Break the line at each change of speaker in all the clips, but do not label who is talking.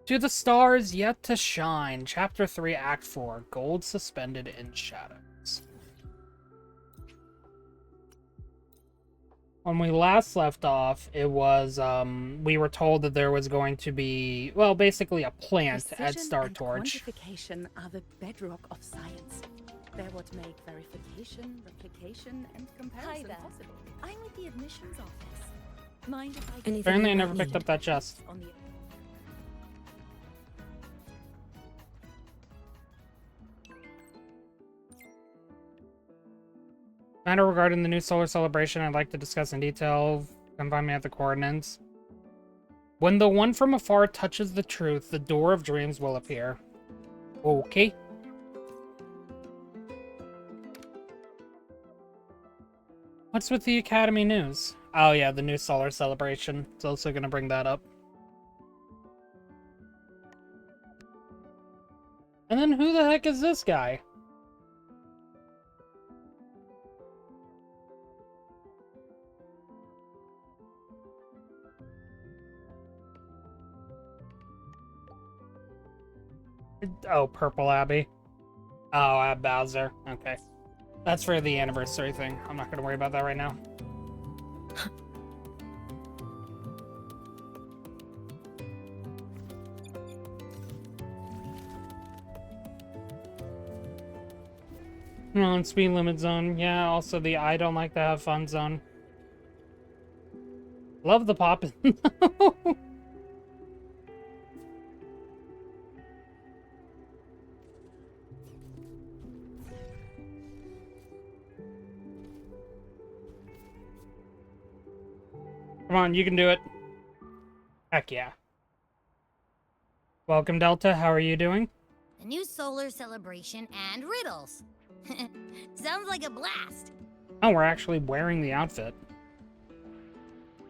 To the stars yet to shine. Chapter 3, Act 4. Gold suspended in shadows. When we last left off, it was, we were told that there was going to be, well, basically a plant at Star Torch.
Quantification are the bedrock of science. They're what make verification, replication, and comparison possible. I'm with the admissions office. Mind if I...
Apparently I never picked up that chest. Matter regarding the new solar celebration, I'd like to discuss in detail. Come find me at the coordinates. When the one from afar touches the truth, the door of dreams will appear. Okay. What's with the Academy news? Oh yeah, the new solar celebration. It's also gonna bring that up. And then who the heck is this guy? Oh, Purple Abbey. Oh, Ab Bowser. Okay. That's for the anniversary thing. I'm not going to worry about that right now. No, speed limit zone. Yeah, also the I don't like to have fun zone. Love the pop. Come on, you can do it. Heck yeah. Welcome, Delta. How are you doing?
A new solar celebration and riddles. Sounds like a blast.
Oh, we're actually wearing the outfit.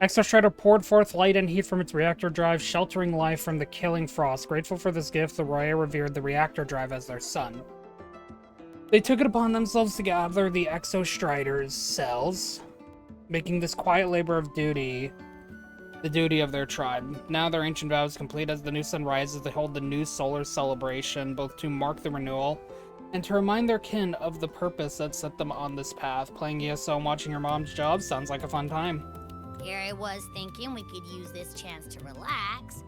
Exo Shredder poured forth light and heat from its reactor drive, sheltering life from the killing frost. Grateful for this gift, the Roya revered the reactor drive as their son. They took it upon themselves to gather the Exo Strider's cells, making this quiet labor of duty the duty of their tribe. Now their ancient vow is complete. As the new sun rises, they hold the new solar celebration, both to mark the renewal and to remind their kin of the purpose that set them on this path. Playing ESO and watching your mom's job sounds like a fun time.
Here I was thinking we could use this chance to relax,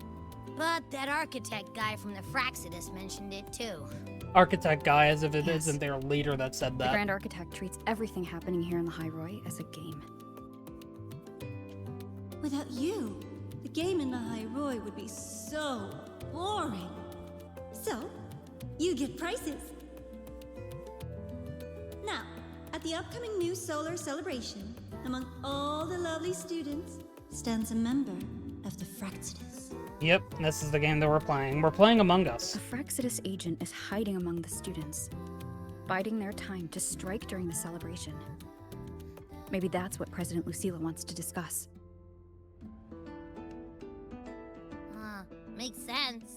but that architect guy from the Fraxidus mentioned it too.
Architect guy, as if it isn't their leader that said that.
The Grand Architect treats everything happening here in the High Roy as a game.
Without you, the game in the High Roy would be so boring. So, you get prizes. Now, at the upcoming new solar celebration, among all the lovely students, stands a member of the Fraxidus.
Yep, this is the game that we're playing. We're playing Among Us.
A Fraxidus agent is hiding among the students, biding their time to strike during the celebration. Maybe that's what President Lucilla wants to discuss.
Makes sense.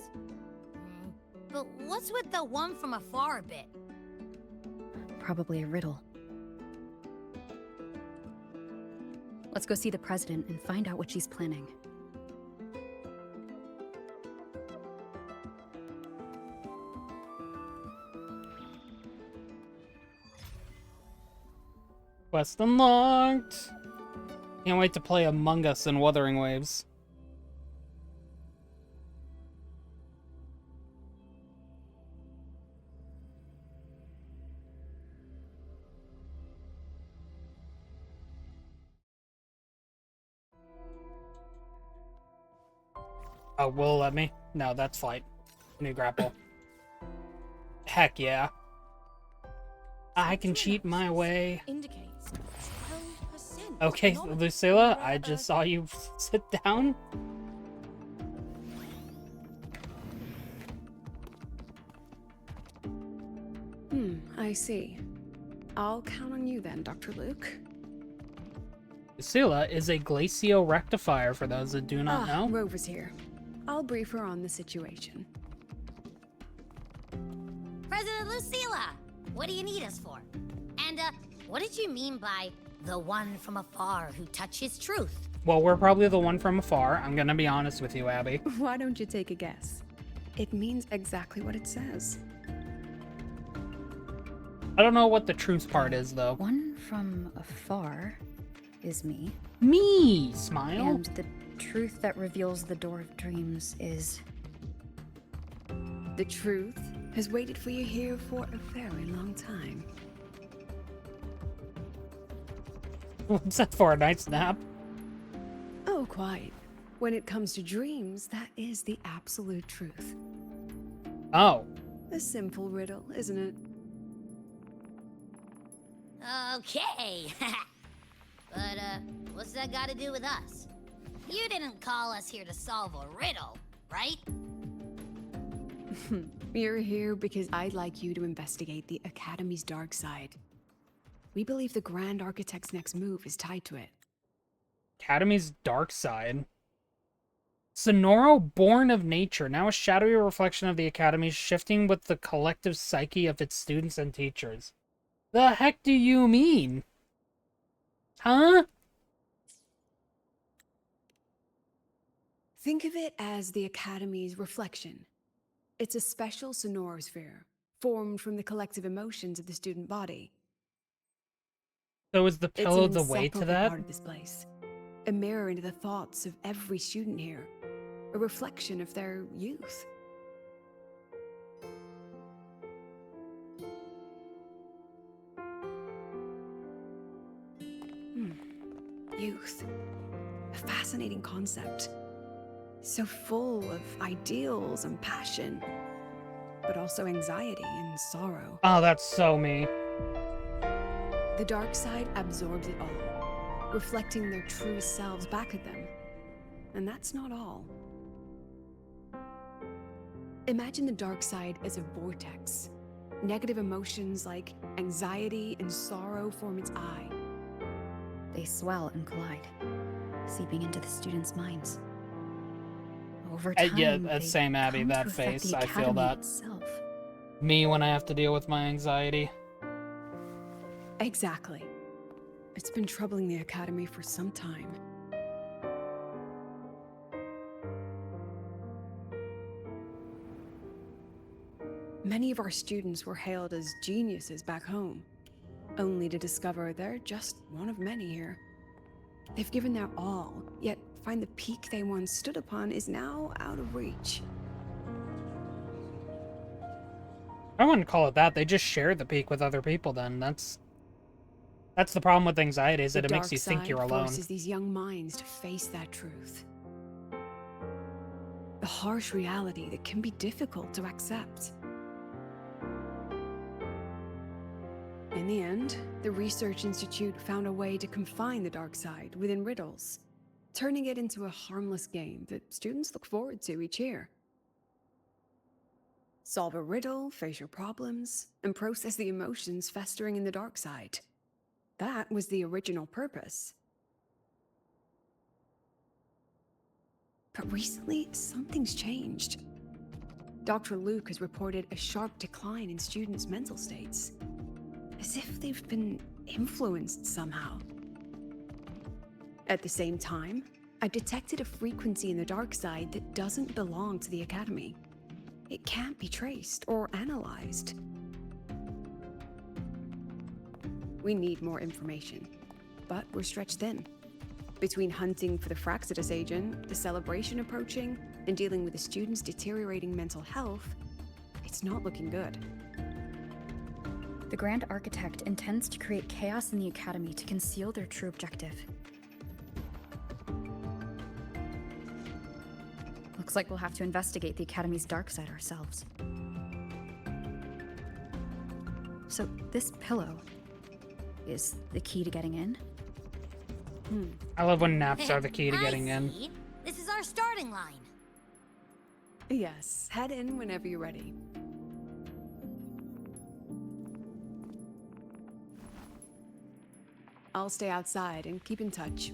But what's with the one from afar bit?
Probably a riddle. Let's go see the president and find out what she's planning.
Quest unlocked. Can't wait to play Among Us and Wuthering Waves. Oh, will it let me? No, that's flight. New grapple. Heck yeah. I can cheat my way. Okay, Lucilla, I just saw you sit down.
I see. I'll count on you then, Dr. Luke.
Lucilla is a glacio rectifier, for those that do not know.
Rover's here. I'll brief her on the situation.
President Lucilla, what do you need us for? And, what did you mean by the one from afar who touches truth?
Well, we're probably the one from afar. I'm gonna be honest with you, Abby.
Why don't you take a guess?
It means exactly what it says.
I don't know what the truth part is, though.
One from afar is me.
Me! Smile?
And the truth that reveals the door of dreams is...
The truth has waited for you here for a very long time.
What's that for, a night's nap?
Oh, quite. When it comes to dreams, that is the absolute truth.
Oh.
A simple riddle, isn't it?
Okay. But, what's that got to do with us? You didn't call us here to solve a riddle, right?
You're here because I'd like you to investigate the Academy's dark side. We believe the Grand Architect's next move is tied to it.
Academy's dark side. Sonoro, born of nature, now a shadowy reflection of the Academy, shifting with the collective psyche of its students and teachers. The heck do you mean? Huh?
Think of it as the Academy's reflection. It's a special sonorosphere, formed from the collective emotions of the student body.
So is the pillow
It's
the
an
way to
inseparable
that?
part of this place. A mirror into the thoughts of every student here. A reflection of their youth. Youth. A fascinating concept. So full of ideals and passion, but also anxiety and sorrow.
Oh, that's so me.
The dark side absorbs it all, reflecting their truest selves back at them. And that's not all. Imagine the dark side as a vortex. Negative emotions like anxiety and sorrow form its eye.
They swell and collide, seeping into the students' minds. Over time,
Yeah,
they
same Abby,
come
that
to affect
face,
the
I feel
academy
that.
itself.
Me when I have to deal with my anxiety.
Exactly. It's been troubling the Academy for some time. Many of our students were hailed as geniuses back home, only to discover they're just one of many here. They've given their all, yet find the peak they once stood upon is now out of reach.
I wouldn't call it that. They just share the peak with other people then. That's the problem with anxiety, is that it makes you think you're alone.
Forces these young minds to face that truth. The harsh reality that can be difficult to accept. In the end, the Research Institute found a way to confine the dark side within riddles, turning it into a harmless game that students look forward to each year. Solve a riddle, face your problems, and process the emotions festering in the dark side. That was the original purpose. But recently, something's changed. Dr. Luke has reported a sharp decline in students' mental states, as if they've been influenced somehow. At the same time, I detected a frequency in the dark side that doesn't belong to the Academy. It can't be traced or analyzed. We need more information, but we're stretched thin. Between hunting for the Fraxidus agent, the celebration approaching, and dealing with the students' deteriorating mental health, it's not looking good.
The Grand Architect intends to create chaos in the Academy to conceal their true objective. Looks like we'll have to investigate the Academy's dark side ourselves. So, this pillow is the key to getting in?
I love when naps are the key to
I
getting in.
see. This is our starting line.
Yes, head in whenever you're ready. I'll stay outside and keep in touch.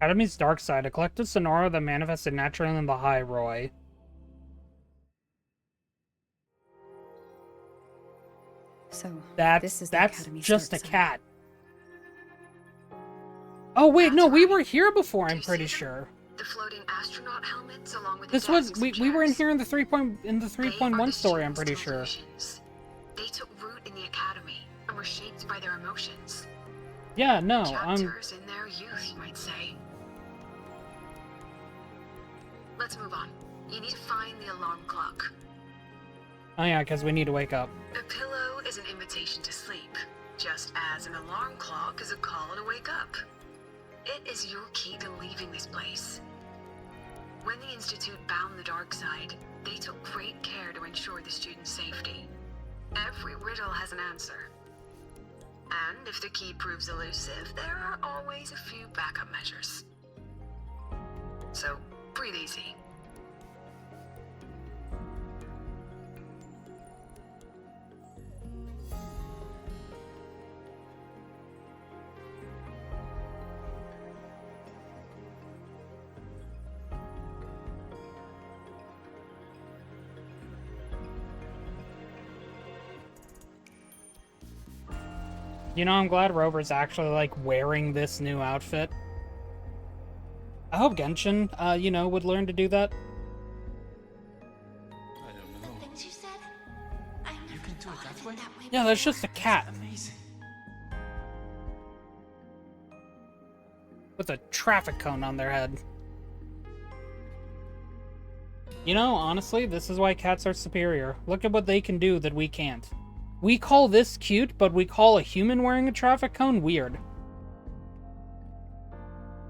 Academy's dark side, a collective sonora that manifested naturally in the High Roy.
So,
That's
this is the
that's
Academy's
just a
dark side.
cat. Oh wait,
That's
no, we
right.
were here before,
Do
I'm
you
pretty
see them?
sure.
The floating astronaut helmets along with the
This was
desks
we
and
were in
chairs.
here in the
They are
3.1
the
story, I'm
students'
pretty sure.
delusions. They took root in the academy and were shaped by their emotions.
Yeah, no,
Chapters in their youth, you might say. Let's move on. You need to find the alarm clock.
oh yeah, because we need to wake up.
A pillow is an invitation to sleep, just as an alarm clock is a call to wake up. It is your key to leaving this place. When the Institute bound the dark side, they took great care to ensure the students' safety. Every riddle has an answer. And if the key proves elusive, there are always a few backup measures. So, breathe easy.
You know, I'm glad Rover's actually, like, wearing this new outfit. I hope Genshin, you know, would learn to do that.
I don't know.
Things you said, I never
You can do it
thought
that
of
way?
Yeah, that's just a cat
Amazing.
with a traffic cone on their head. You know, honestly, this is why cats are superior. Look at what they can do that we can't. We call this cute, but we call a human wearing a traffic cone weird.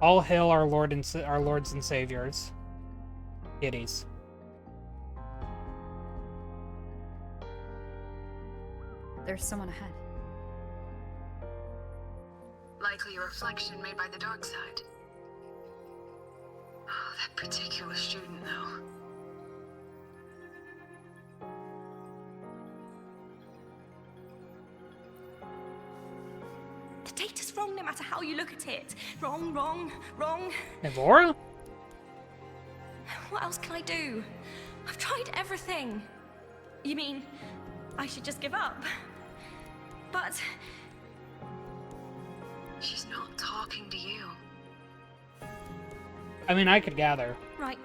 All hail our our lords and saviors. Kitties.
There's someone ahead.
Likely a reflection made by the dark side. Oh, that particular student, though.
The data's wrong no matter how you look at it. Wrong, wrong, wrong.
Evora?
What else can I do? I've tried everything. You mean I should just give up? But
She's not talking to you.
I mean, I could gather.
right.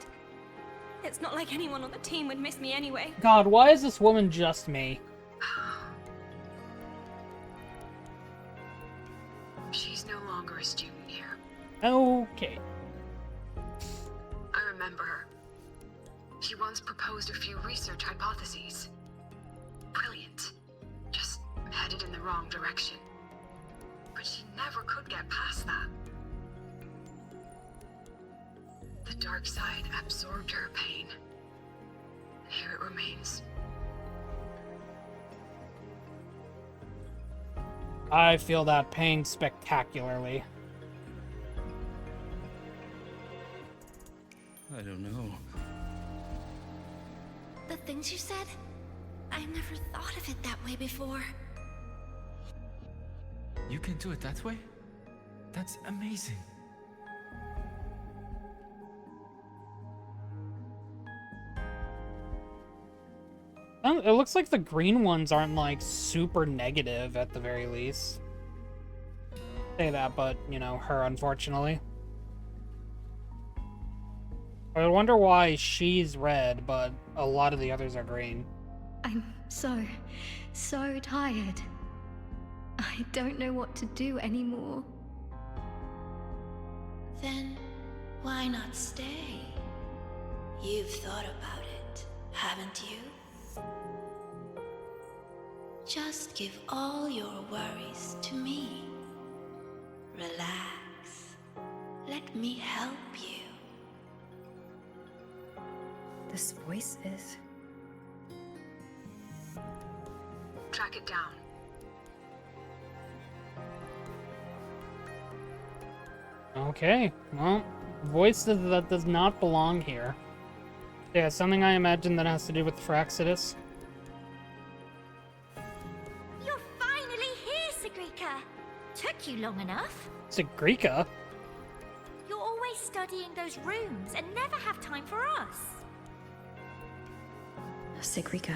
It's not like anyone on the team would miss me anyway.
God, why is this woman just me?
She's no longer a student here.
Okay.
I remember her. She once proposed a few research hypotheses. Brilliant. Just headed in the wrong direction. But she never could get past that. The dark side absorbed her pain. And here it remains.
I feel that pain spectacularly.
I don't know.
The things you said, I never thought of it that way before.
You can do it that way? That's amazing.
It looks like the green ones aren't, like, super negative at the very least. Say that, but, you know, her, unfortunately. I wonder why she's red, but a lot of the others are green.
I'm so tired. I don't know what to do anymore.
Then why not stay? You've thought about it, haven't you? Just give all your worries to me. Relax. Let me help you.
This voice is...
Track it down.
Okay, well, voice that does not belong here. Yeah, something I imagine that has to do with Fraxidus.
You're finally here, Sigrika. Took you long enough.
Sigrika?
You're always studying those rooms and never have time for us.
Sigrika.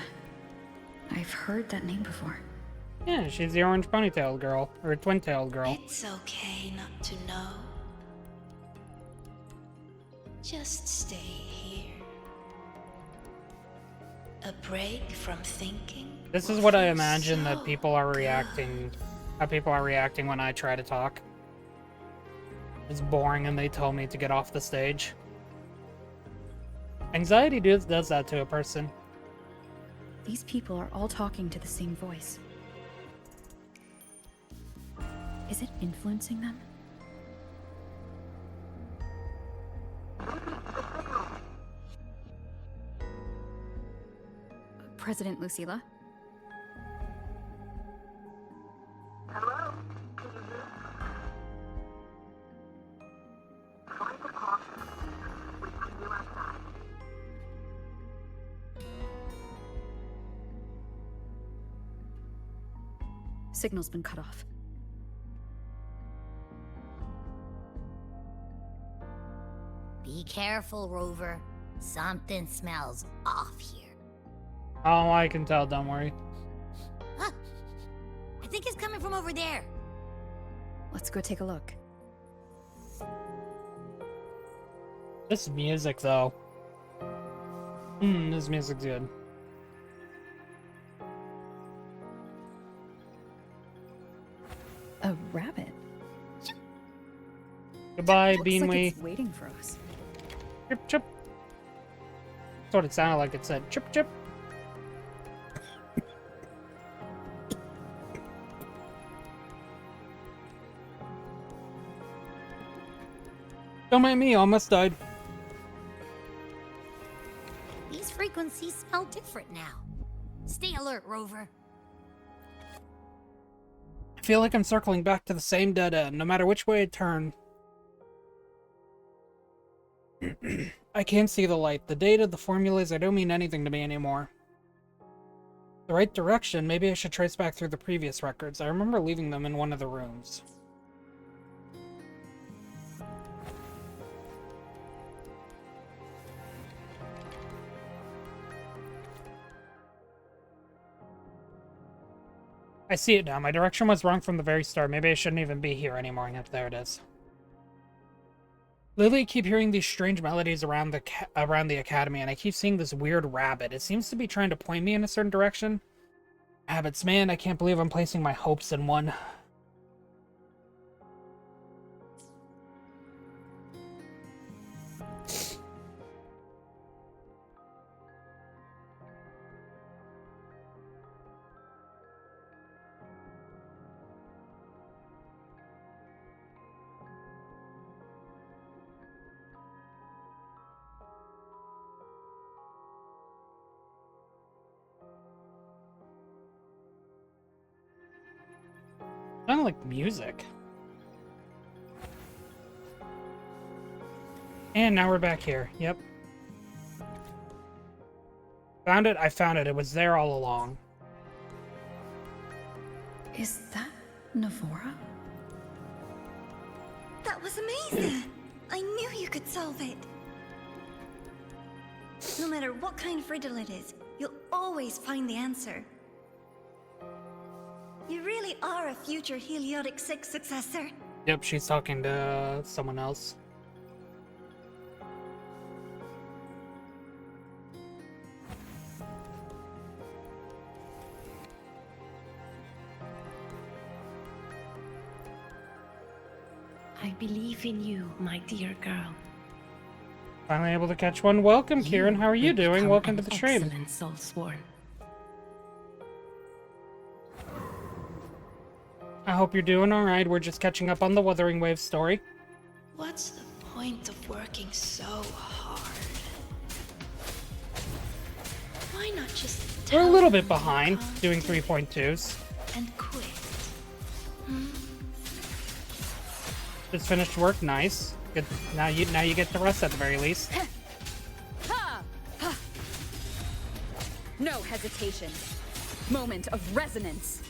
I've heard that name before.
Yeah, she's the orange ponytailed girl, or twin-tailed girl.
It's okay not to know. Just stay here. A break from thinking.
This is
will
what I
feel
imagine
so
that people are
good.
reacting. How people are reacting when I try to talk. It's boring and they tell me to get off the stage. Anxiety does that to a person.
These people are all talking to the same voice. Is it influencing them? President Lucilla?
Hello? Can you hear? Find the caution. We see you outside.
Signal's been cut off.
Be careful, Rover. Something smells off here.
Oh, I can tell, don't worry.
Huh. I think it's coming from over there.
Let's go take a look.
This music, though. This music's good.
A rabbit.
Goodbye,
Looks like
Beanwee.
it's waiting for us.
Chip, chip. That's what it sounded like. It said chip, chip. Don't mind me, almost died.
These frequencies smell different now. Stay alert, Rover.
I feel like I'm circling back to the same dead end, no matter which way I turn. I can't see the light. The data, the formulas, they don't mean anything to me anymore. The right direction? Maybe I should trace back through the previous records. I remember leaving them in one of the rooms. I see it now. My direction was wrong from the very start. Maybe I shouldn't even be here anymore. Yep, there it is. Lately, I keep hearing these strange melodies around the academy, and I keep seeing this weird rabbit. It seems to be trying to point me in a certain direction. Rabbits, man, I can't believe I'm placing my hopes in one. Sounded like music. And now we're back here. Yep. Found it? I found it. It was there all along.
Is that Navora?
That was amazing! I knew you could solve it. No matter what kind of riddle it is, you'll always find the answer. You really are a future Heliotic 6 successor.
Yep, she's talking to someone else.
I believe in you, my dear girl.
Finally able to catch one. Welcome, Kieran. How are you
will
doing?
become
Welcome to
an
the stream.
Excellent Soulsworn.
I hope you're doing alright. We're just catching up on the Wuthering Waves story.
What's the point of working so hard? Why not just
We're a
tell
little
them
bit behind,
you can't
doing
do it
3.2s.
and quit? Hmm?
Just finished work. Nice. Good. Now you get to rest at the very least.
No hesitation. Moment of resonance.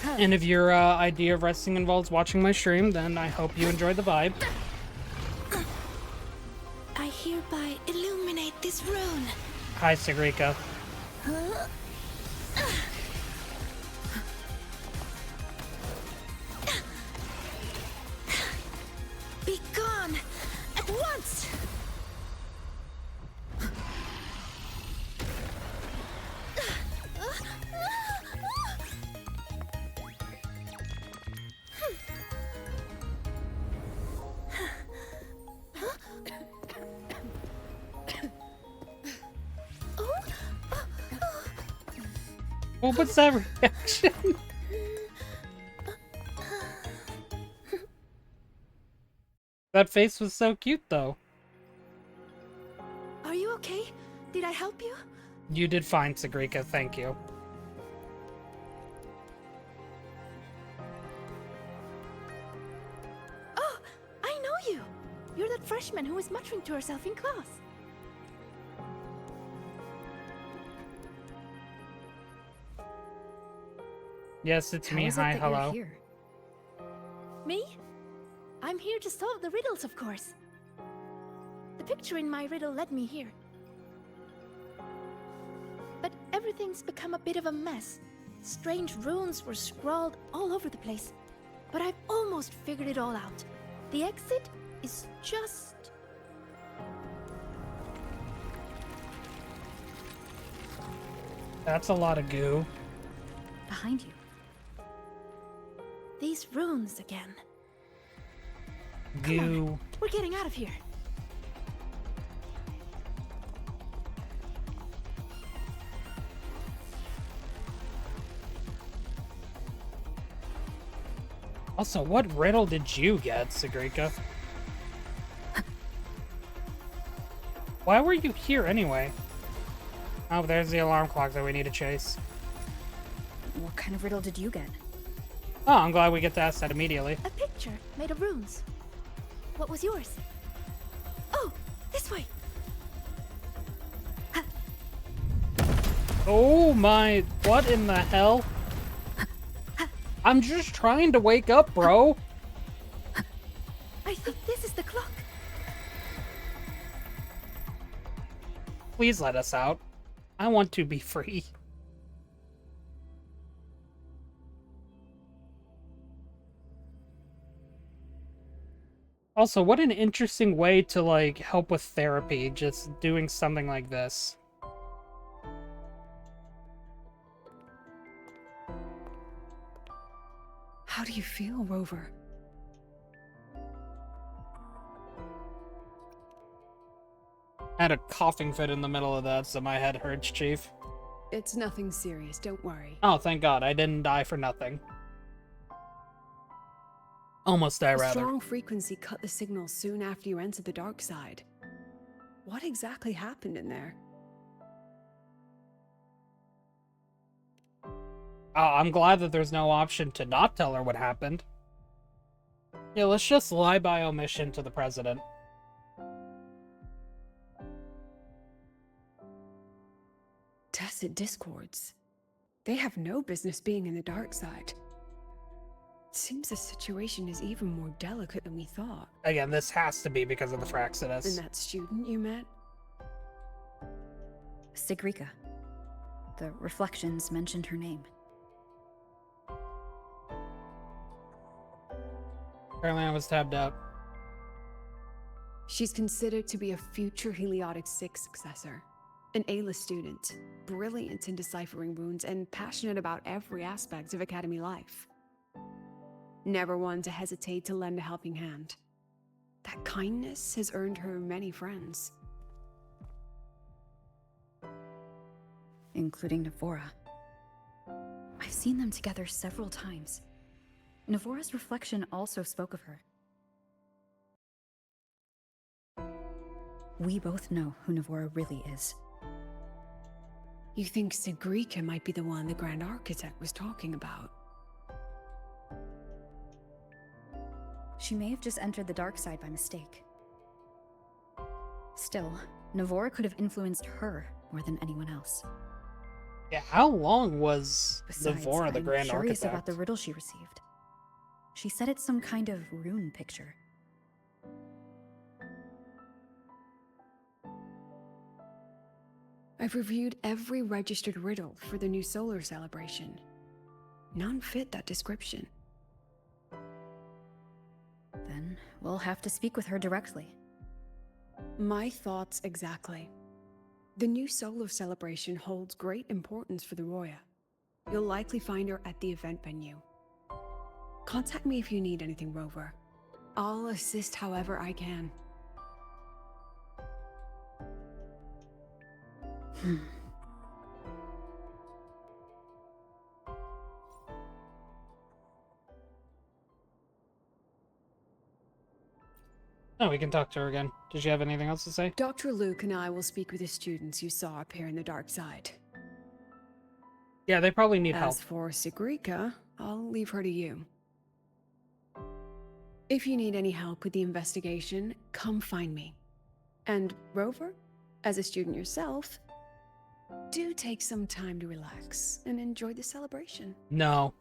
And if your idea of resting involves watching my stream, then I hope you enjoy the vibe.
I hereby illuminate this rune.
Hi, Sigrika.
Be gone at once.
What was that reaction? That face was so cute, though.
Are you okay? Did I help you?
You did fine, Sigrika, thank you.
Oh, I know you! You're that freshman who was muttering to herself in class.
Yes, it's me.
How is it
Hi,
that
hello.
you're here?
Me? I'm here to solve the riddles, of course. The picture in my riddle led me here. But everything's become a bit of a mess. Strange runes were scrawled all over the place. But I've almost figured it all out. The exit is just...
That's a lot of goo.
Behind you.
these runes again.
Goo.
We're getting out of here.
Also, what riddle did you get, Sigrika? Why were you here anyway? Oh, there's the alarm clock that we need to chase.
What kind of riddle did you get?
Oh, I'm glad we get to ask that immediately.
A picture made of runes. What was yours? Oh, this way.
Oh my, what in the hell? I'm just trying to wake up, bro.
I think this is the clock.
Please let us out. I want to be free. Also, what an interesting way to, like, help with therapy, just doing something like this.
How do you feel, Rover?
I had a coughing fit in the middle of that, so my head hurts, Chief.
It's nothing serious, don't worry.
Oh, thank God, I didn't die for nothing. Almost die,
A
rather.
strong frequency cut the signal soon after you entered the dark side. What exactly happened in there?
I'm glad that there's no option to not tell her what happened. Yeah, let's just lie by omission to the president.
Tacit discords. They have no business being in the dark side. Seems the situation is even more delicate than we thought.
Again, this has to be because of the Fraxidus.
And that student you met?
Sigrika. The reflections mentioned her name.
Apparently I was tabbed out.
She's considered to be a future Heliotic 6 successor. An A-list student, brilliant in deciphering runes and passionate about every aspect of Academy life. Never one to hesitate to lend a helping hand. That kindness has earned her many friends.
Including Navora. I've seen them together several times. Navora's reflection also spoke of her. We both know who Navora really is.
You think Sigrika might be the one the Grand Architect was talking about?
She may have just entered the dark side by mistake. Still, Navora could have influenced her more than anyone else.
Yeah, how long was
Besides,
Navora the
I'm
Grand
curious
Architect?
about the riddle she received. She said it's some kind of rune picture.
I've reviewed every registered riddle for the new solar celebration. None fit that description.
Then we'll have to speak with her directly.
My thoughts exactly. The new solar celebration holds great importance for the Roya. You'll likely find her at the event venue. Contact me if you need anything, Rover. I'll assist however I can.
Oh, we can talk to her again. Did you have anything else to say?
Dr. Luke and I will speak with the students you saw appear in the dark side.
Yeah, they probably need help.
As for Sigrika, I'll leave her to you. If you need any help with the investigation, come find me. And Rover, as a student yourself, do take some time to relax and enjoy the celebration.
No.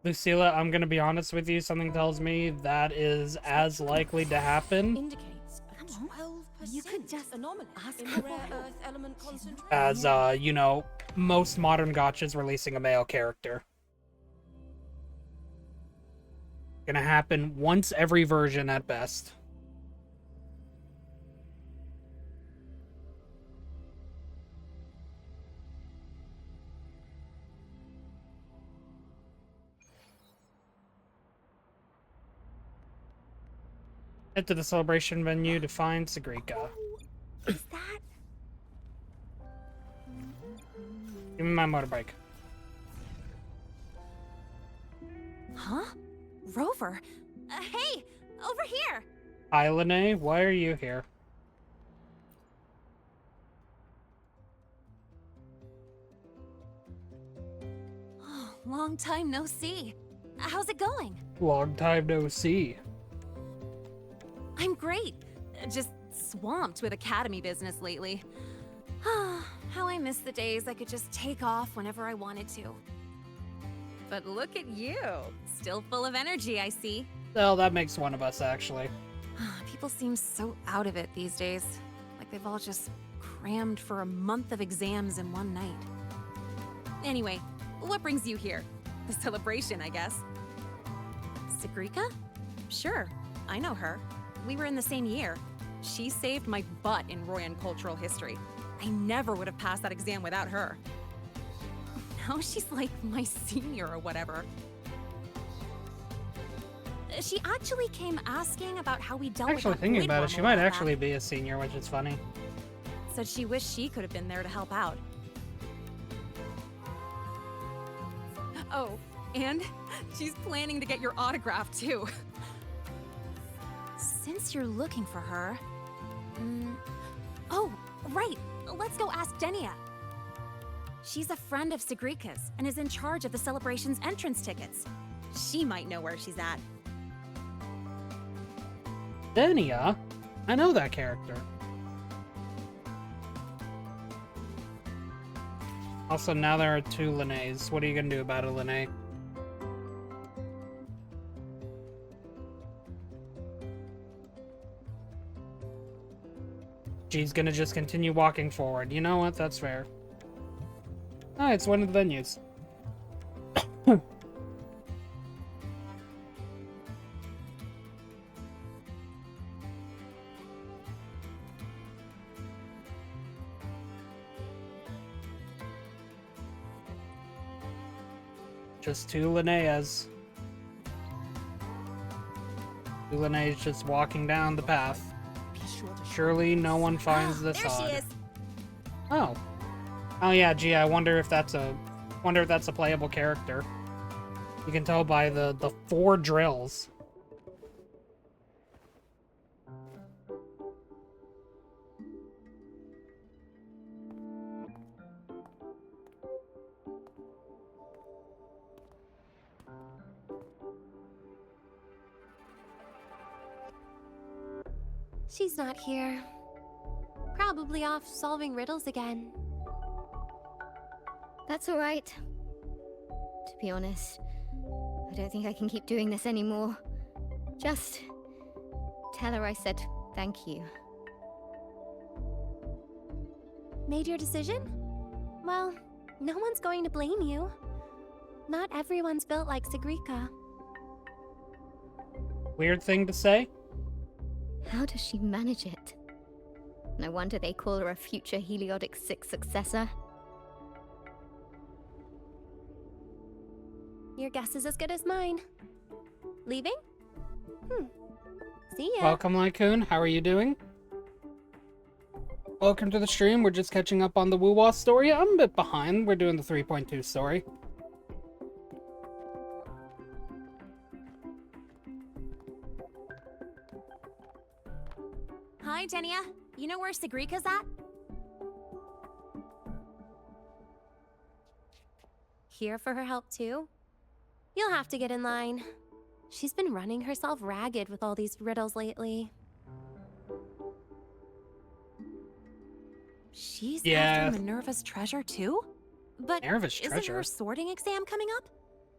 Lucilla, I'm gonna be honest with you, something tells me that is as likely to happen
Indicates a 12%
You could just
anomaly
ask
in
her
the rare
out.
earth element concentration.
as, you know, most modern gotchas releasing a male character. Gonna happen once every version at best. Head to the celebration venue to find Sigrika.
Is that?
Give me my motorbike.
Huh? Rover? Hey! Over here!
Hi, Lene. Why are you here?
Oh, long time no see. How's it going?
Long time no see.
I'm great. Just swamped with academy business lately. How I miss the days I could just take off whenever I wanted to. But look at you. Still full of energy, I see.
Well, that makes one of us, actually.
People seem so out of it these days. Like they've all just crammed for a month of exams in one night. Anyway, what brings you here? The celebration, I guess. Sigrika? Sure, I know her. We were in the same year. She saved my butt in Royan Cultural History. I never would have passed that exam without her. Now she's like my senior or whatever. She actually came asking about how we dealt with
Actually,
that
thinking
void
about it,
worm
she
a
might
while
actually
back.
be a senior, which is funny.
Said she wished she could have been there to help out. Oh, and she's planning to get your autograph too. Since you're looking for her... Oh, right! Let's go ask Denia. She's a friend of Sigrika's and is in charge of the celebration's entrance tickets. She might know where she's at.
Denia? I know that character. Also, now there are 2 Lenes. What are you gonna do about it, Lene? She's gonna just continue walking forward. You know what? That's fair. Ah, it's one of the venues. Just 2 Linneas. 2 Linneas just walking down the path. Surely no one finds this
There
odd.
she is!
Oh. Oh yeah, gee, I wonder if that's a playable character. You can tell by the 4 drills.
She's not here. Probably off solving riddles again.
That's all right. To be honest, I don't think I can keep doing this anymore. Just tell her I said thank you.
Made your decision? Well, no one's going to blame you. Not everyone's built like Sigrika.
Weird thing to say?
How does she manage it? No wonder they call her a future Heliotic 6 successor.
Your guess is as good as mine. Leaving? See ya.
Welcome, Lycoon. How are you doing? Welcome to the stream. We're just catching up on the Woo-Wah story. I'm a bit behind. We're doing the 3.2 story.
Hi, Denia. You know where Sigrika's at?
Here for her help too? You'll have to get in line. She's been running herself ragged with all these riddles lately.
She's
Yeah.
after Minerva's treasure too? But
Minerva's
isn't
treasure?
her sorting exam coming up?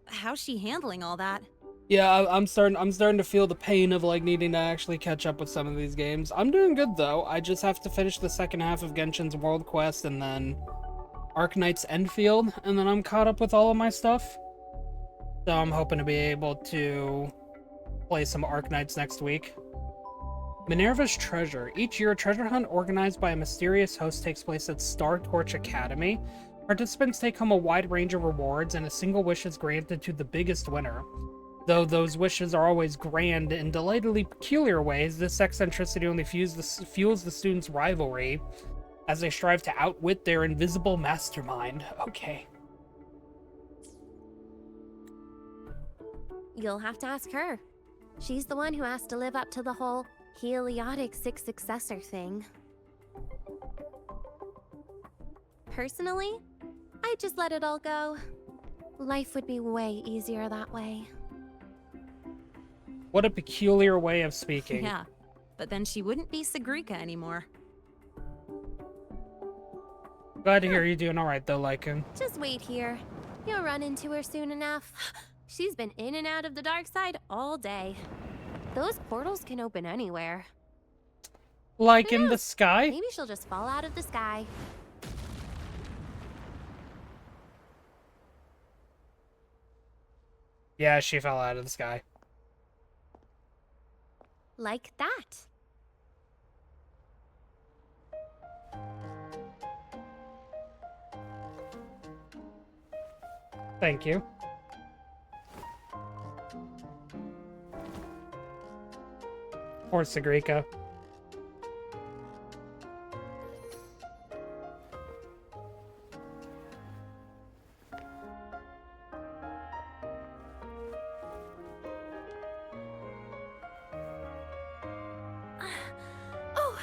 How's she handling all that?
Yeah, I'm starting to feel the pain of like needing to actually catch up with some of these games. I'm doing good though. I just have to finish the second half of Genshin's World Quest and then Arknight's Endfield, and then I'm caught up with all of my stuff. So I'm hoping to be able to play some Arknights next week. Minerva's Treasure. Each year, a treasure hunt organized by a mysterious host takes place at Star Torch Academy. Participants take home a wide range of rewards, and a single wish is granted to the biggest winner. Though those wishes are always grand in delightfully peculiar ways, this eccentricity only fuels the students' rivalry as they strive to outwit their invisible mastermind. Okay.
You'll have to ask her. She's the one who has to live up to the whole Heliotic Six Successor thing. Personally, I'd just let it all go. Life would be way easier that way.
What a peculiar way of speaking.
Yeah, but then she wouldn't be Sigrika anymore.
Glad to hear you're doing alright though, Lycan.
Just wait here. You'll run into her soon enough. She's been in and out of the dark side all day. Those portals can open anywhere.
Like in the sky?
Maybe she'll just fall out of the sky.
Yeah, she fell out of the sky.
Like that.
Thank you. Or Sigrika.
Oh,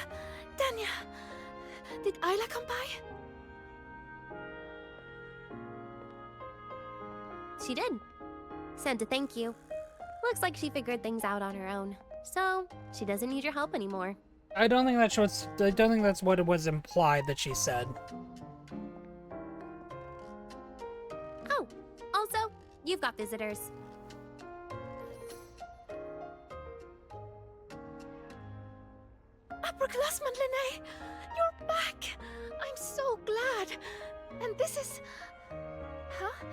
Danya. Did Isla come by?
She did. Sent a thank you. Looks like she figured things out on her own. So, she doesn't need your help anymore.
I don't think that's what it was implied that she said.
Oh, also, you've got visitors.
Upperclassman Lene, you're back. I'm so glad. And this is... Huh?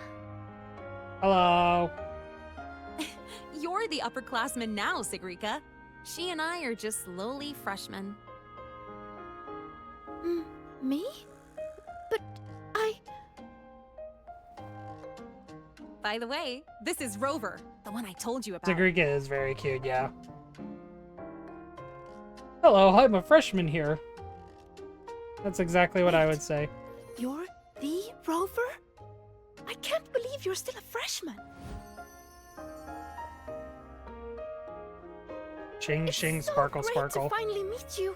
Hello.
You're the upperclassman now, Sigrika. She and I are just lowly freshmen.
Me? But I...
By the way, this is Rover, the one I told you about.
Sigrika is very cute, yeah. Hello, I'm a freshman here. That's exactly what I would say.
You're the Rover? I can't believe you're still a freshman.
Ching, ching, sparkle,
Great
sparkle.
to finally meet you.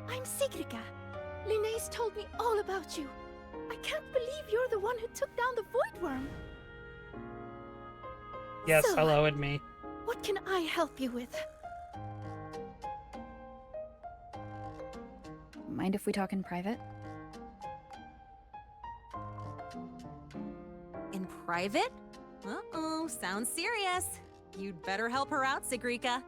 I'm Sigrika. Linnaeus told me all about you. I can't believe you're the one who took down the Void Worm.
Yes,
So,
hello, and me.
What can I help you with?
Mind if we talk in private?
In private? Uh-oh, sounds serious. You'd better help her out, Sigrika.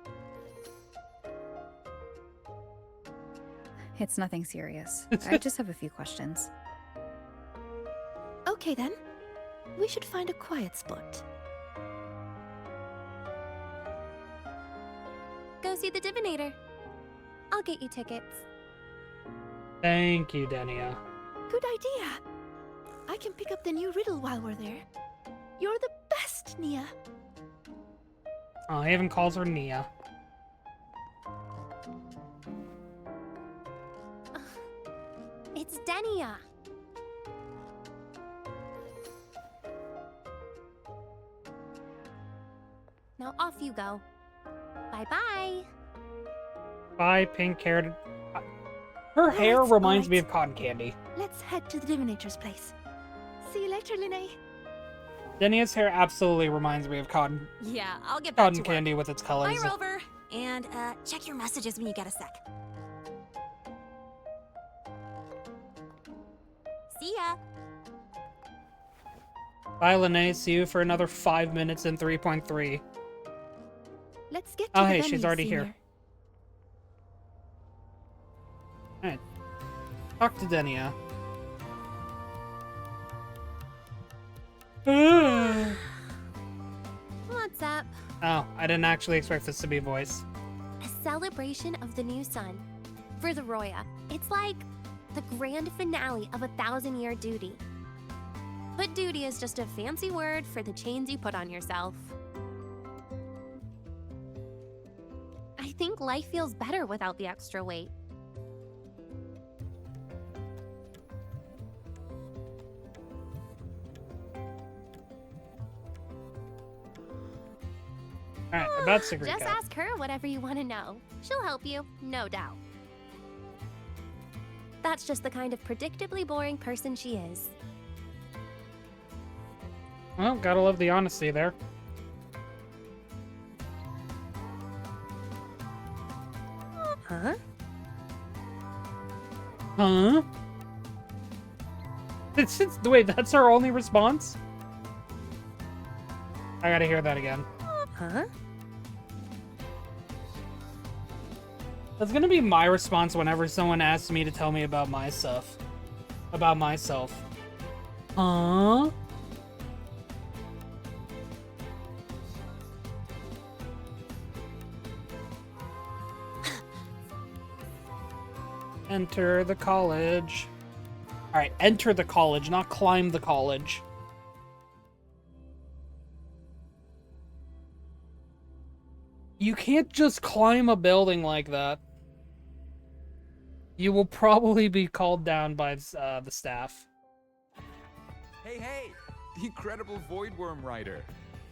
It's nothing serious. I just have a few questions.
Okay then. We should find a quiet spot.
Go see the Divinator. I'll get you tickets.
Thank you, Denia.
Good idea. I can pick up the new riddle while we're there. You're the best, Nia.
Oh, he even calls her Nia.
It's Denia. Now off you go. Bye-bye.
Bye, pink-haired Her hair
Right,
reminds
right.
me of cotton candy.
Let's head to the divinator's place. See you later, Linnae.
Denia's hair absolutely reminds me of cotton
Yeah, I'll get back to work.
candy with its colors.
Bye, Rover. And check your messages when you get a sec. See ya.
Bye, Linnae. See you for another 5 minutes in 3.3.
Let's get to
Oh,
the
hey,
venue,
she's already
Senior.
here. Alright. Talk to Denia.
What's up?
Oh, I didn't actually expect this to be voice.
A celebration of the new sun. For the Roya, it's like the grand finale of a 1,000-year duty. But duty is just a fancy word for the chains you put on yourself. I think life feels better without the extra weight.
Alright, about Sigrika.
Just ask her whatever you want to know. She'll help you, no doubt. That's just the kind of predictably boring person she is.
Well, gotta love the honesty there.
Huh?
Huh? Wait, that's our only response? I gotta hear that again.
Huh?
That's gonna be my response whenever someone asks me to tell me about my stuff. About myself. Huh? Enter the college. Alright, enter the college, not climb the college. You can't just climb a building like that. You will probably be called down by the staff.
Hey! The incredible Voidworm Rider.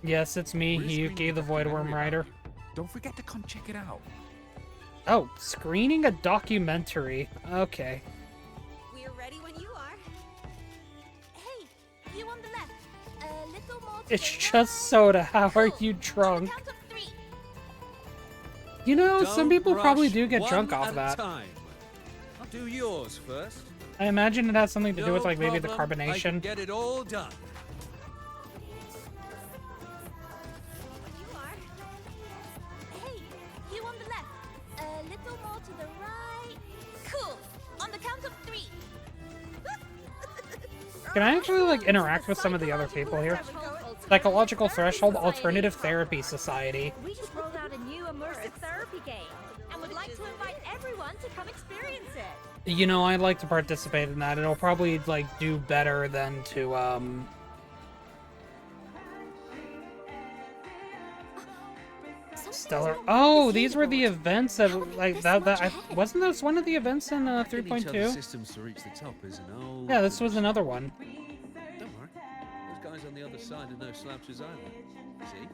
Yes, it's me, Hiyuki, the Voidworm Rider.
Don't forget to come check it out.
Oh, screening a documentary. Okay.
We're ready when you are. Hey, you on the left. A little more to
It's just soda. How are you drunk? You know, some people probably do get drunk off that.
I'll do yours first.
I imagine it has something to do with, like, maybe the
problem, I can
carbonation.
get it all done.
Hey, you on the left. A little more to the right. Cool. On the count of 3.
Can I actually, like, interact with some of the other people here? Psychological Threshold Alternative Therapy Society.
We just rolled out a new immersive therapy game and would like to invite everyone to come experience it.
You know, I'd like to participate in that. It'll probably, like, do better than to, Stellar. Oh, these were the events that, like, wasn't this one of the events in,
Hacking each other's
3.2?
systems to reach the top is an old...
Yeah, this was another one.
Don't worry. Those guys on the other side are no slouches either. See?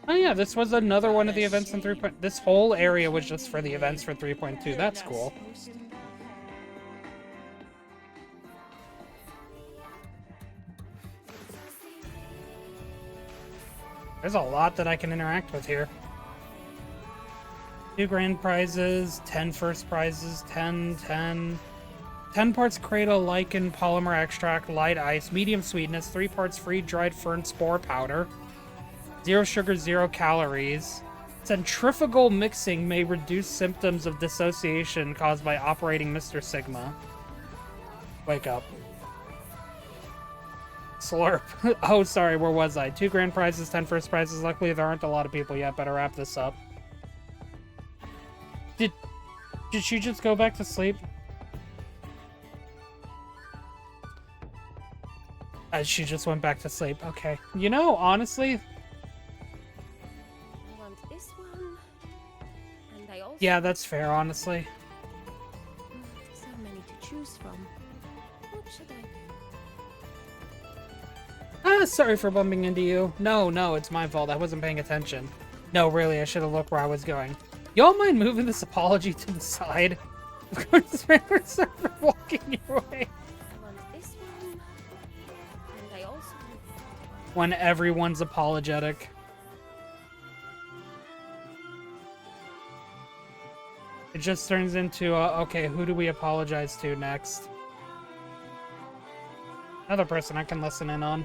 Oh yeah, this was another one of the events in 3. This whole area was just for the events for 3.2. That's cool. There's a lot that I can interact with here. 2 grand prizes, 10 first prizes, 10 parts Cradle Lichen Polymer Extract, Light Ice, Medium Sweetness, 3 parts free dried fern spore powder, 0 sugar, 0 calories. Centrifugal mixing may reduce symptoms of dissociation caused by operating Mr. Sigma. Wake up. Slurp. Oh, sorry, where was I? 2 grand prizes, 10 first prizes. Luckily, there aren't a lot of people yet. Better wrap this up. Did she just go back to sleep? She just went back to sleep. Okay. You know, honestly...
I want this one. And I also...
Yeah, that's fair, honestly.
So many to choose from. What should I do?
Sorry for bumping into you. No, it's my fault. I wasn't paying attention. No, really, I should have looked where I was going. Y'all mind moving this apology to the side? walking your way.
This one. And I also
When everyone's apologetic. It just turns into, okay, who do we apologize to next? Another person I can listen in on.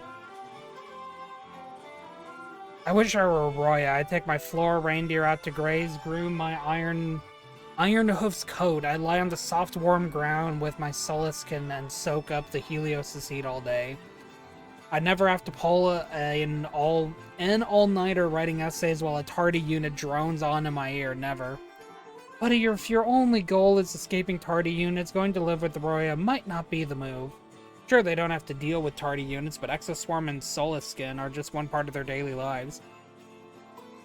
I wish I were a Roya. I'd take my Flora reindeer out to graze, groom my iron hoof's coat. I'd lie on the soft, warm ground with my Suliskin and soak up the Heliosis heat all day. I'd never have to pull an all-nighter writing essays while a tardy unit drones on in my ear. Never. But if your only goal is escaping tardy units, going to live with the Roya might not be the move. Sure, they don't have to deal with tardy units, but Exoswarm and Suliskin are just one part of their daily lives.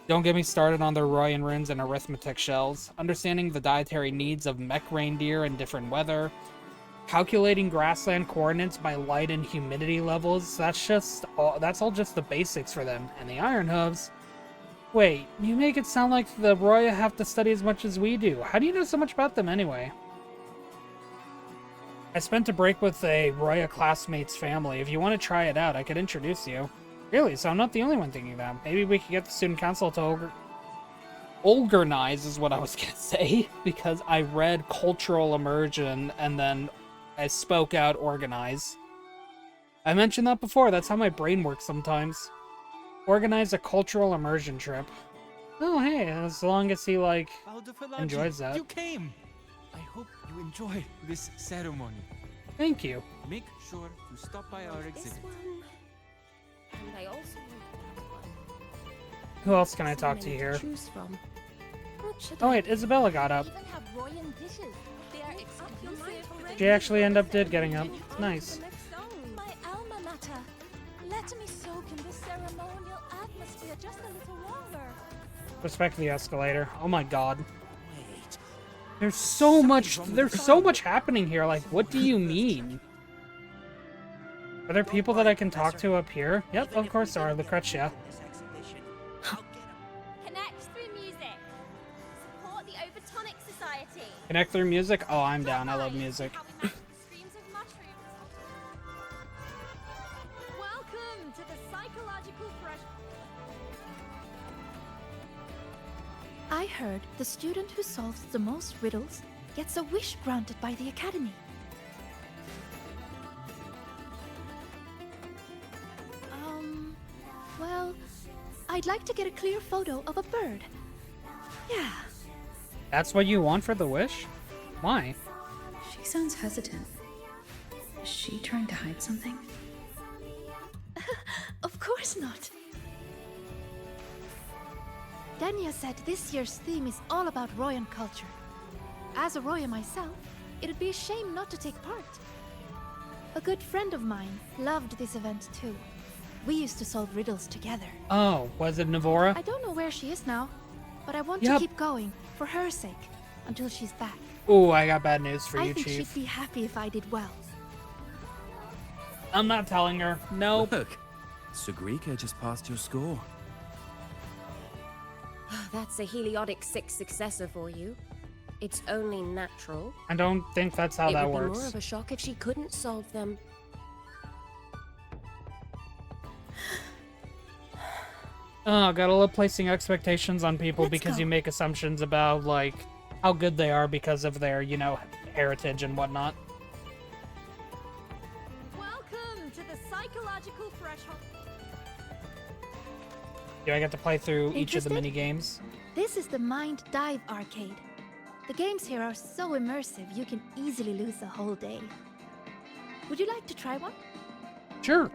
Don't get me started on their Royan runes and arithmetic shells. Understanding the dietary needs of mech reindeer in different weather. Calculating grassland coordinates by light and humidity levels. That's all just the basics for them. And the Iron Hooves... Wait, you make it sound like the Roya have to study as much as we do. How do you know so much about them anyway? I spent a break with a Roya classmate's family. If you want to try it out, I could introduce you. Really? So I'm not the only one thinking that. Maybe we could get the student council to organize is what I was gonna say, because I read cultural immersion and then I spoke out organize. I mentioned that before. That's how my brain works sometimes. Organize a cultural immersion trip. Oh, hey, as long as he, like, enjoys that.
You came! I hope you enjoy this ceremony.
Thank you.
Make sure to stop by our exhibit.
and I also
Who else can I talk to here?
choose from. What should
Oh wait, Isabella got up.
Even have Royan dishes. They are exclusive.
She actually did getting up. Nice.
My alma mater. Let me soak in this ceremonial atmosphere just a little longer.
Respect the escalator. Oh my god. There's so much happening here. Like, what do you mean? Are there people that I can talk to up here? Yep, of course there are. Lucretia.
Connect through music. Support the Overtonic Society.
Connect through music? Oh, I'm down. I love music.
Streams of mushrooms. Welcome to the psychological fresh.
I heard the student who solves the most riddles gets a wish granted by the Academy. Well, I'd like to get a clear photo of a bird. Yeah.
That's what you want for the wish? Why?
She sounds hesitant. Is she trying to hide something?
Of course not. Dania said this year's theme is all about Royan culture. As a Roya myself, it'd be a shame not to take part. A good friend of mine loved this event too. We used to solve riddles together.
Oh, was it Navora?
I don't know where she is now, but I want
Yep.
to keep going, for her sake, until she's back.
Ooh, I got bad news for
I
you,
think
Chief.
she'd be happy if I did well.
I'm not telling her. Nope.
Look, Sigrika just passed your score.
That's a heliotic 6 successor for you. It's only natural.
I don't think that's how
it
that
would be
works.
more of a shock if she couldn't solve them.
Oh, gotta love placing expectations on people because
go.
you make assumptions about, like, how good they are because of their, you know, heritage and whatnot.
Welcome to the psychological threshold.
Do I get to play through each of the
Interested?
mini games?
This is the Mind Dive Arcade. The games here are so immersive you can easily lose a whole day. Would you like to try one?
Sure.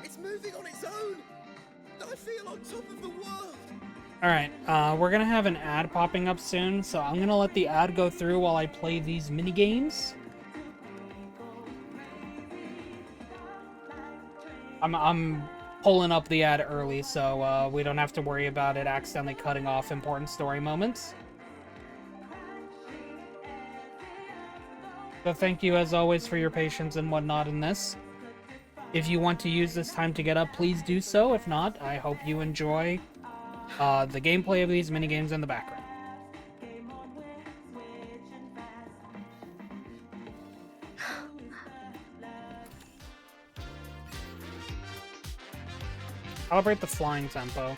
It's moving on its own. I feel on top of the world.
Alright, we're gonna have an ad popping up soon, so I'm gonna let the ad go through while I play these mini games. I'm pulling up the ad early, so we don't have to worry about it accidentally cutting off important story moments. So thank you, as always, for your patience and whatnot in this. If you want to use this time to get up, please do so. If not, I hope you enjoy the gameplay of these minigames in the background. Calibrate the flying tempo.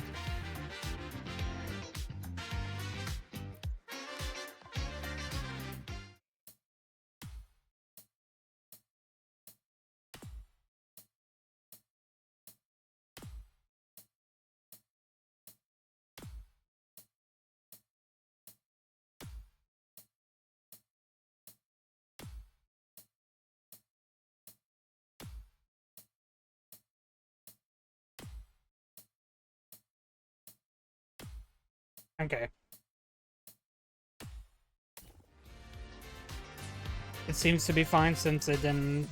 Okay. It seems to be fine since I didn't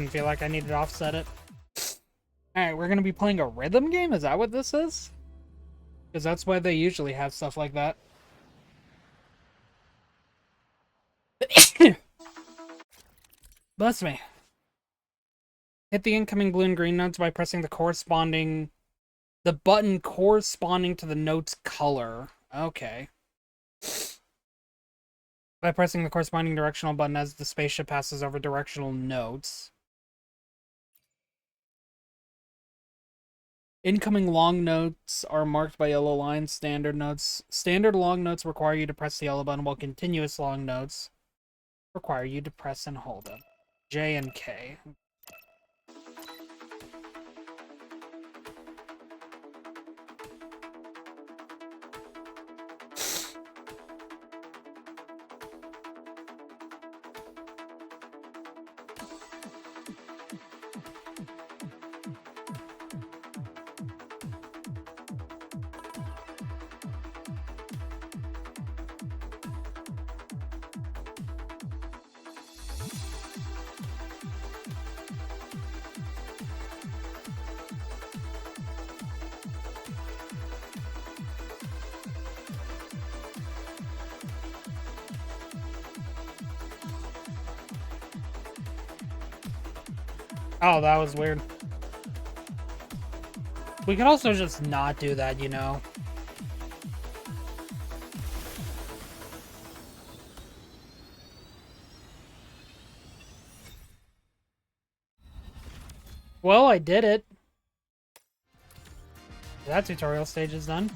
feel like I needed to offset it. Alright, we're gonna be playing a rhythm game? Is that what this is? Because that's why they usually have stuff like that. Bless me. Hit the incoming blue and green notes by pressing the button corresponding to the note's color. Okay. By pressing the corresponding directional button as the spaceship passes over directional notes. Incoming long notes are marked by yellow lines. Standard long notes require you to press the yellow button, while continuous long notes require you to press and hold it. J and K. Oh, that was weird. We could also just not do that, you know? Well, I did it. That tutorial stage is done.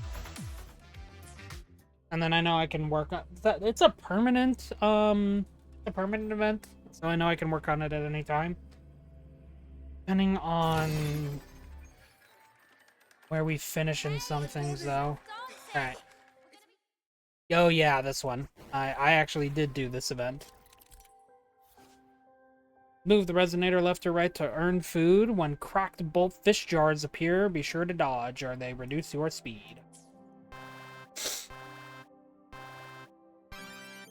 And then I know I can work on that. It's a permanent event, so I know I can work on it at any time. Depending on where we finish in some things, though. Alright. Oh, yeah, this one. I actually did do this event. Move the resonator left or right to earn food. When cracked bolt fish jars appear, be sure to dodge, or they reduce your speed.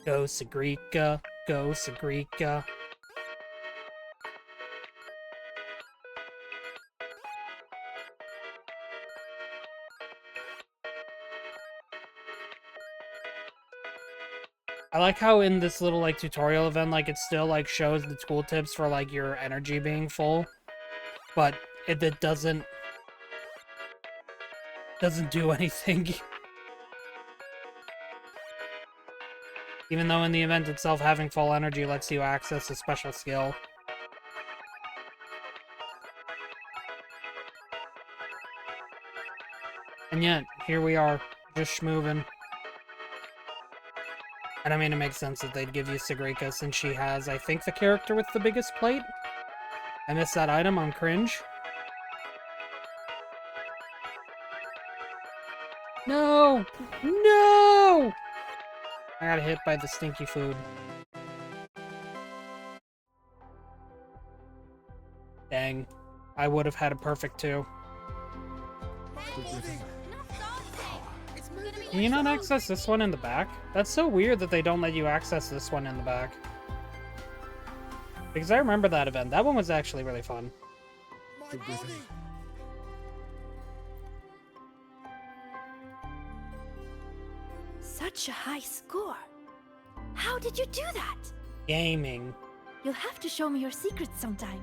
Go, Sigrika. Go, Sigrika. I like how in this little, like, tutorial event, like, it still, like, shows the tooltips for, like, your energy being full. But it doesn't do anything. Even though in the event itself, having full energy lets you access a special skill. And yet, here we are, just schmoving. And I mean, it makes sense that they'd give you Sigrika since she has, I think, the character with the biggest plate. I missed that item, I'm cringe. No! No! I got hit by the stinky food. Dang. I would have had a perfect too. Can you not access this one in the back? That's so weird that they don't let you access this one in the back. Because I remember that event. That one was actually really fun.
Such a high score. How did you do that?
Gaming.
You'll have to show me your secrets sometime.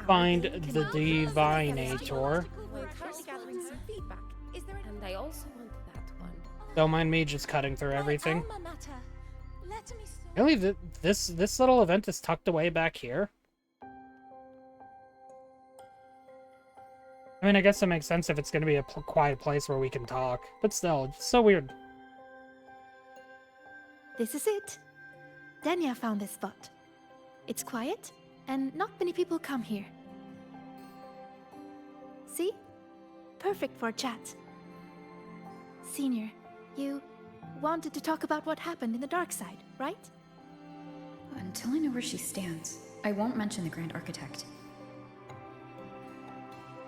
Find the Divinator.
We're currently gathering some feedback. And I also want that one.
Don't mind me just cutting through everything.
Let me so.
Really, this little event is tucked away back here? I mean, I guess it makes sense if it's going to be a quiet place where we can talk. But still, it's so weird.
This is it. Denya found this spot. It's quiet, and not many people come here. See? Perfect for a chat. Senior, you wanted to talk about what happened in the dark side, right?
Until I know where she stands, I won't mention the Grand Architect.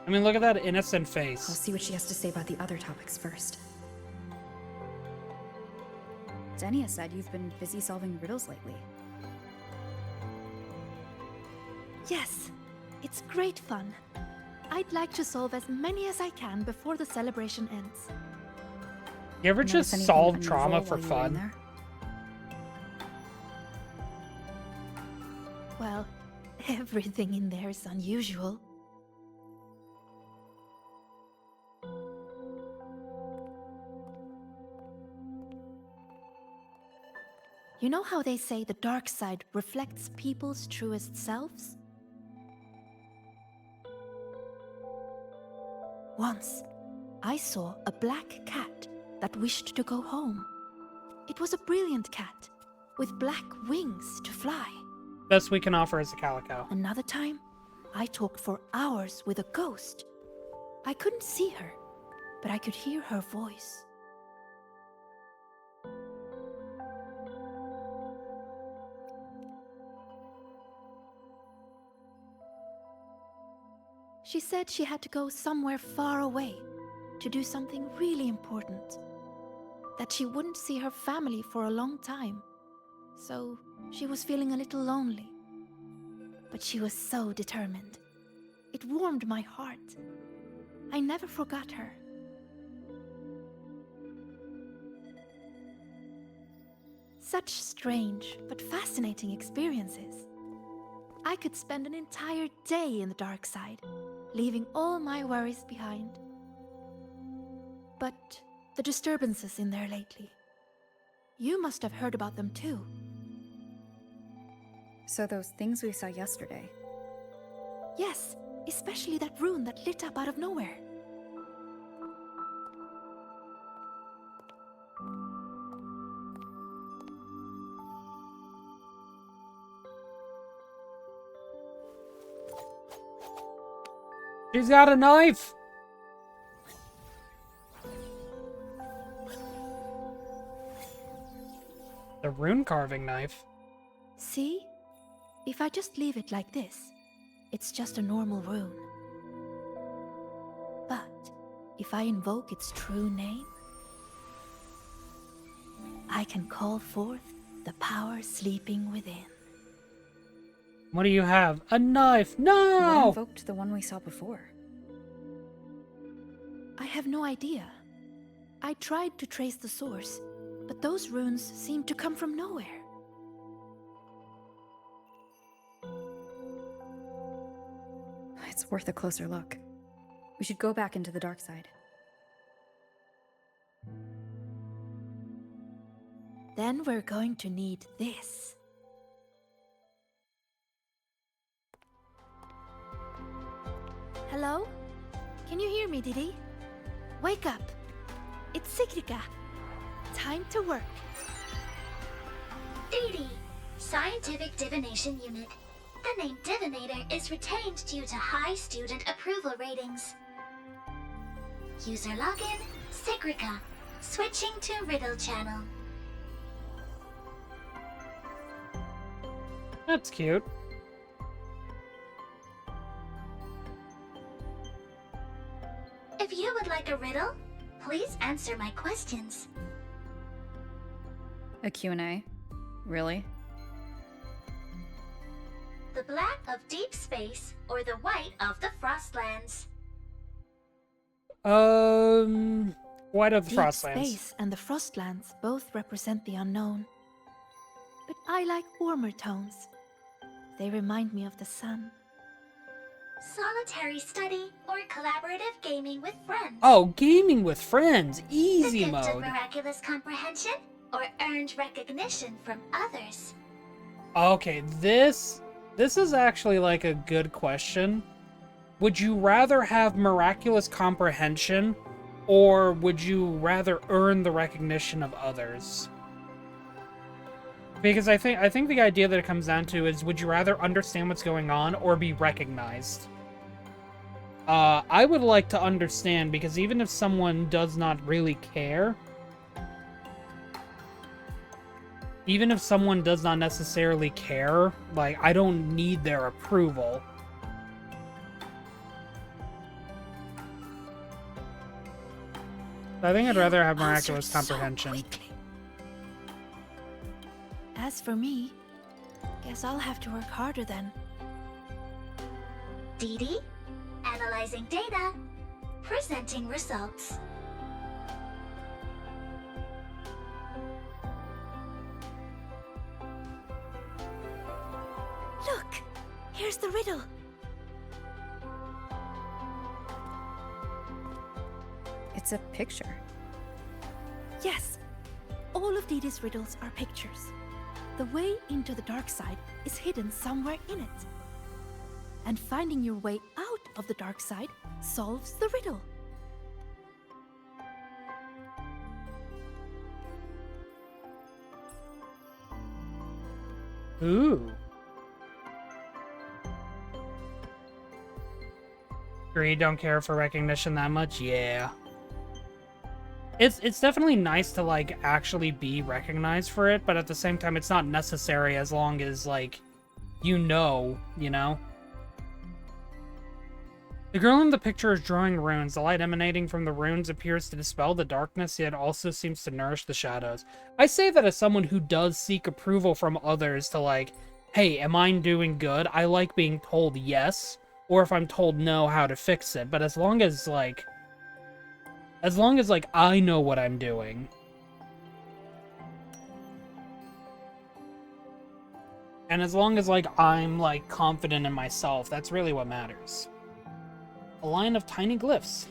I mean, look at that innocent
I'll
face.
see what she has to say about the other topics first. Denia said you've been busy solving riddles lately.
Yes, it's great fun. I'd like to solve as many as I can before the celebration ends.
You ever
Notice
just
anything
solve
unusual
trauma
while
for
you were in
fun?
there?
Well, everything in there is unusual. You know how they say the dark side reflects people's truest selves? Once, I saw a black cat that wished to go home. It was a brilliant cat, with black wings to fly.
Best we can offer is a calico.
Another time, I talked for hours with a ghost. I couldn't see her, but I could hear her voice. She said she had to go somewhere far away to do something really important. That she wouldn't see her family for a long time. So she was feeling a little lonely. But she was so determined. It warmed my heart. I never forgot her. Such strange but fascinating experiences. I could spend an entire day in the dark side, leaving all my worries behind. But the disturbances in there lately. You must have heard about them too.
So those things we saw yesterday.
Yes, especially that rune that lit up out of nowhere.
She's got a knife! The rune carving knife.
See? If I just leave it like this, it's just a normal rune. But if I invoke its true name, I can call forth the power sleeping within.
What do you have? A knife!
What
No!
invoked the one we saw before?
I have no idea. I tried to trace the source, but those runes seem to come from nowhere.
It's worth a closer look. We should go back into the dark side.
Then we're going to need this. Hello? Can you hear me, Didi? Wake up! It's Sigrika. Time to work.
DD, Scientific Divination Unit. The name Divinator is retained due to high student approval ratings. User login, Sigrika. Switching to Riddle Channel.
That's cute.
If you would like a riddle, please answer my questions.
A Q&A? Really?
The black of deep space or the white of the Frostlands?
White of the
Deep
Frostlands.
space and the Frostlands both represent the unknown. But I like warmer tones. They remind me of the sun.
Solitary study or collaborative gaming with friends?
Oh, gaming with friends.
The
Easy
gift of
mode.
miraculous comprehension or earned recognition from others?
Okay, this is actually like a good question. Would you rather have miraculous comprehension, or would you rather earn the recognition of others? Because I think the idea that it comes down to is, would you rather understand what's going on or be recognized? I would like to understand, because even if someone does not really care, even if someone does not necessarily care, like, I don't need their approval. I think I'd rather have miraculous comprehension.
As for me, guess I'll have to work harder then.
Dee Dee, analyzing data, presenting results.
Look! Here's the riddle.
It's a picture.
Yes. All of Dee Dee's riddles are pictures. The way into the dark side is hidden somewhere in it. And finding your way out of the dark side solves the riddle.
Ooh. Agree, don't care for recognition that much? Yeah. It's definitely nice to, like, actually be recognized for it, but at the same time, it's not necessary as long as, like, you know? The girl in the picture is drawing runes. The light emanating from the runes appears to dispel the darkness, yet also seems to nourish the shadows. I say that as someone who does seek approval from others to, like, hey, am I doing good? I like being told yes, or if I'm told no, how to fix it. But as long as, like, I know what I'm doing. And as long as, like, I'm, like, confident in myself, that's really what matters. A line of tiny glyphs.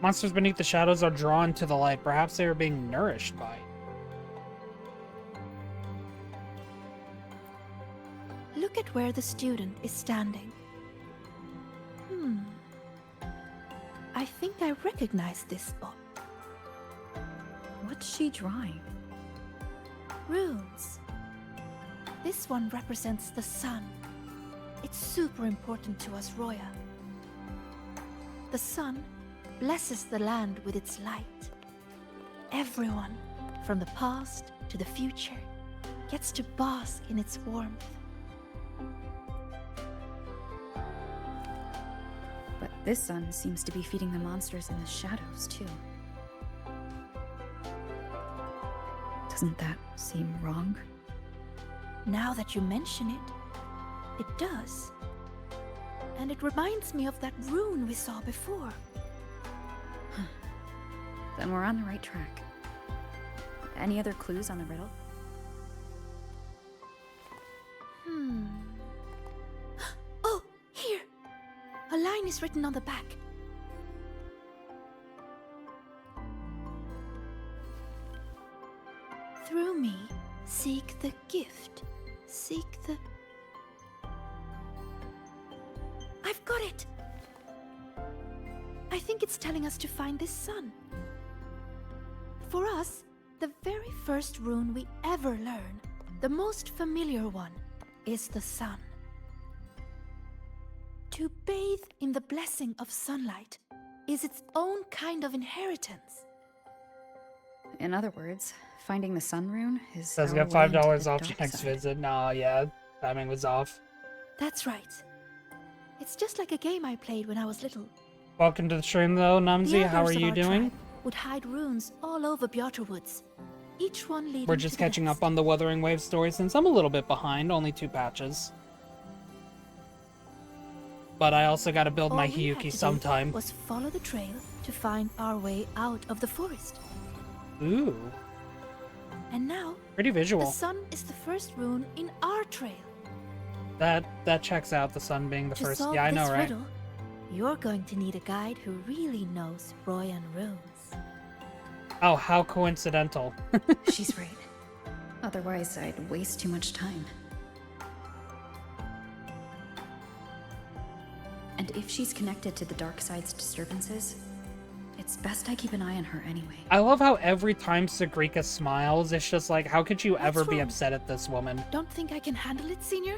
Monsters beneath the shadows are drawn to the light. Perhaps they are being nourished by it.
Look at where the student is standing. I think I recognize this spot.
What's she drawing?
Runes. This one represents the sun. It's super important to us, Roya. The sun blesses the land with its light. Everyone, from the past to the future, gets to bask in its warmth.
But this sun seems to be feeding the monsters in the shadows, too. Doesn't that seem wrong?
Now that you mention it, it does. And it reminds me of that rune we saw before.
Then we're on the right track. Any other clues on the riddle?
Oh, here! A line is written on the back. Through me, seek the gift. Seek the... I've got it! I think it's telling us to find this sun. For us, the very first rune we ever learn, the most familiar one, is the sun. To bathe in the blessing of sunlight is its own kind of inheritance.
In other words, finding the sun rune is.
Says
our
get
way into
$5
the
off
dark
next
side.
visit. Nah, yeah, timing was off.
That's right. It's just like a game I played when I was little.
Welcome to the stream, though, Numsy. How are
others of
you
our
doing?
tribe would hide runes all over Bjorter Woods, each one leading
We're just
to the
catching
next.
up on the Wuthering Waves story since I'm a little bit behind, only 2 patches. But I also gotta build my
All we had
Hiyuki
to do
sometime.
was follow the trail to find our way out of the forest.
Ooh,
And now,
pretty visual.
the sun is the first rune in our trail.
That checks out, the sun being the
To
first.
solve
Yeah, I
this
know, right?
riddle, You're going to need a guide who really knows Royan runes.
Oh, how coincidental.
She's right. Otherwise, I'd waste too much time. And if she's connected to the dark side's disturbances, it's best I keep an eye on her anyway.
I love how every time Sigrika smiles, it's just like, how could you ever be
wrong?
upset at this woman?
Don't think I can handle it, Senior?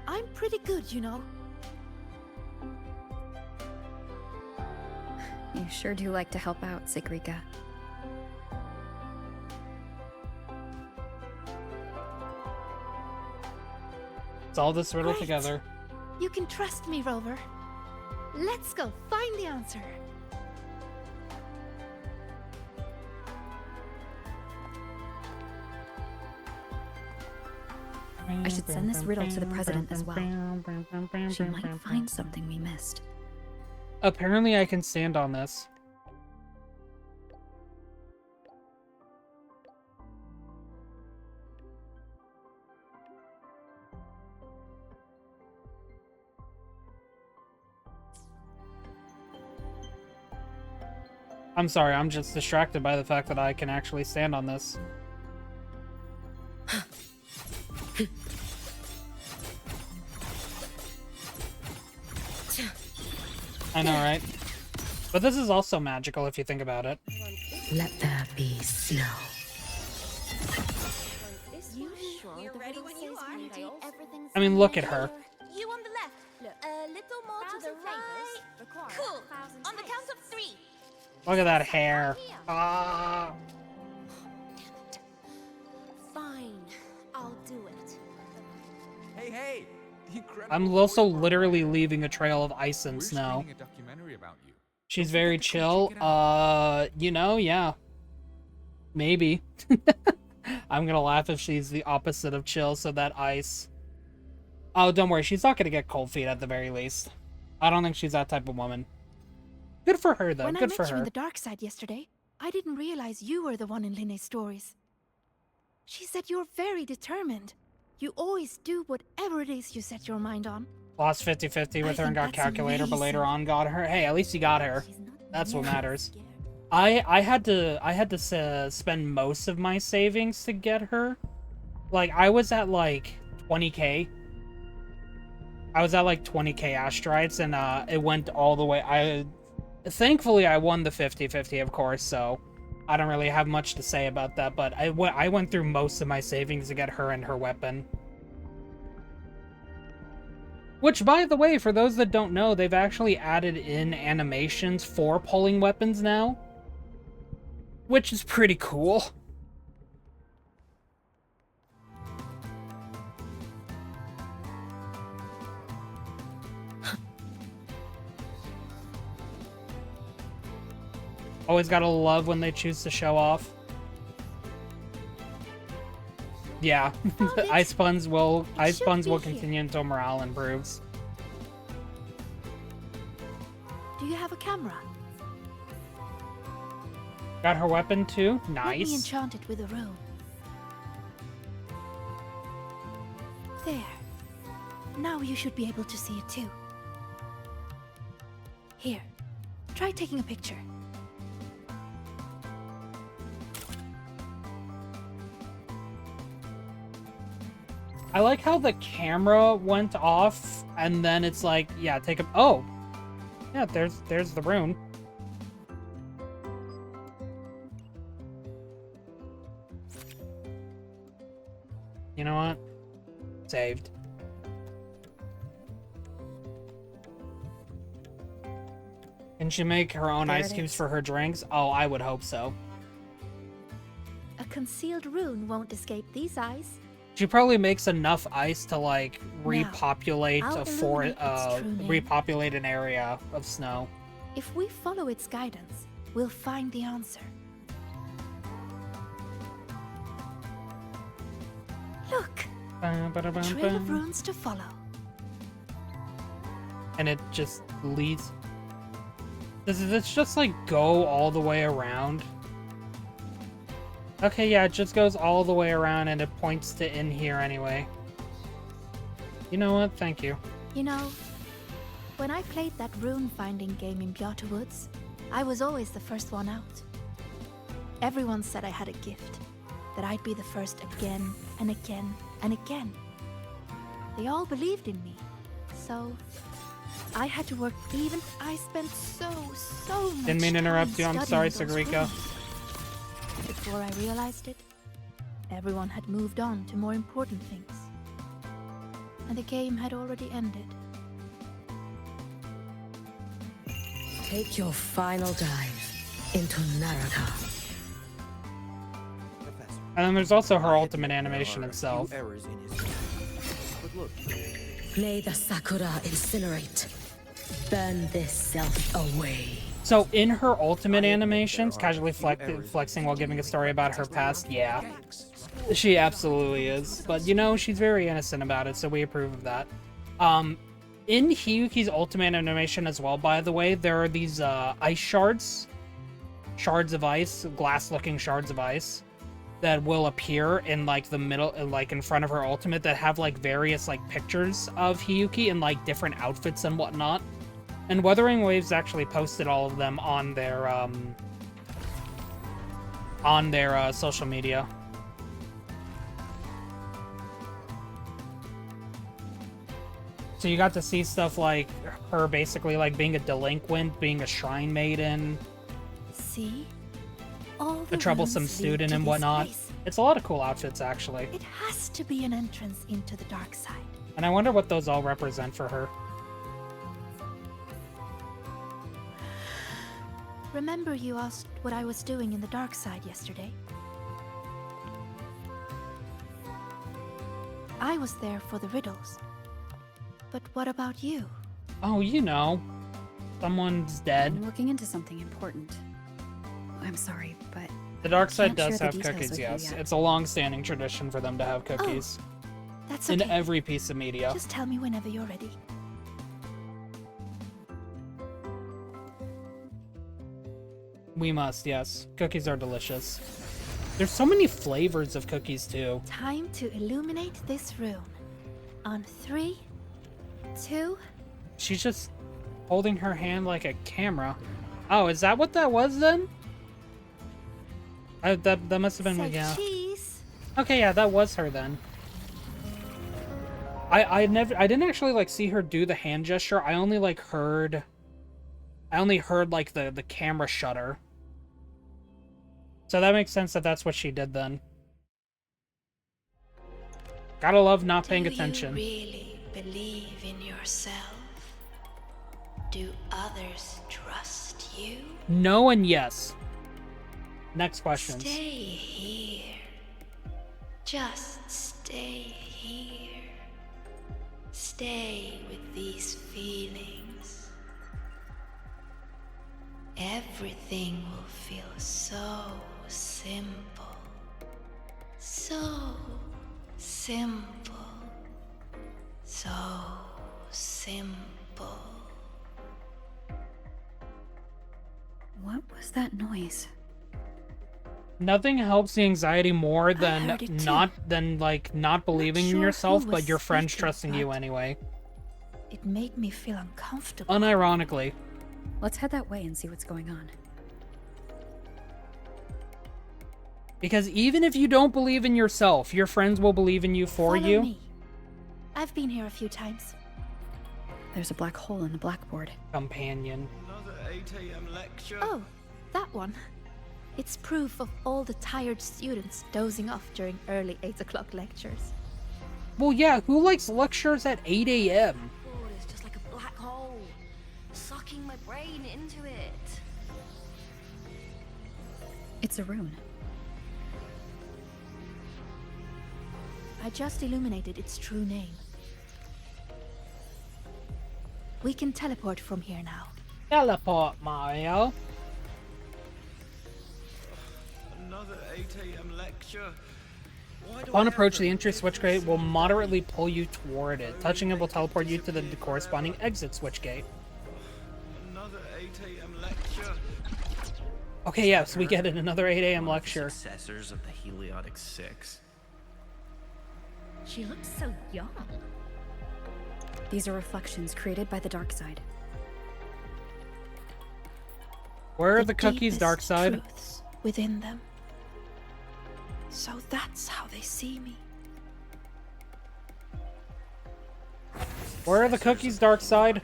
I'm pretty good, you know.
You sure do like to help out, Sigrika.
Solve this riddle
Great.
together.
You can trust me, Rover. Let's go find the answer.
I should send this riddle to the president as well. She might find something we missed.
Apparently I can stand on this. I'm sorry, I'm just distracted by the fact that I can actually stand on this. I know, right? But this is also magical if you think about it.
Let there be snow.
I mean, look at her.
You on the left. Look, a little more to the right. Cool. On the count of 3.
Look at that hair. Ah.
Fine, I'll do it.
Hey, hey! The incredible
I'm also
void worm
literally
rider.
leaving a trail of ice and
We're
snow.
screening a documentary about you.
She's very chill. You know, yeah. Maybe. I'm gonna laugh if she's the opposite of chill, so that ice. Oh, don't worry, she's not gonna get cold feet at the very least. I don't think she's that type of woman. Good for her, though.
When
Good
I
for
met you in
her.
the dark side yesterday, I didn't realize you were the one in Linne's stories. She said you're very determined. You always do whatever it is you set your mind on.
Lost 50-50 with her and got
that's
calculator, but later
amazing.
on got her. Hey, at least you got her. That's what matters. I had to spend most of my savings to get her. Like, I was at like 20k. I was at like 20k Astrites, and it went all the way. Thankfully I won the 50-50, of course, so I don't really have much to say about that, but I went through most of my savings to get her and her weapon. Which, by the way, for those that don't know, they've actually added in animations for pulling weapons now, which is pretty cool. Always gotta love when they choose to show off. Yeah, ice puns will continue until morale improves.
Do you have a camera?
Got her weapon too?
Let me
Nice.
enchant it with a rune. There. Now you should be able to see it too. Here, try taking a picture.
I like how the camera went off and then it's like, yeah, take a... Oh! Yeah, there's the rune. You know what? Saved. Can she make her own
There
ice
it
cubes
is.
for her drinks? Oh, I would hope so.
A concealed rune won't escape these eyes.
She probably makes enough ice to like
Now,
repopulate
I'll
a for
illuminate its true name.
repopulate an area of snow.
If we follow its guidance, we'll find the answer. Look! A trail of runes to follow.
And it just leads. Does this just like go all the way around? Okay, yeah, it just goes all the way around and it points to in here anyway. You know what? Thank you.
You know, When I played that rune-finding game in Bjata Woods, I was always the first one out. Everyone said I had a gift, that I'd be the first again and again and again. They all believed in me, so I had to work even. I spent so much
Didn't mean to interrupt you.
time
I'm sorry,
studying those
Sigrika.
runes. Before I realized it, everyone had moved on to more important things. And the game had already ended.
Take your final dive into Naraka.
And then there's also her ultimate animation itself.
May the Sakura incinerate. Burn this self away.
So in her ultimate animations, casually flexing while giving a story about her past, yeah. She absolutely is. But, you know, she's very innocent about it, so we approve of that. In Hiyuki's ultimate animation as well, by the way, there are these ice shards. Shards of ice, glass-looking shards of ice, that will appear in, like, the middle, like, in front of her ultimate that have, like, various, like, pictures of Hiyuki in, like, different outfits and whatnot. And Wuthering Waves actually posted all of them on their social media. So you got to see stuff like her basically like being a delinquent, being a shrine maiden,
See? All
a troublesome
runes lead
student
to
and
this
whatnot.
place.
It's a lot of cool outfits, actually.
It has to be an entrance into the dark side.
And I wonder what those all represent for her.
Remember you asked what I was doing in the dark side yesterday? I was there for the riddles. But what about you?
Oh, you know. Someone's dead.
I'm looking into something important. I'm sorry, but
The dark side
can't share
does
the
have
details
cookies,
with you
yes.
yet.
It's a long-standing tradition for them to have cookies.
That's
In
okay.
every piece of media.
Just tell me whenever you're ready.
We must, yes. Cookies are delicious. There's so many flavors of cookies, too.
Time to illuminate this room. On 3, 2.
She's just holding her hand like a camera. Oh, is that what that was then? That must have been
Say
yeah.
cheese.
Okay, yeah, that was her then. I didn't actually like see her do the hand gesture. I only heard like the camera shutter. So that makes sense that that's what she did then. Gotta love not paying attention.
Do you really believe in yourself? Do others trust you?
No and yes. Next question.
Stay here. Just stay here. Stay with these feelings. Everything will feel so simple. So simple. So simple.
What was that noise?
Nothing helps the anxiety more than
heard it too.
not believing in
sure
yourself,
who
but
was
your friends
speaking,
trusting you
but-
anyway.
It made me feel uncomfortable.
Unironically.
Let's head that way and see what's going on.
Because even if you don't believe in yourself, your friends will believe in you for
Follow
you.
me. I've been here a few times.
There's a black hole in the blackboard.
Companion.
Another 8 a.m. lecture.
Oh, that one. It's proof of all the tired students dozing off during early 8 o'clock lectures.
Well, yeah, who likes lectures at 8 a.m.?
Oh, it's just like a black hole, sucking my brain into it.
It's a rune.
I just illuminated its true name. We can teleport from here now.
Teleport, Mario.
Another 8 a.m. lecture. Why do
Upon
I
approach,
have
the
to
entry
live
switch
in
gate will
this
moderately pull you toward it. Touching it will teleport you to the corresponding exit switch gate.
Another 8 a.m. lecture.
Okay, yes, we get it. Another 8 a.m. lecture.
Successors of the Heliotic Six.
She looks so young.
These are reflections created by the dark side.
Where are the cookies, dark
deepest
side?
truths within them. So that's how they see me.
Where are the cookies, dark side?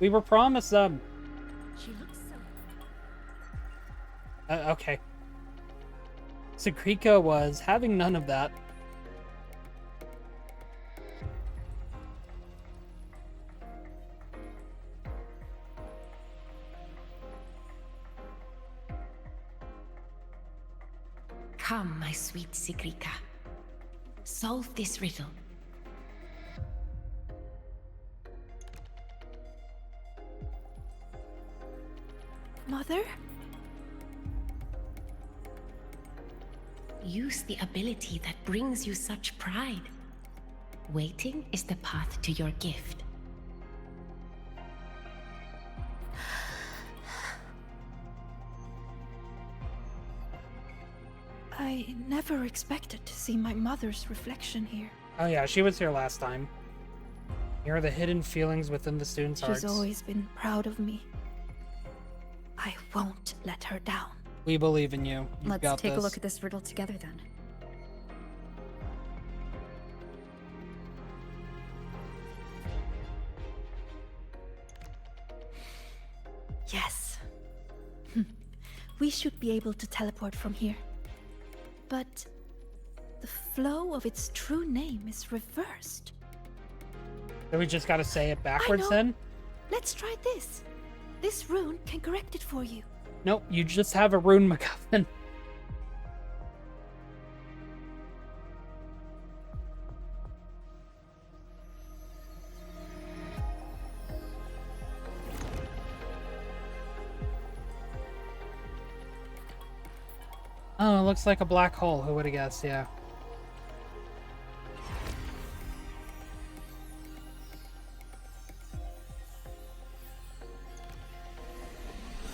We were promised them. Okay. Sigrika was having none of that.
Come, my sweet Sigrika. Solve this riddle.
Mother?
Use the ability that brings you such pride. Waiting is the path to your gift.
I never expected to see my mother's reflection here.
Oh yeah, she was here last time. Here are the hidden feelings within the students' hearts.
She's always been proud of me. I won't let her down.
We believe in you. You've
Let's
got
take
this.
a look at this riddle together then.
Yes. We should be able to teleport from here. But the flow of its true name is reversed.
So we just gotta say it backwards then?
Let's try this. This rune can correct it for you.
Nope, you just have a rune MacGuffin. Oh, it looks like a black hole. Who would have guessed? Yeah.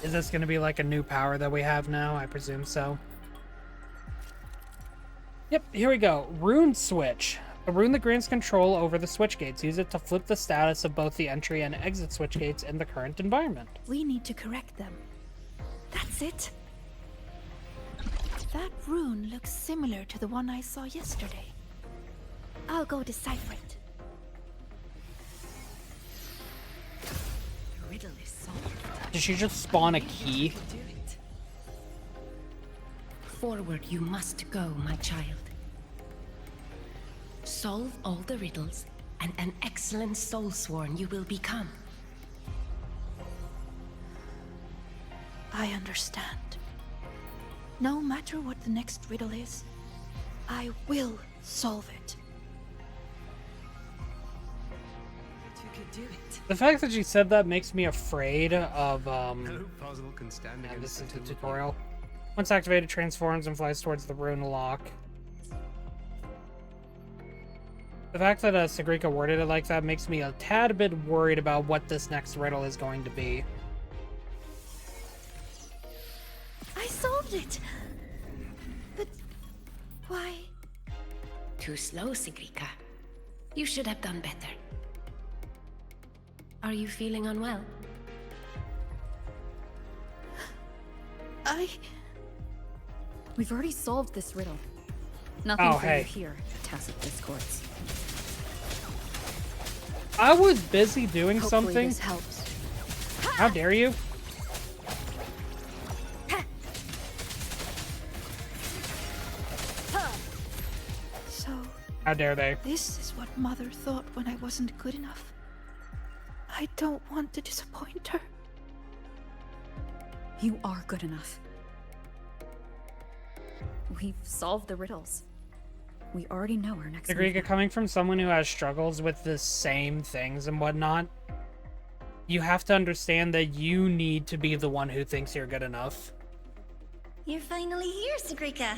Is this going to be like a new power that we have now? I presume so. Yep, here we go. Rune Switch. A rune that grants control over the switch gates. Use it to flip the status of both the entry and exit switch gates in the current environment.
We need to correct them. That's it. That rune looks similar to the one I saw yesterday. I'll go decipher it.
The riddle is solved.
Did she just spawn a key?
Forward you must go, my child. Solve all the riddles, and an excellent soulsworn you will become.
I understand. No matter what the next riddle is, I will solve it.
You could do it.
The fact that she said that makes me afraid of,
No puzzle can stand
yeah,
against
this is the
two.
tutorial. Once activated, transforms and flies towards the rune lock. The fact that Sigrika worded it like that makes me a tad bit worried about what this next riddle is going to be.
I solved it! But why?
Too slow, Sigrika. You should have done better. Are you feeling unwell?
We've already solved this riddle. Nothing
Oh,
for
hey.
you here, tacit discords.
I was busy doing
Hopefully
something.
this helps.
How dare you?
So,
How dare they?
this is what Mother thought when I wasn't good enough. I don't want to disappoint her.
You are good enough. We've solved the riddles. We already know our next
Sigrika,
move.
coming from someone who has struggles with the same things and whatnot, you have to understand that you need to be the one who thinks you're good enough.
You're finally here, Sigrika.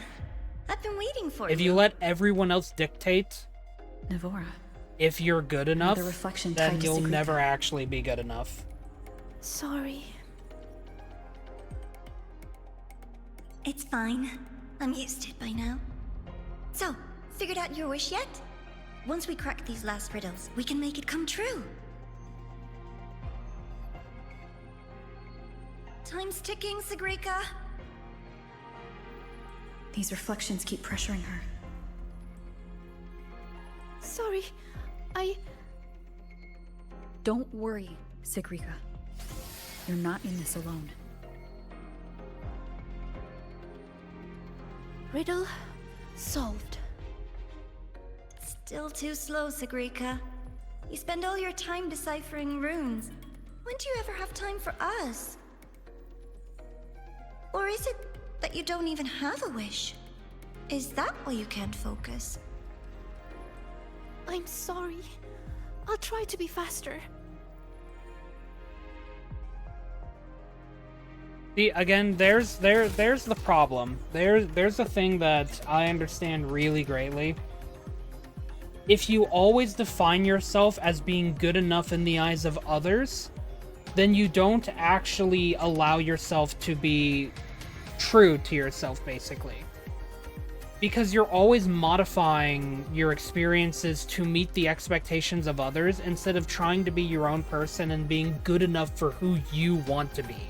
I've been waiting for
If you let everyone else dictate
Navora.
if you're good enough,
Another reflection
then
tied to
you'll
Sigrika.
never actually be good enough.
Sorry.
It's fine. I'm used to it by now. So, figured out your wish yet? Once we crack these last riddles, we can make it come true. Time's ticking, Sigrika.
These reflections keep pressuring her.
Sorry,
Don't worry, Sigrika. You're not in this alone.
Riddle solved.
Still too slow, Sigrika. You spend all your time deciphering runes. When do you ever have time for us? Or is it that you don't even have a wish? Is that why you can't focus?
I'm sorry. I'll try to be faster.
See, again, there's the problem. There's the thing that I understand really greatly. If you always define yourself as being good enough in the eyes of others, then you don't actually allow yourself to be true to yourself, basically. Because you're always modifying your experiences to meet the expectations of others instead of trying to be your own person and being good enough for who you want to be.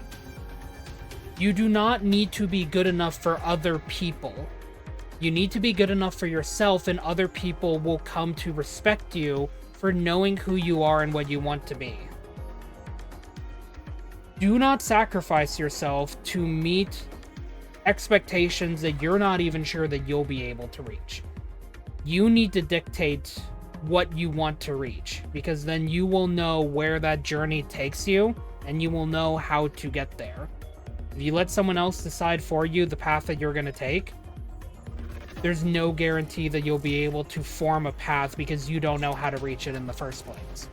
You do not need to be good enough for other people. You need to be good enough for yourself, and other people will come to respect you for knowing who you are and what you want to be. Do not sacrifice yourself to meet expectations that you're not even sure that you'll be able to reach. You need to dictate what you want to reach, because then you will know where that journey takes you, and you will know how to get there. If you let someone else decide for you the path that you're going to take, there's no guarantee that you'll be able to form a path because you don't know how to reach it in the first place.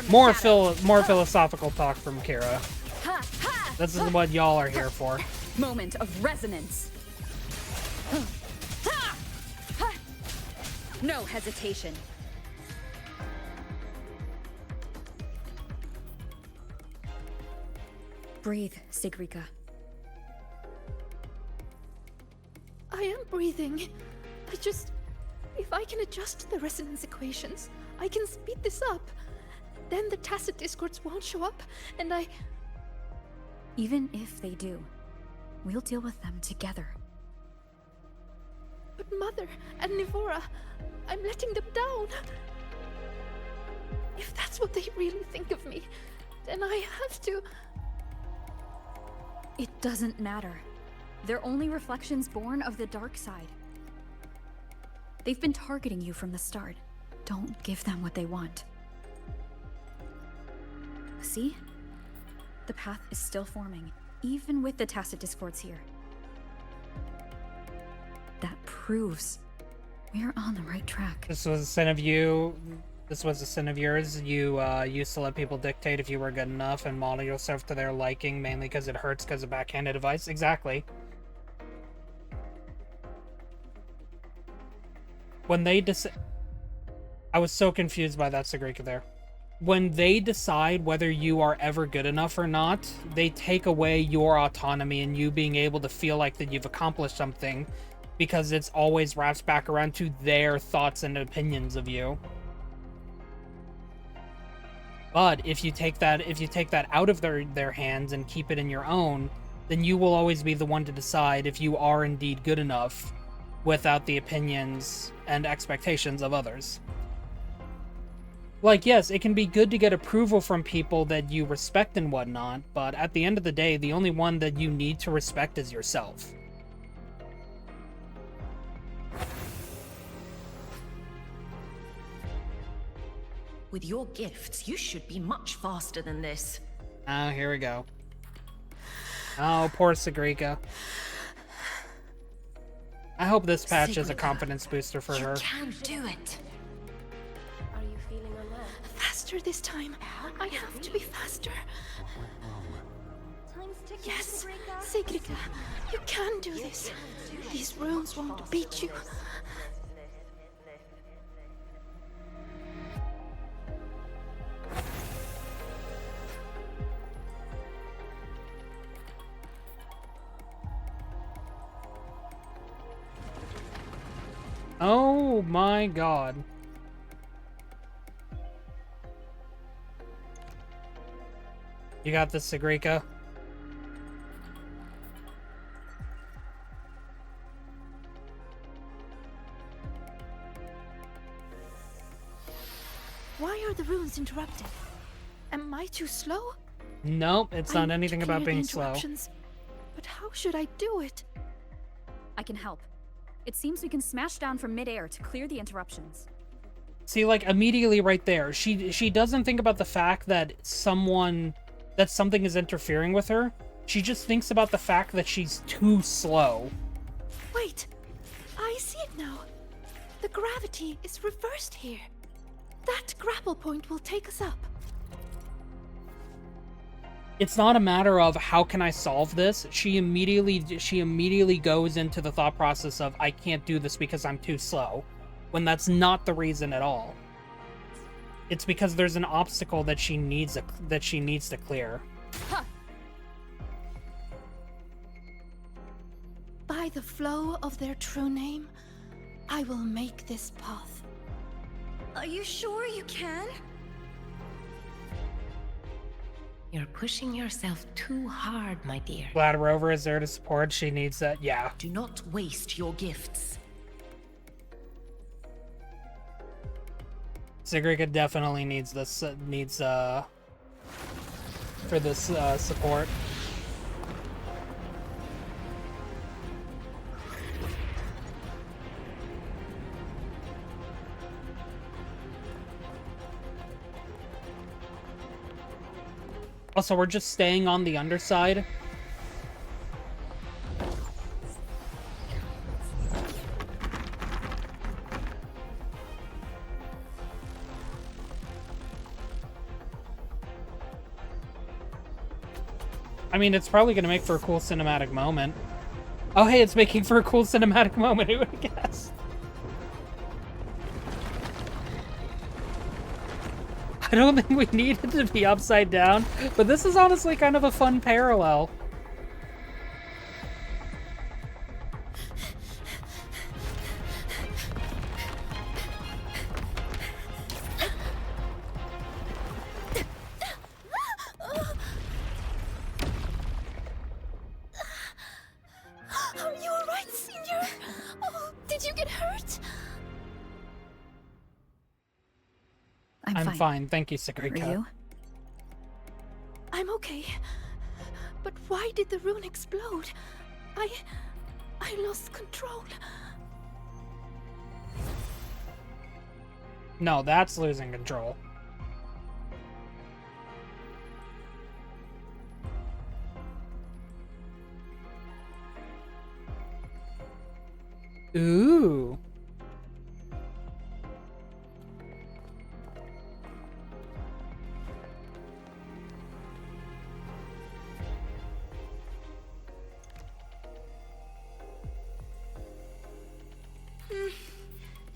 More philosophical talk from Kira. This is what y'all are here for.
Moment of resonance. No hesitation. Breathe, Sigrika.
I am breathing. If I can adjust the resonance equations, I can speed this up. Then the tacit discords won't show up, and
Even if they do, we'll deal with them together.
But Mother and Nivora, I'm letting them down. If that's what they really think of me, then I have to...
It doesn't matter. They're only reflections born of the dark side. They've been targeting you from the start. Don't give them what they want. See? The path is still forming, even with the tacit discords here. That proves we're on the right track.
This was a sin of you. This was a sin of yours. You used to let people dictate if you were good enough and model yourself to their liking, mainly because it hurts because of backhanded advice. Exactly. When they I was so confused by that, Sigrika, there. When they decide whether you are ever good enough or not, they take away your autonomy and you being able to feel like that you've accomplished something, because it's always wraps back around to their thoughts and opinions of you. But if you take that out of their hands and keep it in your own, then you will always be the one to decide if you are indeed good enough without the opinions and expectations of others. Like, yes, it can be good to get approval from people that you respect and whatnot, but at the end of the day, the only one that you need to respect is yourself.
With your gifts, you should be much faster than this.
Oh, here we go. Oh, poor Sigrika. I hope this patch is a confidence booster for her.
You can do it.
Are you feeling unwell?
Faster this time. I have to be faster. Yes, Sigrika, you can do this. These runes won't beat you.
Oh my god. You got this, Sigrika.
Why are the runes interrupted? Am I too slow?
Nope, it's not anything about being slow.
But how should I do it?
I can help. It seems we can smash down from midair to clear the interruptions.
See, like, immediately right there, she doesn't think about the fact that something is interfering with her. She just thinks about the fact that she's too slow.
Wait, I see it now. The gravity is reversed here. That grapple point will take us up.
It's not a matter of how can I solve this. She immediately goes into the thought process of I can't do this because I'm too slow, when that's not the reason at all. It's because there's an obstacle that she needs to clear.
Huh. By the flow of their true name, I will make this path.
Are you sure you can?
You're pushing yourself too hard, my dear.
Glad Rover is there to support. She needs that. Yeah.
Do not waste your gifts.
Sigrika definitely needs this. For this support. Also, we're just staying on the underside. I mean, it's probably going to make for a cool cinematic moment. Oh, hey, it's making for a cool cinematic moment. Who would have guessed? I don't think we needed to be upside down, but this is honestly kind of a fun parallel.
Are you alright, Senior? Oh, did you get hurt?
I'm fine. Thank you, Sigrika.
Are you?
I'm okay. But why did the rune explode? I lost control.
No, that's losing control. Ooh.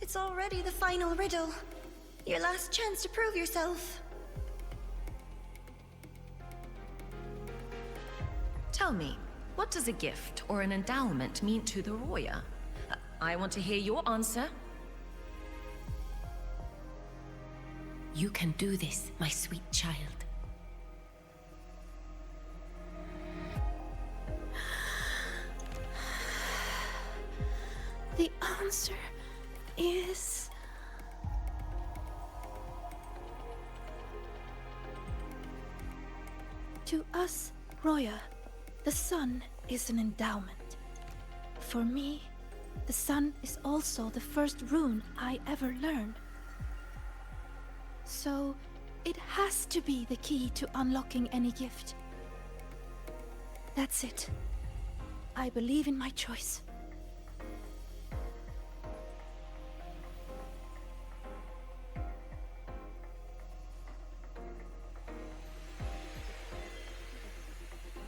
It's already the final riddle. Your last chance to prove yourself.
Tell me, what does a gift or an endowment mean to the Roya? I want to hear your answer.
You can do this, my sweet child.
The answer is... To us, Roya, the sun is an endowment. For me, the sun is also the first rune I ever learned. So, it has to be the key to unlocking any gift. That's it. I believe in my choice.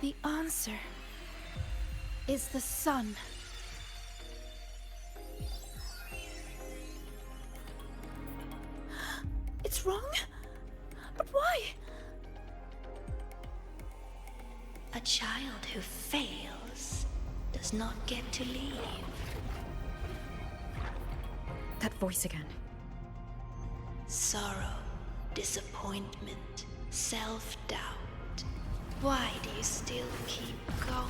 The answer is the sun. It's wrong? But why?
A child who fails does not get to leave.
That voice again.
Sorrow, disappointment, self-doubt. Why do you still keep going?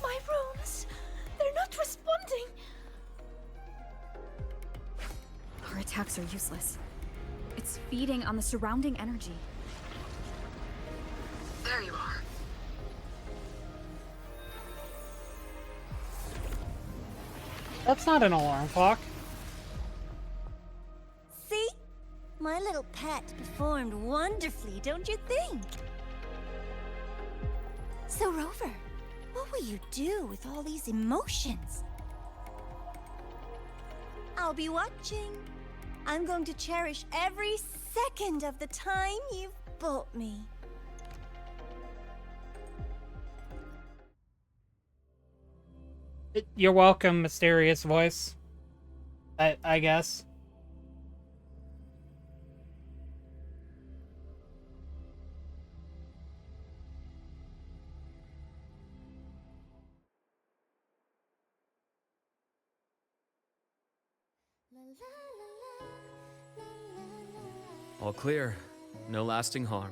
My runes! They're not responding!
Our attacks are useless. It's feeding on the surrounding energy.
There you are.
That's not an alarm clock.
See? My little pet performed wonderfully, don't you think? So, Rover, what will you do with all these emotions? I'll be watching. I'm going to cherish every second of the time you've bought me.
You're welcome, mysterious voice. I guess.
All clear. No lasting harm.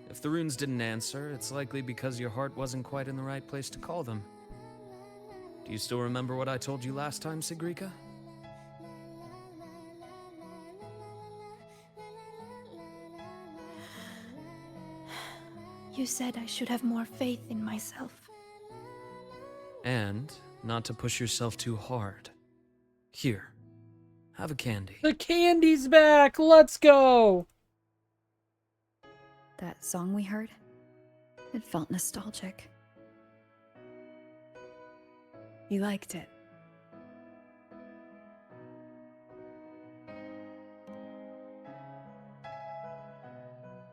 If the runes didn't answer, it's likely because your heart wasn't quite in the right place to call them. Do you still remember what I told you last time, Sigrika?
You said I should have more faith in myself.
And not to push yourself too hard. Here, have a candy.
The candy's back! Let's go!
That song we heard? It felt nostalgic.
You liked it?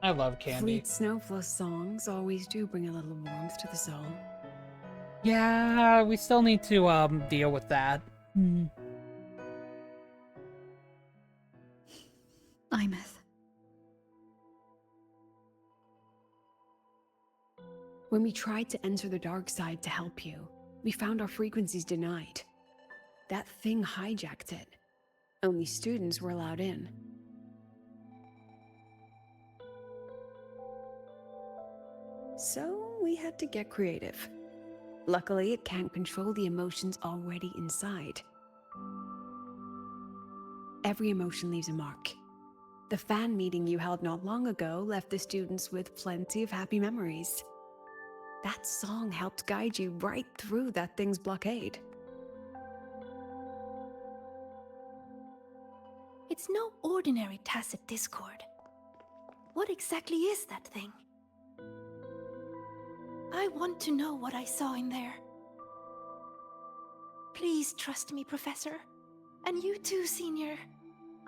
I love candy.
Fleet Snowflow songs always do bring a little warmth to the soul.
Yeah, we still need to deal with that.
Imeth.
When we tried to enter the dark side to help you, we found our frequencies denied. That thing hijacked it. Only students were allowed in. So we had to get creative. Luckily, it can't control the emotions already inside. Every emotion leaves a mark. The fan meeting you held not long ago left the students with plenty of happy memories. That song helped guide you right through that thing's blockade.
It's no ordinary tacit discord. What exactly is that thing? I want to know what I saw in there. Please trust me, Professor. And you too, Senior.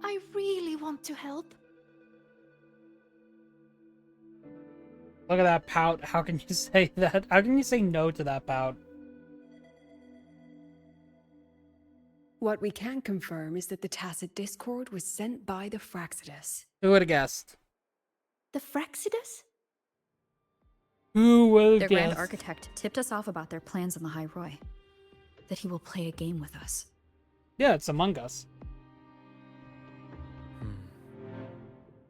I really want to help.
Look at that pout. How can you say that? How can you say no to that pout?
What we can confirm is that the tacit discord was sent by the Fraxidus.
Who would have guessed?
The Fraxidus?
Who would have
Their
guessed?
Grand Architect tipped us off about their plans on the High Roy. That he will play a game with us.
Yeah, it's Among Us.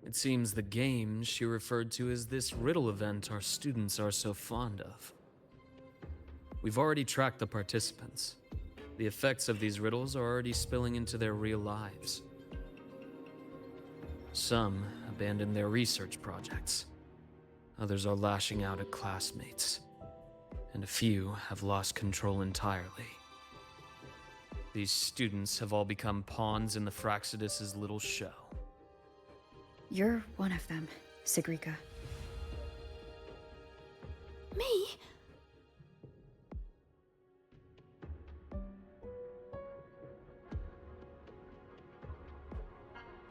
It seems the game she referred to as this riddle event our students are so fond of. We've already tracked the participants. The effects of these riddles are already spilling into their real lives. Some abandoned their research projects. Others are lashing out at classmates. And a few have lost control entirely. These students have all become pawns in the Fraxidus' little show.
You're one of them, Sigrika.
Me?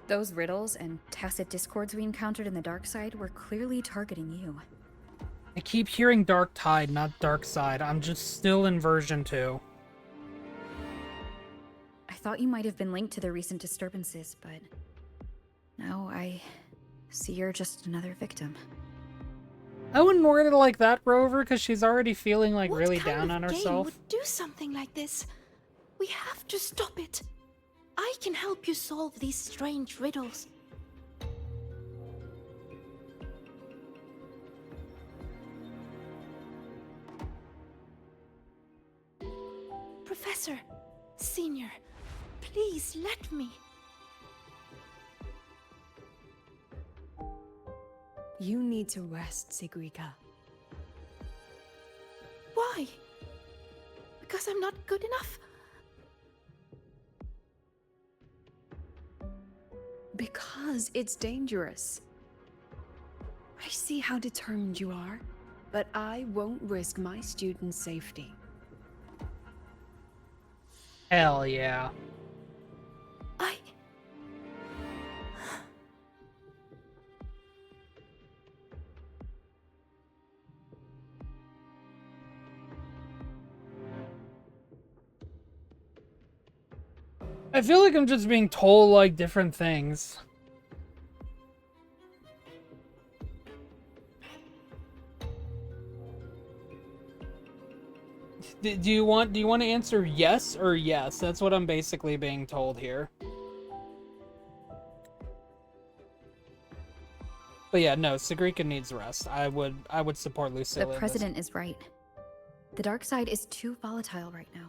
Those riddles and tacit discords we encountered in the dark side were clearly targeting you.
I keep hearing Dark Tide, not Dark Side. I'm just still in version 2.
I thought you might have been linked to the recent disturbances, but now I see you're just another victim.
I wouldn't word it like that, Rover, because she's already feeling like
What
really
kind
down
of
on
game
herself.
would do something like this? We have to stop it. I can help you solve these strange riddles. Professor, Senior, please let me.
You need to rest, Sigrika.
Why? Because I'm not good enough?
Because it's dangerous. I see how determined you are, but I won't risk my students' safety.
Hell yeah. I feel like I'm just being told, like, different things. Do you want to answer yes or yes? That's what I'm basically being told here. But yeah, no, Sigrika needs rest. I would support Lucilla.
The president is right. The dark side is too volatile right now.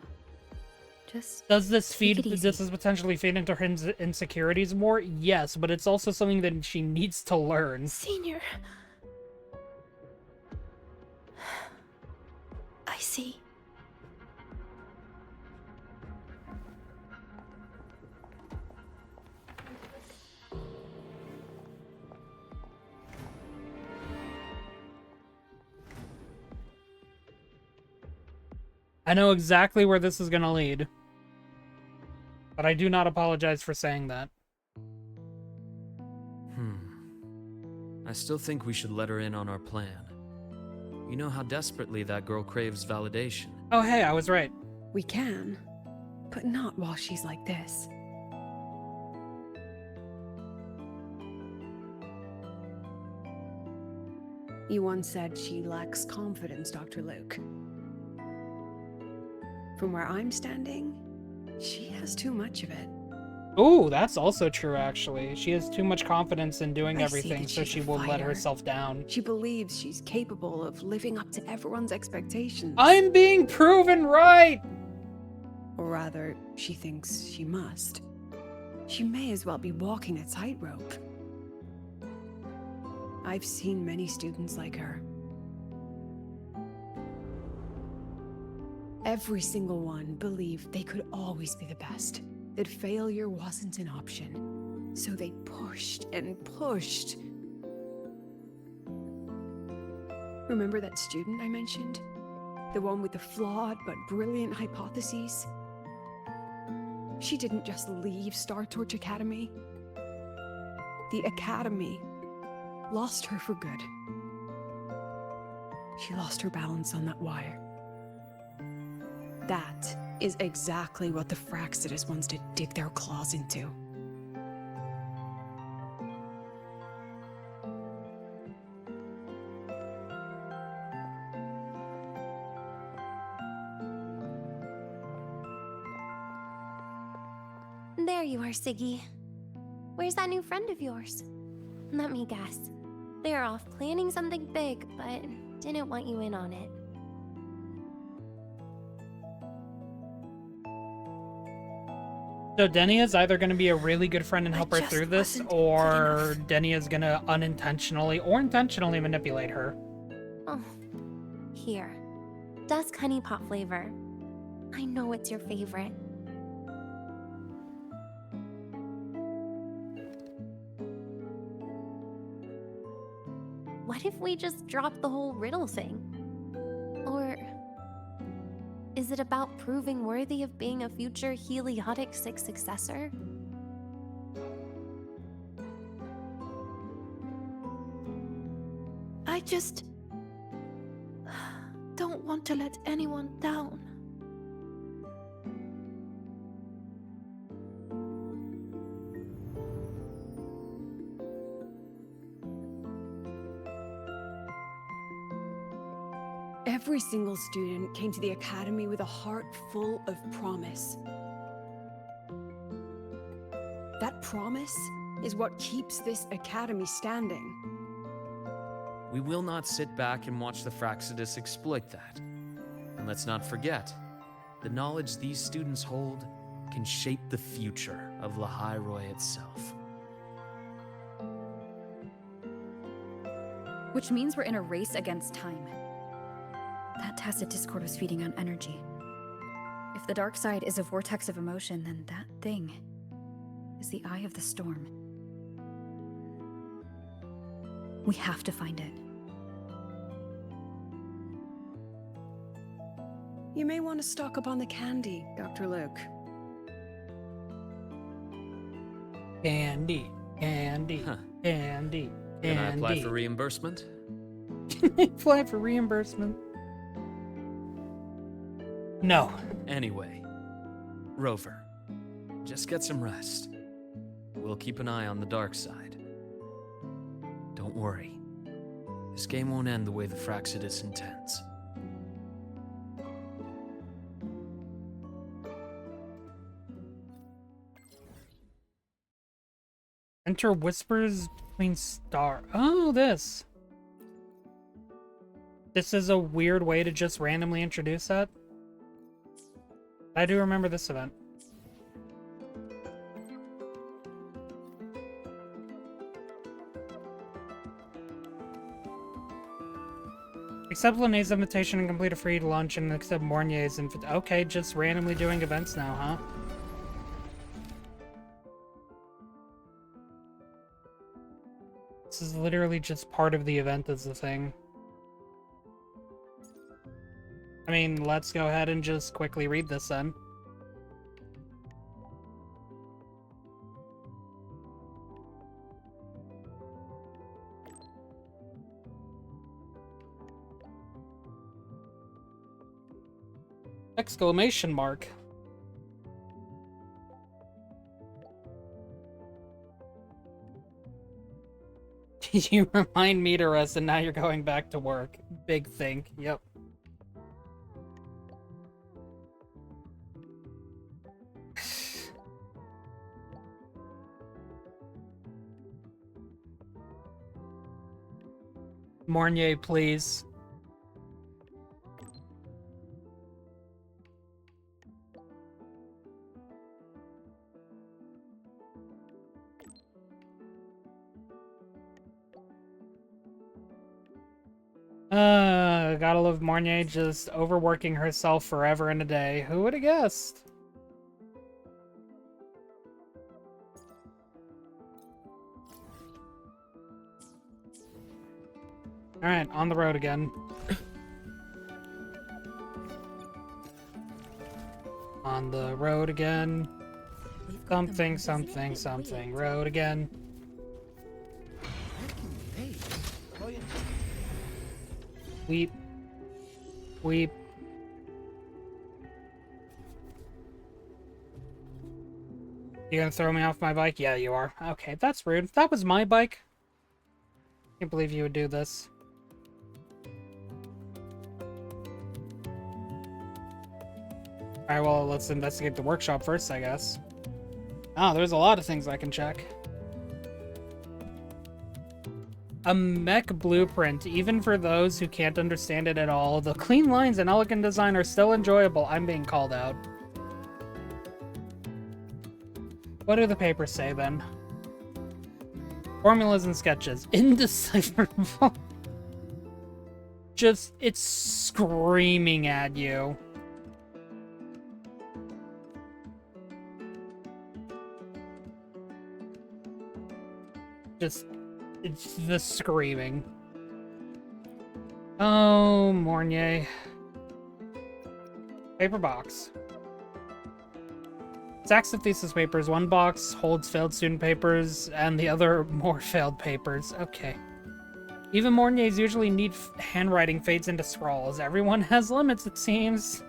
Just
does this feed?
take it easy.
Does this potentially feed into her insecurities more? Yes, but it's also something that she needs to learn.
Senior. I see.
I know exactly where this is gonna lead. But I do not apologize for saying that.
I still think we should let her in on our plan. You know how desperately that girl craves validation.
Oh hey, I was right.
We can, but not while she's like this. You once said she lacks confidence, Dr. Luke. From where I'm standing, she has too much of it.
Ooh, that's also true, actually. She has too much confidence in doing
I see
everything,
that
so
she's
she
a
will let
fighter.
herself down.
She believes she's capable of living up to everyone's expectations.
I'm being proven right!
Or rather, she thinks she must. She may as well be walking a tightrope. I've seen many students like her. Every single one believed they could always be the best, that failure wasn't an option. So they pushed and pushed. Remember that student I mentioned? The one with the flawed but brilliant hypotheses? She didn't just leave Star Torch Academy. The Academy lost her for good. She lost her balance on that wire. That is exactly what the Fraxidus wants to dig their claws into.
There you are, Siggy. Where's that new friend of yours? Let me guess. They're off planning something big, but didn't want you in on it.
So Denia's either going to be a really good friend and help her
just
through this,
wasn't
or Denia's going to unintentionally or intentionally manipulate her.
Oh, here. Dusk honey pot flavor. I know it's your favorite. What if we just drop the whole riddle thing? Or is it about proving worthy of being a future Heliotic 6 successor?
want to let anyone down.
Every single student came to the academy with a heart full of promise. That promise is what keeps this academy standing.
We will not sit back and watch the Fractsidus exploit that. And let's not forget, the knowledge these students hold can shape the future of Lahairoi itself.
Which means we're in a race against time. That tacit discord was feeding on energy. If the dark side is a vortex of emotion, then that thing is the eye of the storm. We have to find it.
You may want to stock up on the candy, Dr. Luke.
Candy, candy, candy,
Can I
candy.
apply for reimbursement?
Can I apply for reimbursement? No.
Anyway, Rover, just get some rest. We'll keep an eye on the dark side. Don't worry. This game won't end the way the Fractsidus intends.
Enter whispers between star. Oh, this. This is a weird way to just randomly introduce that. I do remember this event. Accept Linnea's invitation and complete a free lunch and accept Mornier's invitation. Okay, just randomly doing events now, huh? This is literally just part of the event as the thing. I mean, let's go ahead and just quickly read this then. Exclamation mark. You remind me to rest and now you're going back to work. Big think. Yep. Mornier, please. Gotta love Mornier just overworking herself forever and a day. Who would have guessed? Alright, on the road again. On the road again. Something, something, something. Road again. Weep. Weep. You gonna throw me off my bike? Yeah, you are. Okay, that's rude. That was my bike. Can't believe you would do this. Alright, well, let's investigate the workshop first, I guess. Oh, there's a lot of things I can check. A mech blueprint, even for those who can't understand it at all. The clean lines and elegant design are still enjoyable. I'm being called out. What do the papers say, then? Formulas and sketches. Indecipherable. Just, it's screaming at you. Just, it's the screaming. Oh, Mornier. Paper box. Stacks of thesis papers. One box holds failed student papers, and the other more failed papers. Okay. Even Mornier's usually neat handwriting fades into scrawls. Everyone has limits, it seems.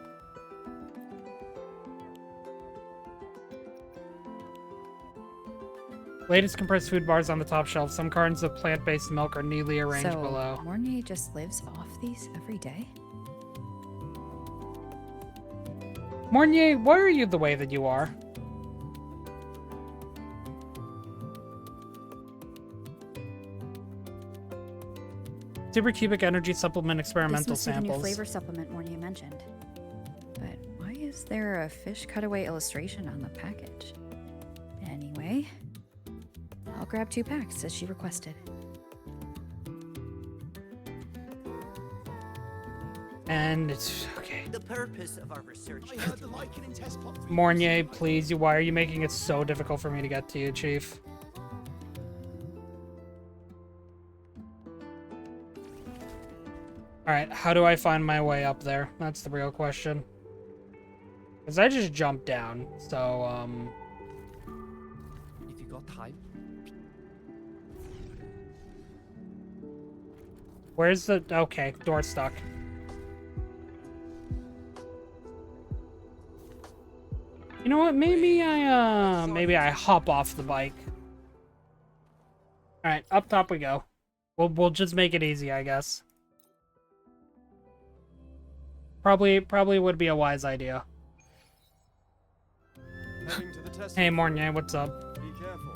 Latest compressed food bars on the top shelf. Some cartons of plant-based milk are neatly arranged
So,
below.
Mornier just lives off these every day?
Mornier, why are you the way that you are? Supercubic energy supplement experimental
This must be the new
samples.
flavor supplement Mornier mentioned. But why is there a fish cutaway illustration on the package? Anyway, I'll grab 2 packs as she requested.
And it's okay.
The purpose of our research. I heard the Lycaon test plot.
Mornier, please, why are you making it so difficult for me to get to you, Chief? Alright, how do I find my way up there? That's the real question. Because I just jumped down, so,
If you got time.
Where's the... Okay, door stuck. You know what, maybe I hop off the bike. Alright, up top we go. We'll just make it easy, I guess. Probably would be a wise idea. Hey, Mornier, what's up?
Be careful.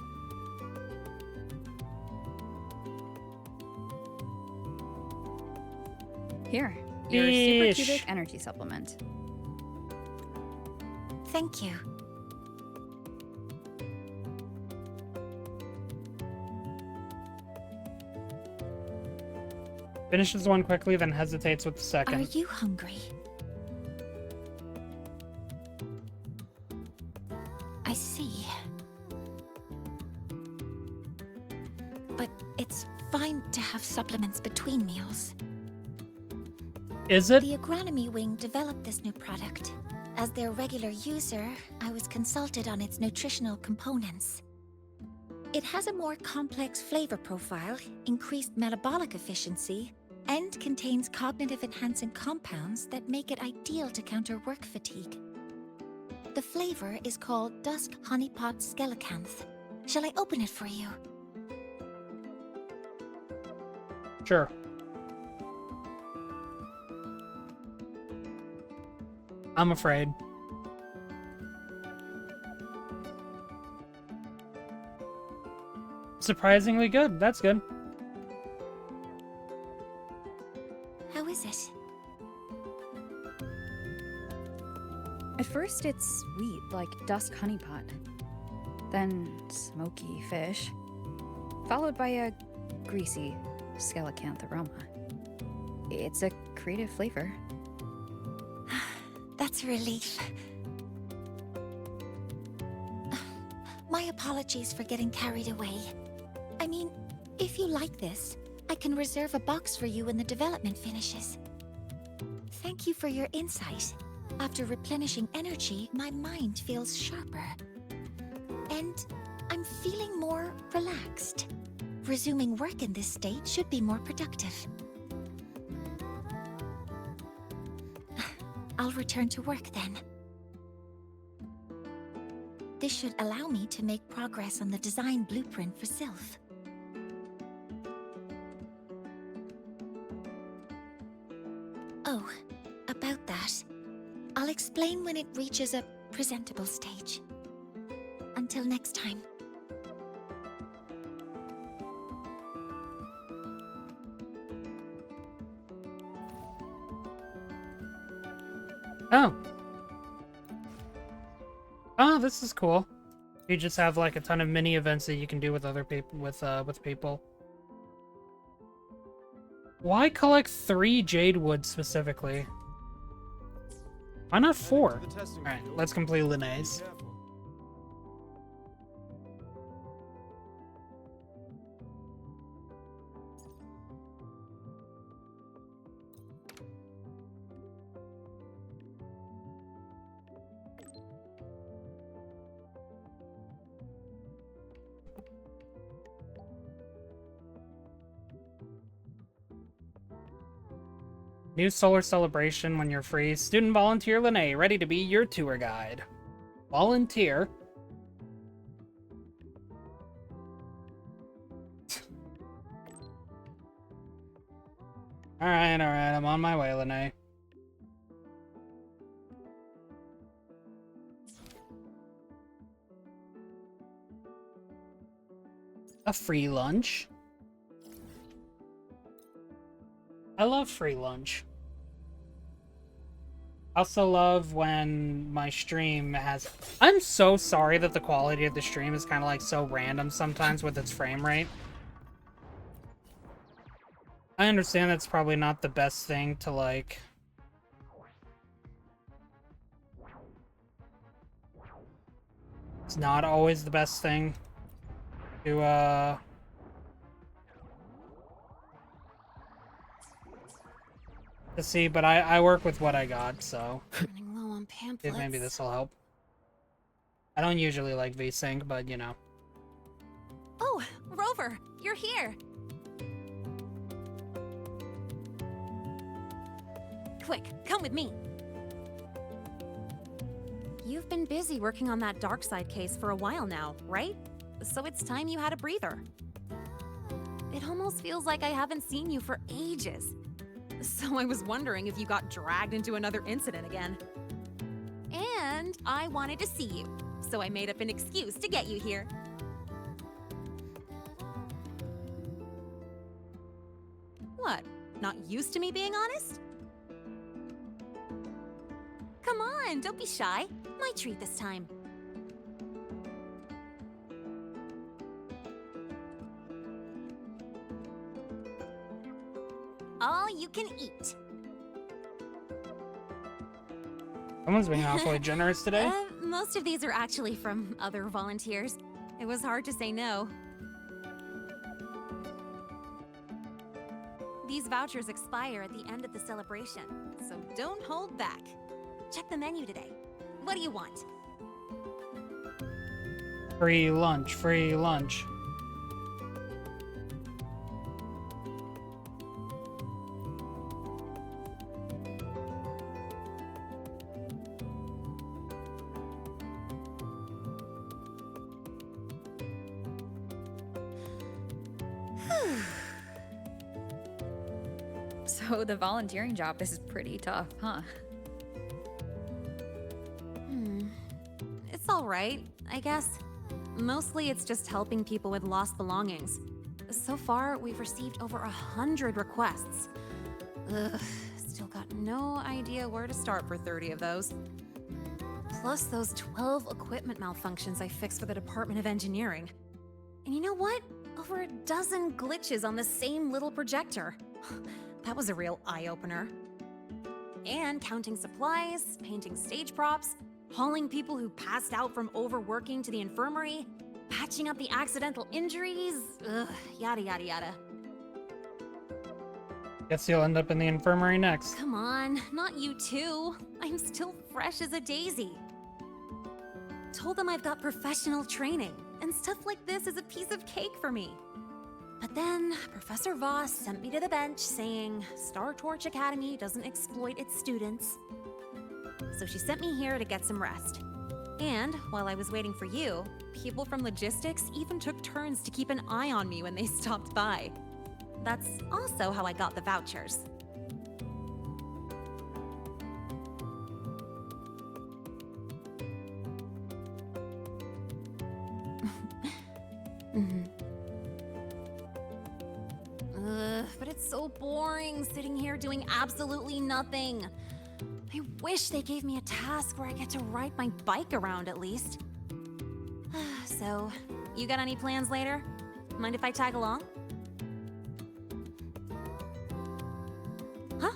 Here, your supercubic energy supplement.
Thank you.
Finishes one quickly, then hesitates with the second.
Are you hungry? I see. But it's fine to have supplements between meals.
Is it?
The agronomy wing developed this new product. As their regular user, I was consulted on its nutritional components. It has a more complex flavor profile, increased metabolic efficiency, and contains cognitive-enhancing compounds that make it ideal to counter work fatigue. The flavor is called Dusk Honeypot Skelecanth. Shall I open it for you?
Sure. I'm afraid. Surprisingly good. That's good.
How is it?
At first, it's sweet, like dusk honeypot. Then smoky fish. Followed by a greasy skelecanth aroma. It's a creative flavor.
That's a relief. My apologies for getting carried away. I mean, if you like this, I can reserve a box for you when the development finishes. Thank you for your insight. After replenishing energy, my mind feels sharper. And I'm feeling more relaxed. Resuming work in this state should be more productive. I'll return to work then. This should allow me to make progress on the design blueprint for Sylph. Oh, about that. I'll explain when it reaches a presentable stage. Until next time.
Oh. Oh, this is cool. You just have like a ton of mini events that you can do with other people with people. Why collect 3 jade wood specifically? Why not 4? Alright, let's complete Linnaeus. New solar celebration when you're free. Student volunteer Lene, ready to be your tour guide. Volunteer. Alright, I'm on my way, Lene. A free lunch. I love free lunch. I also love when my stream has... I'm so sorry that the quality of the stream is kind of like so random sometimes with its frame rate. I understand that's probably not the best thing to like... It's not always the best thing to see, but I work with what I got, so
Running low on pamphlets.
maybe this will help. I don't usually like VSync, but you know.
Oh, Rover, you're here. Quick, come with me. You've been busy working on that dark side case for a while now, right? So it's time you had a breather. It almost feels like I haven't seen you for ages. So I was wondering if you got dragged into another incident again. And I wanted to see you, so I made up an excuse to get you here. What? Not used to me being honest? Come on, don't be shy. My treat this time. All you can eat.
Someone's being awfully generous today.
Most of these are actually from other volunteers. It was hard to say no. These vouchers expire at the end of the celebration, so don't hold back. Check the menu today. What do you want?
Free lunch, free lunch.
So the volunteering job is pretty tough, huh?
It's all right, I guess. Mostly it's just helping people with lost belongings. So far, we've received over 100 requests. Ugh, still got no idea where to start for 30 of those. Plus those 12 equipment malfunctions I fixed for the Department of Engineering. And you know what? Over a dozen glitches on the same little projector. That was a real eye-opener. And counting supplies, painting stage props, hauling people who passed out from overworking to the infirmary, patching up the accidental injuries, ugh, yada yada yada.
Guess you'll end up in the infirmary next.
Come on, not you too. I'm still fresh as a daisy. Told them I've got professional training, and stuff like this is a piece of cake for me. But then, Professor Voss sent me to the bench saying Star Torch Academy doesn't exploit its students. So she sent me here to get some rest. And while I was waiting for you, people from logistics even took turns to keep an eye on me when they stopped by. That's also how I got the vouchers. But it's so boring sitting here doing absolutely nothing. I wish they gave me a task where I get to ride my bike around at least. So, you got any plans later? Mind if I tag along? Huh?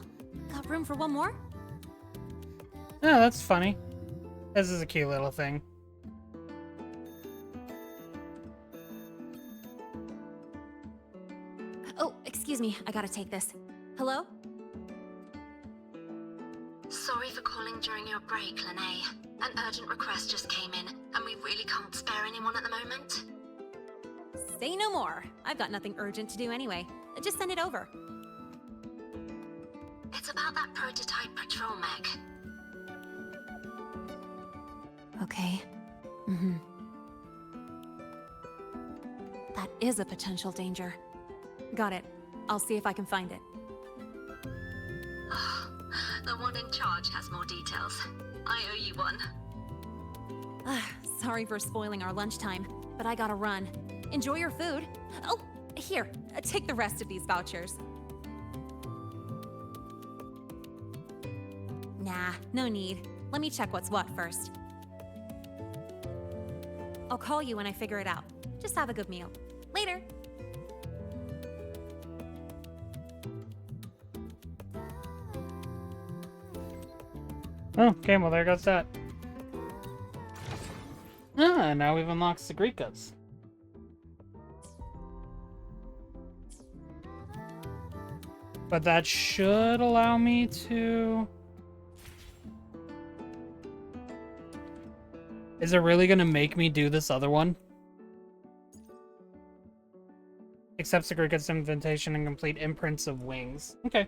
Got room for one more?
Yeah, that's funny. This is a cute little thing.
Oh, excuse me, I gotta take this. Hello?
Sorry for calling during your break, Lene. An urgent request just came in, and we really can't spare anyone at the moment.
Say no more. I've got nothing urgent to do anyway. Just send it over.
It's about that prototype patrol mech.
Okay. Mm-hmm. That is a potential danger. Got it. I'll see if I can find it.
The one in charge has more details. I owe you one.
Sorry for spoiling our lunchtime, but I gotta run. Enjoy your food. Oh, here, take the rest of these vouchers. Nah, no need. Let me check what's what first. I'll call you when I figure it out. Just have a good meal. Later.
Oh, okay, well there goes that. Ah, now we've unlocked Sigrikas. But that should allow me to... Is it really gonna make me do this other one? Accept Sigrika's invitation and complete imprints of wings. Okay.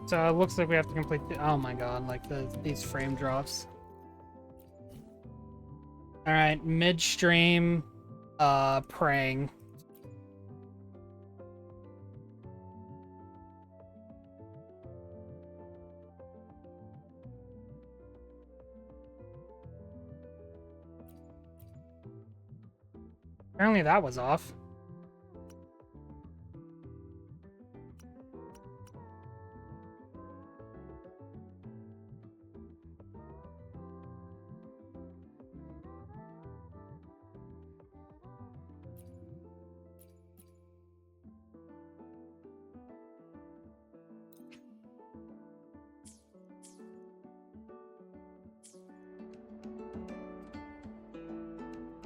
So it looks like we have to complete the, oh my god, like these frame drops. Alright, midstream praying. Apparently that was off.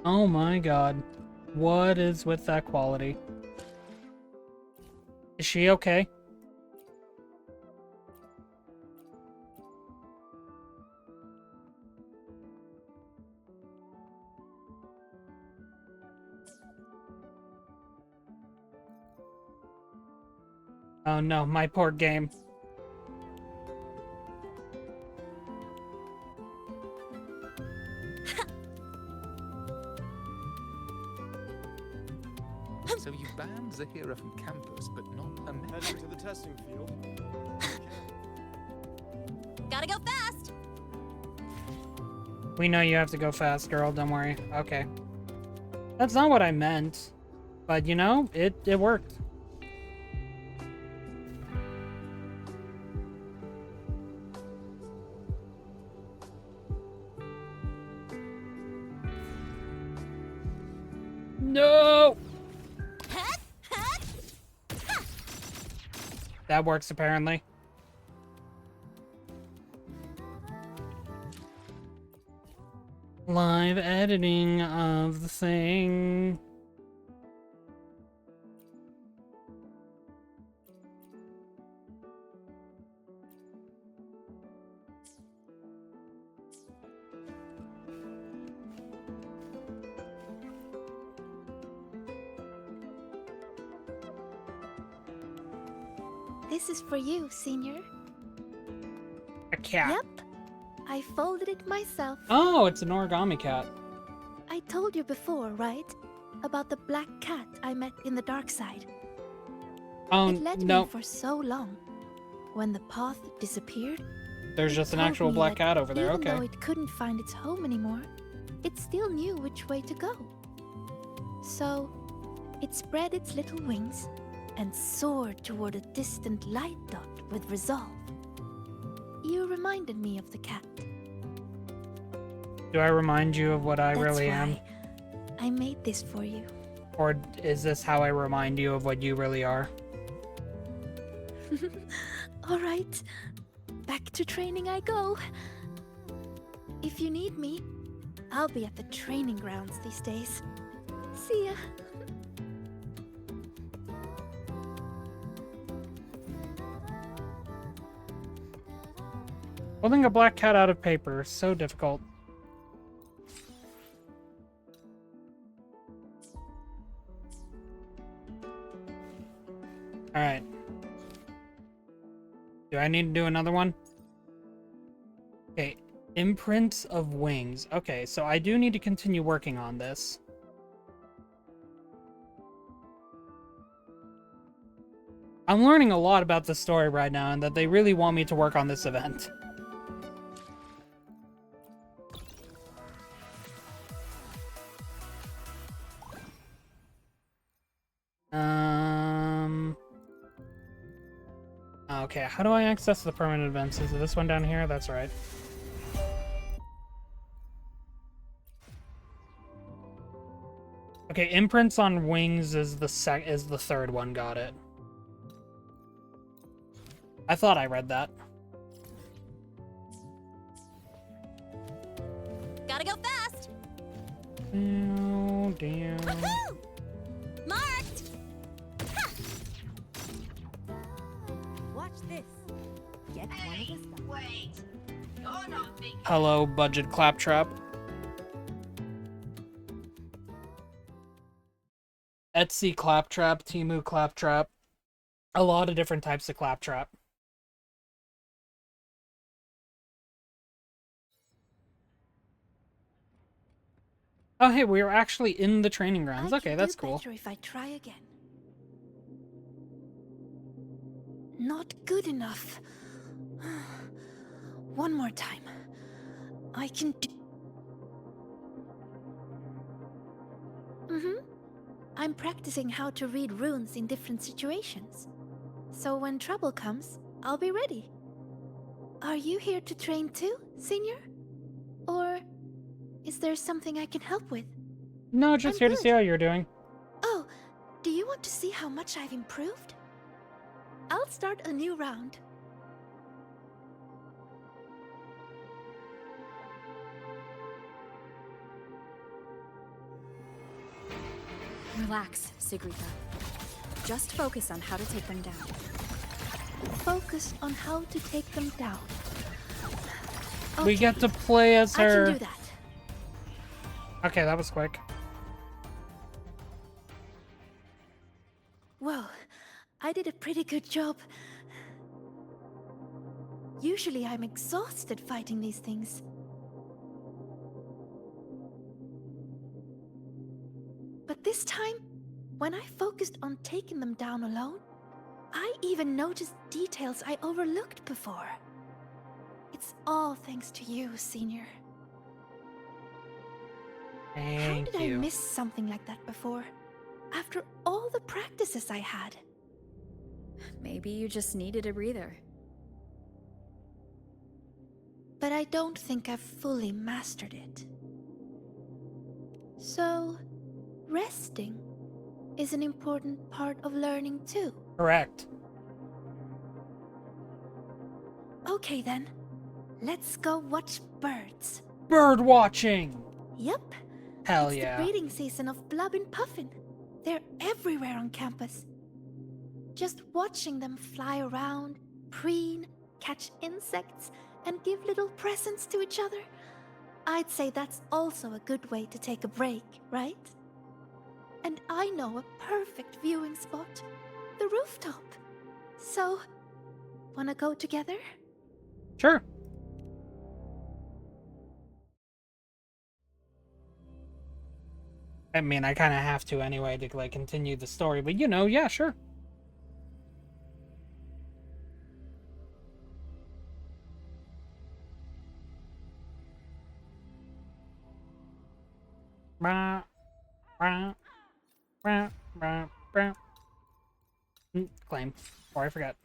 Oh my god. What is with that quality? Is she okay? Oh no, my poor game.
So you banned Zahira from campus, but not Annette?
Heading to the testing field.
Gotta go fast!
We know you have to go fast, girl, don't worry. Okay. That's not what I meant. But, you know, it worked. No! That works, apparently. Live editing of the thing.
This is for you, Senior.
A cat.
Yep. I folded it myself.
Oh, it's an origami cat.
I told you before, right? About the black cat I met in the dark side. It led
no.
me for so long. When the path disappeared,
There's just an actual black cat over there,
even
okay.
though it couldn't find its home anymore, it still knew which way to go. So, it spread its little wings and soared toward a distant light dot with resolve. You reminded me of the cat.
Do I remind you of what I
That's
really
why
am?
I made this for you.
Or is this how I remind you of what you really are?
All right, back to training I go. If you need me, I'll be at the training grounds these days. See ya.
Building a black cat out of paper. So difficult. Alright. Do I need to do another one? Okay. Imprints of wings. Okay, so I do need to continue working on this. I'm learning a lot about the story right now, and that they really want me to work on this event. Okay, how do I access the permanent events? Is it this one down here? That's right. Okay, imprints on wings is the third one. Got it. I thought I read that.
Gotta go fast.
Oh, damn.
Woohoo! Marked. Ha! Watch this. Get one of the stuff.
Wait. You're not thinking.
Hello, budget claptrap. Etsy claptrap, Temu claptrap. A lot of different types of claptrap. Oh, hey, we were actually in the training grounds. Okay, that's cool.
Better if I try again. Not good enough. One more time. I can do. I'm practicing how to read runes in different situations. So when trouble comes, I'll be ready. Are you here to train too, Senior? Or is there something I can help with?
No, just here to see how you're doing.
Oh, do you want to see how much I've improved? I'll start a new round.
Relax, Sigrika. Just focus on how to take them down.
Focus on how to take them down. Okay.
We get to play as her.
I can do that.
Okay, that was quick.
Well, I did a pretty good job. Usually I'm exhausted fighting these things. But this time, when I focused on taking them down alone, I even noticed details I overlooked before. It's all thanks to you, Senior. How did I miss something like that before? After all the practices I had.
Maybe you just needed a breather.
But I don't think I've fully mastered it. So, resting is an important part of learning too.
Correct.
Okay then, let's go watch birds.
Bird watching!
Yep.
Hell
it's
yeah.
the breeding season of blub and puffin. They're everywhere on campus. Just watching them fly around, preen, catch insects, and give little presents to each other. I'd say that's also a good way to take a break, right? And I know a perfect viewing spot. The rooftop. So, wanna go together?
Sure. I mean, I kind of have to anyway to like continue the story, but you know, yeah, sure. Claim, or I forgot.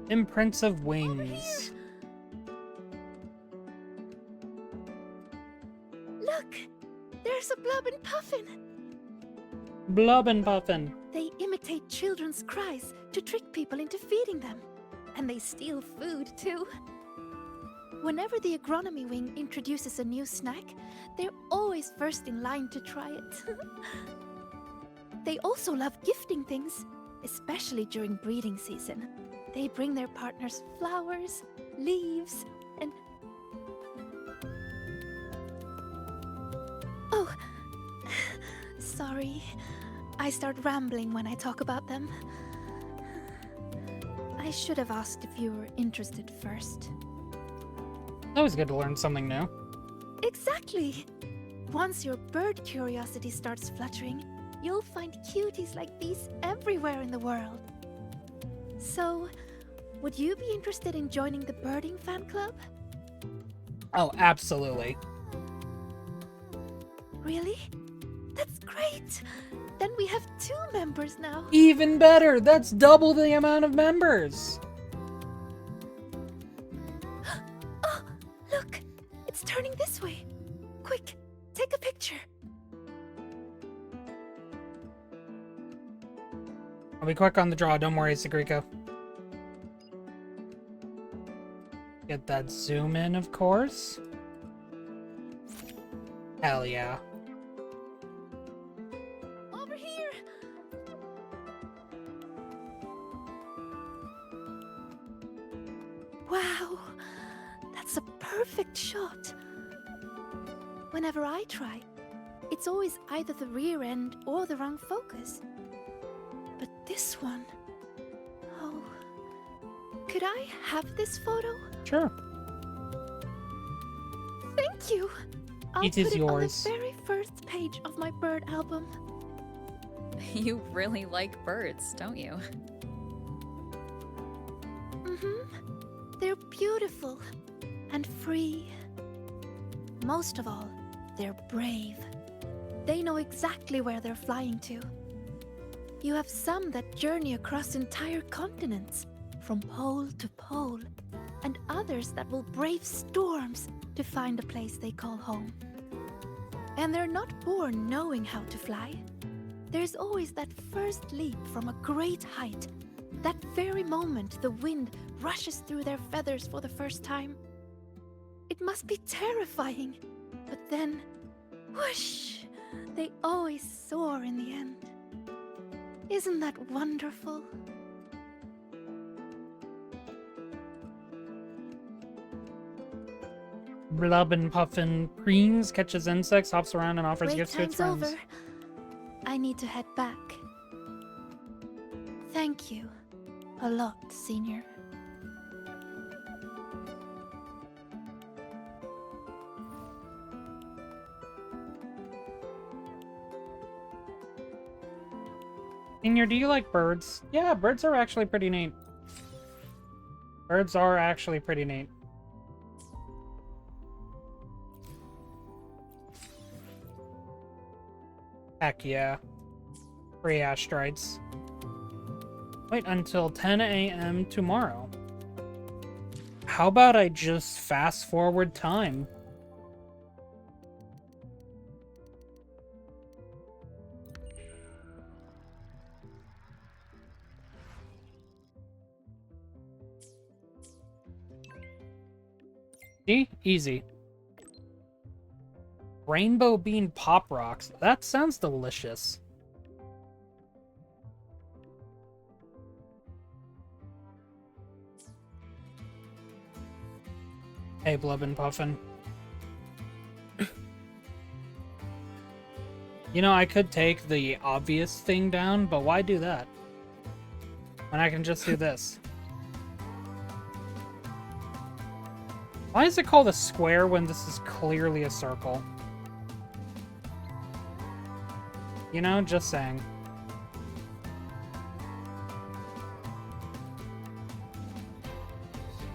Imprints of wings.
Look! There's a blub and puffin!
Blubbin' Puffin.
They imitate children's cries to trick people into feeding them. And they steal food, too. Whenever the agronomy wing introduces a new snack, they're always first in line to try it. They also love gifting things, especially during breeding season. They bring their partners flowers, leaves, and... Oh, sorry. I start rambling when I talk about them. I should have asked if you were interested first.
Always good to learn something new.
Exactly! Once your bird curiosity starts fluttering, you'll find cuties like these everywhere in the world. So, would you be interested in joining the birding fan club?
Oh, absolutely.
Really? That's great! Then we have 2 members now.
Even better! That's double the amount of members!
Oh, look! It's turning this way. Quick, take a picture.
I'll be quick on the draw, don't worry, Sigrika. Get that zoom in, of course. Hell yeah.
Over here! Wow, that's a perfect shot. Whenever I try, it's always either the rear end or the wrong focus. But this one... Oh... Could I have this photo?
Sure.
Thank you! I'll
It is
put it
yours.
on the very first page of my bird album.
You really like birds, don't you?
Mm-hmm. They're beautiful and free. Most of all, they're brave. They know exactly where they're flying to. You have some that journey across entire continents, from pole to pole, and others that will brave storms to find a place they call home. And they're not born knowing how to fly. There's always that first leap from a great height, that very moment the wind rushes through their feathers for the first time. It must be terrifying, but then, whoosh, they always soar in the end. Isn't that wonderful?
Blubbin' Puffin preens, catches insects, hops around, and offers
Break
gifts to its
time's
friends.
over. I need to head back. Thank you a lot, Senior.
Senior, do you like birds? Yeah, birds are actually pretty neat. Birds are actually pretty neat. Heck yeah. Free asteroids. Wait until 10 a.m. tomorrow. How about I just fast forward time? See? Easy. Rainbow bean pop rocks. That sounds delicious. Hey, Blubbin' Puffin. You know, I could take the obvious thing down, but why do that? When I can just do this. Why is it called a square when this is clearly a circle? You know, just saying.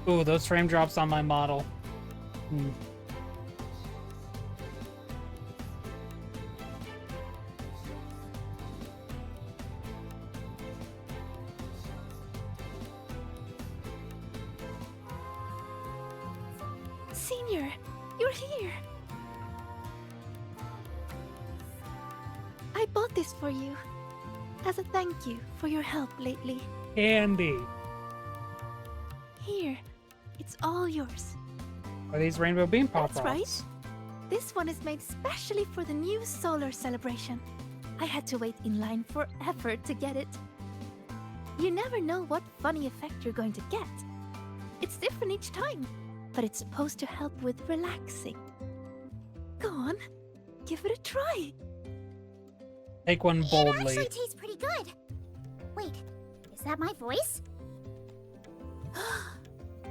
Ooh, those frame drops on my model.
Senior, you're here. I bought this for you. As a thank you for your help lately.
Candy.
Here, it's all yours.
Are these rainbow bean pop
That's
rocks?
right. This one is made specially for the new solar celebration. I had to wait in line forever to get it. You never know what funny effect you're going to get. It's different each time, but it's supposed to help with relaxing. Go on, give it a try.
Take one boldly.
It actually tastes pretty good. Wait, is that my voice?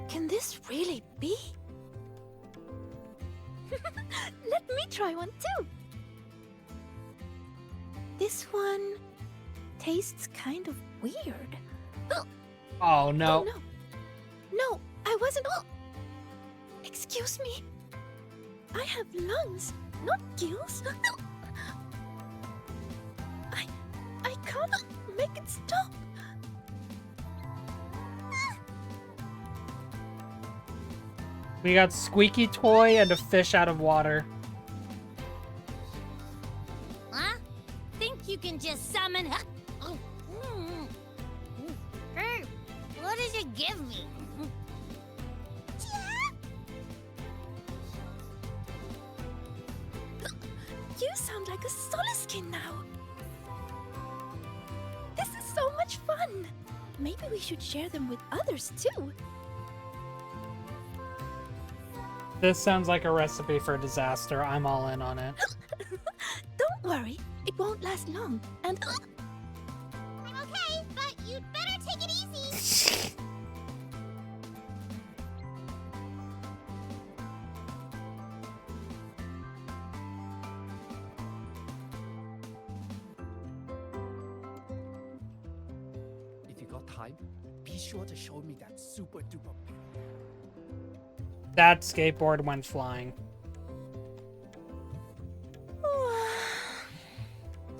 Can this really be? Let me try one too. This one tastes kind of weird.
Oh no.
Oh, no. No, I wasn't. Excuse me. I have lungs, not gills. I can't make it stop.
We got squeaky toy and a fish out of water.
Huh? Think you can just summon? Hey, what does it give me?
You sound like a Soliskin now. This is so much fun. Maybe we should share them with others too.
This sounds like a recipe for disaster. I'm all in on it.
Don't worry, it won't last long. And
I'm okay, but you'd better take it easy.
If you got time, be sure to show me that super duper.
That skateboard went flying.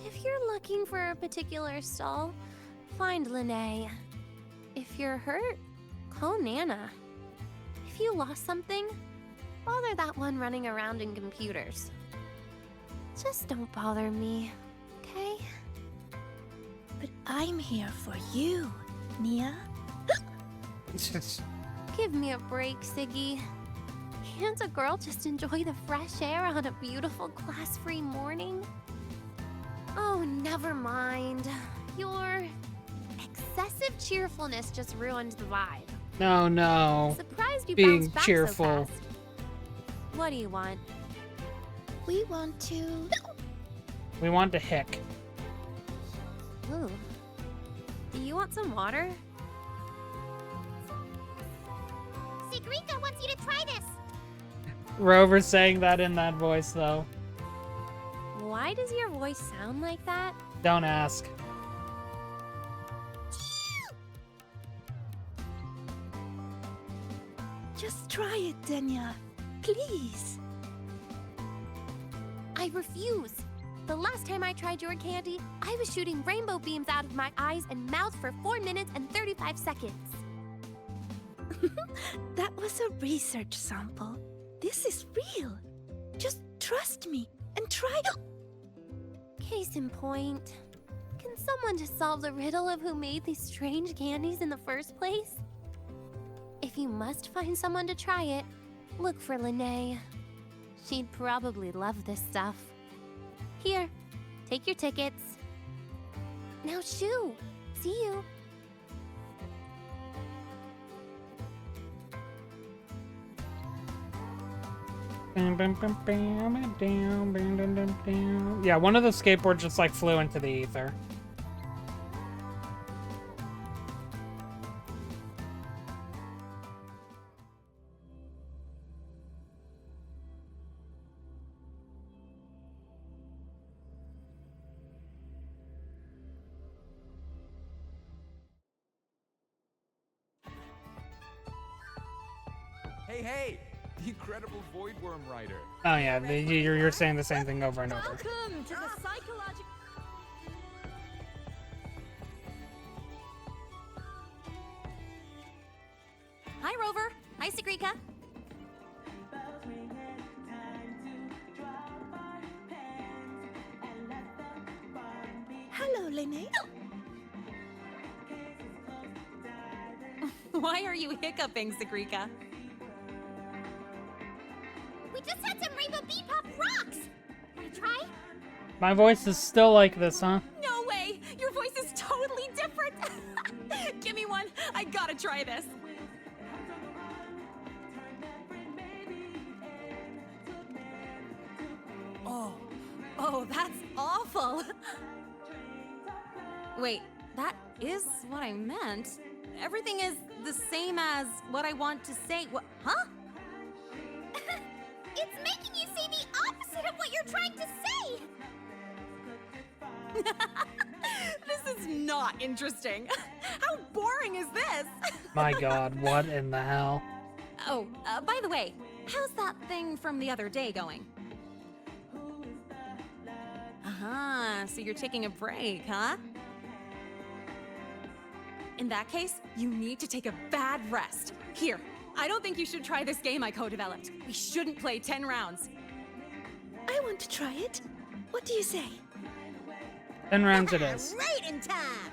If you're looking for a particular stall, find Lene. If you're hurt, call Nana. If you lost something, bother that one running around in computers. Just don't bother me, okay?
But I'm here for you, Nia.
Give me a break, Siggy. Can't a girl just enjoy the fresh air on a beautiful class-free morning? Oh, never mind. Your excessive cheerfulness just ruined the vibe.
No, no.
Surprised you
Being
bounced back
cheerful.
so fast. What do you want?
We want to...
We want to hick.
Ooh. Do you want some water?
Sigrika wants you to try this.
Rover's saying that in that voice, though.
Why does your voice sound like that?
Don't ask.
Just try it, Denya. Please.
I refuse. The last time I tried your candy, I was shooting rainbow beams out of my eyes and mouth for 4 minutes and 35 seconds.
That was a research sample. This is real. Just trust me and try it.
Case in point, can someone just solve the riddle of who made these strange candies in the first place? If you must find someone to try it, look for Lene. She'd probably love this stuff. Here, take your tickets. Now shoo! See you!
Yeah, one of the skateboards just like flew into the ether.
Hey, hey! The incredible Voidworm Rider.
Oh yeah, you're saying the same thing over and over.
Welcome to the psychological...
Hi, Rover. Hi, Sigrika.
Hello, Linné.
Why are you hiccuping, Sigrika?
We just had some Rainbow Bebop rocks! Wanna try?
My voice is still like this, huh?
No way! Your voice is totally different! Give me one! I gotta try this! Oh, that's awful! Wait, that is what I meant. Everything is the same as what I want to say. What? Huh?
It's making you say the opposite of what you're trying to say!
This is not interesting. How boring is this?
My god, what in the hell?
Oh, by the way, how's that thing from the other day going? So you're taking a break, huh? In that case, you need to take a bad rest. Here, I don't think you should try this game I co-developed. We shouldn't play 10 rounds.
I want to try it. What do you say?
10 rounds it is.
Right in time!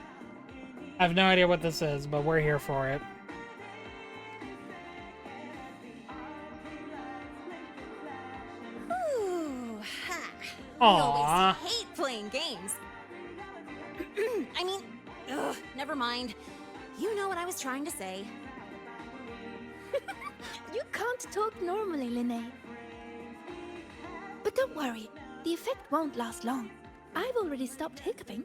I have no idea what this is, but we're here for it.
Ooh, ha.
Aww.
I always hate playing games. I mean, ugh, never mind. You know what I was trying to say.
You can't talk normally, Linné. But don't worry, the effect won't last long. I've already stopped hiccuping.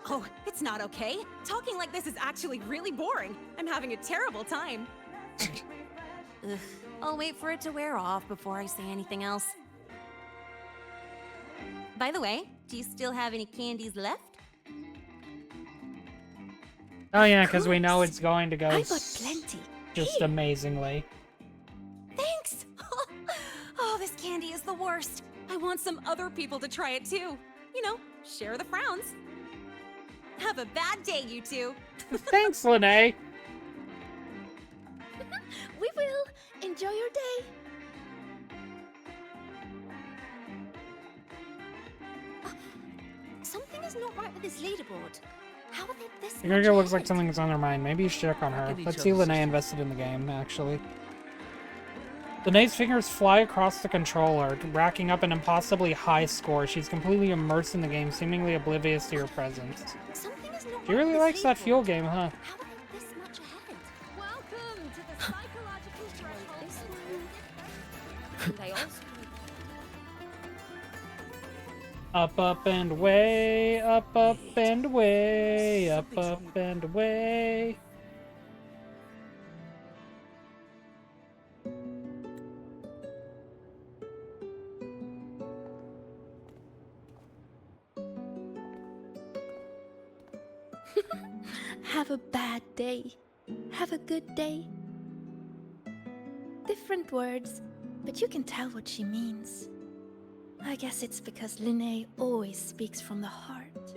Oh, it's not okay. Talking like this is actually really boring. I'm having a terrible time. Ugh, I'll wait for it to wear off before I say anything else. By the way, do you still have any candies left?
Oh yeah, because we know it's going to go
I got plenty.
just amazingly.
Thanks! Oh, this candy is the worst. I want some other people to try it too. You know, share the frowns. Have a bad day, you two.
Thanks, Linné.
We will. Enjoy your day.
Something is not right with this leaderboard. How are they this
Sigrika
much
looks like
ahead?
something's on her mind. Maybe you should check on her. Let's see Linné invested in the game, actually. Linné's fingers fly across the controller, racking up an impossibly high score. She's completely immersed in the game, seemingly oblivious to your presence.
Something is not
She
right
really
with
likes
this
that
leaderboard.
fuel game, huh?
How are they this much ahead?
Welcome to the psychological threshold.
And I also
Up and way, up and way, up and way.
Have a bad day. Have a good day. Different words, but you can tell what she means. I guess it's because Linné always speaks from the heart.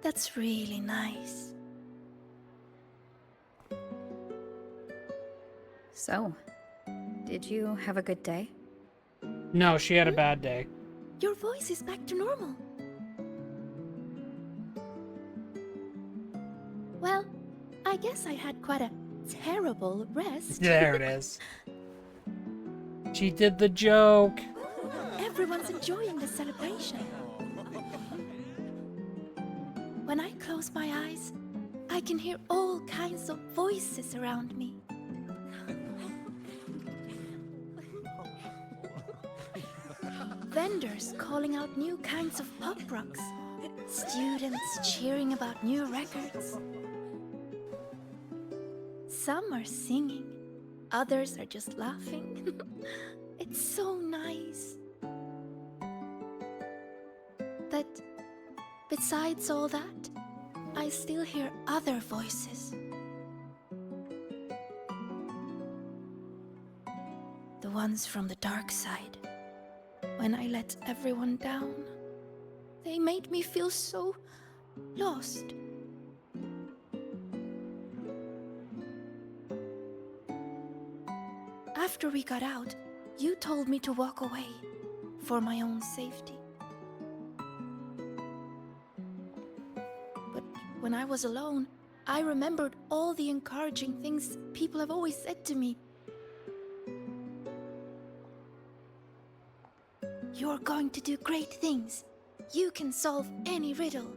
That's really nice.
So, did you have a good day?
No, she had a bad day.
Your voice is back to normal. Well, I guess I had quite a terrible rest.
There it is. She did the joke.
Everyone's enjoying the celebration. When I close my eyes, I can hear all kinds of voices around me. Vendors calling out new kinds of pop rocks. Students cheering about new records. Some are singing, others are just laughing. It's so nice. But besides all that, I still hear other voices. The ones from the dark side. When I let everyone down, they made me feel so lost. After we got out, You told me to walk away for my own safety. But when I was alone, I remembered all the encouraging things people have always said to me. You're going to do great things. You can solve any riddle.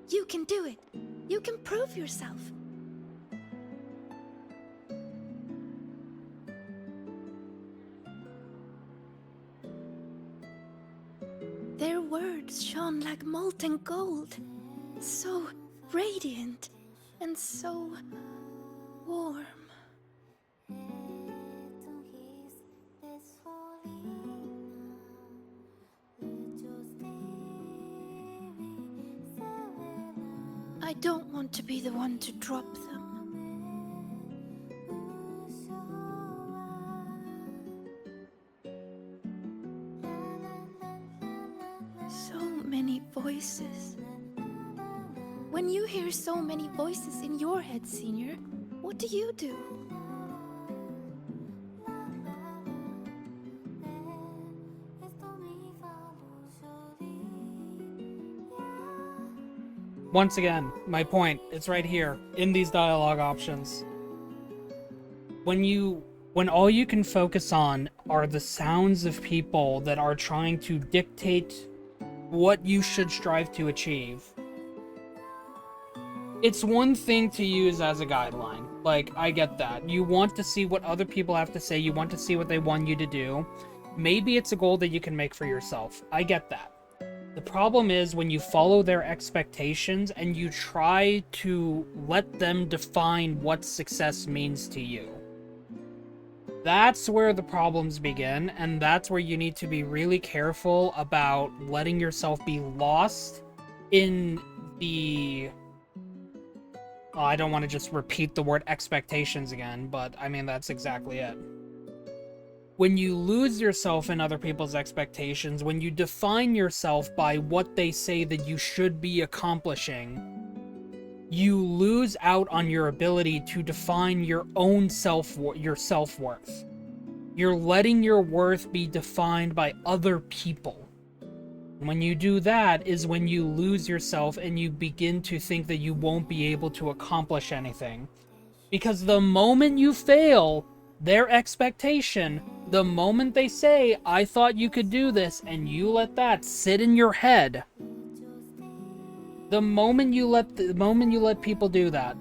You can do it. You can prove yourself. Their words shone like molten gold, so radiant and so warm. I don't want to be the one to drop them. So many voices. When you hear so many voices in your head, Senior, what do you do?
Once again, my point, it's right here, in these dialogue options. When all you can focus on are the sounds of people that are trying to dictate what you should strive to achieve, it's one thing to use as a guideline. Like, I get that. You want to see what other people have to say, you want to see what they want you to do. Maybe it's a goal that you can make for yourself. I get that. The problem is when you follow their expectations and you try to let them define what success means to you. That's where the problems begin, and that's where you need to be really careful about letting yourself be lost in the... Oh, I don't want to just repeat the word expectations again, but I mean, that's exactly it. When you lose yourself in other people's expectations, when you define yourself by what they say that you should be accomplishing, you lose out on your ability to define your own self-worth. You're letting your worth be defined by other people. When you do that is when you lose yourself and you begin to think that you won't be able to accomplish anything. Because the moment you fail their expectation, the moment they say, I thought you could do this, and you let that sit in your head, the moment you let people do that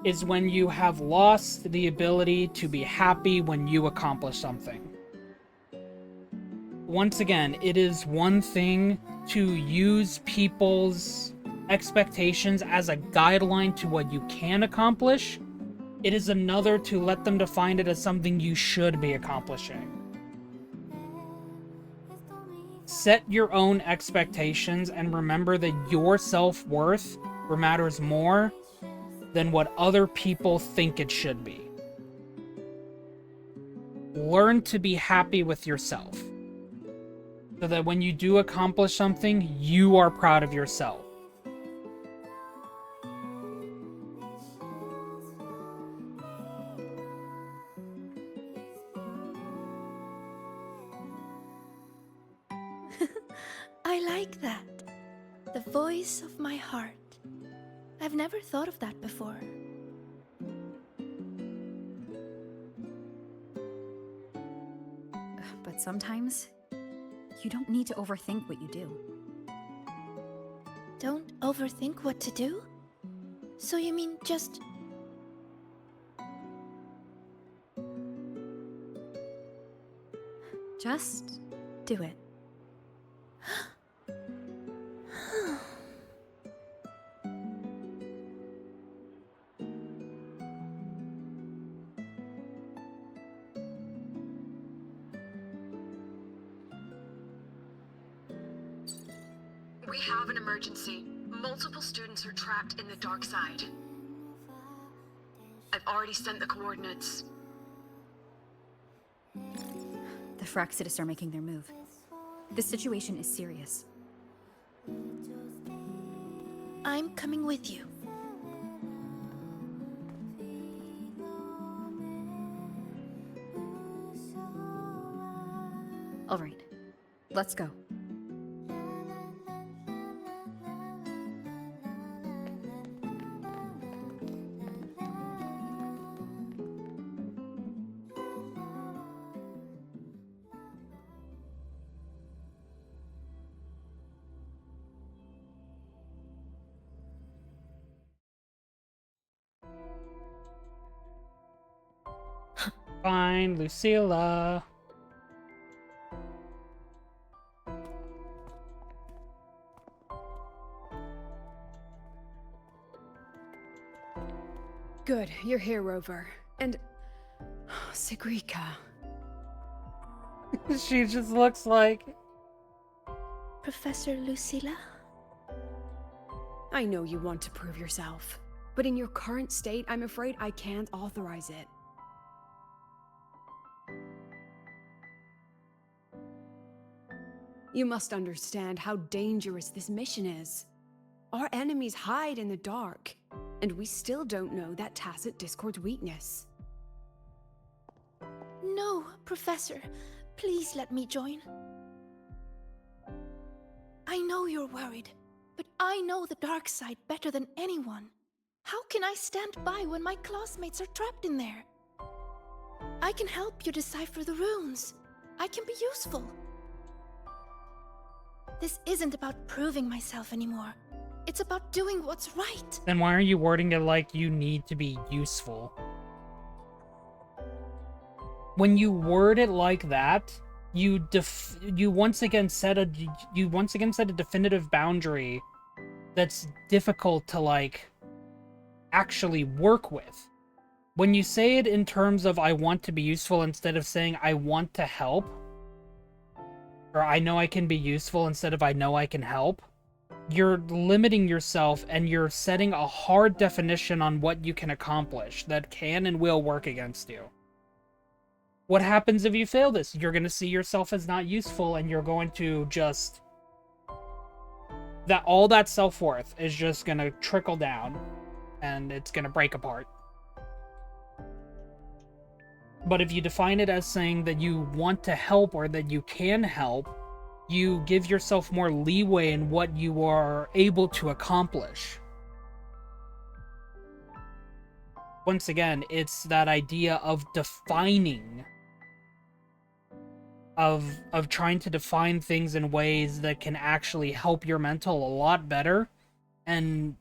is when you have lost the ability to be happy when you accomplish something. Once again, it is one thing to use people's expectations as a guideline to what you can accomplish. It is another to let them define it as something you should be accomplishing. Set your own expectations and remember that your self-worth matters more than what other people think it should be. Learn to be happy with yourself, so that when you do accomplish something, you are proud of yourself.
I like that. The voice of my heart. I've never thought of that before.
But sometimes, you don't need to overthink what you do.
Don't overthink what to do? So you mean just...
Just do it.
We have an emergency. Multiple students are trapped in the dark side. I've already sent the coordinates.
The Fractious are making their move. This situation is serious.
I'm coming with you.
All right, let's go.
Fine, Lucilla.
Good, you're here, Rover. And... Sigrika.
She just looks like...
Professor Lucilla?
I know you want to prove yourself, but in your current state, I'm afraid I can't authorize it. You must understand how dangerous this mission is. Our enemies hide in the dark, and we still don't know that tacit discord's weakness.
No, Professor. Please let me join. I know you're worried, but I know the dark side better than anyone. How can I stand by when my classmates are trapped in there? I can help you decipher the runes. I can be useful. This isn't about proving myself anymore. It's about doing what's right.
Then why are you wording it like you need to be useful? When you word it like that, you once again set a definitive boundary that's difficult to like actually work with. When you say it in terms of I want to be useful instead of saying I want to help, or I know I can be useful instead of I know I can help, you're limiting yourself and you're setting a hard definition on what you can accomplish that can and will work against you. What happens if you fail this? You're going to see yourself as not useful, and you're going to just... all that self-worth is just going to trickle down, and it's going to break apart. But if you define it as saying that you want to help or that you can help, you give yourself more leeway in what you are able to accomplish. Once again, it's that idea of defining, of trying to define things in ways that can actually help your mental a lot better and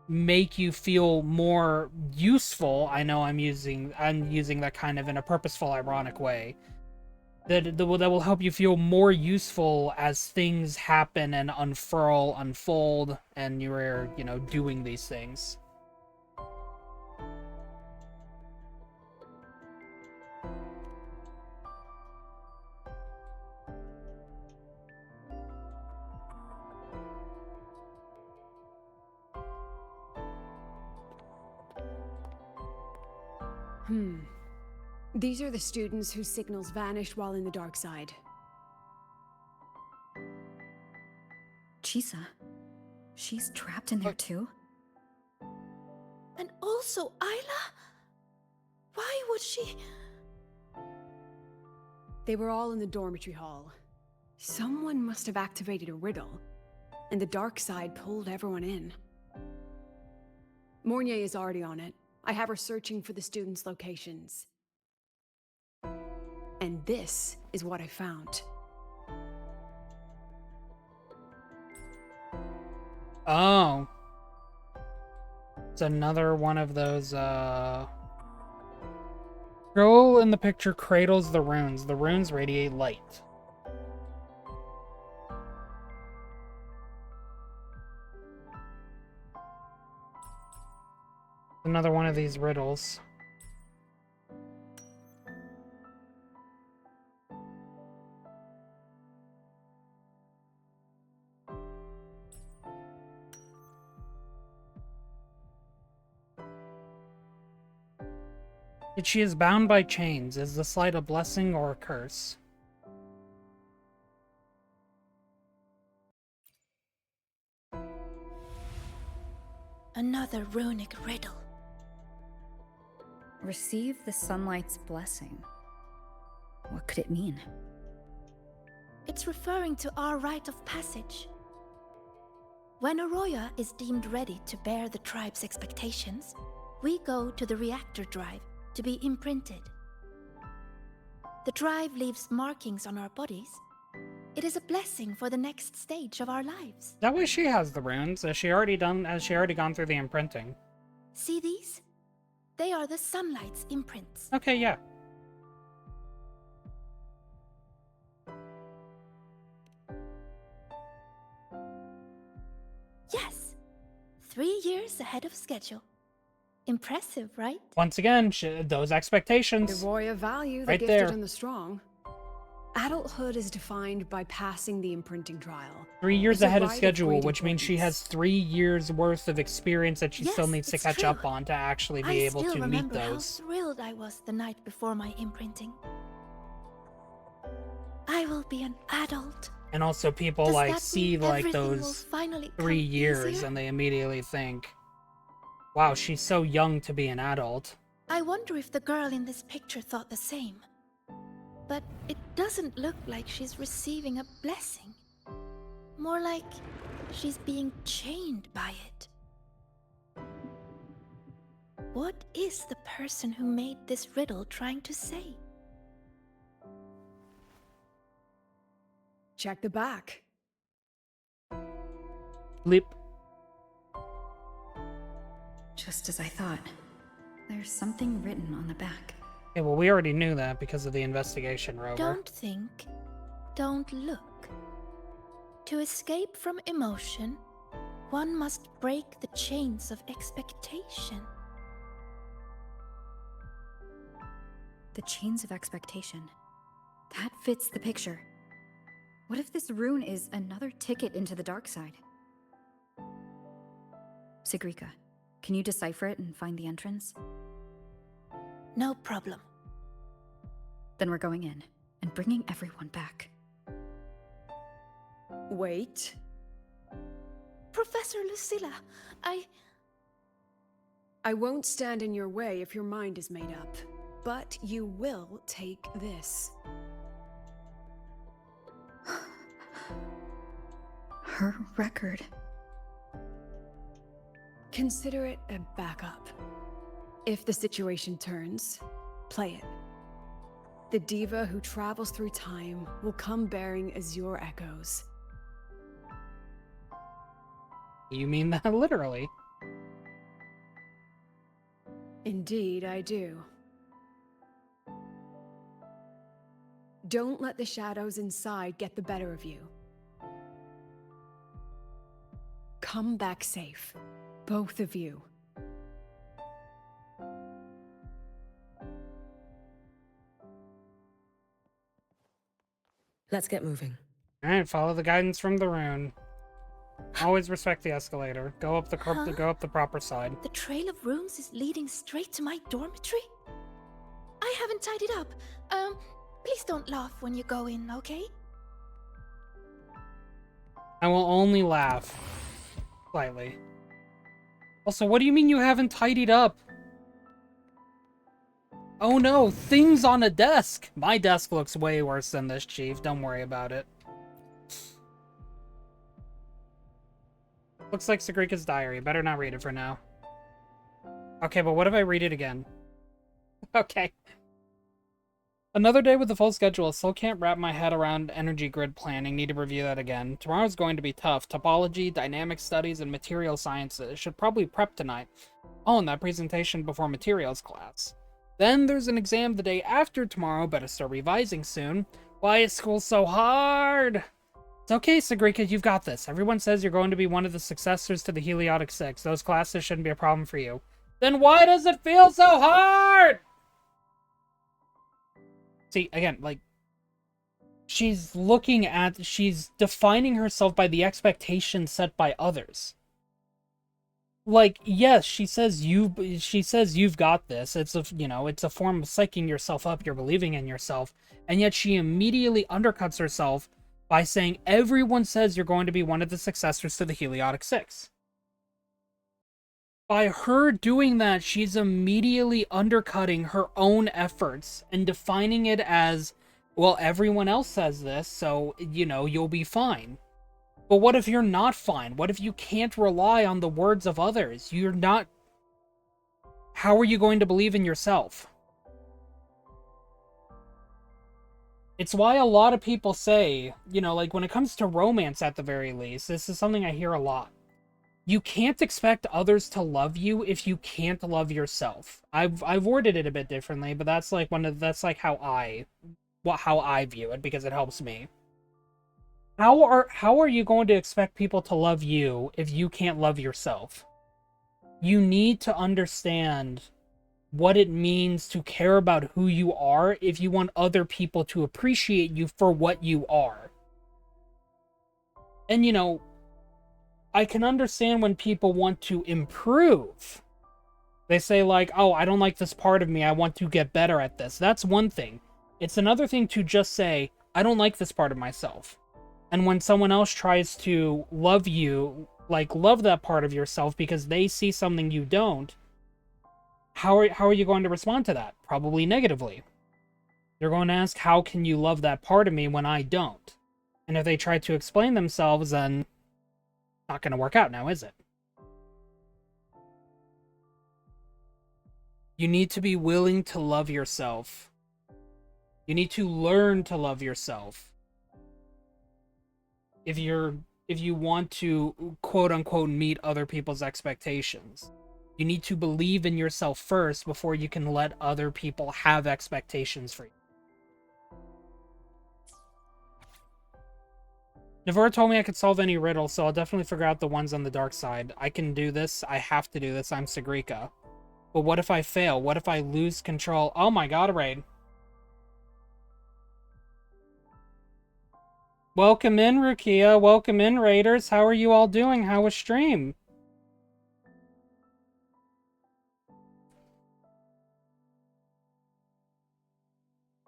make you feel more useful. I know I'm using that kind of in a purposeful, ironic way. That will help you feel more useful as things happen and unfold, and you're, doing these things.
These are the students whose signals vanished while in the dark side.
Chisa, she's trapped in there too?
And also Ayla? Why would she...
They were all in the dormitory hall. Someone must have activated a riddle, and the dark side pulled everyone in. Mornier is already on it. I have her searching for the students' locations. And this is what I found.
Oh. It's another one of those, Girl in the picture cradles the runes. The runes radiate light. Another one of these riddles. Yet she is bound by chains. Is the slight a blessing or a curse?
Another runic riddle.
Receive the sunlight's blessing. What could it mean?
It's referring to our rite of passage. When a Roya is deemed ready to bear the tribe's expectations, we go to the reactor drive to be imprinted. The drive leaves markings on our bodies. It is a blessing for the next stage of our lives.
That way she has the runes. Has she already gone through the imprinting?
See these? They are the sunlight's imprints.
Okay, yeah.
Yes! 3 years ahead of schedule. Impressive, right?
Once again, those expectations.
The Roya value the
right
gifted
there.
and the strong. Adulthood is defined by passing the imprinting trial.
3 years
It's a
ahead of
rite
schedule,
great
which means she has 3 years worth of experience that she still
Yes,
needs to
it's
catch
true.
up on to actually be
I
able
still
to meet
remember how
those.
thrilled I was the night before my imprinting. I will be an adult.
And also people
Does
like
that
see
mean
like
everything will
those
finally
3
come
years
easier?
and they immediately think, wow, she's so young to be an adult.
I wonder if the girl in this picture thought the same. But it doesn't look like she's receiving a blessing. More like she's being chained by it. What is the person who made this riddle trying to say?
Check the back.
Leap.
Just as I thought. There's something written on the back.
Okay, well, we already knew that because of the investigation rover.
Don't think, don't look. To escape from emotion, one must break the chains of expectation.
The chains of expectation. That fits the picture. What if this rune is another ticket into the dark side? Sigrika, can you decipher it and find the entrance?
No problem.
Then we're going in and bringing everyone back.
Wait.
Professor Lucilla,
I won't stand in your way if your mind is made up, but you will take this.
Her record.
Consider it a backup. If the situation turns, play it. The diva who travels through time will come bearing azure echoes.
You mean that literally?
Indeed, I do. Don't let the shadows inside get the better of you. Come back safe, both of you.
Let's get moving.
Alright, follow the guidance from the rune. Always respect the escalator. Go up the go up the proper side.
the trail of runes is leading straight to my dormitory? I haven't tied it up. Please don't laugh when you go in, okay?
I will only laugh. Slightly. Also, what do you mean you haven't tidied up? Oh no, things on a desk! My desk looks way worse than this, Chief. Don't worry about it. Looks like Sigrika's diary. Better not read it for now. Okay, but what if I read it again? Okay. Another day with the full schedule. Still can't wrap my head around energy grid planning. Need to review that again. Tomorrow's going to be tough. Topology, dynamic studies, and material sciences. Should probably prep tonight. Oh, and that presentation before materials class. Then there's an exam the day after tomorrow. Better start revising soon. Why is school so hard? It's okay, Sigrika, you've got this. Everyone says you're going to be one of the successors to the Heliotic Six. Those classes shouldn't be a problem for you. Then why does it feel so hard? See, again, like, she's defining herself by the expectations set by others. Like, yes, she says you've got this. It's a form of psyching yourself up. You're believing in yourself. And yet she immediately undercuts herself by saying everyone says you're going to be one of the successors to the Heliotic Six. By her doing that, she's immediately undercutting her own efforts and defining it as Well, everyone else says this, so, you know, you'll be fine. But what if you're not fine? What if you can't rely on the words of others? You're not... How are you going to believe in yourself? It's why a lot of people say, you know, like when it comes to romance at the very least, this is something I hear a lot. You can't expect others to love you if you can't love yourself. I've worded it a bit differently, but that's like that's like how I view it because it helps me. How are you going to expect people to love you if you can't love yourself? You need to understand what it means to care about who you are if you want other people to appreciate you for what you are. And you know, I can understand when people want to improve. They say like, oh, I don't like this part of me, I want to get better at this. That's one thing. It's another thing to just say, I don't like this part of myself. And when someone else tries to love you, like love that part of yourself because they see something you don't, how are you going to respond to that? Probably negatively. They're going to ask, how can you love that part of me when I don't? And if they try to explain themselves, then not going to work out now, is it? You need to be willing to love yourself. You need to learn to love yourself. If you want to quote unquote meet other people's expectations. You need to believe in yourself first before you can let other people have expectations for you. Navura told me I could solve any riddle, so I'll definitely figure out the ones on the dark side. I can do this. I have to do this. I'm Sigrika. But what if I fail? What if I lose control? Oh my god, Raid. Welcome in, Rukia. Welcome in, Raiders. How are you all doing? How was stream?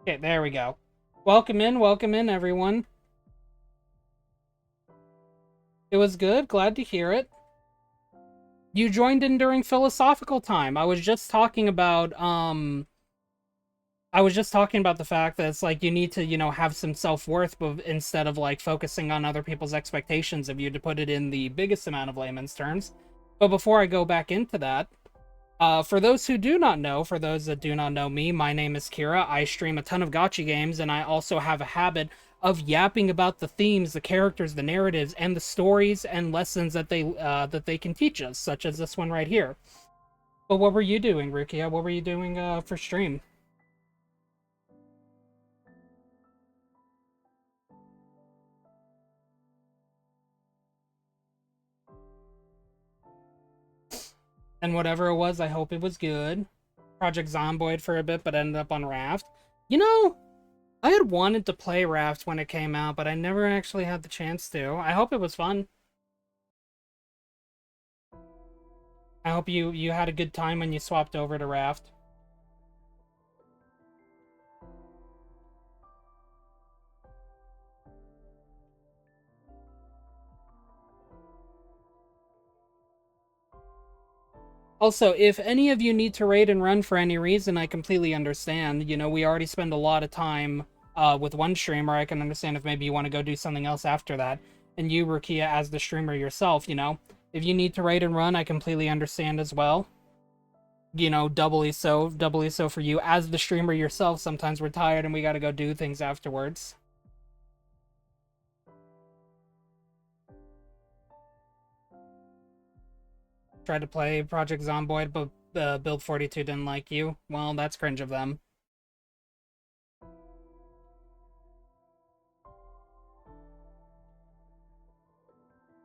Okay, there we go. Welcome in, everyone. It was good. Glad to hear it. You joined in during philosophical time. I was just talking about, the fact that it's like you need to, you know, have some self-worth instead of like focusing on other people's expectations of you, to put it in the biggest amount of layman's terms. But before I go back into that, for those who do not know, for those that do not know me, my name is Kira. I stream a ton of gacha games, and I also have a habit of yapping about the themes, the characters, the narratives, and the stories and lessons that they can teach us, such as this one right here. But what were you doing, Rukia? What were you doing for stream? And whatever it was, I hope it was good. Project Zomboid for a bit, but ended up on Raft. You know, I had wanted to play Raft when it came out, but I never actually had the chance to. I hope it was fun. I hope you had a good time when you swapped over to Raft. Also, if any of you need to raid and run for any reason, I completely understand. You know, we already spend a lot of time with one streamer. I can understand if maybe you want to go do something else after that. And you, Rukia, as the streamer yourself, you know, if you need to raid and run, I completely understand as well. You know, doubly so for you. As the streamer yourself, sometimes we're tired and we gotta go do things afterwards. Tried to play Project Zomboid, but Build 42 didn't like you. Well, that's cringe of them.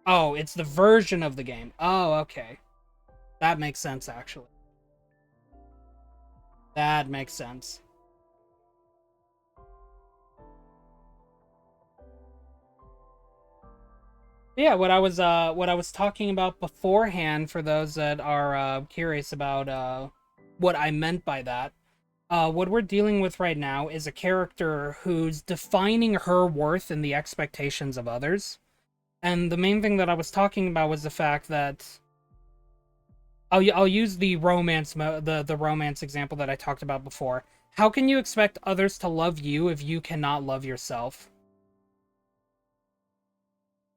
Oh, it's the version of the game. Oh, okay. That makes sense, actually. That makes sense. Yeah, what I was talking about beforehand, for those that are curious about what I meant by that, what we're dealing with right now is a character who's defining her worth in the expectations of others. And the main thing that I was talking about was the fact that I'll use the romance the romance example that I talked about before. How can you expect others to love you if you cannot love yourself?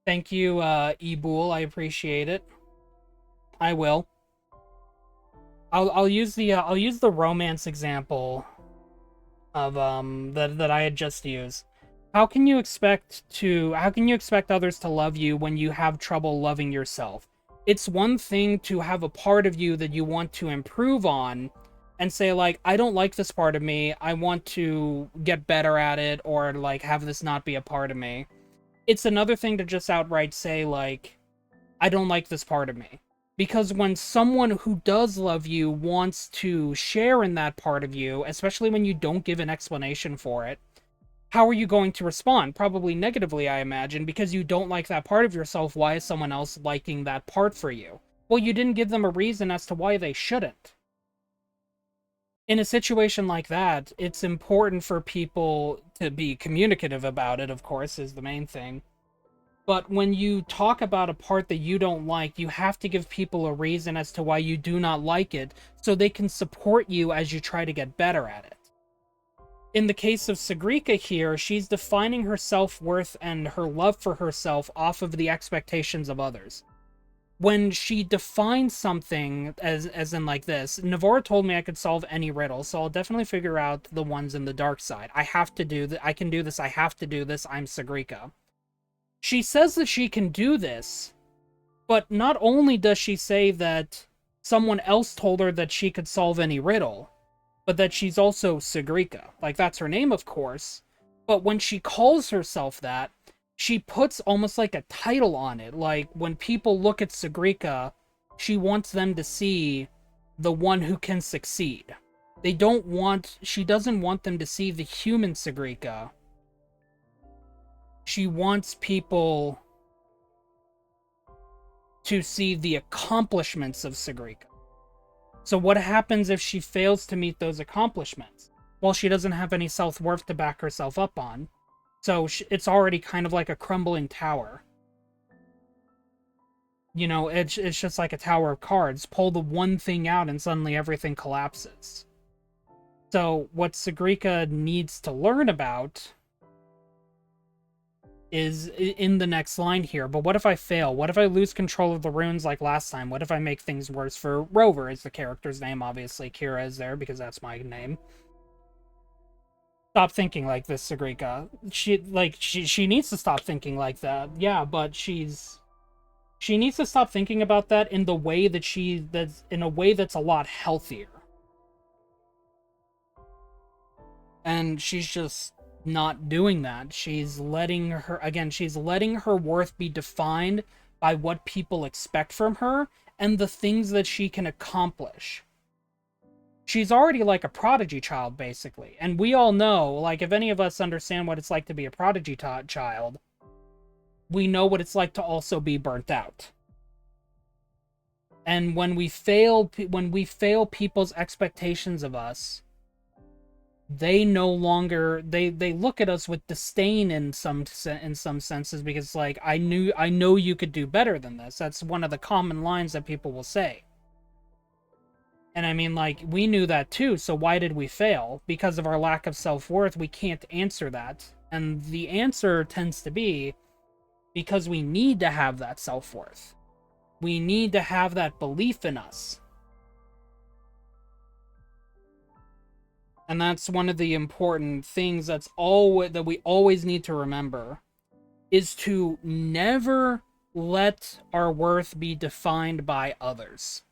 Thank you, Ebool. I appreciate it. I will. I'll use the romance example of that I had just used. How can you expect others to love you when you have trouble loving yourself? It's one thing to have a part of you that you want to improve on and say, like, I don't like this part of me, I want to get better at it, or like have this not be a part of me. It's another thing to just outright say, like, I don't like this part of me. Because when someone who does love you wants to share in that part of you, especially when you don't give an explanation for it, how are you going to respond? Probably negatively, I imagine, because you don't like that part of yourself. Why is someone else liking that part for you? Well, you didn't give them a reason as to why they shouldn't. In a situation like that, it's important for people to be communicative about it, of course, is the main thing. But when you talk about a part that you don't like, you have to give people a reason as to why you do not like it, so they can support you as you try to get better at it. In the case of Sigrika here, she's defining her self-worth and her love for herself off of the expectations of others. When she defines something as in like this, Navora told me I could solve any riddle, so I'll definitely figure out the ones in the dark side. I have to do that. I can do this. I have to do this. I'm Sigrika. She says that she can do this, but not only does she say that someone else told her that she could solve any riddle, but that she's also Sigrika. Like, that's her name, of course. But when she calls herself that, she puts almost like a title on it. Like, when people look at Sigrika, she wants them to see the one who can succeed. She doesn't want them to see the human Sigrika. She wants people to see the accomplishments of Sigrika. So what happens if she fails to meet those accomplishments? Well, she doesn't have any self-worth to back herself up on. So it's already kind of like a crumbling tower. You know, it's just like a tower of cards. Pull the one thing out and suddenly everything collapses. So what Sigrika needs to learn about is in the next line here. But what if I fail? What if I lose control of the runes like last time? What if I make things worse? For Rover is the character's name, obviously. Kira is there because that's my name. Stop thinking like this, Sigrika. She needs to stop thinking like that. Yeah, but she needs to stop thinking about that in the way that's in a way that's a lot healthier. And she's just not doing that. She's letting her worth be defined by what people expect from her and the things that she can accomplish. She's already like a prodigy child, basically. And we all know, like, if any of us understand what it's like to be a prodigy child, we know what it's like to also be burnt out. And when we fail people's expectations of us, they no longer they look at us with disdain in some senses, because like, I know you could do better than this. That's one of the common lines that people will say. And I mean, like, we knew that too, so why did we fail? Because of our lack of self-worth, we can't answer that. And the answer tends to be because we need to have that self-worth. We need to have that belief in us. And that's one of the important things that we always need to remember, is to never let our worth be defined by others.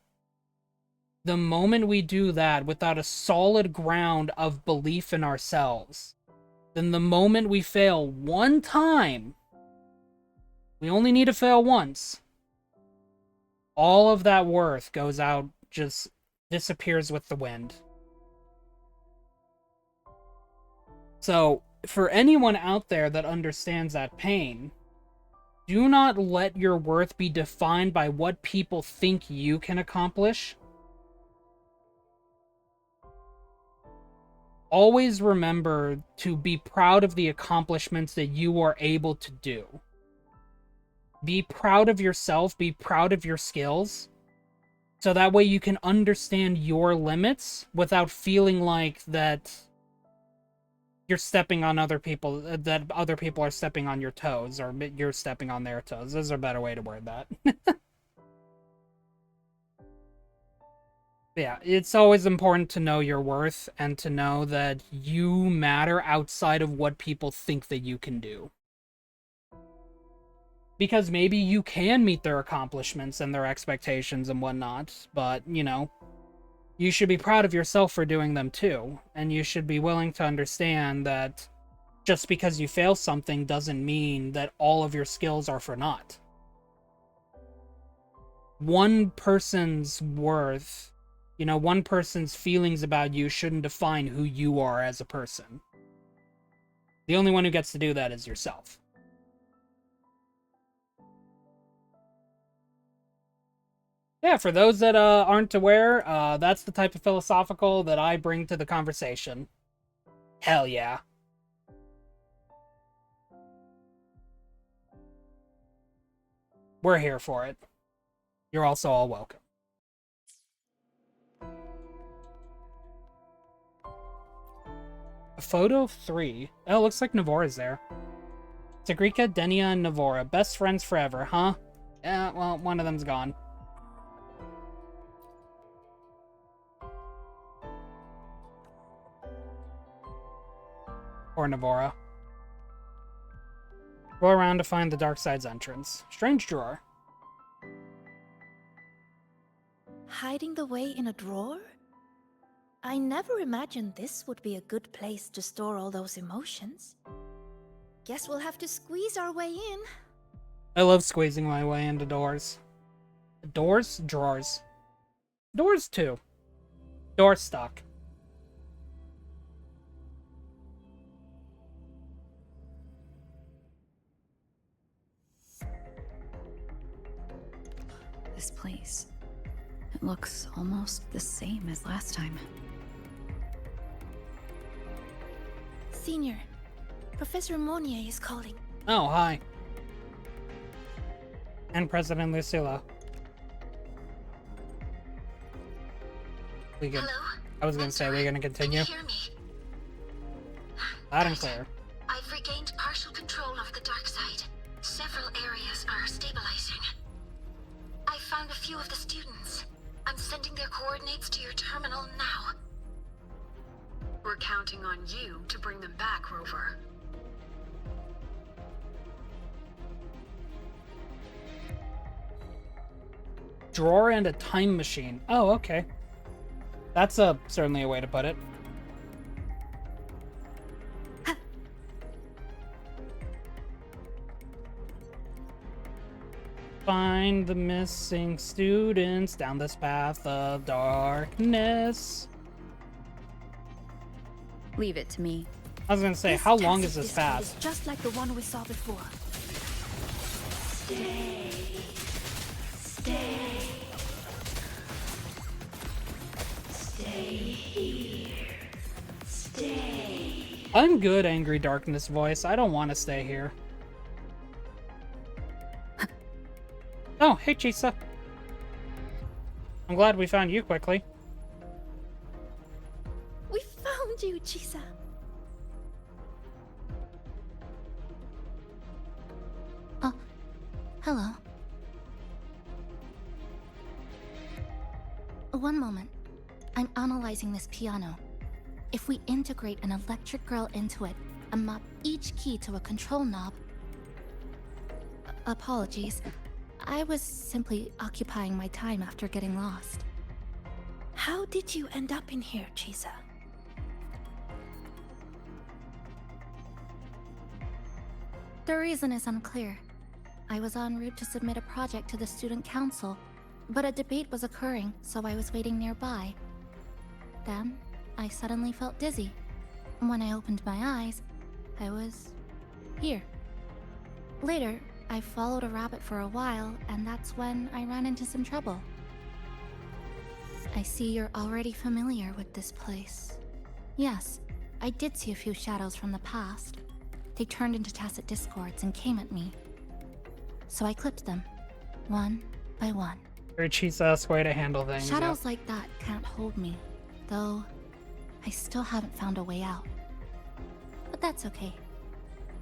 The moment we do that without a solid ground of belief in ourselves, then the moment we fail one time, we only need to fail once, all of that worth goes out, just disappears with the wind. So, for anyone out there that understands that pain, do not let your worth be defined by what people think you can accomplish. Always remember to be proud of the accomplishments that you are able to do. Be proud of yourself, be proud of your skills, So that way you can understand your limits without feeling like that you're stepping on other people, that other people are stepping on your toes, or you're stepping on their toes. There's a better way to word that. Yeah, it's always important to know your worth and to know that you matter outside of what people think that you can do. Because maybe you can meet their accomplishments and their expectations and whatnot, but, you know, you should be proud of yourself for doing them too. And you should be willing to understand that just because you fail something doesn't mean that all of your skills are for naught. One person's worth, you know, one person's feelings about you shouldn't define who you are as a person. The only one who gets to do that is yourself. Yeah, for those that aren't aware, that's the type of philosophical that I bring to the conversation. Hell yeah. We're here for it. You're also all welcome. A photo of 3. Oh, looks like Navora's there. Sigrika, Denia, and Navora. Best friends forever, huh? Yeah, well, one of them's gone. Or Navora. Go around to find the dark side's entrance. Strange drawer.
Hiding the way in a drawer? I never imagined this would be a good place to store all those emotions. Guess we'll have to squeeze our way in.
I love squeezing my way into doors. Doors? Drawers. Doors too. Door stuck.
This place. It looks almost the same as last time.
Senior, Professor Monnier is calling.
Oh, hi. And President Lucilla. We can.
Hello?
I was gonna say, we're gonna continue.
Can you hear me?
Loud and clear.
I've regained partial control of the dark side. Several areas are stabilizing. I found a few of the students. I'm sending their coordinates to your terminal now. We're counting on you to bring them back, Rover.
Drawer and a time machine. Oh, okay. That's certainly a way to put it. Find the missing students down this path of darkness.
Leave it to me.
I was gonna say, how long is this path?
It's just like the one we saw before.
Stay. Stay. Stay here. Stay.
I'm good, Angry Darkness voice. I don't want to stay here. Oh, hey, Chisa. I'm glad we found you quickly.
We found you, Chisa.
Oh, hello. One moment. I'm analyzing this piano. If we integrate an electric girl into it and map each key to a control knob... Apologies. I was simply occupying my time after getting lost.
How did you end up in here, Chisa?
The reason is unclear. I was en route to submit a project to the student council, but a debate was occurring, so I was waiting nearby. Then, I suddenly felt dizzy. When I opened my eyes, I was here. Later, I followed a rabbit for a while, and that's when I ran into some trouble. I see you're already familiar with this place. Yes, I did see a few shadows from the past. They turned into tacit discords and came at me. So I clipped them, one by one.
Very cheese-esque way to handle things.
Shadows like that can't hold me, though I still haven't found a way out. But that's okay.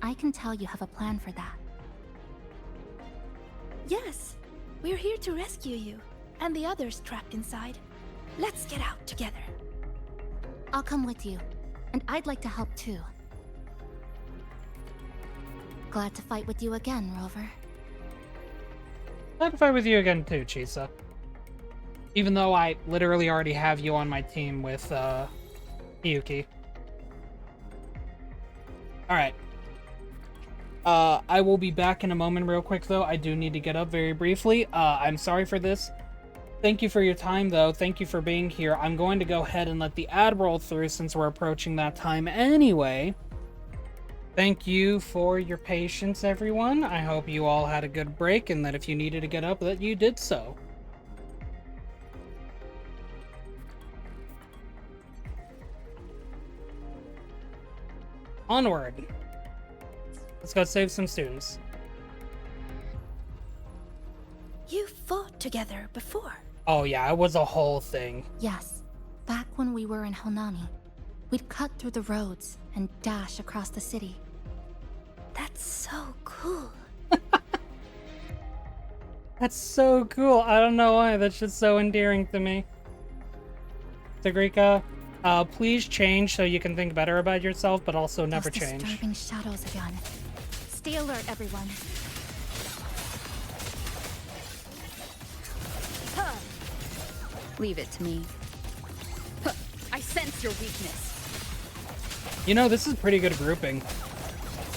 I can tell you have a plan for that. Yes, we're here to rescue you, and the others trapped inside. Let's get out together.
I'll come with you, and I'd like to help too. Glad to fight with you again, Rover.
Glad to fight with you again too, Chisa. Even though I literally already have you on my team with, Yuki. Alright. I will be back in a moment real quick, though. I do need to get up very briefly. I'm sorry for this. Thank you for your time, though. Thank you for being here. I'm going to go ahead and let the ad roll through since we're approaching that time anyway. Thank you for your patience, everyone. I hope you all had a good break and that if you needed to get up, that you did so. Onward. Let's go save some students.
You fought together before.
Oh yeah, it was a whole thing.
Yes, back when we were in Honami, we'd cut through the roads and dash across the city. That's so cool.
That's so cool. I don't know why. That's just so endearing to me. Sigrika, please change so you can think better about yourself, but also never
Those
change.
disturbing shadows again. Stay alert, everyone.
Leave it to me. I sense your weakness.
You know, this is pretty good grouping.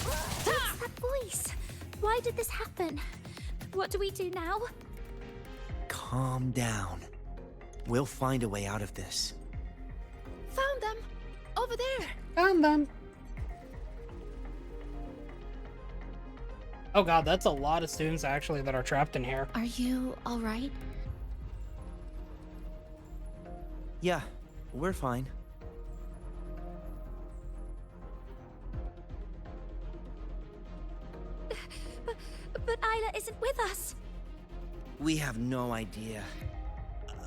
What's that voice? Why did this happen? What do we do now?
Calm down. We'll find a way out of this.
Found them! Over there!
Found them! Oh god, that's a lot of students actually that are trapped in here.
Are you alright?
Yeah, we're fine.
But Isla isn't with us.
We have no idea.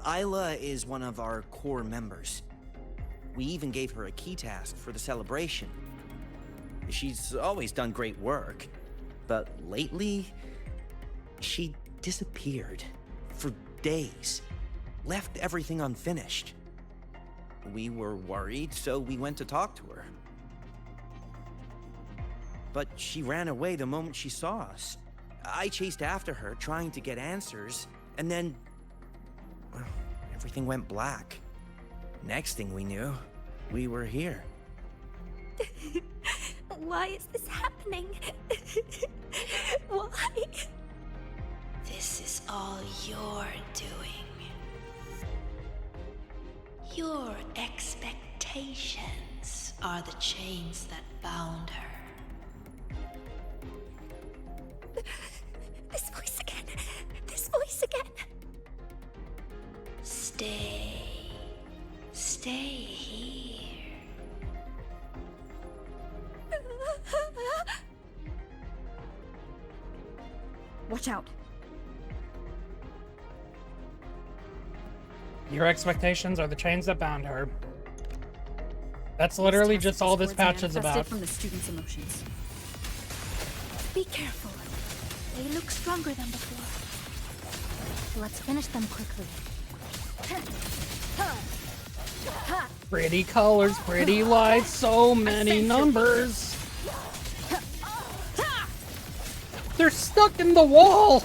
Isla is one of our core members. We even gave her a key task for the celebration. She's always done great work, but lately, she disappeared for days, left everything unfinished. We were worried, so we went to talk to her. But she ran away the moment she saw us. I chased after her, trying to get answers, and then... well, everything went black. Next thing we knew, we were here.
Why is this happening? Why?
This is all your doing. Your expectations are the chains that bound her.
This voice again. This voice again.
Stay. Stay here.
Watch out.
Your expectations are the chains that bound her. That's literally just all this patch is about.
From the students' emotions.
Be careful. They look stronger than before. Let's finish them quickly.
Pretty colors, pretty lights, so many numbers. They're stuck in the wall.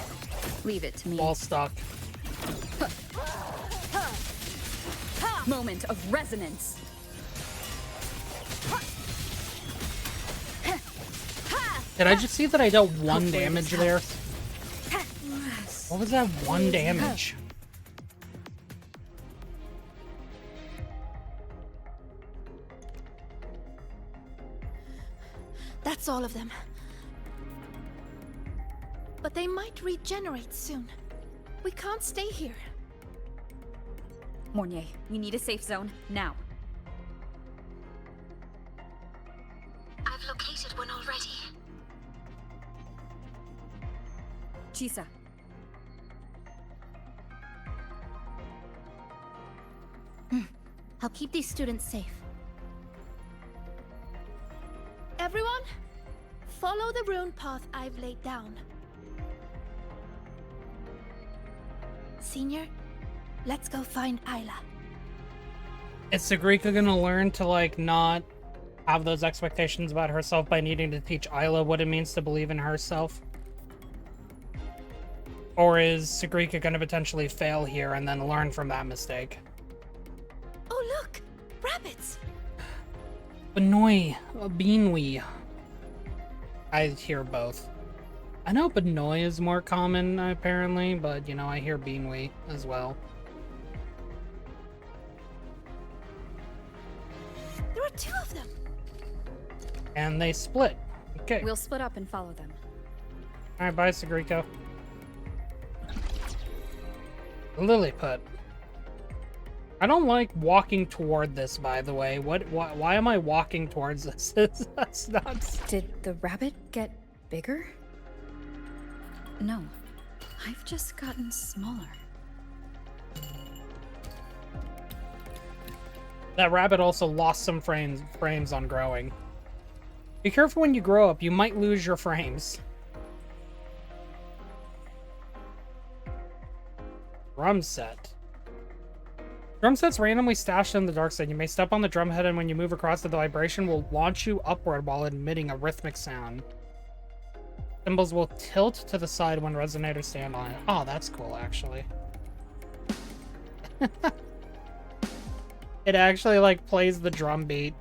Leave it to me.
Wall stuck.
Moment of resonance.
Did I just see that I dealt 1 damage there? What was that 1 damage?
That's all of them. But they might regenerate soon. We can't stay here.
Mornier, we need a safe zone, now.
I've located one already.
Chisa.
I'll keep these students safe. Everyone, follow the rune path I've laid down. Senior, let's go find Isla.
Is Sigrika gonna learn to, like, not have those expectations about herself by needing to teach Isla what it means to believe in herself? Or is Sigrika gonna potentially fail here and then learn from that mistake?
Oh look! Rabbits!
Benoy, Beanwee. I hear both. I know Benoy is more common, apparently, but, you know, I hear Beanwee as well.
There are 2 of them!
And they split. Okay.
We'll split up and follow them.
Alright, bye, Sigrika. Lilliput. I don't like walking toward this, by the way. Why am I walking towards this? That's nuts.
Did the rabbit get bigger? No. I've just gotten smaller.
That rabbit also lost some frames on growing. Be careful when you grow up. You might lose your frames. Drum set. Drum sets randomly stashed in the dark side. You may step on the drum head, and when you move across it, the vibration will launch you upward while emitting a rhythmic sound. Cymbals will tilt to the side when resonators stand on it. Oh, that's cool, actually. It actually, like, plays the drum beat.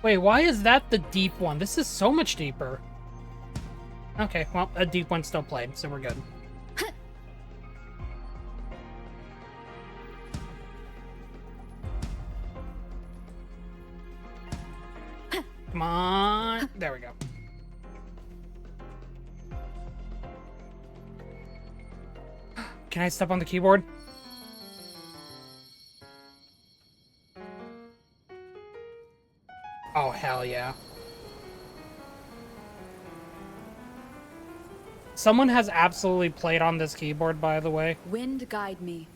Wait, why is that the deep one? This is so much deeper. Okay, well, a deep one still played, so we're good. Come on. There we go. Can I step on the keyboard? Oh, hell yeah. Someone has absolutely played on this keyboard, by the way.
Wind guide me.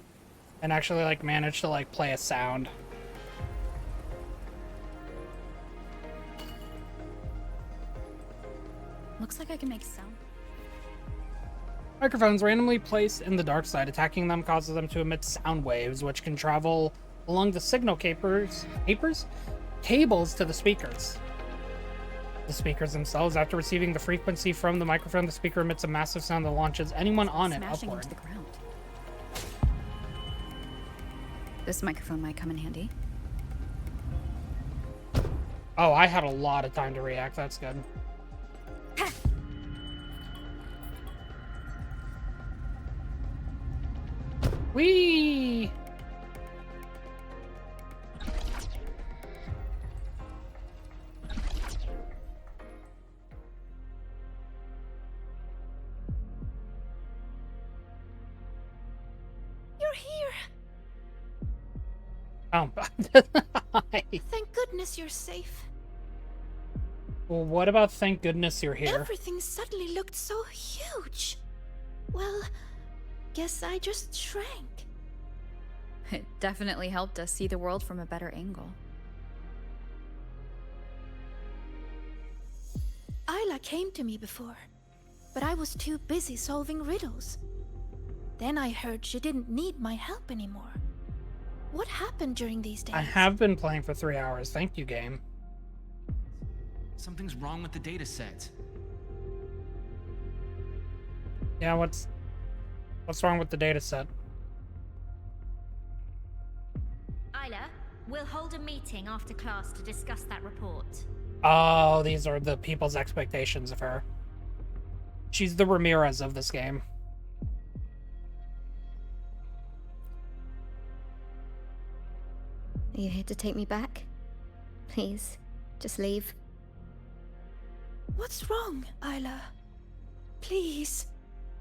And actually, like, managed to, like, play a sound.
Looks like I can make sound.
Microphones randomly placed in the dark side. Attacking them causes them to emit sound waves, which can travel along the signal cables to the speakers. The speakers themselves, after receiving the frequency from the microphone, the speaker emits a massive sound that launches anyone on it upward.
Into the ground. This microphone might come in handy.
Oh, I had a lot of time to react. That's good. Whee!
You're here!
Oh,
Thank goodness you're safe.
Well, what about thank goodness you're here?
Everything suddenly looked so huge. Well, guess I just shrank.
It definitely helped us see the world from a better angle.
Isla came to me before, but I was too busy solving riddles. Then I heard she didn't need my help anymore. What happened during these days?
I have been playing for 3 hours. Thank you, game.
Something's wrong with the data set.
Yeah, what's wrong with the data set?
Isla, we'll hold a meeting after class to discuss that report.
Oh, these are the people's expectations of her. She's the Ramirez of this game.
Are you here to take me back? Please, just leave.
What's wrong, Isla? Please,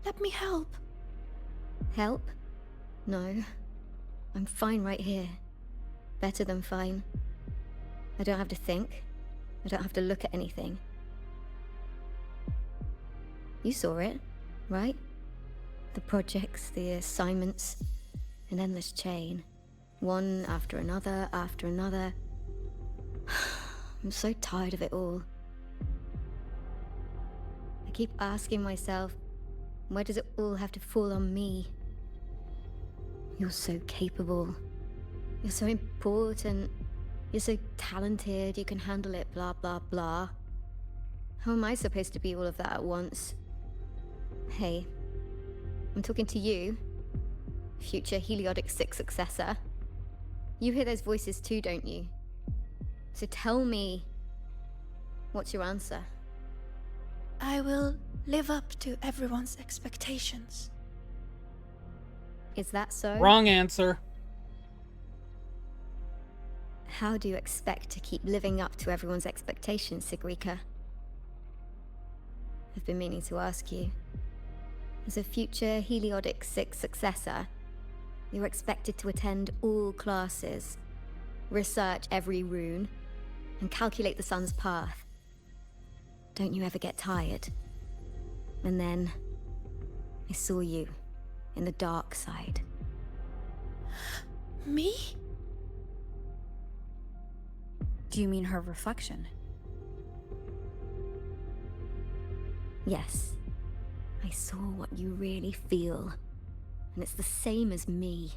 let me help.
Help? No. I'm fine right here. Better than fine. I don't have to think. I don't have to look at anything. You saw it, right? The projects, the assignments, an endless chain. One after another, after another. I'm so tired of it all. I keep asking myself, why does it all have to fall on me? You're so capable. You're so important. You're so talented, you can handle it, blah, blah, blah. How am I supposed to be all of that at once? Hey, I'm talking to you, future Heliodic 6 successor. You hear those voices too, don't you? So tell me, what's your answer?
I will live up to everyone's expectations.
Is that so?
Wrong answer.
How do you expect to keep living up to everyone's expectations, Sigrika? I've been meaning to ask you. As a future Heliodic 6 successor, you're expected to attend all classes, research every rune, and calculate the sun's path. Don't you ever get tired? And then, I saw you in the dark side.
Me?
Do you mean her reflection?
Yes. I saw what you really feel. And it's the same as me.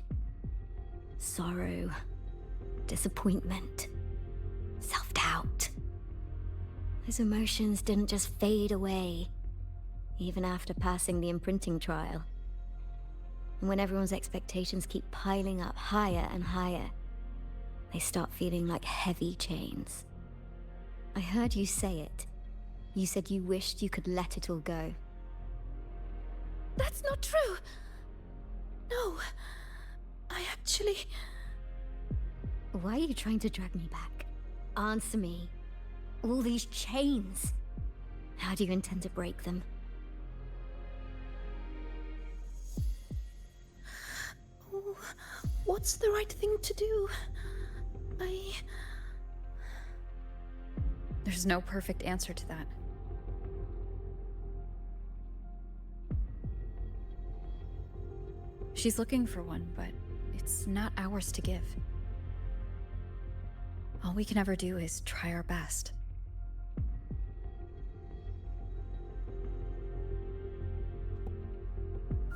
Sorrow, disappointment, self-doubt. Those emotions didn't just fade away, even after passing the imprinting trial. And when everyone's expectations keep piling up higher and higher, they start feeling like heavy chains. I heard you say it. You said you wished you could let it all go.
That's not true! No. I actually...
Why are you trying to drag me back? Answer me. All these chains. How do you intend to break them?
Oh, what's the right thing to do?
There's no perfect answer to that. She's looking for one, but it's not ours to give. All we can ever do is try our best.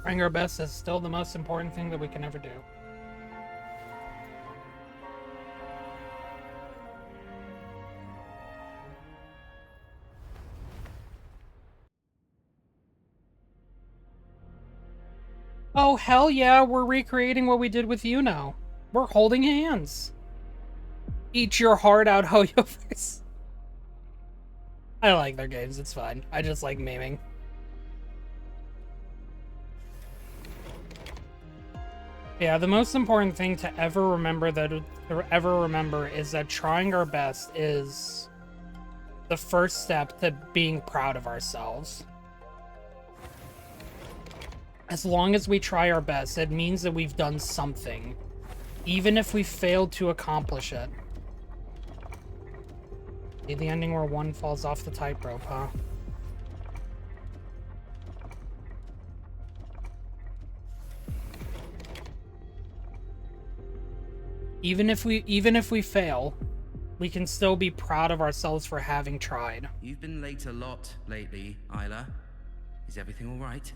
Trying our best is still the most important thing that we can ever do. Oh, hell yeah, we're recreating what we did with you now. We're holding hands. Eat your heart out, Hoyoverse. I like their games, it's fine. I just like memeing. Yeah, the most important thing to ever remember is that trying our best is the first step to being proud of ourselves. As long as we try our best, it means that we've done something, even if we failed to accomplish it. See the ending where one falls off the tightrope, huh? Even if we fail, we can still be proud of ourselves for having tried.
You've been late a lot lately, Isla. Is everything all right?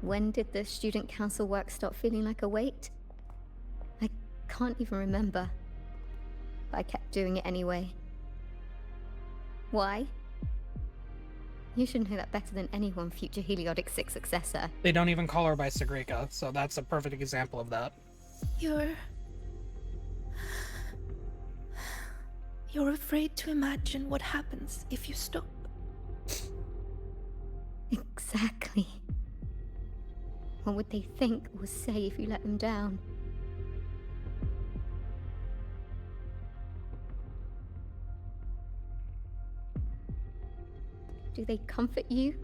When did the student council work stop feeling like a weight? I can't even remember. But I kept doing it anyway. Why? You should know that better than anyone, future Heliodic 6 successor.
They don't even call her by Sigrika, so that's a perfect example of that.
You're afraid to imagine what happens if you stop.
Exactly. What would they think or say if you let them down? Do they comfort you?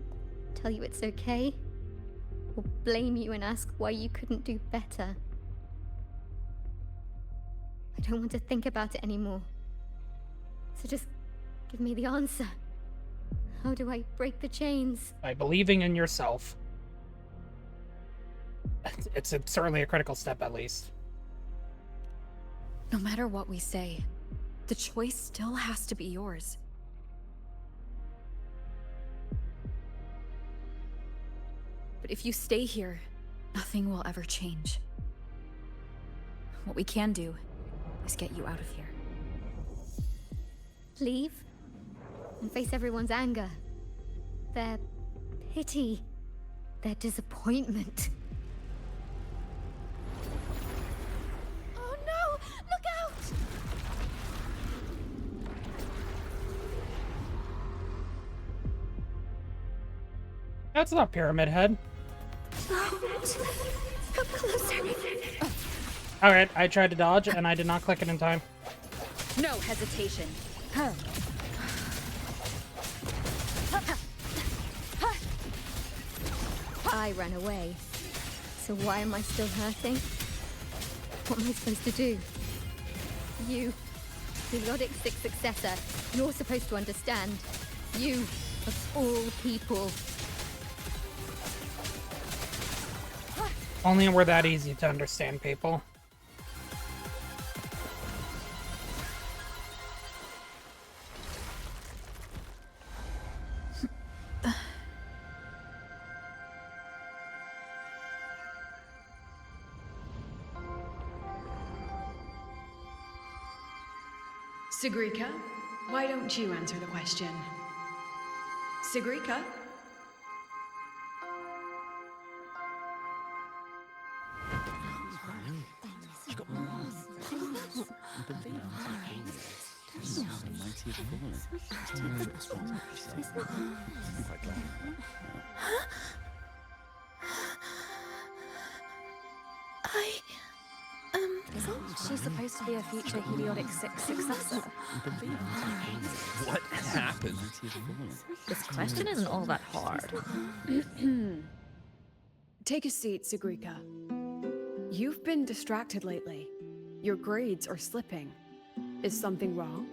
Tell you it's okay? Or blame you and ask why you couldn't do better. I don't want to think about it anymore. So just give me the answer. How do I break the chains?
By believing in yourself. It's certainly a critical step, at least.
No matter what we say, the choice still has to be yours. But if you stay here, nothing will ever change. What we can do is get you out of here.
Leave? And face everyone's anger. Their pity. Their disappointment.
Oh no! Look out!
That's not Pyramid Head.
Come closer.
Alright, I tried to dodge, and I did not click it in time.
No hesitation.
I ran away. So why am I still hurting? What am I supposed to do? You, Periodic 6 successor, you're supposed to understand. You, of all people.
Only we're that easy to understand, people.
Sigrika, why don't you answer the question? Sigrika?
Isn't she supposed to be a future Heliotic 6 successor?
What happened?
This question isn't all that hard.
Take a seat, Sigrika. You've been distracted lately. Your grades are slipping. Is something wrong?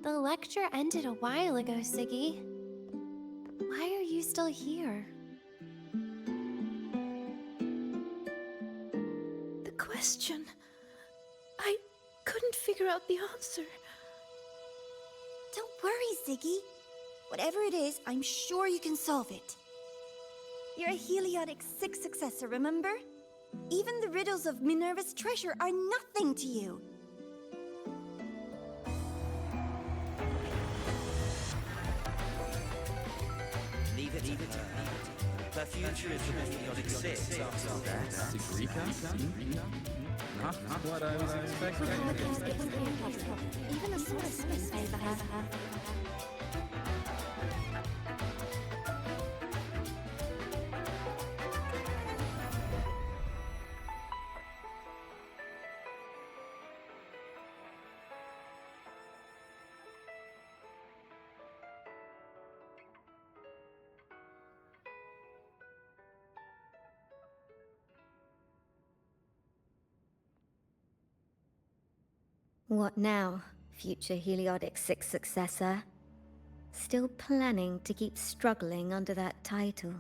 The lecture ended a while ago, Siggy. Why are you still here?
The question. I couldn't figure out the answer.
Don't worry, Ziggy. Whatever it is, I'm sure you can solve it. You're a Heliotic 6 successor, remember? Even the riddles of Minerva's treasure are nothing to you.
Leave it. The future is the Heliotic 6 after that.
Sigrika? Not what I was expecting.
Even a sort of space favor her.
What now, future Heliotic 6 successor? Still planning to keep struggling under that title?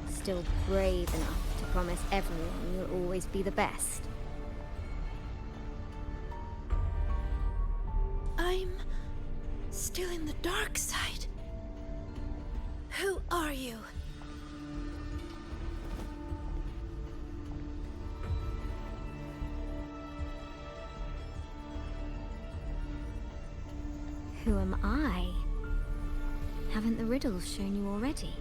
Still brave enough to promise everyone you'll always be the best?
I'm still in the dark side. Who are you?
Who am I? Haven't the riddles shown you already?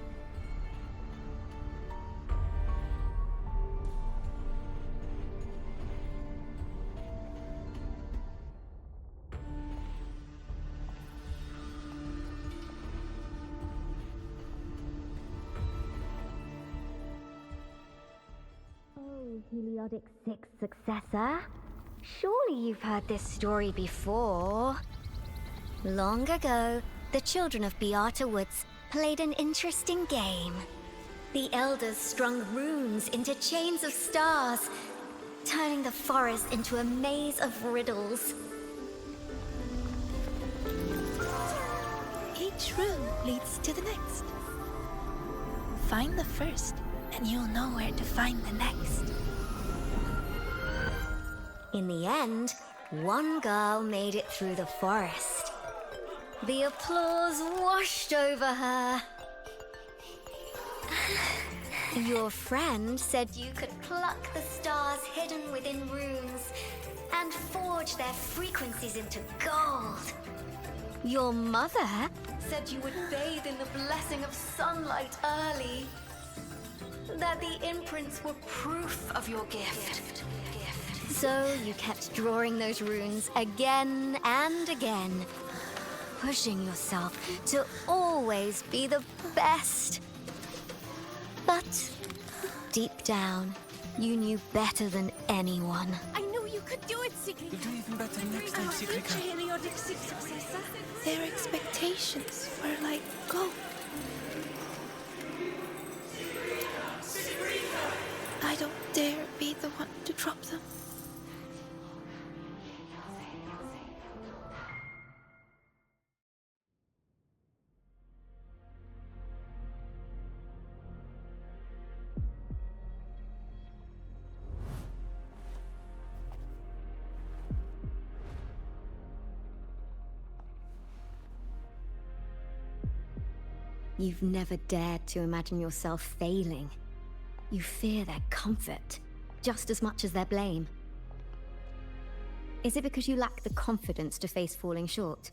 Heliodic 6 successor? Surely you've heard this story before. Long ago, the children of Beata Woods played an interesting game. The elders strung runes into chains of stars, turning the forest into a maze of riddles.
Each rune leads to the next. Find the first, and you'll know where to find the next.
In the end, one girl made it through the forest. The applause washed over her. Your friend said you could pluck the stars hidden within runes and forge their frequencies into gold. Your mother said you would bathe in the blessing of sunlight early. That the imprints were proof of your gift. So you kept drawing those runes again and again, pushing yourself to always be the best. But deep down, you knew better than anyone.
I knew you could do it, Sigrika.
You'll do even better next time, Sigrika.
Heliodic 6 successor. Their expectations were like gold. I don't dare be the one to drop them.
You've never dared to imagine yourself failing. You fear their comfort, just as much as their blame. Is it because you lack the confidence to face falling short?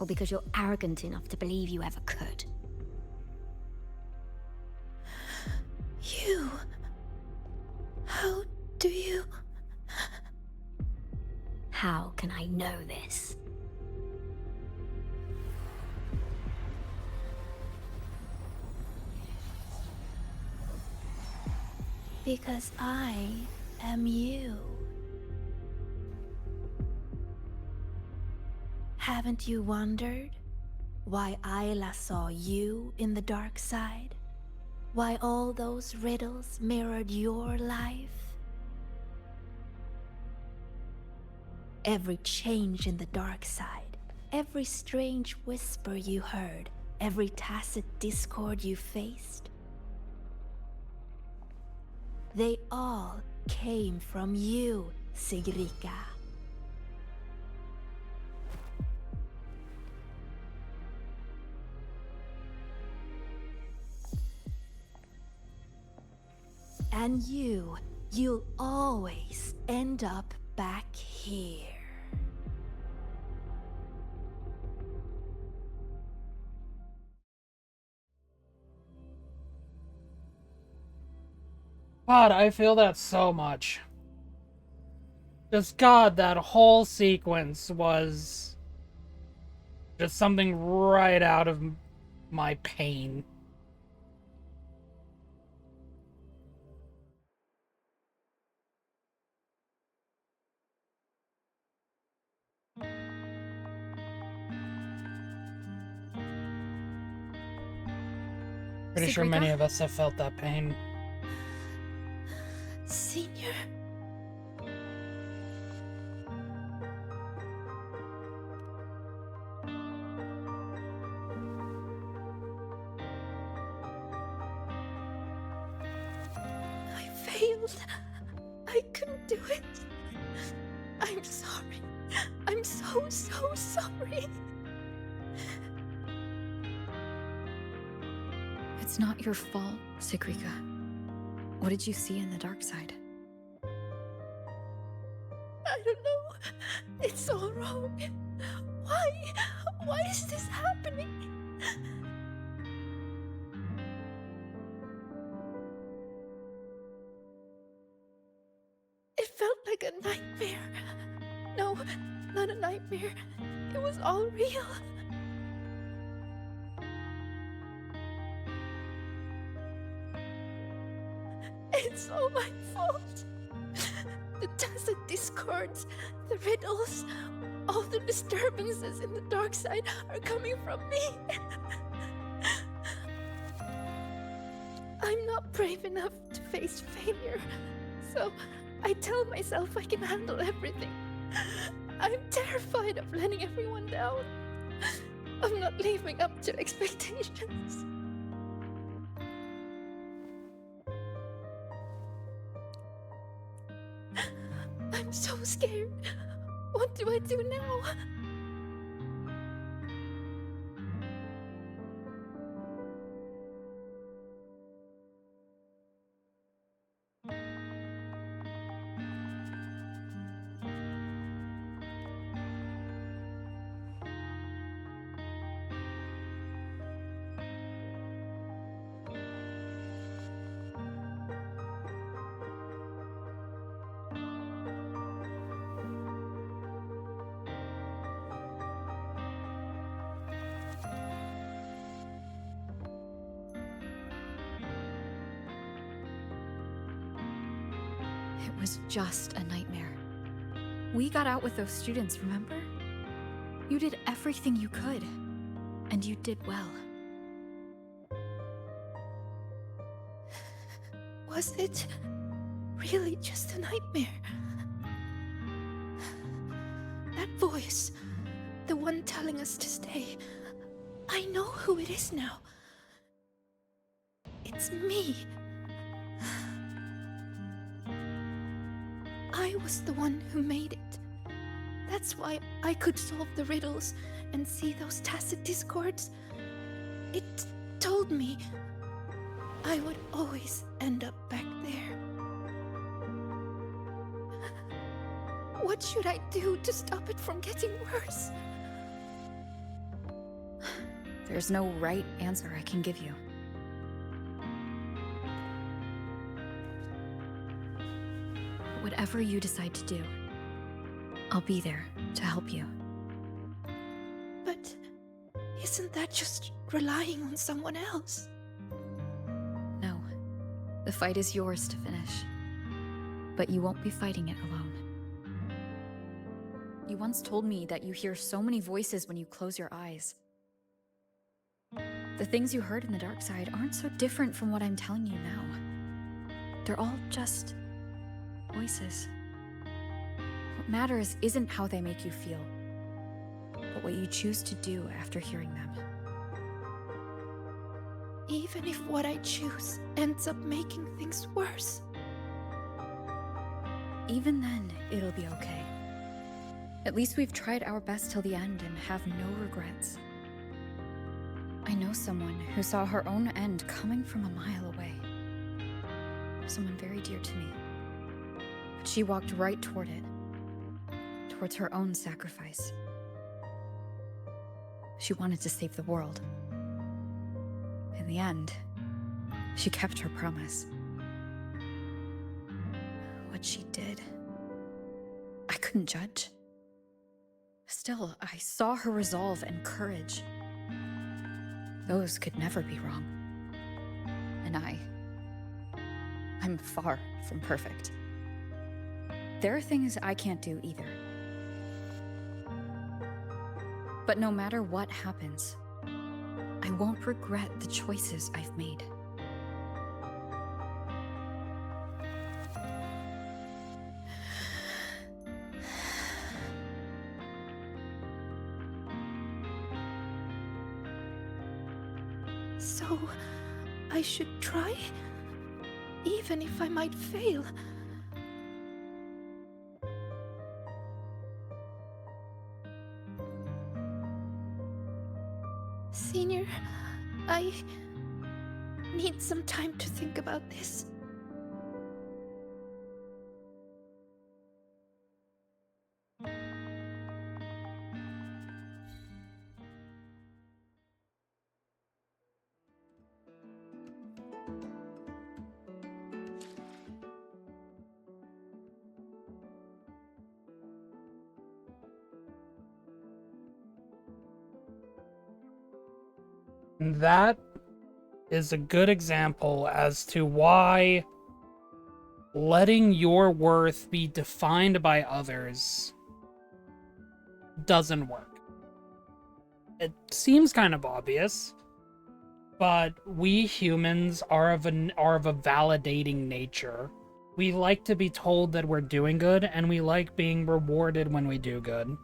Or because you're arrogant enough to believe you ever could?
You... How do you...
How can I know this?
Because I am you. Haven't you wondered why Ayla saw you in the dark side? Why all those riddles mirrored your life? Every change in the dark side, every strange whisper you heard, every tacit discord you faced, they all came from you, Sigrika. And you'll always end up back here.
God, I feel that so much. Just God, that whole sequence was just something right out of my pain. Pretty sure many of us have felt that pain.
Senior. I failed. I couldn't do it. I'm sorry. I'm so sorry.
It's not your fault, Sigrika. What did you see in the dark side?
I don't know. It's all wrong. Why is this happening? It felt like a nightmare. No, not a nightmare. It was all real. It's all my fault. The tacit discords, the riddles, all the disturbances in the dark side are coming from me. I'm not brave enough to face failure, so I tell myself I can handle everything. I'm terrified of letting everyone down, of not living up to expectations. I'm so scared. What do I do now?
It was just a nightmare. We got out with those students, remember? You did everything you could, and you did well.
Was it really just a nightmare? That voice, the one telling us to stay, I know who it is now. It's me. I was the one who made it. That's why I could solve the riddles and see those tacit discords. It told me I would always end up back there. What should I do to stop it from getting worse?
There's no right answer I can give you. Whatever you decide to do, I'll be there to help you.
But isn't that just relying on someone else?
No. The fight is yours to finish. But you won't be fighting it alone. You once told me that you hear so many voices when you close your eyes. The things you heard in the dark side aren't so different from what I'm telling you now. They're all just voices. What matters isn't how they make you feel, but what you choose to do after hearing them.
Even if what I choose ends up making things worse.
Even then, it'll be okay. At least we've tried our best till the end and have no regrets. I know someone who saw her own end coming from a mile away. Someone very dear to me. But she walked right toward it. Towards her own sacrifice. She wanted to save the world. In the end, she kept her promise. What she did, I couldn't judge. Still, I saw her resolve and courage. Those could never be wrong. And I'm far from perfect. There are things I can't do either. But no matter what happens, I won't regret the choices I've made.
So, I should try? Even if I might fail? Senior, I need some time to think about this.
That is a good example as to why letting your worth be defined by others doesn't work. It seems kind of obvious, but we humans are of a validating nature. We like to be told that we're doing good, and we like being rewarded when we do good.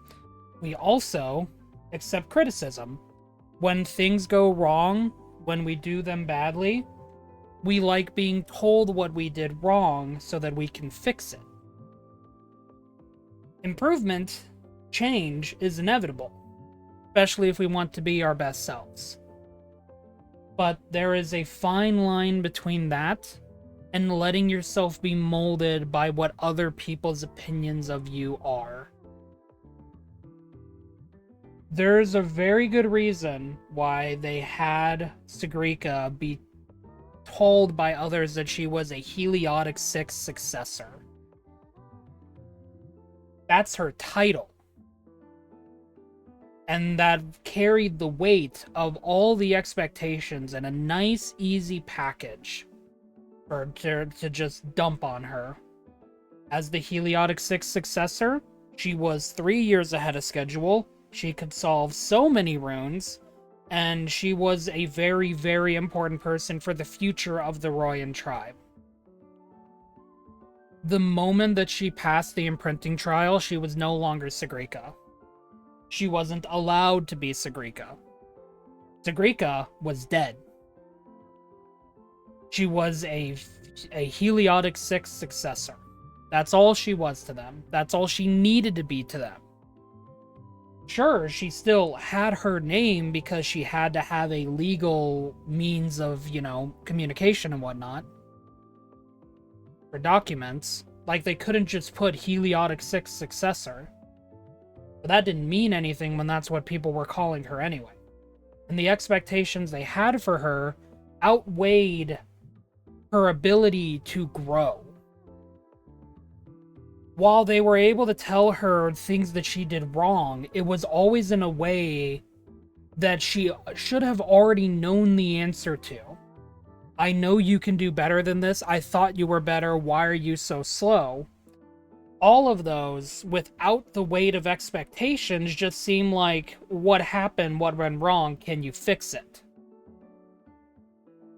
We also accept criticism. When things go wrong, when we do them badly, we like being told what we did wrong so that we can fix it. Improvement, change, is inevitable, especially if we want to be our best selves. But there is a fine line between that and letting yourself be molded by what other people's opinions of you are. There's a very good reason why they had Sigrika be told by others that she was a Heliotic 6 successor. That's her title. And that carried the weight of all the expectations in a nice, easy package for to just dump on her. As the Heliotic 6 successor, she was 3 years ahead of schedule. She could solve so many runes, and she was a very, very important person for the future of the Royan tribe. The moment that she passed the imprinting trial, she was no longer Sigrika. She wasn't allowed to be Sigrika. Sigrika was dead. She was a Heliotic 6 successor. That's all she was to them. That's all she needed to be to them. Sure, she still had her name because she had to have a legal means of, communication and whatnot. For documents. Like, they couldn't just put Heliotic 6 successor. But that didn't mean anything when that's what people were calling her anyway. And the expectations they had for her outweighed her ability to grow. While they were able to tell her things that she did wrong, it was always in a way that she should have already known the answer to. I know you can do better than this. I thought you were better. Why are you so slow? All of those, without the weight of expectations, just seem like, what happened? What went wrong? Can you fix it?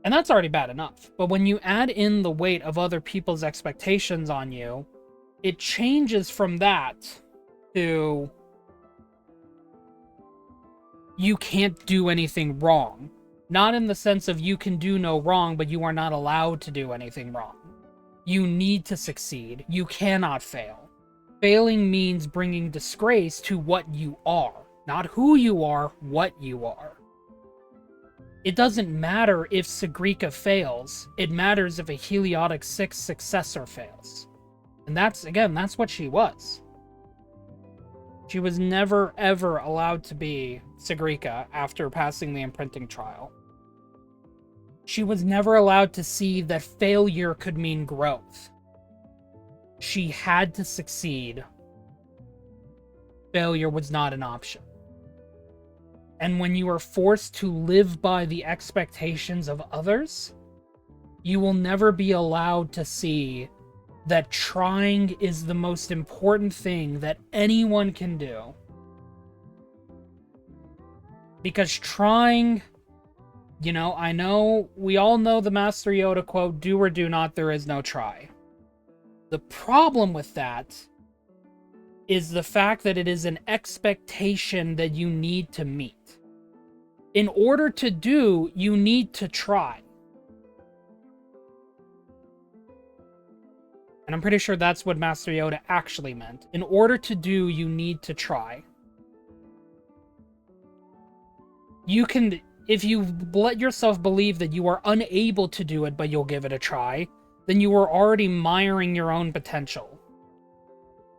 And that's already bad enough. But when you add in the weight of other people's expectations on you, it changes from that to you can't do anything wrong. Not in the sense of you can do no wrong, but you are not allowed to do anything wrong. You need to succeed. You cannot fail. Failing means bringing disgrace to what you are. Not who you are, what you are. It doesn't matter if Sigrika fails. It matters if a Heliotic 6 successor fails. And that's what she was. She was never, ever allowed to be Sigrika after passing the imprinting trial. She was never allowed to see that failure could mean growth. She had to succeed. Failure was not an option. And when you are forced to live by the expectations of others, you will never be allowed to see that trying is the most important thing that anyone can do. Because trying, I know, we all know the Master Yoda quote, do or do not, there is no try. The problem with that is the fact that it is an expectation that you need to meet. In order to do, you need to try. And I'm pretty sure that's what Master Yoda actually meant. In order to do, you need to try. You can, if you let yourself believe that you are unable to do it, but you'll give it a try, then you are already miring your own potential.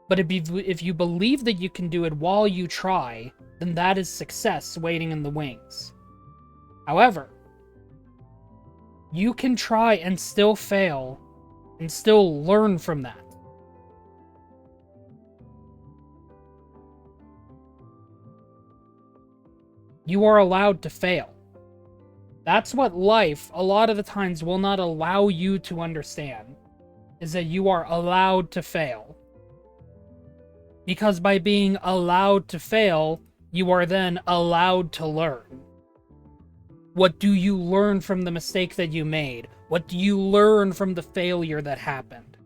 But if you believe that you can do it while you try, then that is success waiting in the wings. However, you can try and still fail, and still learn from that. You are allowed to fail. That's what life, a lot of the times, will not allow you to understand. is that you are allowed to fail. Because by being allowed to fail, you are then allowed to learn. What do you learn from the mistake that you made? What do you learn from the failure that happened?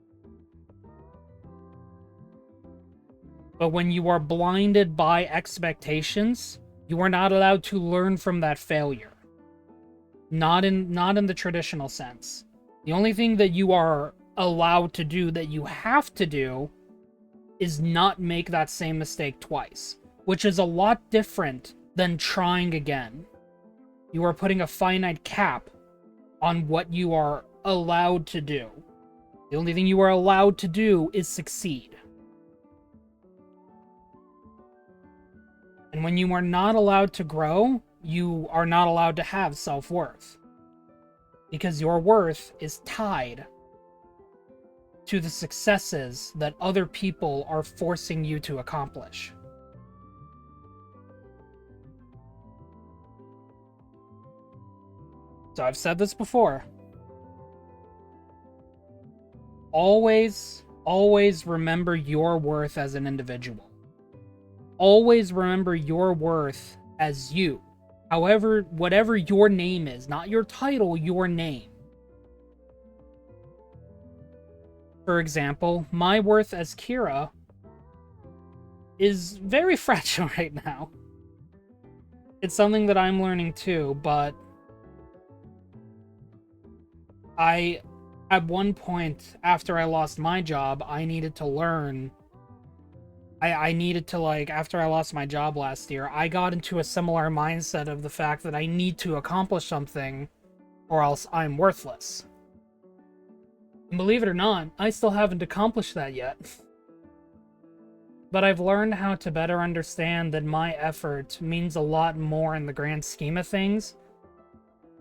But when you are blinded by expectations, you are not allowed to learn from that failure. Not in the traditional sense. The only thing that you are allowed to do, that you have to do, is not make that same mistake twice, which is a lot different than trying again. You are putting a finite cap on what you are allowed to do. The only thing you are allowed to do is succeed. And when you are not allowed to grow, you are not allowed to have self-worth. Because your worth is tied to the successes that other people are forcing you to accomplish. So I've said this before. Always remember your worth as an individual. Always remember your worth as you. However, whatever your name is, not your title, your name. For example, my worth as Kira is very fragile right now. It's something that I'm learning too, but at one point after I lost my job, I needed to learn. I needed to, like, after I lost my job last year, I got into a similar mindset of the fact that I need to accomplish something or else I'm worthless. And believe it or not, I still haven't accomplished that yet. But I've learned how to better understand that my effort means a lot more in the grand scheme of things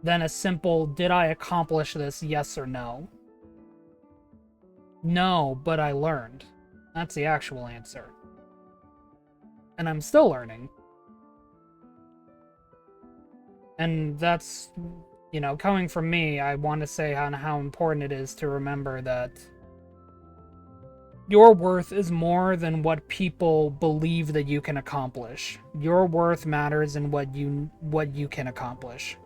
than a simple, did I accomplish this, yes or no? No, but I learned. That's the actual answer. And I'm still learning. And that's, you know, coming from me, I want to say how important it is to remember that your worth is more than what people believe that you can accomplish. Your worth matters in what you can accomplish.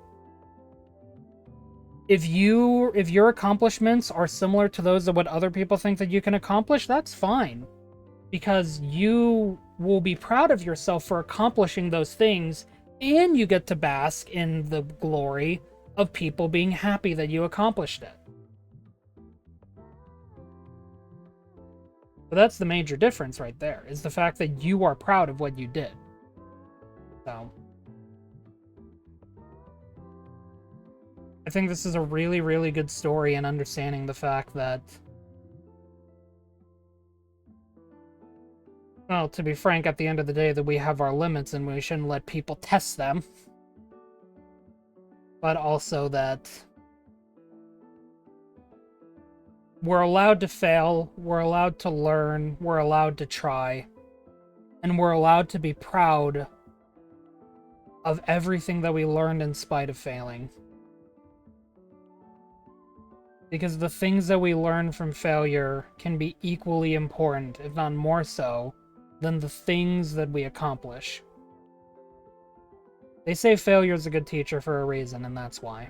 If your accomplishments are similar to those of what other people think that you can accomplish, that's fine. Because you will be proud of yourself for accomplishing those things, and you get to bask in the glory of people being happy that you accomplished it. But that's the major difference right there, is the fact that you are proud of what you did. So I think this is a really, really good story in understanding the fact that, well, to be frank, at the end of the day, that we have our limits and we shouldn't let people test them. But also that we're allowed to fail, we're allowed to learn, we're allowed to try, and we're allowed to be proud of everything that we learned in spite of failing. Because the things that we learn from failure can be equally important, if not more so, than the things that we accomplish. They say failure is a good teacher for a reason, and that's why.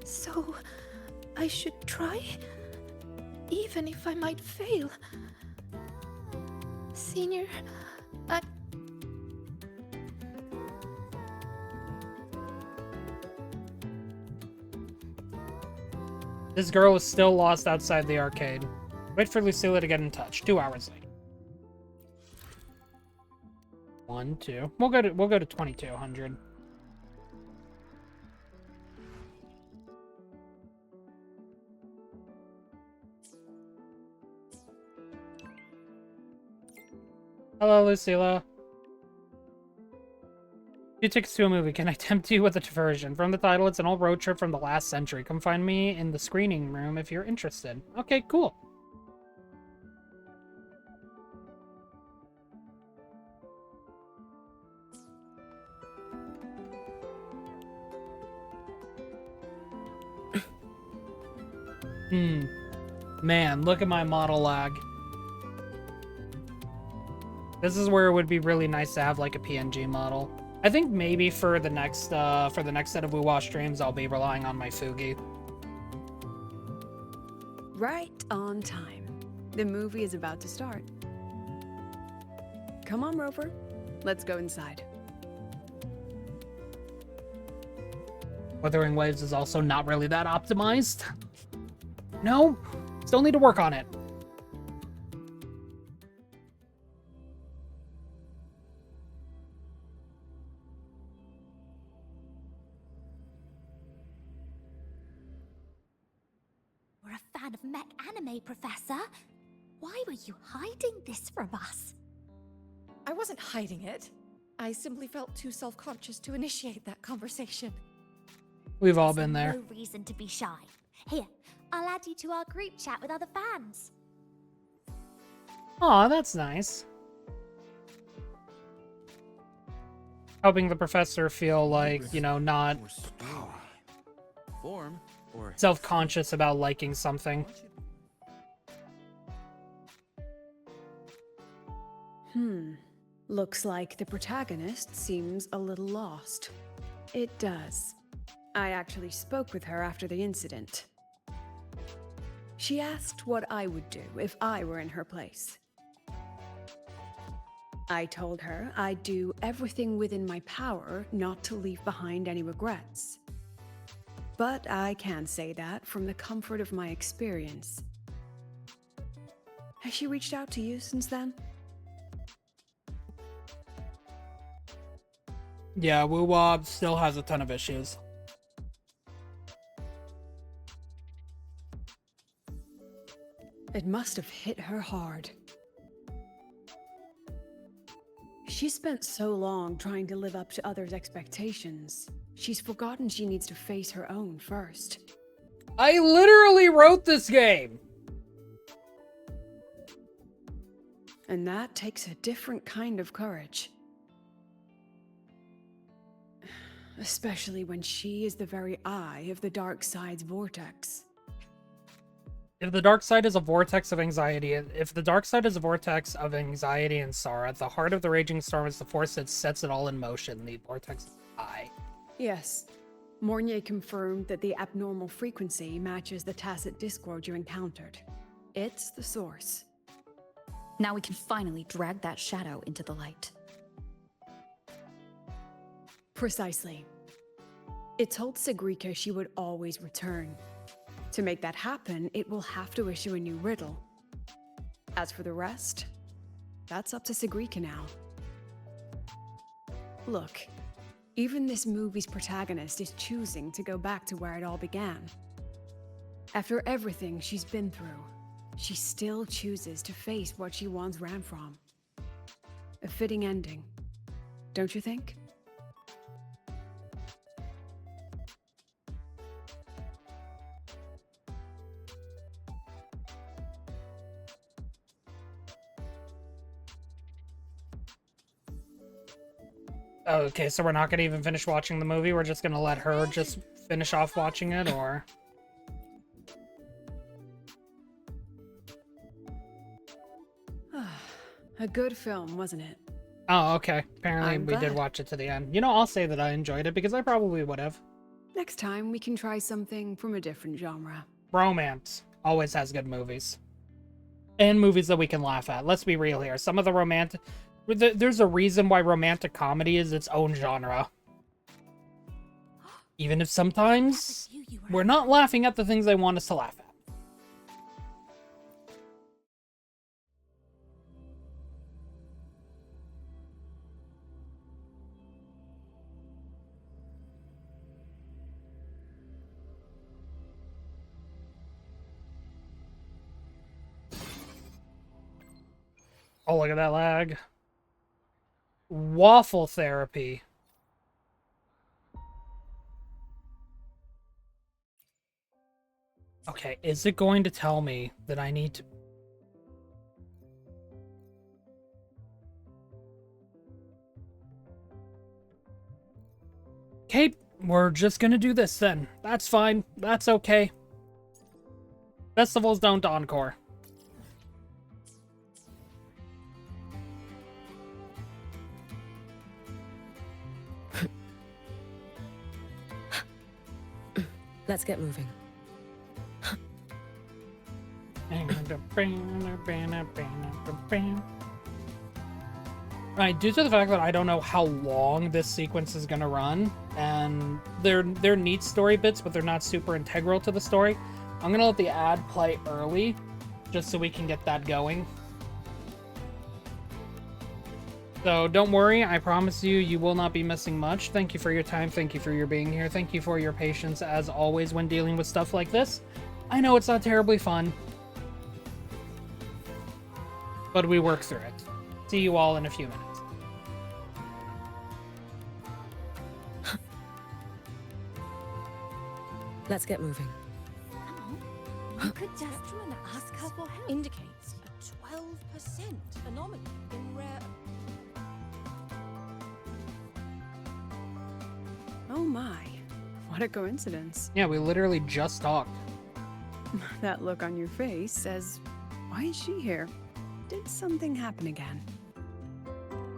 So, I should try? Even if I might fail? Senior,
This girl is still lost outside the arcade. Wait for Lucilla to get in touch. 2 hours later. 1, 2. We'll go to 2200. Hello, Lucilla. Two tickets to a movie. Can I tempt you with a diversion? From the title, it's an old road trip from the last century. Come find me in the screening room if you're interested. Okay, cool. Man, look at my model lag. This is where it would be really nice to have like a PNG model. I think maybe for the next set of Wuwa streams, I'll be relying on my Fugi.
Right on time. The movie is about to start. Come on, Rover. Let's go inside.
Wuthering Waves is also not really that optimized. No, still need to work on it.
We're a fan of mech anime, Professor. Why were you hiding this from us?
I wasn't hiding it. I simply felt too self-conscious to initiate that conversation.
We've all been there.
No reason to be shy. Here, I'll add you to our group chat with other fans.
Aw, that's nice. Helping the professor feel like, you know, not
Form or
self-conscious about liking something.
Looks like the protagonist seems a little lost. It does. I actually spoke with her after the incident. She asked what I would do if I were in her place. I told her I'd do everything within my power not to leave behind any regrets. But I can say that from the comfort of my experience. Has she reached out to you since then?
Yeah, Wuwa still has a ton of issues.
It must have hit her hard. She spent so long trying to live up to others' expectations. She's forgotten she needs to face her own first.
I literally wrote this game!
And that takes a different kind of courage. Especially when she is the very eye of the dark side's vortex.
If the dark side is a vortex of anxiety, if the dark side is a vortex of anxiety and sorrow, at the heart of the raging storm is the force that sets it all in motion. The vortex is I.
Yes. Mornier confirmed that the abnormal frequency matches the tacit discord you encountered. It's the source.
Now we can finally drag that shadow into the light.
Precisely. It told Sigrika she would always return. To make that happen, it will have to issue a new riddle. As for the rest, that's up to Sigrika now. Look, even this movie's protagonist is choosing to go back to where it all began. After everything she's been through, she still chooses to face what she once ran from. A fitting ending, don't you think?
Okay, so we're not gonna even finish watching the movie, we're just gonna let her just finish off watching it, or?
A good film, wasn't it?
Oh, okay. Apparently
I'm
we did
glad.
watch it to the end. You know, I'll say that I enjoyed it, because I probably would have.
Next time, we can try something from a different genre.
Romance always has good movies. And movies that we can laugh at. Let's be real here. Some of the romantic... There's a reason why romantic comedy is its own genre. Even if sometimes we're not laughing at the things they want us to laugh at. Oh, look at that lag. Waffle therapy. Okay, is it going to tell me that I need to... Okay, we're just gonna do this then. That's fine. That's okay. Festivals don't encore.
Let's get moving.
Right, due to the fact that I don't know how long this sequence is gonna run, and they're neat story bits, but they're not super integral to the story, I'm gonna let the ad play early, just so we can get that going. So don't worry, I promise you, you will not be missing much. Thank you for your time, thank you for your being here, thank you for your patience as always when dealing with stuff like this. I know it's not terribly fun, but we work through it. See you all in a few minutes.
Let's get moving.
You could just ask her for help. Indicates a 12% anomaly in rare.
Oh my, what a coincidence.
Yeah, we literally just talked.
That look on your face says, why is she here? Did something happen again?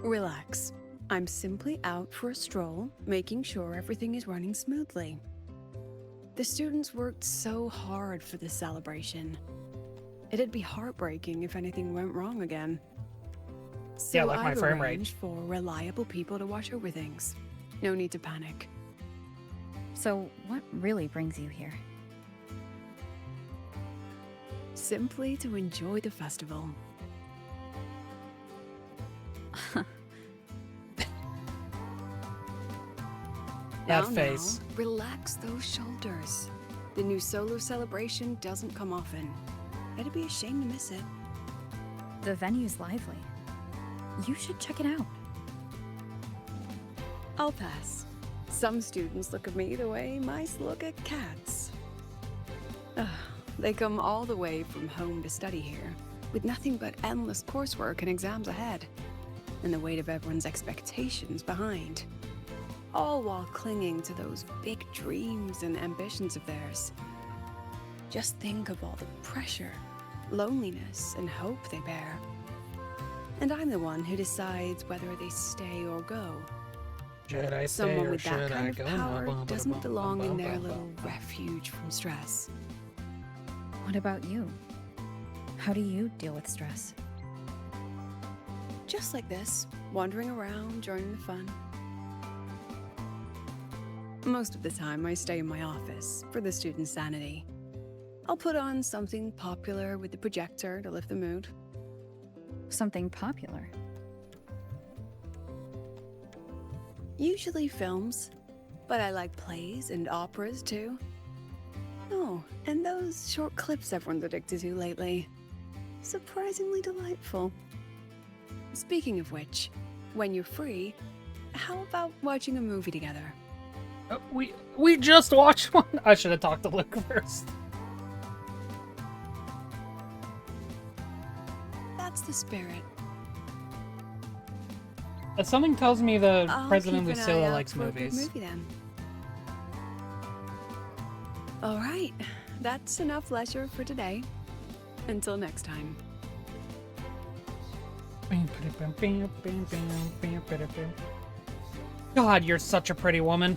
Relax. I'm simply out for a stroll, making sure everything is running smoothly. The students worked so hard for this celebration. It'd be heartbreaking if anything went wrong again. So
yeah, like my
I've
frame
arranged
rate.
for reliable people to watch over things. No need to panic.
So, what really brings you here?
Simply to enjoy the festival.
That face.
Now, relax those shoulders. The new solo celebration doesn't come often. It'd be a shame to miss it.
The venue's lively. You should check it out.
I'll pass. Some students look at me the way mice look at cats. They come all the way from home to study here, with nothing but endless coursework and exams ahead, and the weight of everyone's expectations behind. All while clinging to those big dreams and ambitions of theirs. Just think of all the pressure, loneliness, and hope they bear. And I'm the one who decides whether they stay or go.
Should I stay
Someone
or
with that
should
kind
I
of
go?
power doesn't belong in their little refuge from stress.
What about you? How do you deal with stress?
Just like this, wandering around, joining the fun. Most of the time, I stay in my office for the students' sanity. I'll put on something popular with the projector to lift the mood.
Something popular?
Usually films, but I like plays and operas too. Oh, and those short clips everyone's addicted to lately. Surprisingly delightful. Speaking of which, when you're free, how about watching a movie together?
We just watched one. I should have talked to Luke first.
That's the spirit.
Something tells me the
I'll
President
keep an eye
Lucilla
out
likes
for a good
movies.
movie then. All right, that's enough leisure for today. Until next time.
God, you're such a pretty woman.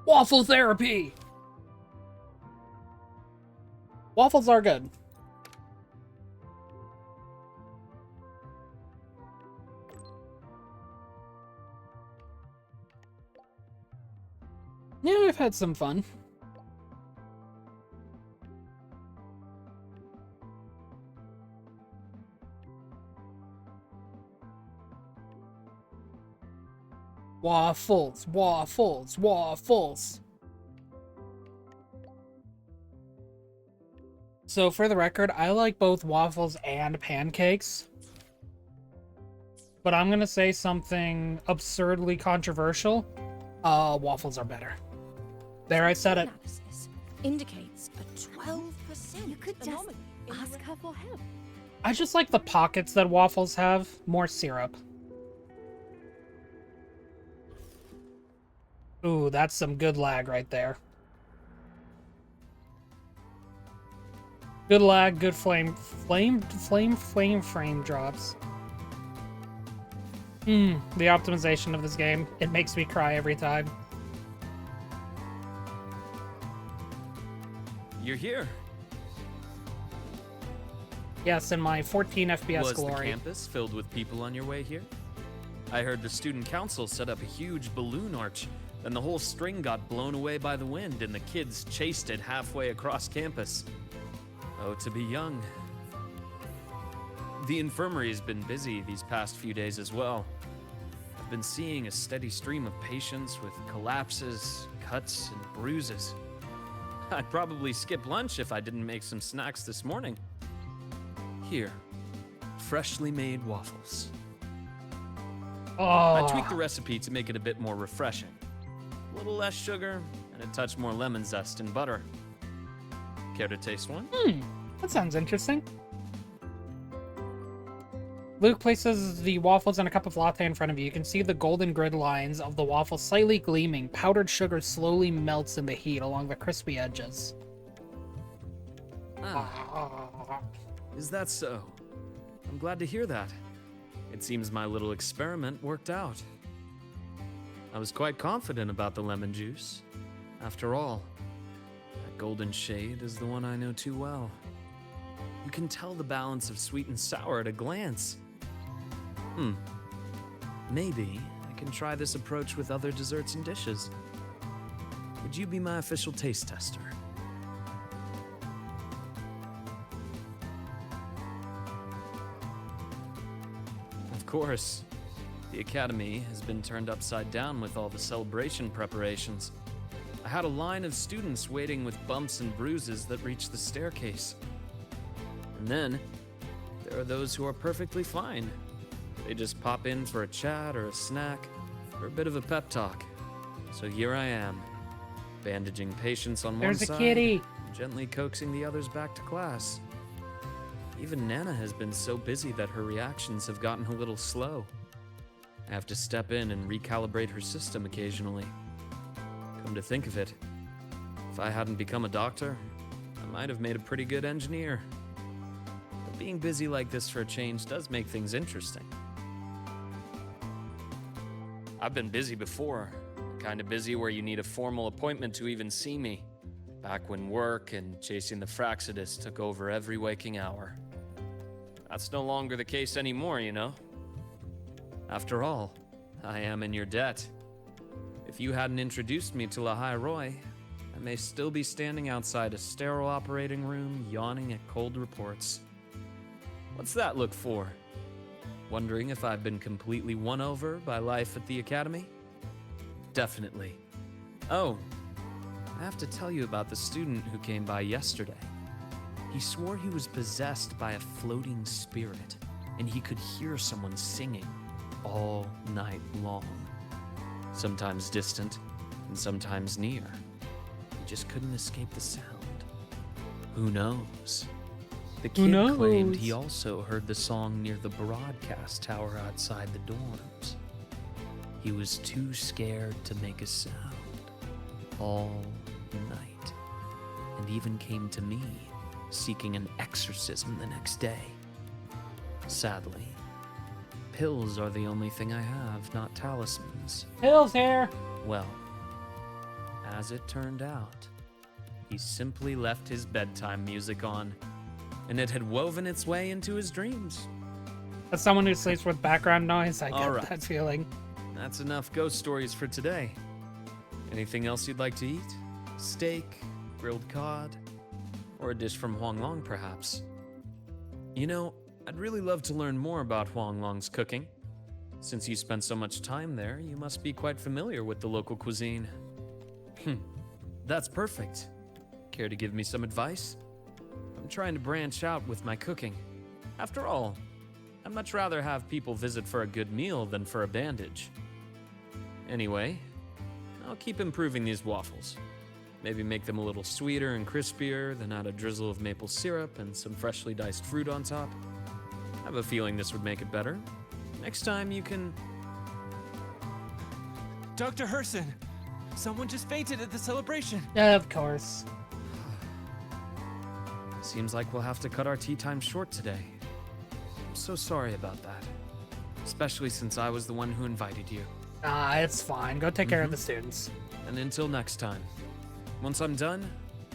Waffle therapy! Waffles are good. Yeah, I've had some fun. Waffles, waffles, waffles. So for the record, I like both waffles and pancakes. but I'm gonna say something absurdly controversial. Waffles are better. There, I said it.
Analysis indicates a 12%
You could just
anomaly in the
ask her for help.
I just like the pockets that waffles have. More syrup. Ooh, that's some good lag right there. Good lag, good frame drops. The optimization of this game, it makes me cry every time.
You're here.
Yes, in my 14 FPS
Was
glory.
the campus filled with people on your way here? I heard the student council set up a huge balloon arch, then the whole string got blown away by the wind and the kids chased it halfway across campus. Oh, to be young. The infirmary's been busy these past few days as well. I've been seeing a steady stream of patients with collapses, cuts, and bruises. I'd probably skip lunch if I didn't make some snacks this morning. Here, freshly made waffles. I tweaked the recipe to make it a bit more refreshing. A little less sugar and a touch more lemon zest and butter. Care to taste one?
That sounds interesting. Luke places the waffles in a cup of latte in front of you. You can see the golden grid lines of the waffles slightly gleaming. Powdered sugar slowly melts in the heat along the crispy edges.
Is that so? I'm glad to hear that. It seems my little experiment worked out. I was quite confident about the lemon juice. After all, that golden shade is the one I know too well. You can tell the balance of sweet and sour at a glance. Maybe I can try this approach with other desserts and dishes. Would you be my official taste tester? Of course. The academy has been turned upside down with all the celebration preparations. I had a line of students waiting with bumps and bruises that reached the staircase. And then, there are those who are perfectly fine. They just pop in for a chat or a snack, or a bit of a pep talk. So here I am, bandaging patients on one side,
There's a kitty!
gently coaxing the others back to class. Even Nana has been so busy that her reactions have gotten a little slow. I have to step in and recalibrate her system occasionally. Come to think of it, if I hadn't become a doctor, I might have made a pretty good engineer. But being busy like this for a change does make things interesting. I've been busy before, kind of busy where you need a formal appointment to even see me, back when work and chasing the Fraxidus took over every waking hour. That's no longer the case anymore, you know? After all, I am in your debt. If you hadn't introduced me to Lahai Roy, I may still be standing outside a sterile operating room, yawning at cold reports. What's that look for? Wondering if I've been completely won over by life at the academy? Definitely. Oh, I have to tell you about the student who came by yesterday. He swore he was possessed by a floating spirit, and he could hear someone singing all night long. Sometimes distant, and sometimes near. He just couldn't escape the sound. Who knows? The kid claimed he also heard the song near the broadcast tower outside the dorms. He was too scared to make a sound all night, and even came to me, seeking an exorcism the next day. Sadly, pills are the only thing I have, not talismans.
Pills here!
Well, as it turned out, he simply left his bedtime music on, and it had woven its way into his dreams.
As someone who sleeps with background noise, I get
All right.
that feeling.
That's enough ghost stories for today. Anything else you'd like to eat? Steak, grilled cod, or a dish from Huanglong, perhaps? You know, I'd really love to learn more about Huanglong's cooking. Since you spent so much time there, you must be quite familiar with the local cuisine. That's perfect. Care to give me some advice? I'm trying to branch out with my cooking. After all, I'd much rather have people visit for a good meal than for a bandage. Anyway, I'll keep improving these waffles. Maybe make them a little sweeter and crispier, then add a drizzle of maple syrup and some freshly diced fruit on top. I have a feeling this would make it better. Next time you can...
Dr. Herson! Someone just fainted at the celebration!
Of course.
Seems like we'll have to cut our tea time short today. I'm so sorry about that. Especially since I was the one who invited you.
It's fine. Go take care of the students.
And until next time. Once I'm done,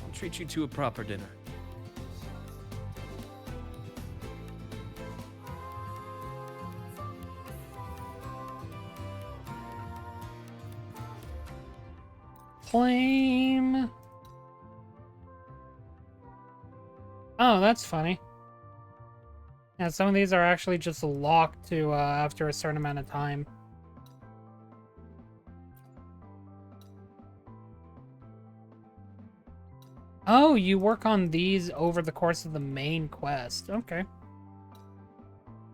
I'll treat you to a proper dinner.
Claim. Oh, that's funny. Yeah, some of these are actually just locked to after a certain amount of time. Oh, you work on these over the course of the main quest. Okay.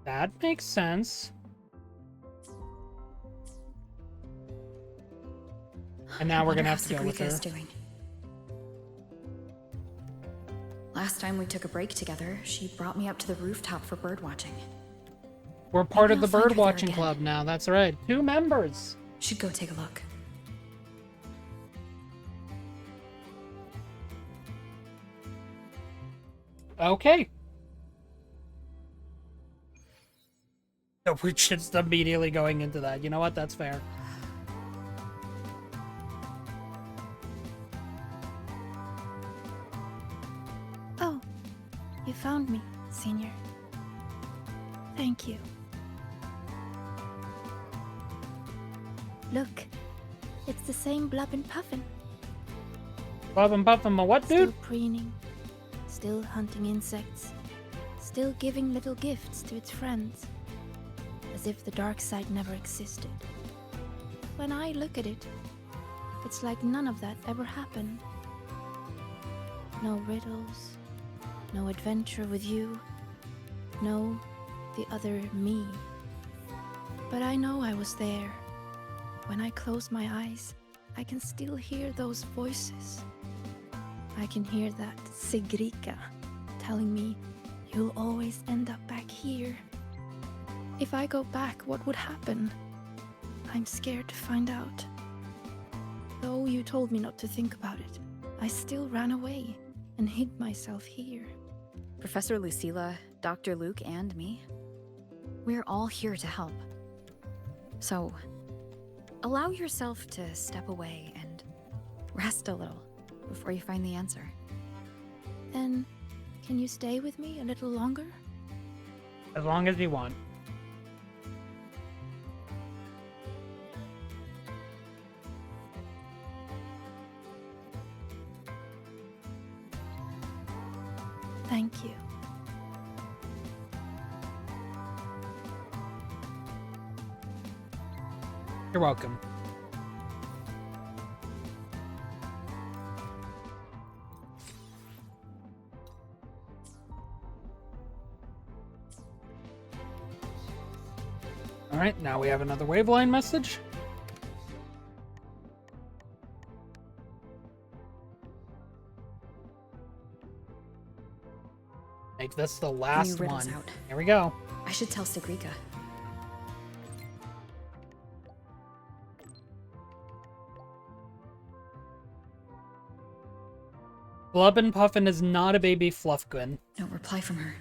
That makes sense. And now we're gonna have to go with her.
Doing. Last time we took a break together, she brought me up to the rooftop for birdwatching.
We're part
Maybe
of the
I'll find her there
birdwatching
again.
club now. That's right. 2 members.
Should go take a look.
Okay. So we're just immediately going into that. You know what? That's fair.
Oh, you found me, Senior. Thank you. Look, it's the same Blub and Puffin.
Bob and Puffin, my what, dude?
Still preening, still hunting insects, still giving little gifts to its friends, as if the dark side never existed. When I look at it, it's like none of that ever happened. No riddles, no adventure with you, no the other me. But I know I was there. When I close my eyes, I can still hear those voices. I can hear that Sigrika telling me, you'll always end up back here. If I go back, what would happen? I'm scared to find out. Though you told me not to think about it, I still ran away and hid myself here.
Professor Lucilla, Dr. Luke, and me. We're all here to help. So, allow yourself to step away and rest a little before you find the answer.
Then, can you stay with me a little longer?
As long as you want.
Thank you.
You're welcome. Alright, now we have another Waveline message. Make this the last
riddle's
one.
out.
Here we go.
I should tell Sigrika.
Blub and Puffin is not a baby fluffgun.
No reply from her.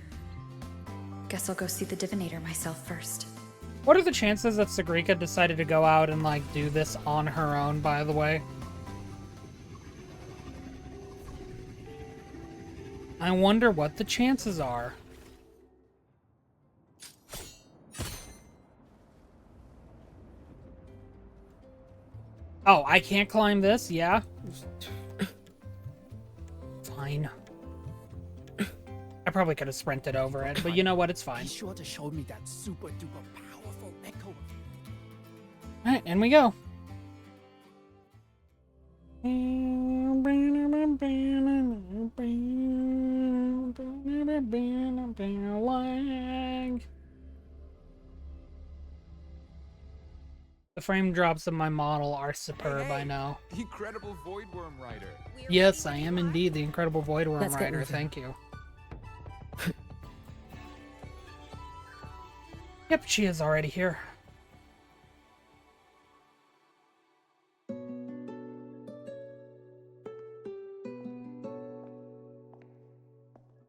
Guess I'll go see the divinator myself first.
What are the chances that Sigrika decided to go out and, like, do this on her own, by the way? I wonder what the chances are. Oh, I can't climb this? Yeah? Fine. I probably could have sprinted over it, but you know what? It's fine.
Be sure to show me that super duper powerful echo.
Alright, in we go. Lag. The frame drops of my model are superb, I know.
The incredible Voidworm Rider.
Yes, I am indeed the incredible Voidworm
Let's get
Rider,
moving.
thank you. Yep, she is already here.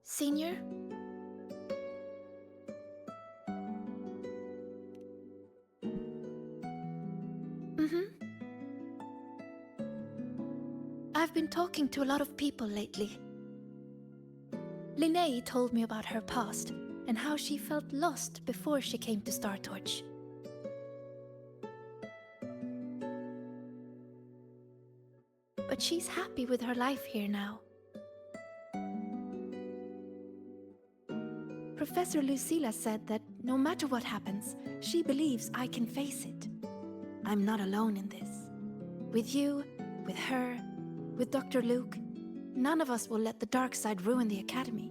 Senior? I've been talking to a lot of people lately. Linnea told me about her past and how she felt lost before she came to Startorch. But she's happy with her life here now. Professor Lucilla said that no matter what happens, she believes I can face it. I'm not alone in this. With you, with her, with Dr. Luke, none of us will let the dark side ruin the Academy.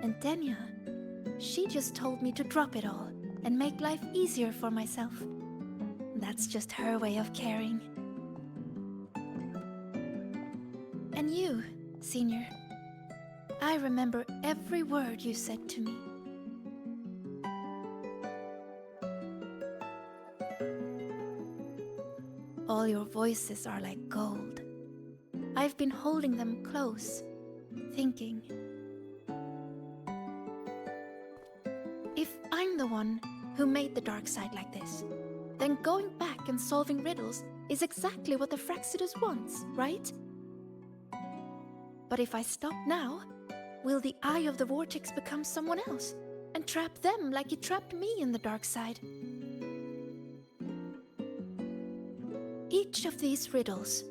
And Denya, she just told me to drop it all and make life easier for myself. That's just her way of caring. And you, Senior, I remember every word you said to me. All your voices are like gold. I've been holding them close, thinking. If I'm the one who made the dark side like this, then going back and solving riddles is exactly what the Fraxidus wants, right? But if I stop now, will the Eye of the Vortex become someone else and trap them like it trapped me in the dark side? Each of these riddles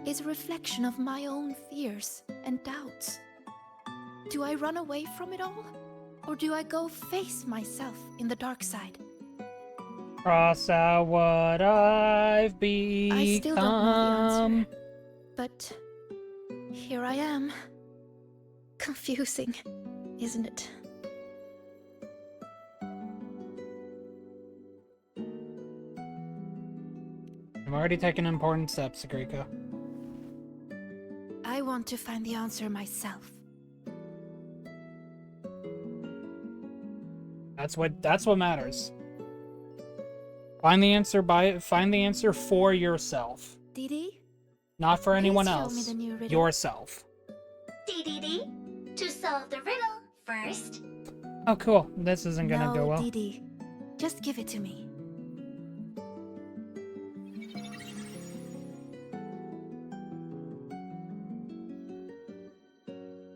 is a reflection of my own fears and doubts. Do I run away from it all? Or do I go face myself in the dark side?
Cross out what I've become.
I still don't know the answer. But here I am. Confusing, isn't it?
I've already taken important steps, Sigrika.
I want to find the answer myself.
That's what matters. Find the answer for yourself.
Didi?
Not for anyone
Please show
else.
me the new riddle.
Yourself.
DDD, to solve the riddle first.
Oh, cool. This isn't gonna go well.
No, Didi. Just give it to me.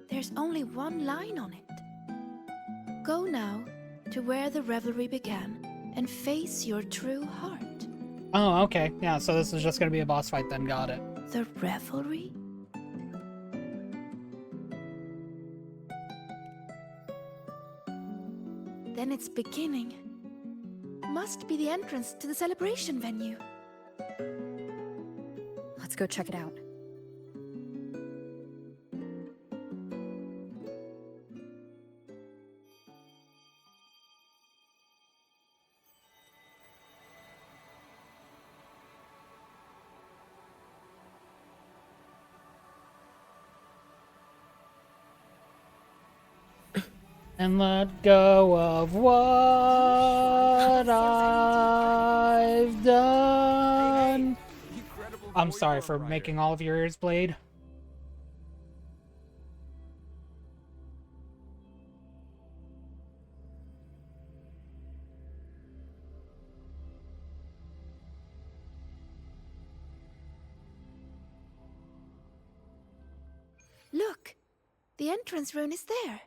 There's only one line on it. Go now to where the revelry began and face your true heart.
Oh, okay. Yeah, so this is just gonna be a boss fight then. Got it.
The revelry? Then it's beginning. Must be the entrance to the celebration venue.
Let's go check it out.
And let go of what I've done. I'm sorry for making all of your ears bleed.
Look! The entrance rune is there.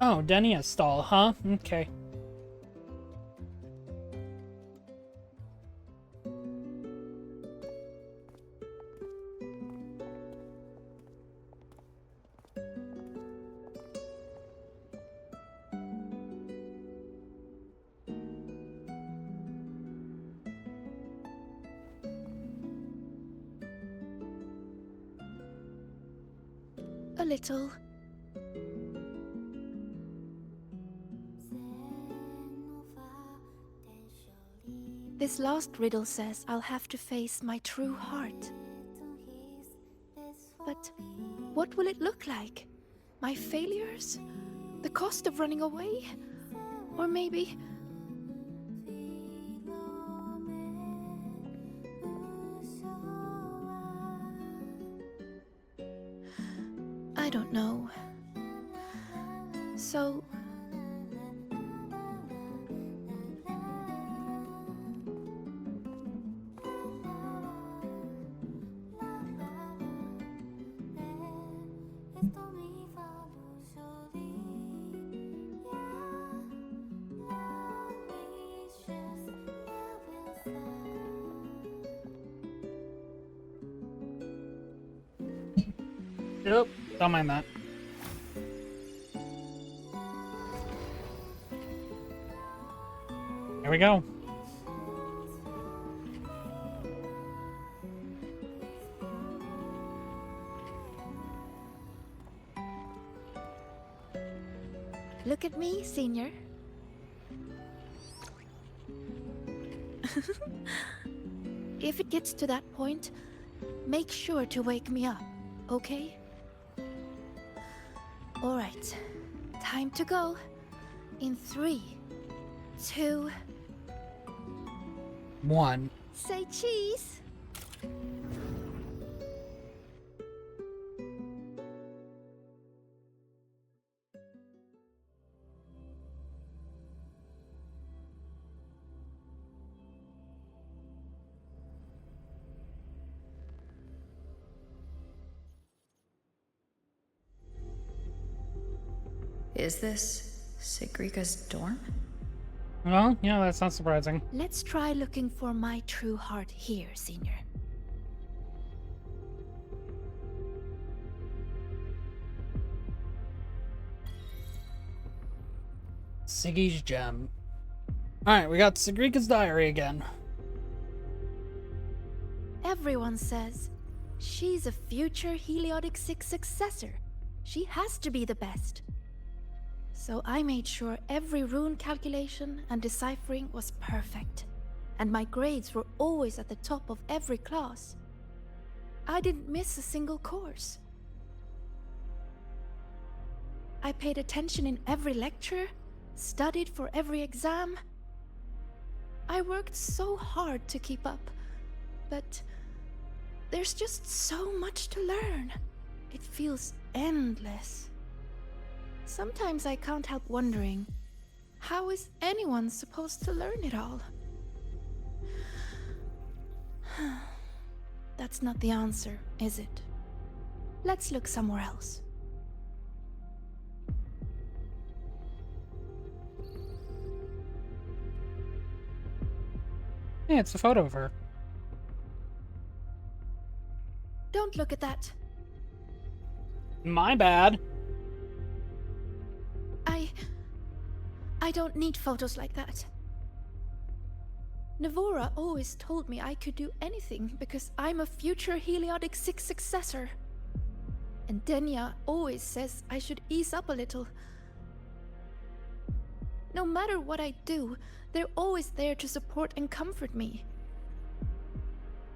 Oh, Denia's stall, huh? Okay.
A little. This last riddle says I'll have to face my true heart. But what will it look like? My failures? The cost of running away? Or maybe... I don't know. So...
Yep, don't mind that. Here we go.
Look at me, Senior. If it gets to that point, make sure to wake me up, okay? Alright, time to go. In 3, 2...
1.
Say cheese!
Is this Sigrika's dorm?
Well, yeah, that's not surprising.
Let's try looking for my true heart here, Senior.
Siggy's gem. Alright, we got Sigrika's diary again.
Everyone says she's a future Heliotic 6 successor. She has to be the best. So I made sure every rune calculation and deciphering was perfect. And my grades were always at the top of every class. I didn't miss a single course. I paid attention in every lecture, studied for every exam. I worked so hard to keep up, but there's just so much to learn. It feels endless. Sometimes I can't help wondering, how is anyone supposed to learn it all? That's not the answer, is it? Let's look somewhere else.
Yeah, it's a photo of her.
Don't look at that.
My bad.
I don't need photos like that. Navora always told me I could do anything because I'm a future Heliotic 6 successor. And Denya always says I should ease up a little. No matter what I do, they're always there to support and comfort me.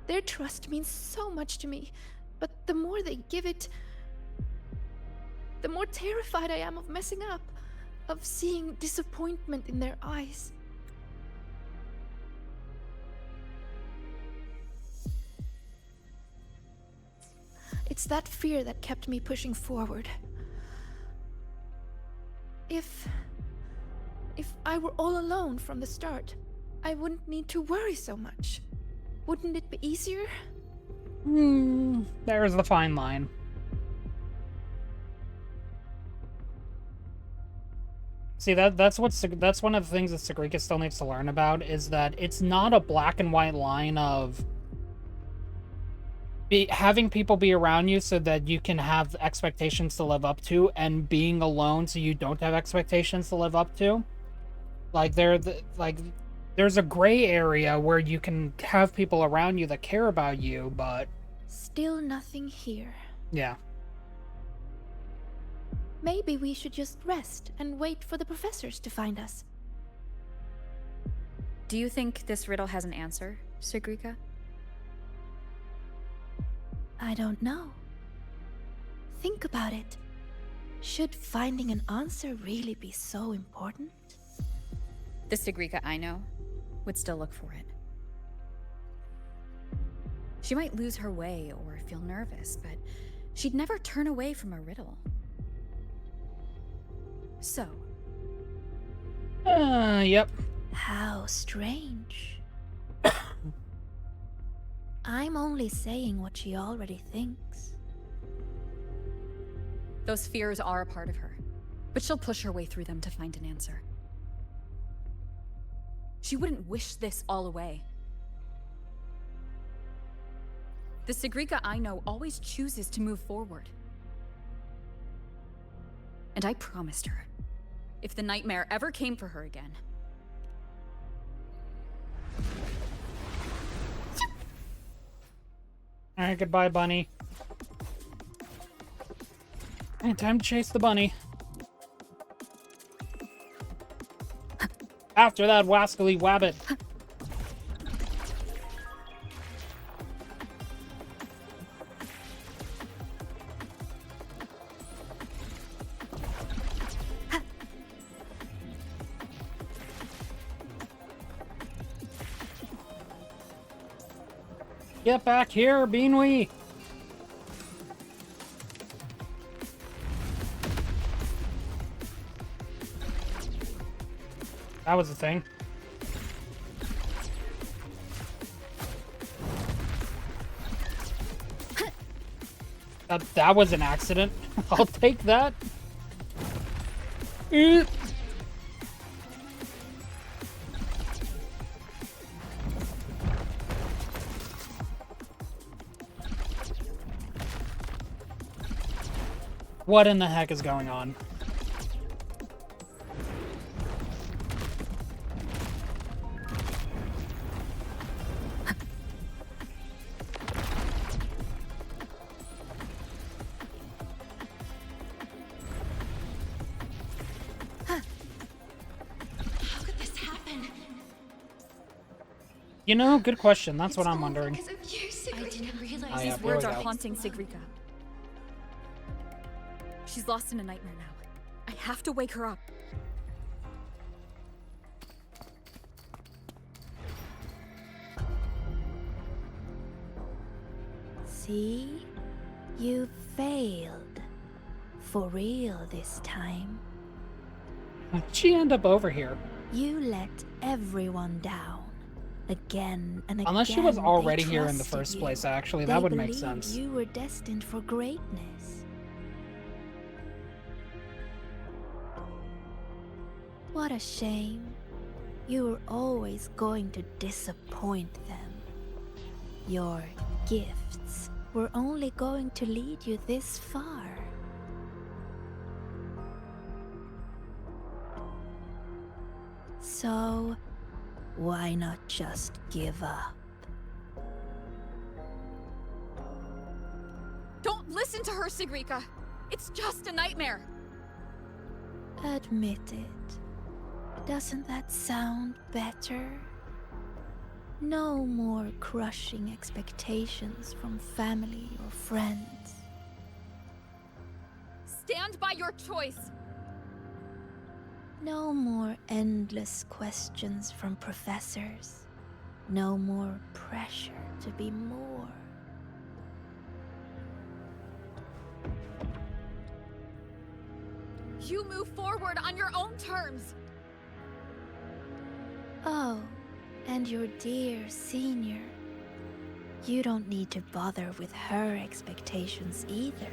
Their trust means so much to me, but the more they give it, the more terrified I am of messing up, of seeing disappointment in their eyes. It's that fear that kept me pushing forward. If I were all alone from the start, I wouldn't need to worry so much. Wouldn't it be easier?
There's the fine line. See, that's one of the things that Sigrika still needs to learn about, is that it's not a black and white line of having people be around you so that you can have expectations to live up to, and being alone so you don't have expectations to live up to. Like, there's a gray area where you can have people around you that care about you, but...
Still nothing here.
Yeah.
Maybe we should just rest and wait for the professors to find us.
Do you think this riddle has an answer, Sigrika?
I don't know. Think about it. Should finding an answer really be so important?
The Sigrika I know would still look for it. She might lose her way or feel nervous, but she'd never turn away from a riddle. So.
Yep.
How strange. I'm only saying what she already thinks.
Those fears are a part of her, but she'll push her way through them to find an answer. She wouldn't wish this all away. The Sigrika I know always chooses to move forward. And I promised her, if the nightmare ever came for her again...
Alright, goodbye, bunny. Alright, time to chase the bunny. After that wascally wabbit. Get back here, Beanwee! That was the thing. That was an accident. I'll take that. What in the heck is going on?
How could this happen?
You know, good question. That's what I'm wondering.
Because of you, Sigrika. I didn't realize
Oh, yeah,
These words
here
are
we go.
haunting Sigrika. She's lost in a nightmare now. I have to wake her up.
See? You failed. For real this time.
How'd she end up over here?
You let everyone down. Again and again.
Unless she was
they
already here in the
trusted
first
you.
place, actually.
They
That would make
believed
sense.
You were destined for greatness. What a shame. You were always going to disappoint them. Your gifts were only going to lead you this far. So, why not just give up?
Don't listen to her, Sigrika! It's just a nightmare!
Admit it. Doesn't that sound better? No more crushing expectations from family or friends.
Stand by your choice!
No more endless questions from professors. No more pressure to be more.
You move forward on your own terms!
Oh, and your dear senior. You don't need to bother with her expectations either.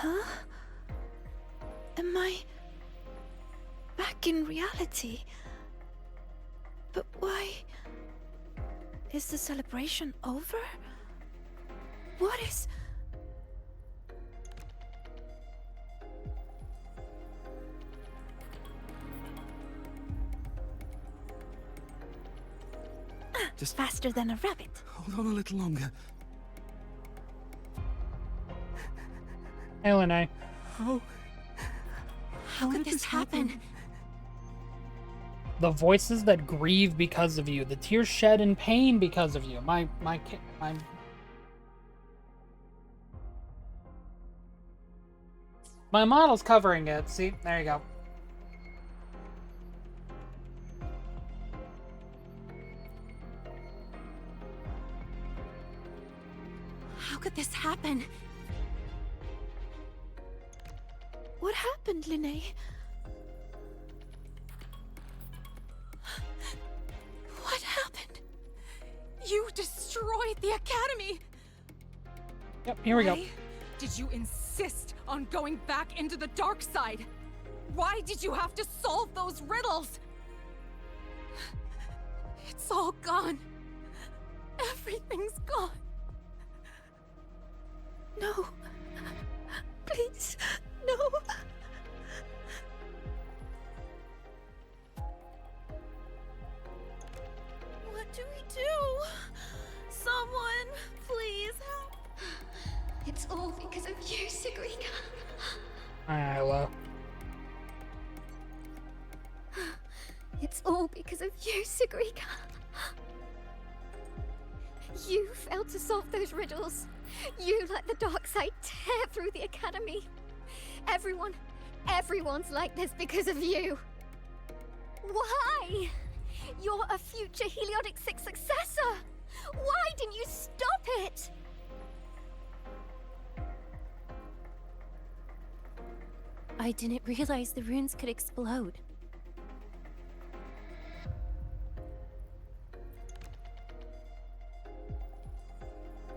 Huh? Am I back in reality?
But why? Is the celebration over? What is...
Just
faster than a rabbit.
hold on a little longer.
Hey, Lene.
How could this happen?
The voices that grieve because of you, the tears shed in pain because of you. My model's covering it. See, there you go.
How could this happen? What happened, Lene?
What happened? You destroyed the Academy!
Yep, here we go.
Why did you insist on going back into the dark side? Why did you have to solve those riddles? It's all gone. Everything's gone.
No. Please, no.
What do we do? Someone, please help.
It's all because of you, Sigrika.
Hi, Isla.
It's all because of you, Sigrika. You failed to solve those riddles. You let the dark side tear through the Academy. Everyone's like this because of you. Why? You're a future Heliotic 6 successor. Why didn't you stop it?
I didn't realize the runes could explode.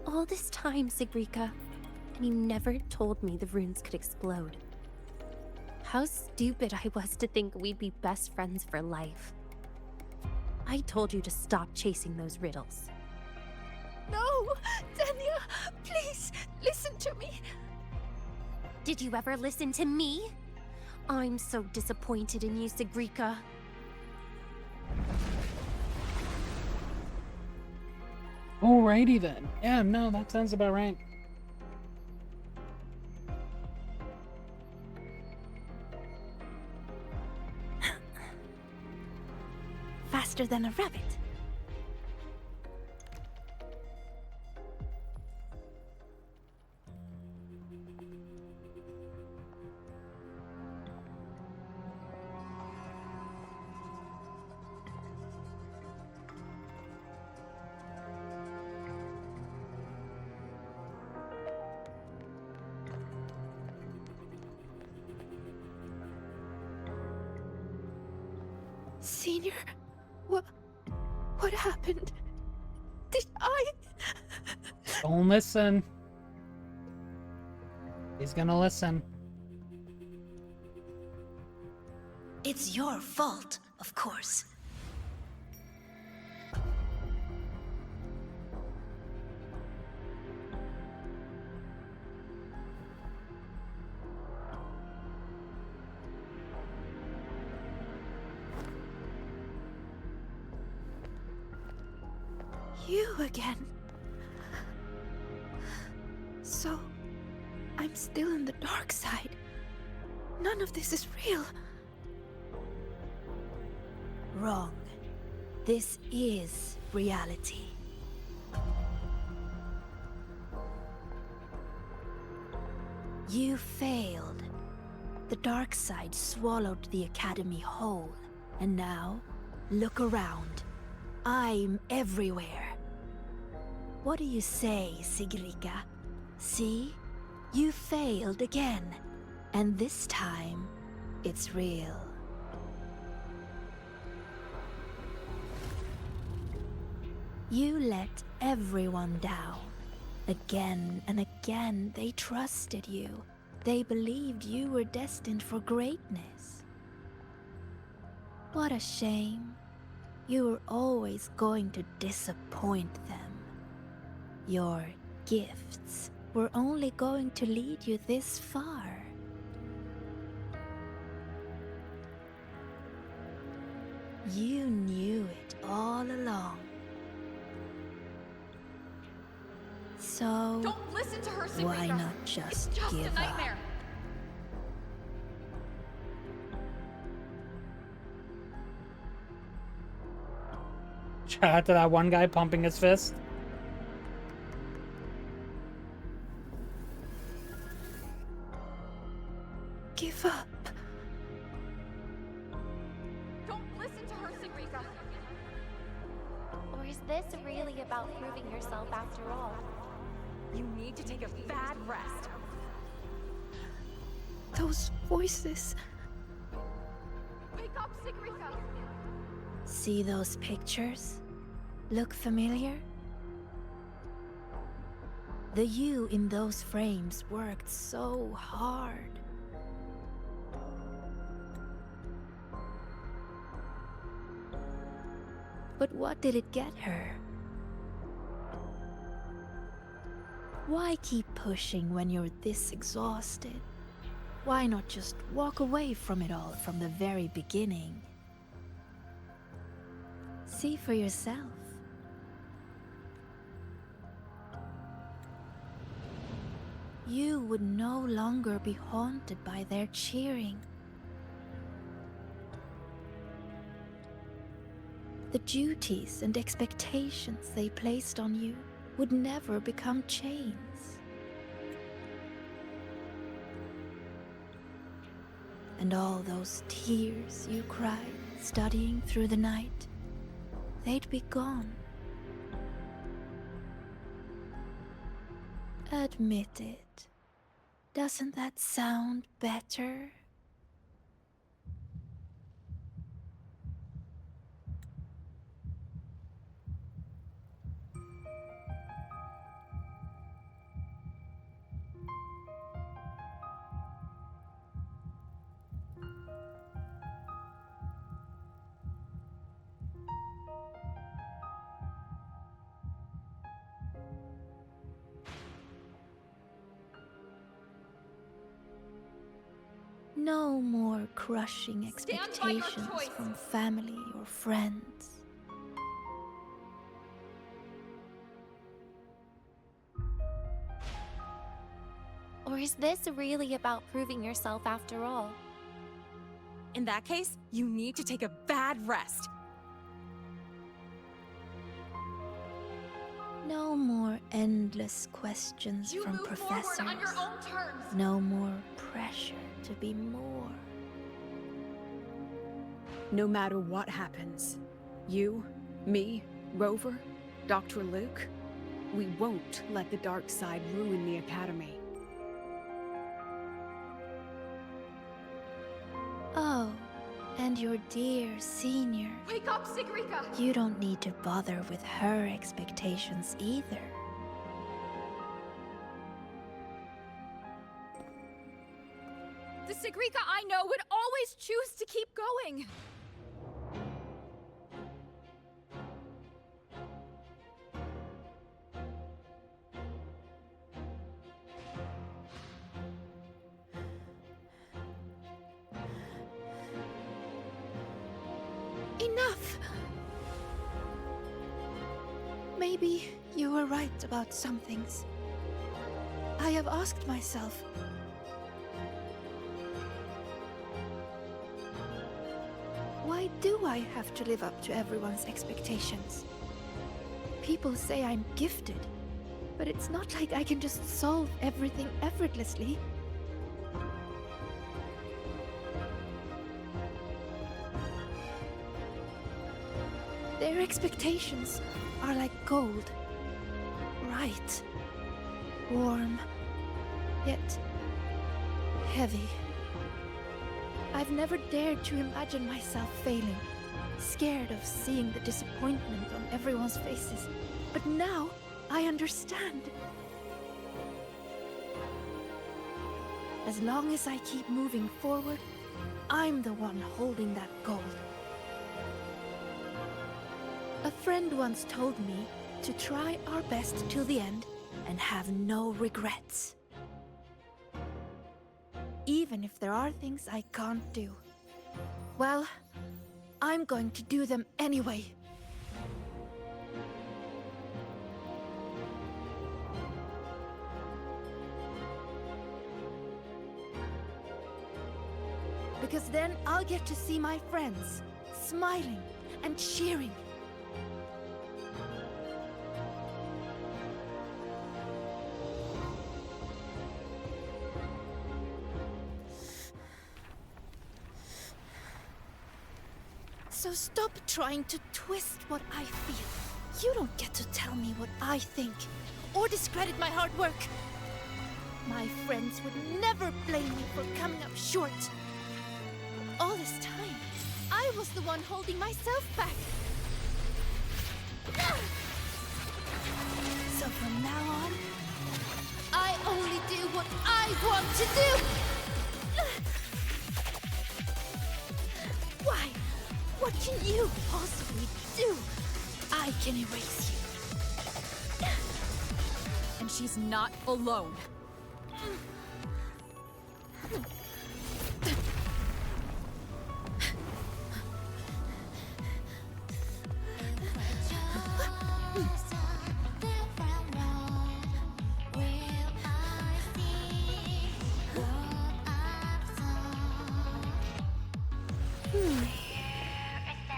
All this time, Sigrika, and you never told me the runes could explode. How stupid I was to think we'd be best friends for life. I told you to stop chasing those riddles.
No! Dania, please, listen to me.
Did you ever listen to me? I'm so disappointed in you, Sigrika.
Alrighty then. Yeah, no, that sounds about right.
Faster than a rabbit. Senior, what happened? Did I?
Don't listen. He's gonna listen.
It's your fault, of course.
You again. So, I'm still in the dark side. None of this is real.
Wrong. This is reality. You failed. The dark side swallowed the Academy whole. And now, look around. I'm everywhere. What do you say, Sigrika? See? You failed again. And this time, it's real. You let everyone down. Again and again, they trusted you. They believed you were destined for greatness. What a shame.
You were always going to disappoint them. Your gifts were only going to lead you this far. You knew it all along. So,
Don't listen to her,
why
Sigrika.
not just
It's just
give
a nightmare.
Shout out to that one guy pumping his fist.
Give up.
Don't listen to her, Sigrika.
Or is this really about proving yourself after all?
You need to take a bad rest.
Those voices.
Wake up, Sigrika.
See those pictures? Look familiar? The you in those frames worked so hard. But what did it get her? Why keep pushing when you're this exhausted? Why not just walk away from it all from the very beginning? See for yourself. You would no longer be haunted by their cheering. The duties and expectations they placed on you would never become chains. And all those tears you cried studying through the night, they'd be gone. Admit it. Doesn't that sound better? No more crushing
Stand by your
expectations
choice.
from family or friends.
Or is this really about proving yourself after all?
In that case, you need to take a bad rest.
No more endless questions
You
from
move
professors.
forward on your own terms.
No more pressure to be more.
No matter what happens, you, me, Rover, Dr. Luke, we won't let the dark side ruin the Academy.
Oh, and your dear senior.
Wake up, Sigrika.
You don't need to bother with her expectations either.
The Sigrika I know would always choose to keep going.
Enough! Maybe you were right about some things. I have asked myself, why do I have to live up to everyone's expectations? People say I'm gifted, but it's not like I can just solve everything effortlessly. Their expectations are like gold. Bright, warm, yet heavy. I've never dared to imagine myself failing, scared of seeing the disappointment on everyone's faces. But now, I understand. As long as I keep moving forward, I'm the one holding that gold. A friend once told me to try our best till the end and have no regrets. Even if there are things I can't do. Well, I'm going to do them anyway. Because then I'll get to see my friends, smiling and cheering. So stop trying to twist what I feel. You don't get to tell me what I think, or discredit my hard work. My friends would never blame me for coming up short. All this time, I was the one holding myself back. So from now on, I only do what I want to do! Why? What can you possibly do? I can erase you.
And she's not alone.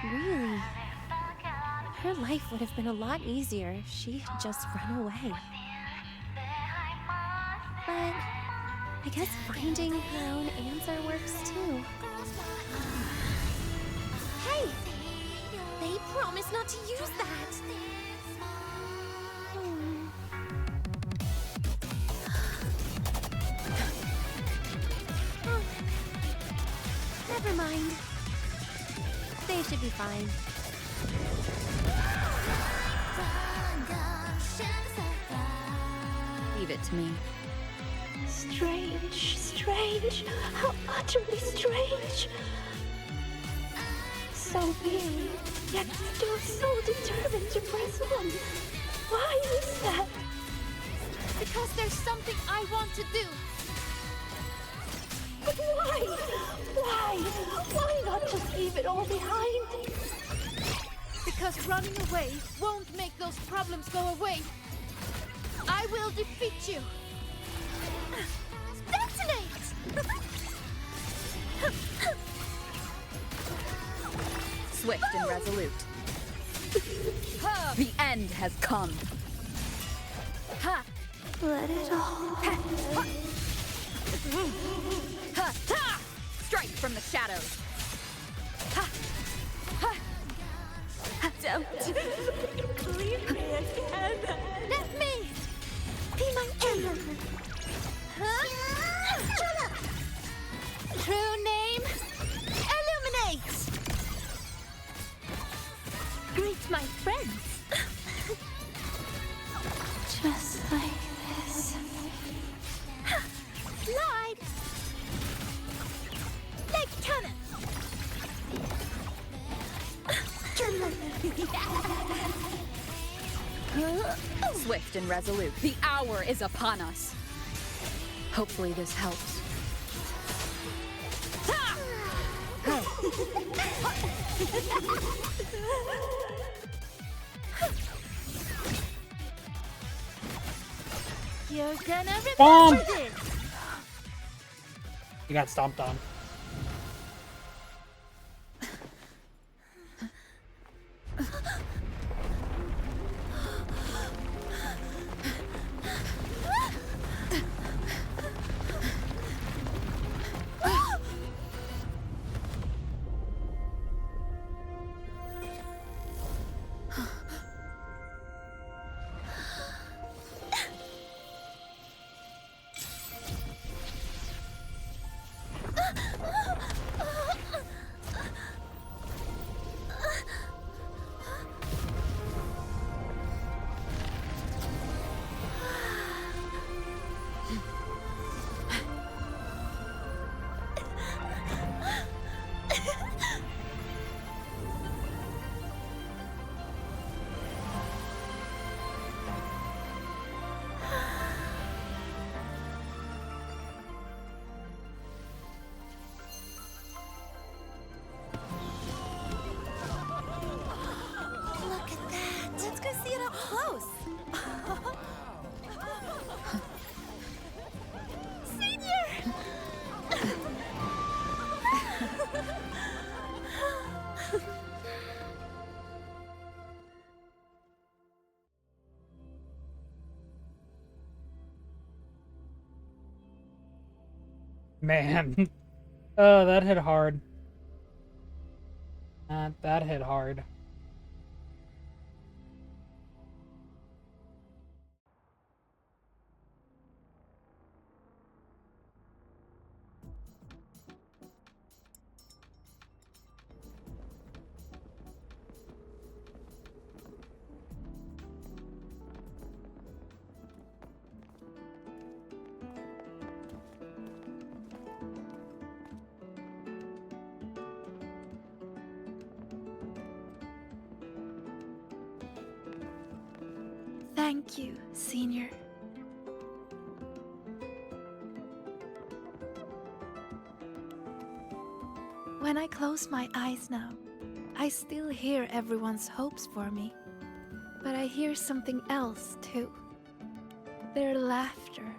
Really? Her life would have been a lot easier if she had just run away. But I guess finding her own answer works too.
Hey! They promised not to use that!
Never mind. They should be fine.
Leave it to me.
Strange, strange, how utterly strange. So weary, yet still so determined to press on. Why is that?
Because there's something I want to do.
But why? Why? Why not just leave it all behind?
Because running away won't make those problems go away. I will defeat you. Detonate!
Swift and resolute. The end has come.
Let it all
Strike from the shadows.
Don't leave me again.
Let me
Be my enemy.
True name, illuminate.
Greet my friends. Just like this.
Slide. Leg cannon.
Swift and resolute. The hour is upon us. Hopefully this helps.
You're gonna
Bomb!
remember this.
You got stomped on. Man. Oh, that hit hard. That hit hard.
Thank you, Senior. When I close my eyes now, I still hear everyone's hopes for me. But I hear something else, too. Their laughter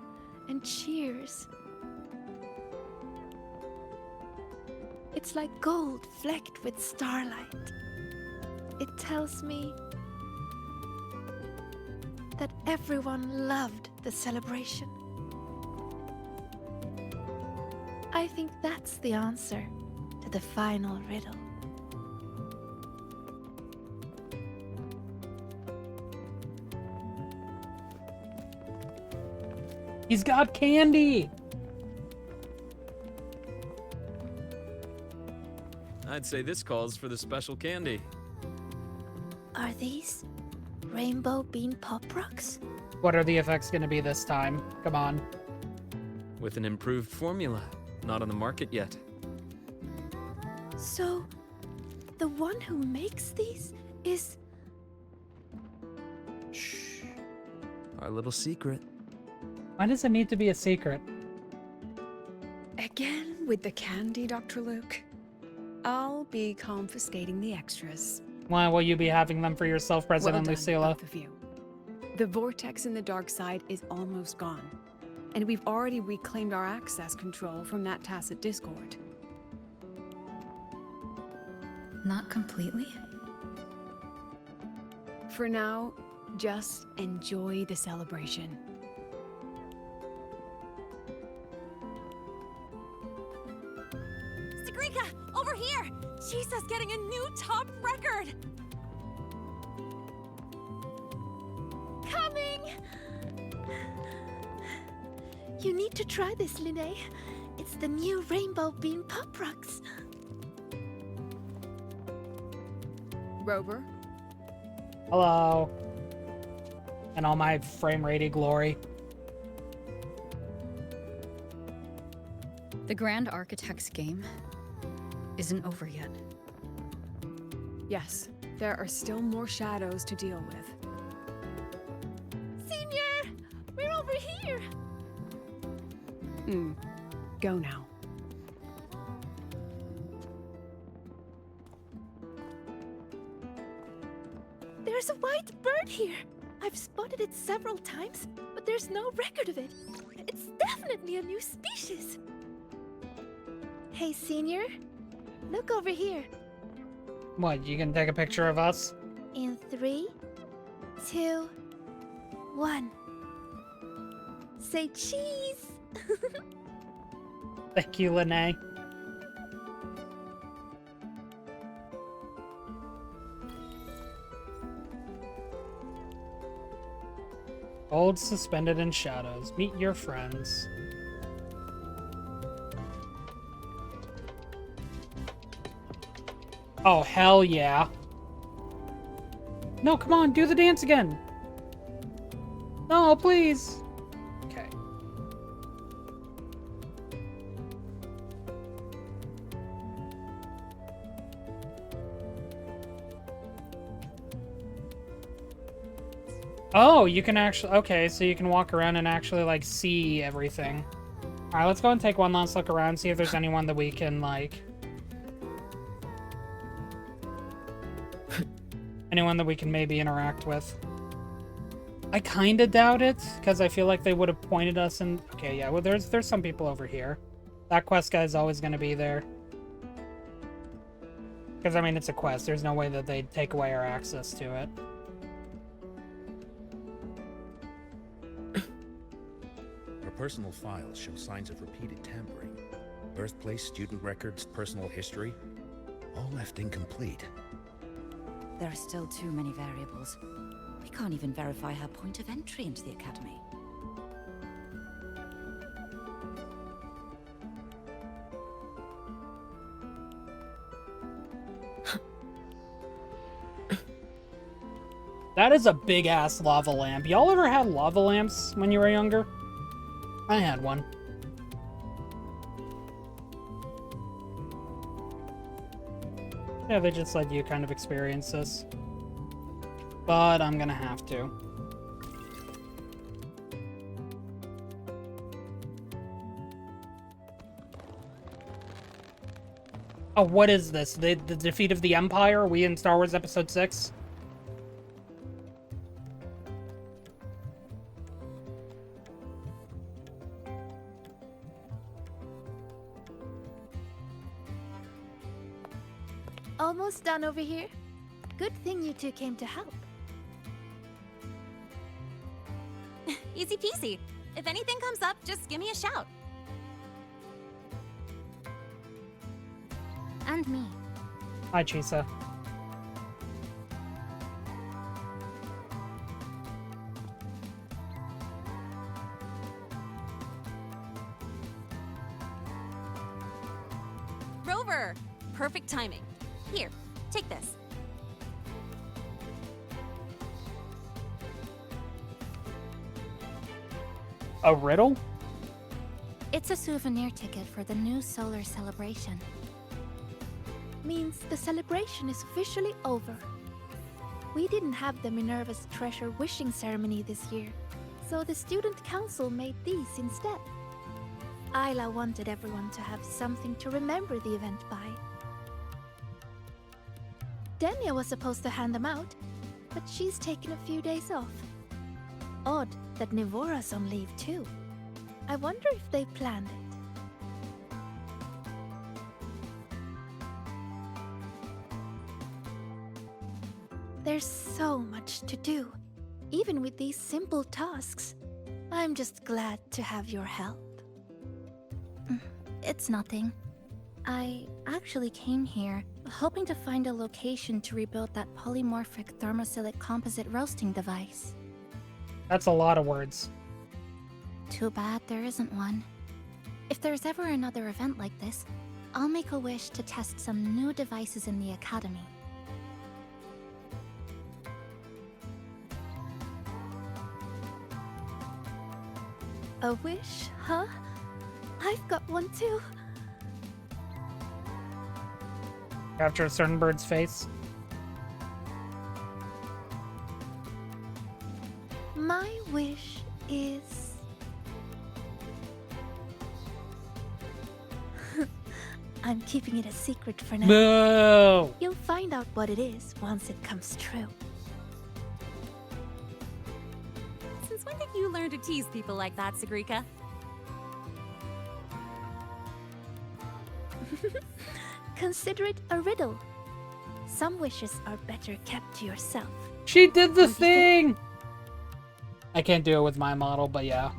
and cheers. It's like gold flecked with starlight. It tells me that everyone loved the celebration. I think that's the answer to the final riddle.
He's got candy!
I'd say this calls for the special candy.
Are these rainbow bean pop rocks?
What are the effects gonna be this time? Come on.
With an improved formula. Not on the market yet.
So, the one who makes these is...
Shh. Our little secret.
Why does it need to be a secret?
Again with the candy, Dr. Luke. I'll be confiscating the extras.
Why will you be having them for yourself, President
Well done,
Lucilla?
both of you. The vortex in the dark side is almost gone, and we've already reclaimed our access control from that tacit discord.
Not completely?
For now, just enjoy the celebration.
Sigrika, over here! Jesus getting a new top record!
Coming! You need to try this, Linnea. It's the new rainbow bean pop rocks.
Rover?
Hello. And all my frame ratey glory.
The Grand Architect's game isn't over yet.
Yes, there are still more shadows to deal with.
Senior! We're over here!
Go now.
There's a white bird here. I've spotted it several times, but there's no record of it. It's definitely a new species. Hey, Senior. Look over here.
What, you can take a picture of us?
In 3, 2, 1. Say cheese!
Thank you, Linnea. Gold suspended in shadows. Meet your friends. Oh, hell yeah. No, come on, do the dance again. No, please. Okay. Oh, you can actually... Okay, so you can walk around and actually, like, see everything. Alright, let's go and take one last look around, see if there's anyone that we can, like... anyone that we can maybe interact with. I kinda doubt it, because I feel like they would have pointed us in... Okay, yeah, well, there's some people over here. That quest guy's always gonna be there. Because, I mean, it's a quest. There's no way that they'd take away our access to it.
Our personal files show signs of repeated tampering. Birthplace, student records, personal history, all left incomplete.
There are still too many variables. We can't even verify her point of entry into the academy.
That is a big-ass lava lamp. Y'all ever had lava lamps when you were younger? I had one. Yeah, they just let you kind of experience this. But I'm gonna have to. Oh, what is this? The defeat of the Empire? Are we in Star Wars Episode 6?
Almost done over here. Good thing you two came to help.
Easy peasy. If anything comes up, just give me a shout.
And me.
Hi, Chisa.
Rover! Perfect timing. Here, take this.
A riddle?
It's a souvenir ticket for the new solar celebration.
Means the celebration is officially over. We didn't have the Minerva's Treasure wishing ceremony this year, so the student council made these instead. Isla wanted everyone to have something to remember the event by. Denia was supposed to hand them out, but she's taken a few days off. Odd that Nivora's on leave too. I wonder if they planned it. There's so much to do, even with these simple tasks. I'm just glad to have your help.
It's nothing. I actually came here hoping to find a location to rebuild that polymorphic thermosilate composite roasting device.
That's a lot of words.
Too bad there isn't one. If there's ever another event like this, I'll make a wish to test some new devices in the academy.
A wish, huh? I've got one too.
Capture a certain bird's face.
My wish is... I'm keeping it a secret for now.
No!
You'll find out what it is once it comes true.
Since when did you learn to tease people like that, Sigrika?
Consider it a riddle. Some wishes are better kept to yourself.
She did the thing! I can't do it with my model, but yeah.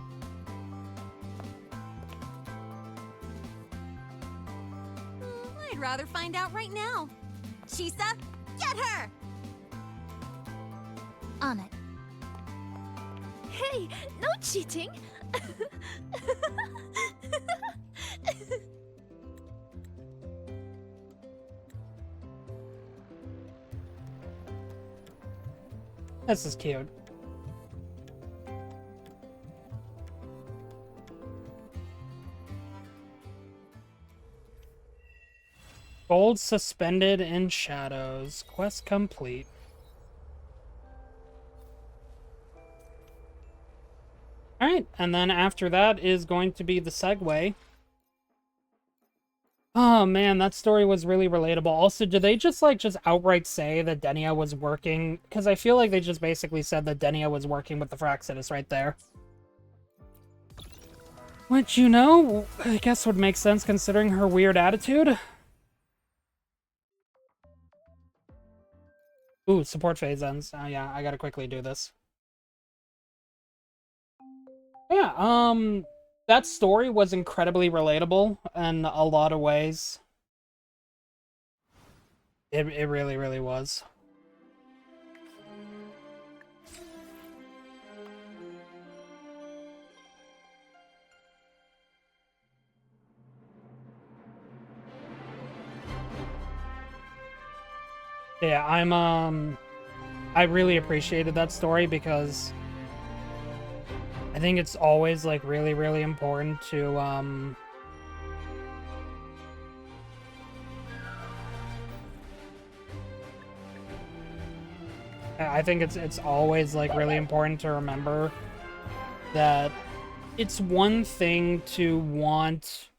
I'd rather find out right now. Chisa, get her!
On it.
Hey, no cheating!
This is cute. Gold suspended in shadows. Quest complete. Alright, and then after that is going to be the Segue. Oh man, that story was really relatable. Also, did they just outright say that Denia was working? Because I feel like they just basically said that Denia was working with the Fraxidus right there. Which, you know, I guess would make sense considering her weird attitude. Ooh, support phase ends. Oh yeah, I gotta quickly do this. Yeah, That story was incredibly relatable in a lot of ways. It really, really was. Yeah, I really appreciated that story because I think it's always like really, really important to I think it's always like really important to remember that it's one thing to want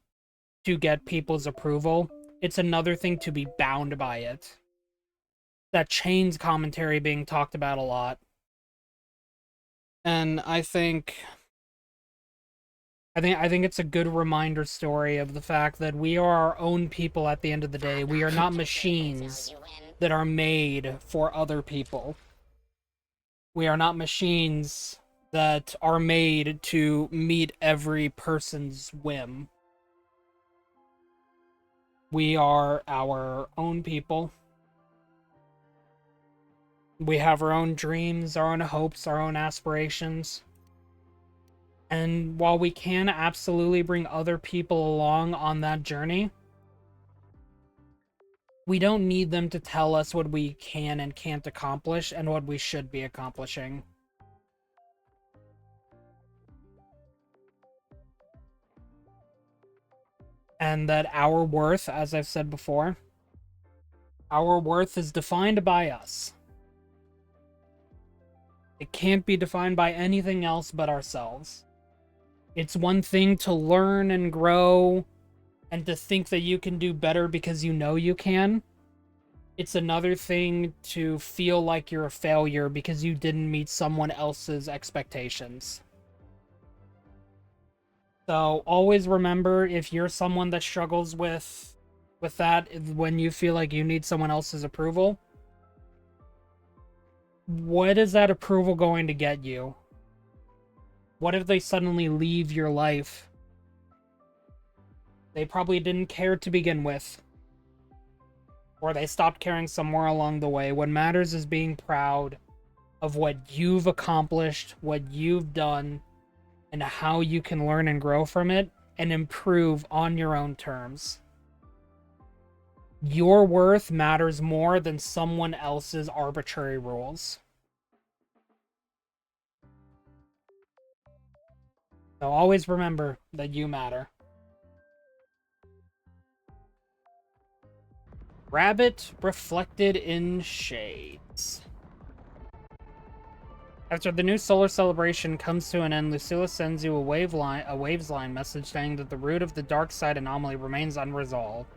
to get people's approval. It's another thing to be bound by it. That chains commentary being talked about a lot. And I think it's a good reminder story of the fact that we are our own people at the end of the day. We are not machines that are made for other people. We are not machines that are made to meet every person's whim. We are our own people. We have our own dreams, our own hopes, our own aspirations. And while we can absolutely bring other people along on that journey, we don't need them to tell us what we can and can't accomplish and what we should be accomplishing. And that our worth, as I've said before, our worth is defined by us. It can't be defined by anything else but ourselves. It's one thing to learn and grow and to think that you can do better because you know you can. It's another thing to feel like you're a failure because you didn't meet someone else's expectations. So always remember, if you're someone that struggles with that, when you feel like you need someone else's approval, what is that approval going to get you? What if they suddenly leave your life? They probably didn't care to begin with. Or they stopped caring somewhere along the way. What matters is being proud of what you've accomplished, what you've done, and how you can learn and grow from it and improve on your own terms. Your worth matters more than someone else's arbitrary rules. So always remember that you matter. Rabbit reflected in shades. After the new solar celebration comes to an end, Lucilla sends you a waves line message saying that the root of the dark side anomaly remains unresolved.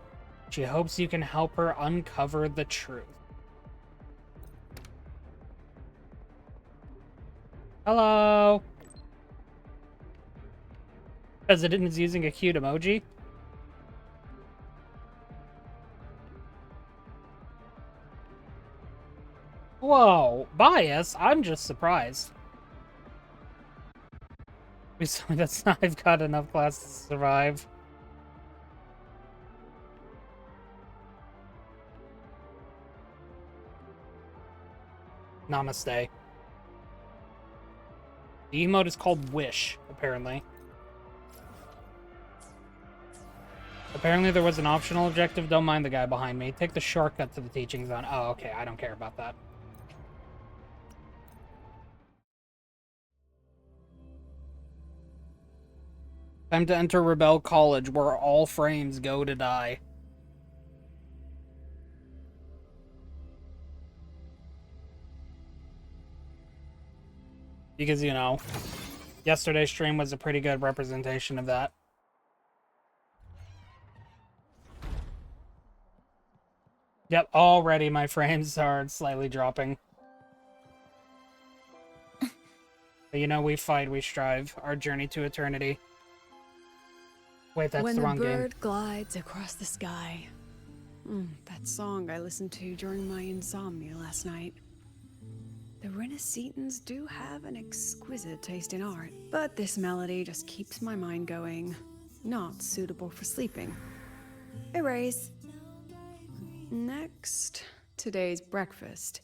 She hopes you can help her uncover the truth. Hello. President is using a cute emoji. Whoa, bias? I'm just surprised. That's not, I've got enough class to survive. Namaste. The emote is called Wish, apparently. Apparently there was an optional objective. Don't mind the guy behind me. Take the shortcut to the teaching zone. Oh, okay. I don't care about that. Time to enter Rebel College, where all frames go to die. Because, you know, yesterday's stream was a pretty good representation of that. Yep, already my frames are slightly dropping. But, you know, we fight, we strive. Our journey to eternity. Wait, that's the wrong game.
When the bird glides across the sky. That song I listened to during my insomnia last night. The Renaissance do have an exquisite taste in art, but this melody just keeps my mind going. Not suitable for sleeping. Erase. Next, today's breakfast.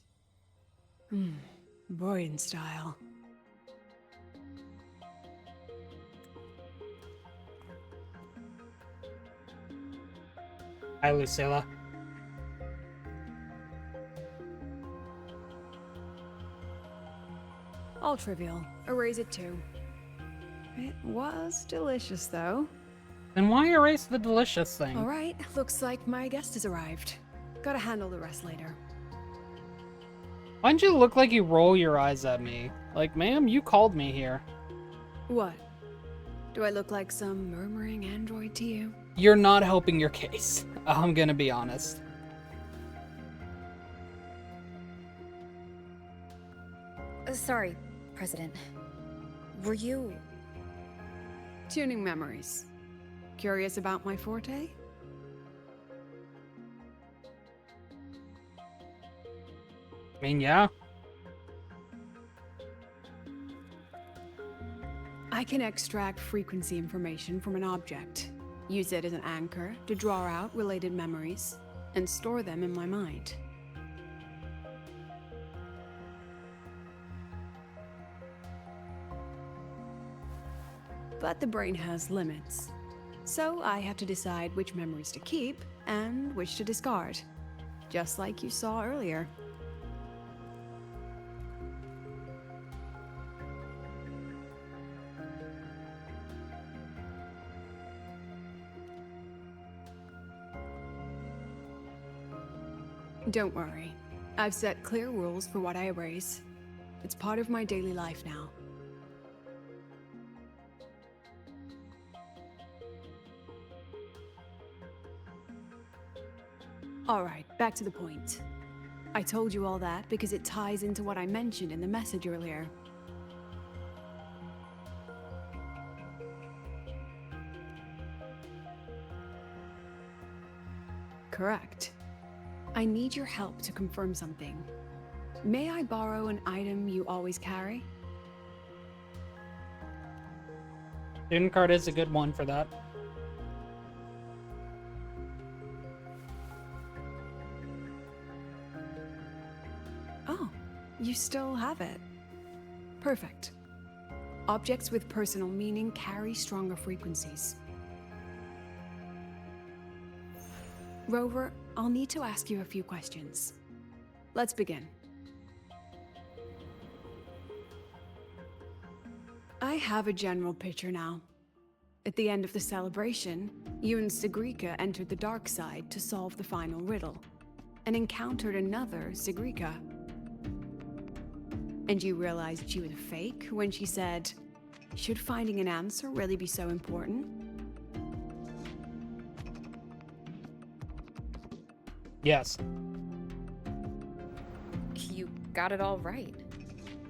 Royan style.
Hi, Lucilla.
All trivial. Erase it too. It was delicious, though.
Then why erase the delicious thing?
All right, looks like my guest has arrived. Gotta handle the rest later.
Why'd you look like you roll your eyes at me? Like, ma'am, you called me here.
What? Do I look like some murmuring android to you?
You're not helping your case. I'm gonna be honest.
Sorry, President. Were you...
Tuning memories. Curious about my forte?
I mean, yeah.
I can extract frequency information from an object, use it as an anchor to draw out related memories, and store them in my mind. But the brain has limits, so I have to decide which memories to keep and which to discard, just like you saw earlier. Don't worry. I've set clear rules for what I erase. It's part of my daily life now. Alright, back to the point. I told you all that because it ties into what I mentioned in the message earlier. Correct. I need your help to confirm something. May I borrow an item you always carry?
Student card is a good one for that.
Oh, you still have it. Perfect. Objects with personal meaning carry stronger frequencies. Rover, I'll need to ask you a few questions. Let's begin. I have a general picture now. At the end of the celebration, you and Sigrika entered the dark side to solve the final riddle, and encountered another Sigrika. And you realized she was a fake when she said, "Should finding an answer really be so important?"
Yes.
You got it all right.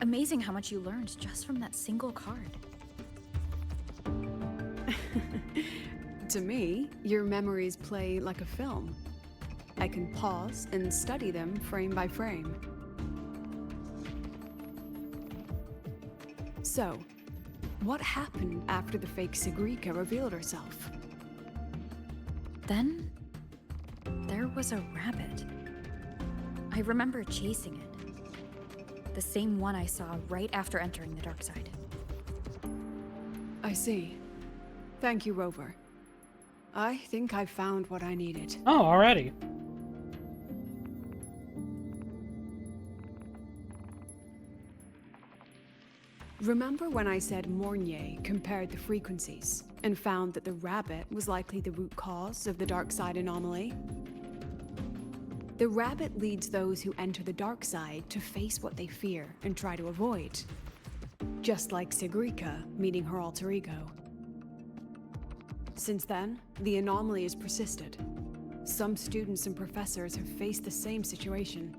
Amazing how much you learned just from that single card.
To me, your memories play like a film. I can pause and study them frame by frame. So, what happened after the fake Sigrika revealed herself?
Then, there was a rabbit. I remember chasing it. The same one I saw right after entering the dark side.
I see. Thank you, Rover. I think I've found what I needed.
Oh, already.
Remember when I said Mornier compared the frequencies and found that the rabbit was likely the root cause of the dark side anomaly? The rabbit leads those who enter the dark side to face what they fear and try to avoid. Just like Sigrika meeting her alter ego. Since then, the anomaly has persisted. Some students and professors have faced the same situation.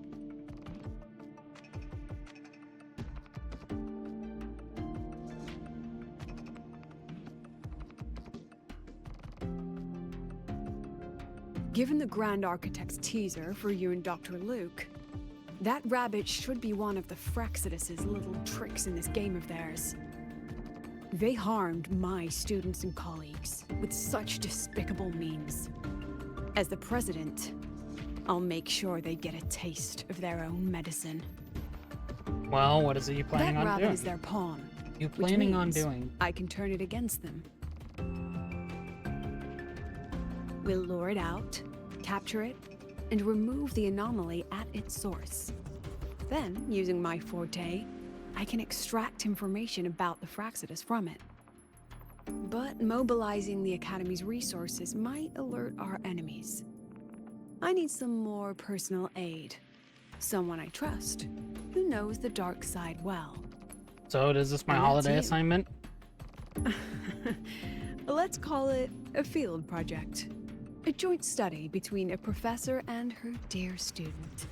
Given the Grand Architect's teaser for you and Dr. Luke, That rabbit should be one of the Fraxidus's little tricks in this game of theirs. They harmed my students and colleagues with such despicable means. As the president, I'll make sure they get a taste of their own medicine.
Well, what is it you planning on
doing? That rabbit is
doing?
their pawn.
You
which
planning on
means
doing?
I can turn it against them. We'll lure it out, capture it, and remove the anomaly at its source. Then, using my forte, I can extract information about the Fraxidus from it. But mobilizing the Academy's resources might alert our enemies. I need some more personal aid. Someone I trust, who knows the dark side well.
So, is this my
And that's
holiday
you.
assignment?
Let's call it a field project. A joint study between a professor and her dear student.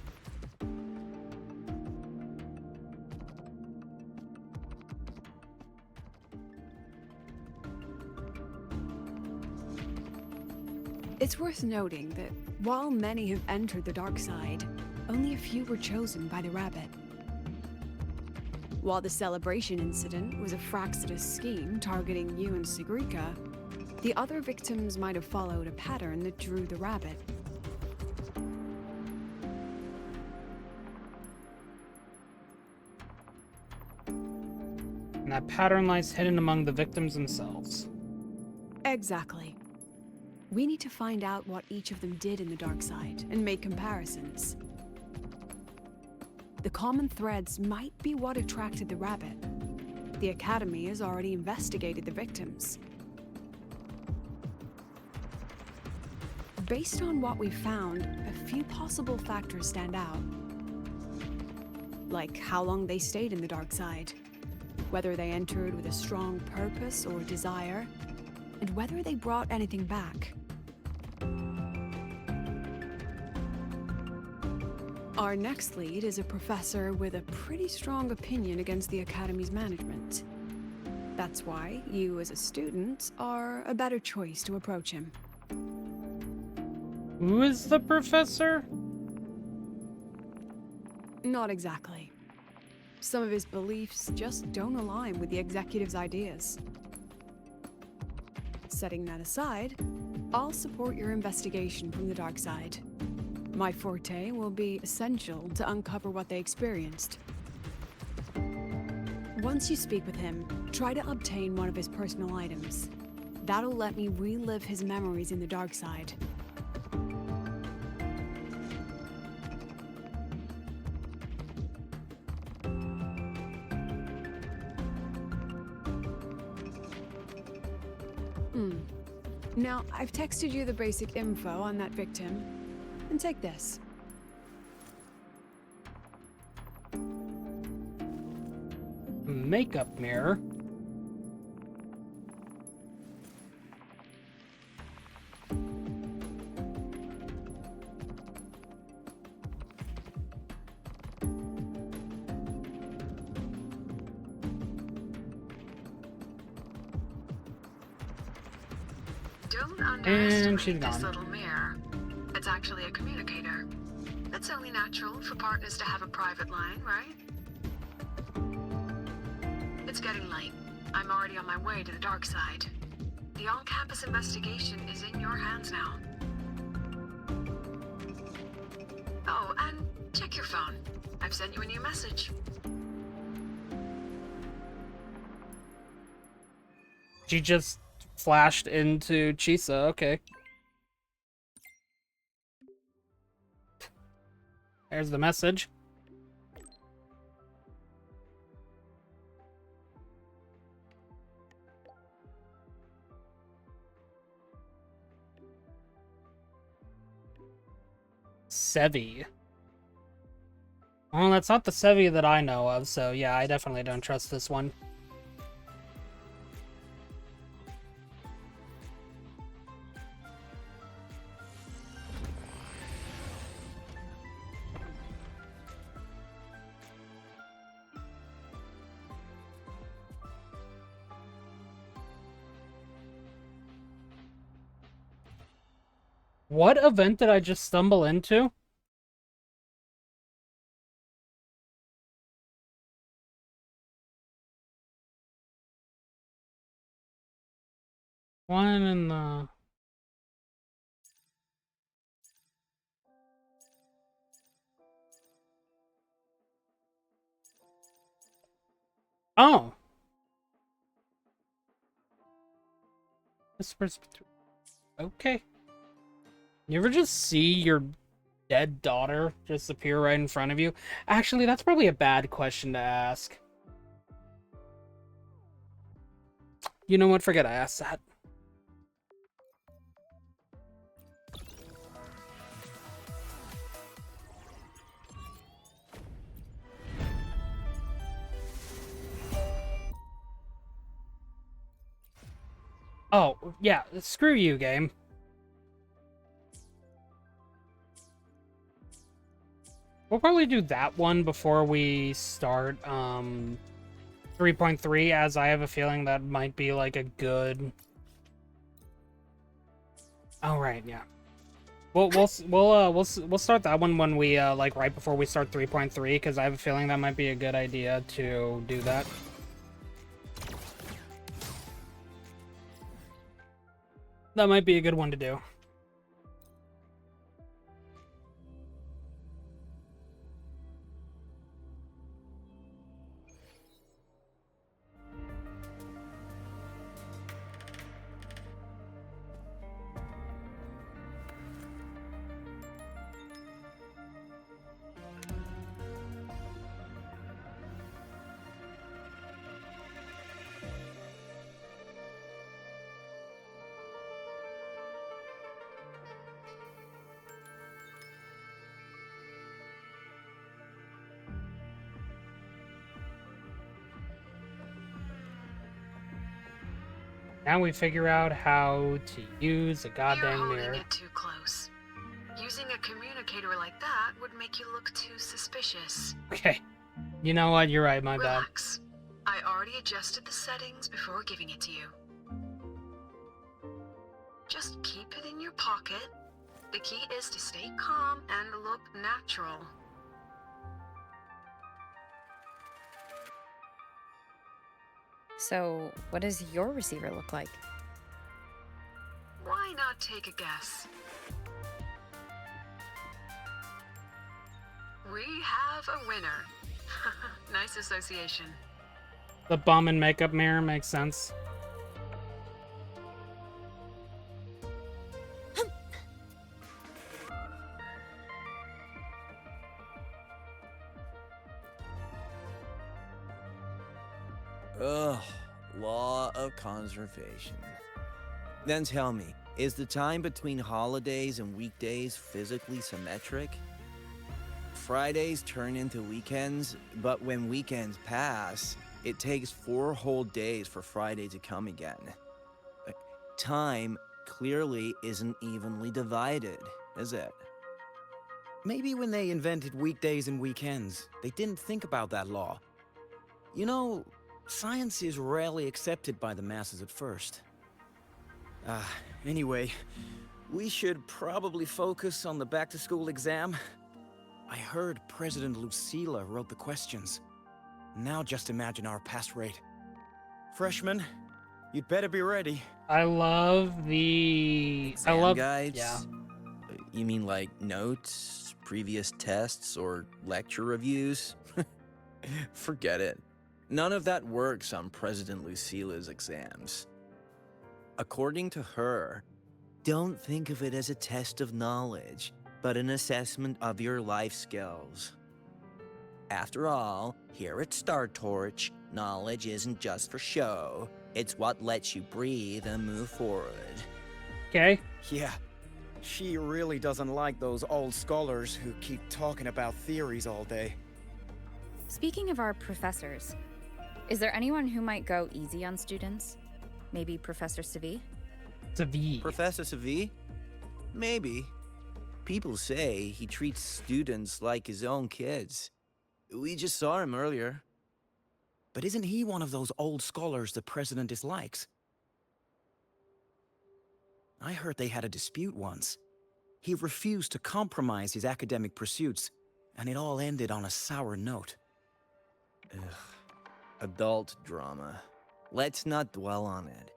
It's worth noting that while many have entered the dark side, only a few were chosen by the rabbit. While the celebration incident was a Fraxidus scheme targeting you and Sigrika, the other victims might have followed a pattern that drew the rabbit.
And that pattern lies hidden among the victims themselves.
Exactly. We need to find out what each of them did in the dark side and make comparisons. The common threads might be what attracted the rabbit. The Academy has already investigated the victims. Based on what we found, a few possible factors stand out. Like how long they stayed in the dark side, whether they entered with a strong purpose or desire, and whether they brought anything back. Our next lead is a professor with a pretty strong opinion against the Academy's management. That's why you, as a student, are a better choice to approach him.
Who is the professor?
Not exactly. Some of his beliefs just don't align with the executive's ideas. Setting that aside, I'll support your investigation from the dark side. My forte will be essential to uncover what they experienced. Once you speak with him, try to obtain one of his personal items. That'll let me relive his memories in the dark side. Now, I've texted you the basic info on that victim. And take this.
Makeup mirror.
Don't
And
underestimate
she's
this
gone.
little mirror. It's actually a communicator. It's only natural for partners to have a private line, right? It's getting late. I'm already on my way to the dark side. The on-campus investigation is in your hands now. Oh, and check your phone. I've sent you a new message.
She just flashed into Chisa, okay. There's the message. Segue. Well, that's not the Segue that I know of, so yeah, I definitely don't trust this one. What event did I just stumble into? One in the... Oh! Okay. You ever just see your dead daughter just appear right in front of you? Actually, that's probably a bad question to ask. You know what? Forget I asked that. Oh, yeah, screw you, game. We'll probably do that one before we start 3.3, as I have a feeling that might be like a good... Oh, right, yeah. We'll start that one when we like right before we start 3.3, because I have a feeling that might be a good idea to do that. That might be a good one to do. Now we figure out how to use a goddamn
You're
mirror.
holding it too close. Using a communicator like that would make you look too suspicious.
Okay. You know what? You're right, my bad.
Relax. I already adjusted the settings before giving it to you. Just keep it in your pocket. The key is to stay calm and look natural.
So, what does your receiver look like?
Why not take a guess? We have a winner. Nice association.
The bum and makeup mirror makes sense.
Ugh, law of conservation. Then tell me, is the time between holidays and weekdays physically symmetric? Fridays turn into weekends, but when weekends pass, it takes 4 whole days for Friday to come again. Time clearly isn't evenly divided, is it?
Maybe when they invented weekdays and weekends, they didn't think about that law. You know, science is rarely accepted by the masses at first. Anyway, we should probably focus on the back-to-school exam. I heard President Lucilla wrote the questions. Now just imagine our pass rate. Freshmen, you'd better be ready.
I love the...
Exam guides?
Yeah.
You mean like notes, previous tests, or lecture reviews? Forget it. None of that works on President Lucilla's exams. According to her, don't think of it as a test of knowledge, but an assessment of your life skills. After all, here at Star Torch, knowledge isn't just for show. It's what lets you breathe and move forward.
Okay.
Yeah, she really doesn't like those old scholars who keep talking about theories all day.
Speaking of our professors, is there anyone who might go easy on students? Maybe Professor Segue?
Segue.
Professor Segue? Maybe. People say he treats students like his own kids. We just saw him earlier.
But isn't he one of those old scholars the president dislikes? I heard they had a dispute once. He refused to compromise his academic pursuits, and it all ended on a sour note.
Ugh. Adult drama. Let's not dwell on it.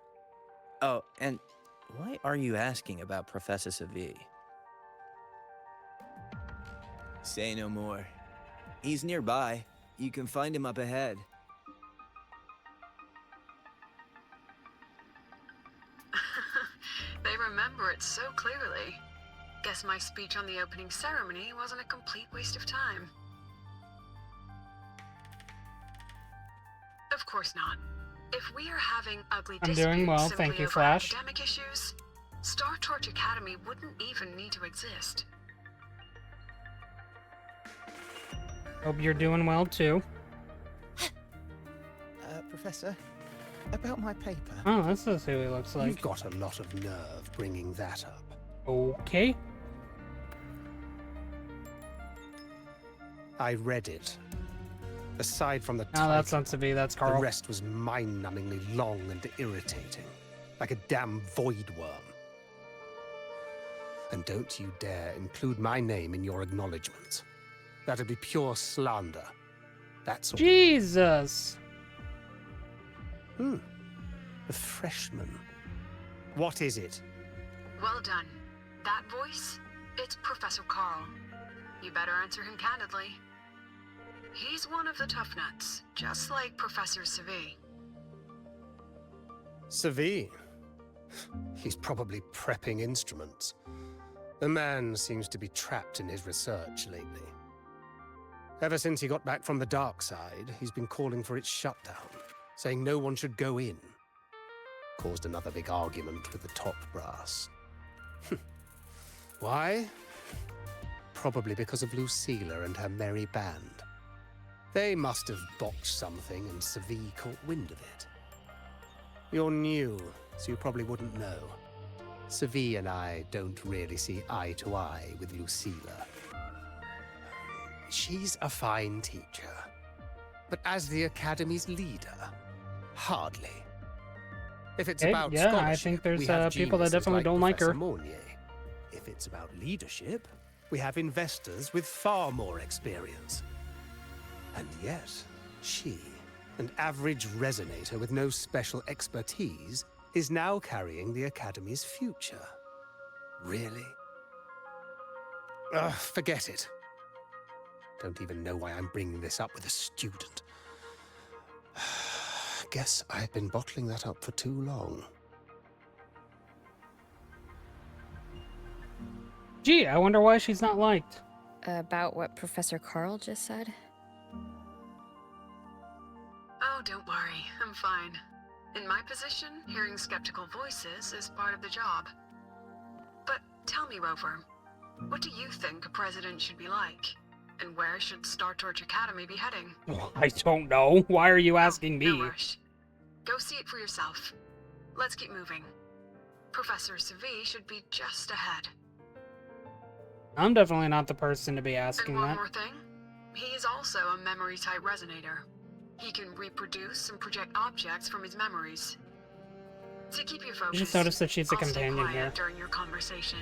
Oh, and why are you asking about Professor Segue? Say no more. He's nearby. You can find him up ahead.
They remember it so clearly. Guess my speech on the opening ceremony wasn't a complete waste of time. Of course not. If we are having ugly
I'm
disputes
doing well,
simply
thank you,
over
Flash.
academic issues, Star Torch Academy wouldn't even need to exist.
Hope you're doing well too.
Professor, about my paper.
Oh, this is who he looks like.
You've got a lot of nerve bringing that up.
Okay.
I read it. Aside from the
Oh,
title,
that's not Segue, that's Carl.
the rest was mind-numbingly long and irritating, like a damn void worm. And don't you dare include my name in your acknowledgement. That'd be pure slander. That's all.
Jesus!
A freshman. What is it?
Well done. That voice? It's Professor Carl. You better answer him candidly. He's one of the tough nuts, just like Professor Segue.
Segue? He's probably prepping instruments. The man seems to be trapped in his research lately. Ever since he got back from the dark side, he's been calling for its shutdown, saying no one should go in. Caused another big argument with the top brass. Why? Probably because of Lucilla and her merry band. They must have botched something and Segue caught wind of it. You're new, so you probably wouldn't know. Segue and I don't really see eye to eye with Lucilla. She's a fine teacher, but as the Academy's leader, hardly. If it's about
yeah,
scholarship,
I think there's
we have
people that
geniuses
definitely don't like
Professor
her.
Mournier. If it's about leadership, we have investors with far more experience. And yet, she, an average resonator with no special expertise, is now carrying the Academy's future. Really? Ugh, forget it. Don't even know why I'm bringing this up with a student. Guess I've been bottling that up for too long.
Gee, I wonder why she's not liked.
About what Professor Carl just said?
Oh, don't worry. I'm fine. In my position, hearing skeptical voices is part of the job. But tell me, Rover, what do you think a president should be like? And where should Star Torch Academy be heading?
I don't know. Why are you asking me?
No rush. Go see it for yourself. Let's keep moving. Professor Segue should be just ahead.
I'm definitely not the person to be asking
And one
that.
more thing. He is also a memory-type resonator. He can reproduce and project objects from his memories. To keep you focused,
I just noticed that she's a
I'll stay
companion
quiet
here.
during your conversation.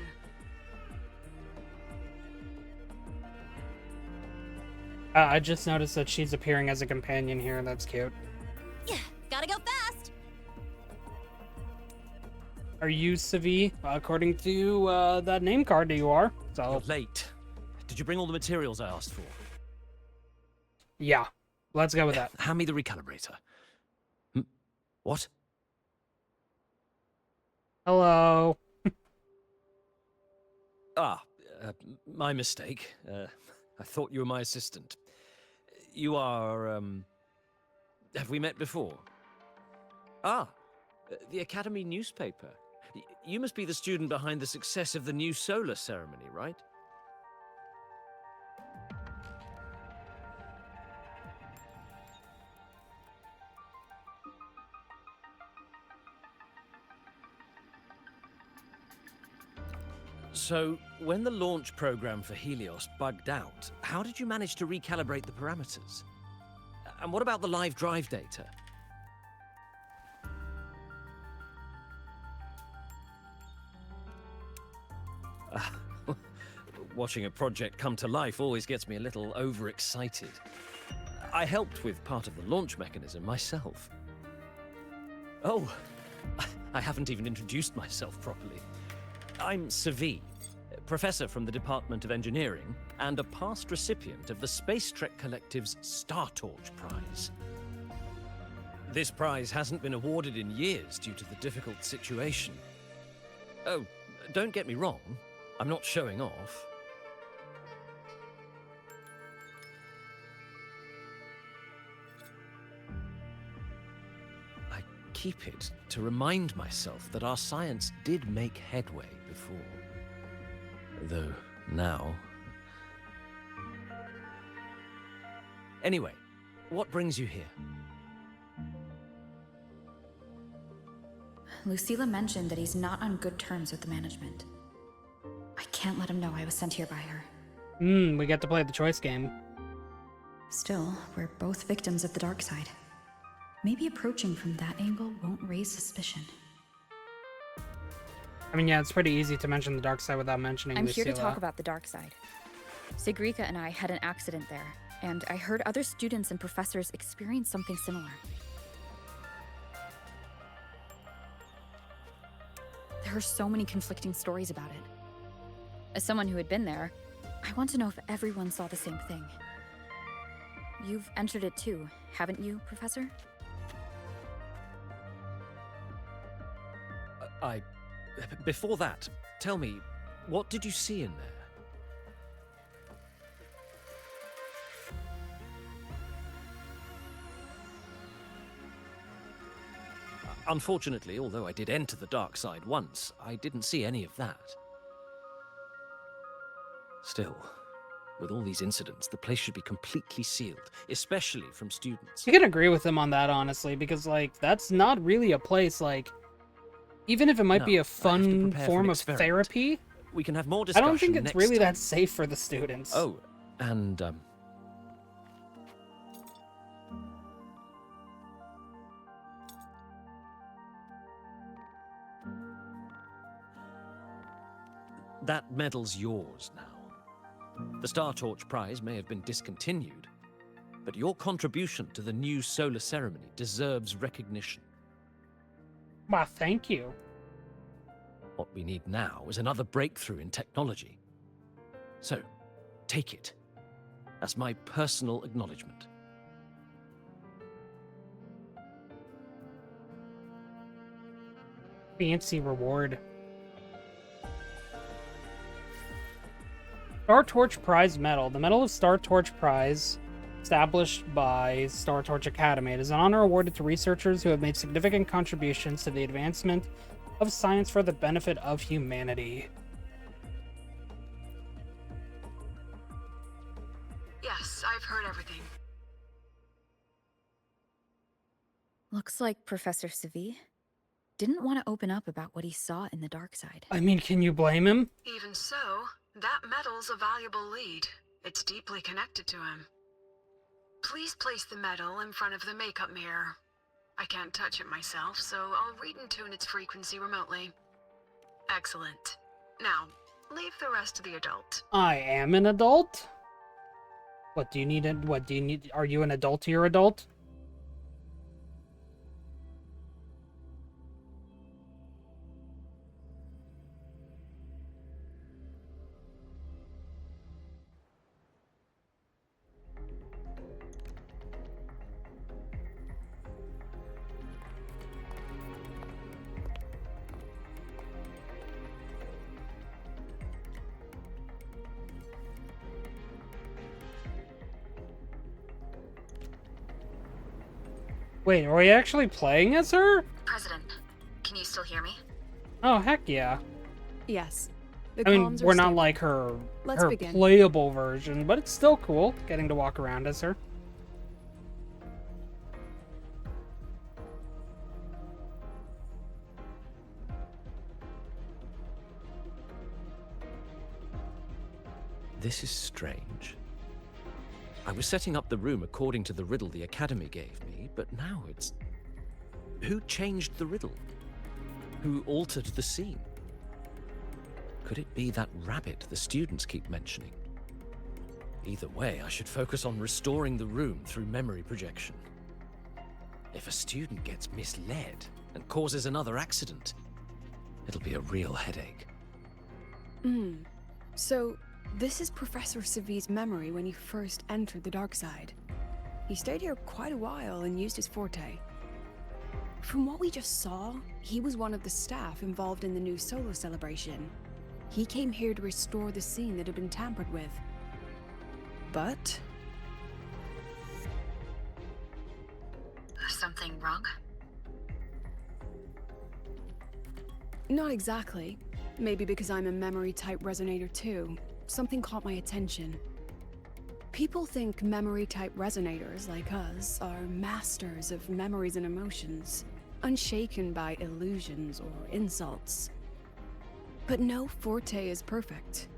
I just noticed that she's appearing as a companion here. That's cute.
Yeah, gotta go fast.
Are you Segue? According to that name card, you are. So
You're late. Did you bring all the materials I asked for?
yeah, let's go with that.
Hand me the recalibrator. What?
Hello.
My mistake. I thought you were my assistant. You are, have we met before? The Academy newspaper. You must be the student behind the success of the new solar ceremony, right? So, when the launch program for Helios bugged out, how did you manage to recalibrate the parameters? And what about the live drive data? Watching a project come to life always gets me a little overexcited. I helped with part of the launch mechanism myself. Oh, I haven't even introduced myself properly. I'm Segue, professor from the Department of Engineering, and a past recipient of the Space Trek Collective's Star Torch Prize. This prize hasn't been awarded in years due to the difficult situation. Oh, don't get me wrong, I'm not showing off. I keep it to remind myself that our science did make headway before. Though now... Anyway, what brings you here?
Lucila mentioned that he's not on good terms with the management. I can't let him know I was sent here by her.
We get to play the choice game.
Still, we're both victims of the dark side. Maybe approaching from that angle won't raise suspicion.
I mean, yeah, it's pretty easy to mention the dark side without mentioning
I'm here to
Lucila.
talk about the dark side. Sigrika and I had an accident there, and I heard other students and professors experience something similar. There are so many conflicting stories about it. As someone who had been there, I want to know if everyone saw the same thing. You've entered it too, haven't you, Professor?
Before that, tell me, what did you see in there? Unfortunately, although I did enter the dark side once, I didn't see any of that. Still, with all these incidents, the place should be completely sealed, especially from students.
You can agree with him on that, honestly, because, like, that's not really a place, like, even if it might be a fun form of therapy,
we can have more
I
discussion
don't think it's
next
really
time.
that safe for the students.
Oh, and, that medal's yours now. The Star Torch Prize may have been discontinued, but your contribution to the new solar ceremony deserves recognition.
Well, thank you.
What we need now is another breakthrough in technology. So, take it as my personal acknowledgement.
Fancy reward. Star Torch Prize Medal. The Medal of Star Torch Prize, established by Star Torch Academy. It is an honor awarded to researchers who have made significant contributions to the advancement of science for the benefit of humanity.
Yes, I've heard everything.
Looks like Professor Segue didn't want to open up about what he saw in the dark side.
I mean, can you blame him?
Even so, that medal's a valuable lead. It's deeply connected to him. Please place the medal in front of the makeup mirror. I can't touch it myself, so I'll read and tune its frequency remotely. Excellent. Now, leave the rest to the adult.
I am an adult? What do you need? What do you need? Are you an adult to your adult? Wait, are we actually playing as her?
President, can you still hear me?
Oh, heck yeah.
Yes.
I mean, we're not like her,
Let's
her
begin.
playable version, but it's still cool getting to walk around as her.
This is strange. I was setting up the room according to the riddle the Academy gave me, but now it's... Who changed the riddle? Who altered the scene? Could it be that rabbit the students keep mentioning? Either way, I should focus on restoring the room through memory projection. If a student gets misled and causes another accident, it'll be a real headache.
So, this is Professor Segue's memory when he first entered the dark side. He stayed here quite a while and used his forte. From what we just saw, he was one of the staff involved in the new solo celebration. He came here to restore the scene that had been tampered with. But...
Something wrong?
not exactly. Maybe because I'm a memory-type resonator too. Something caught my attention. People think memory-type resonators like us are masters of memories and emotions, unshaken by illusions or insults. But no forte is perfect.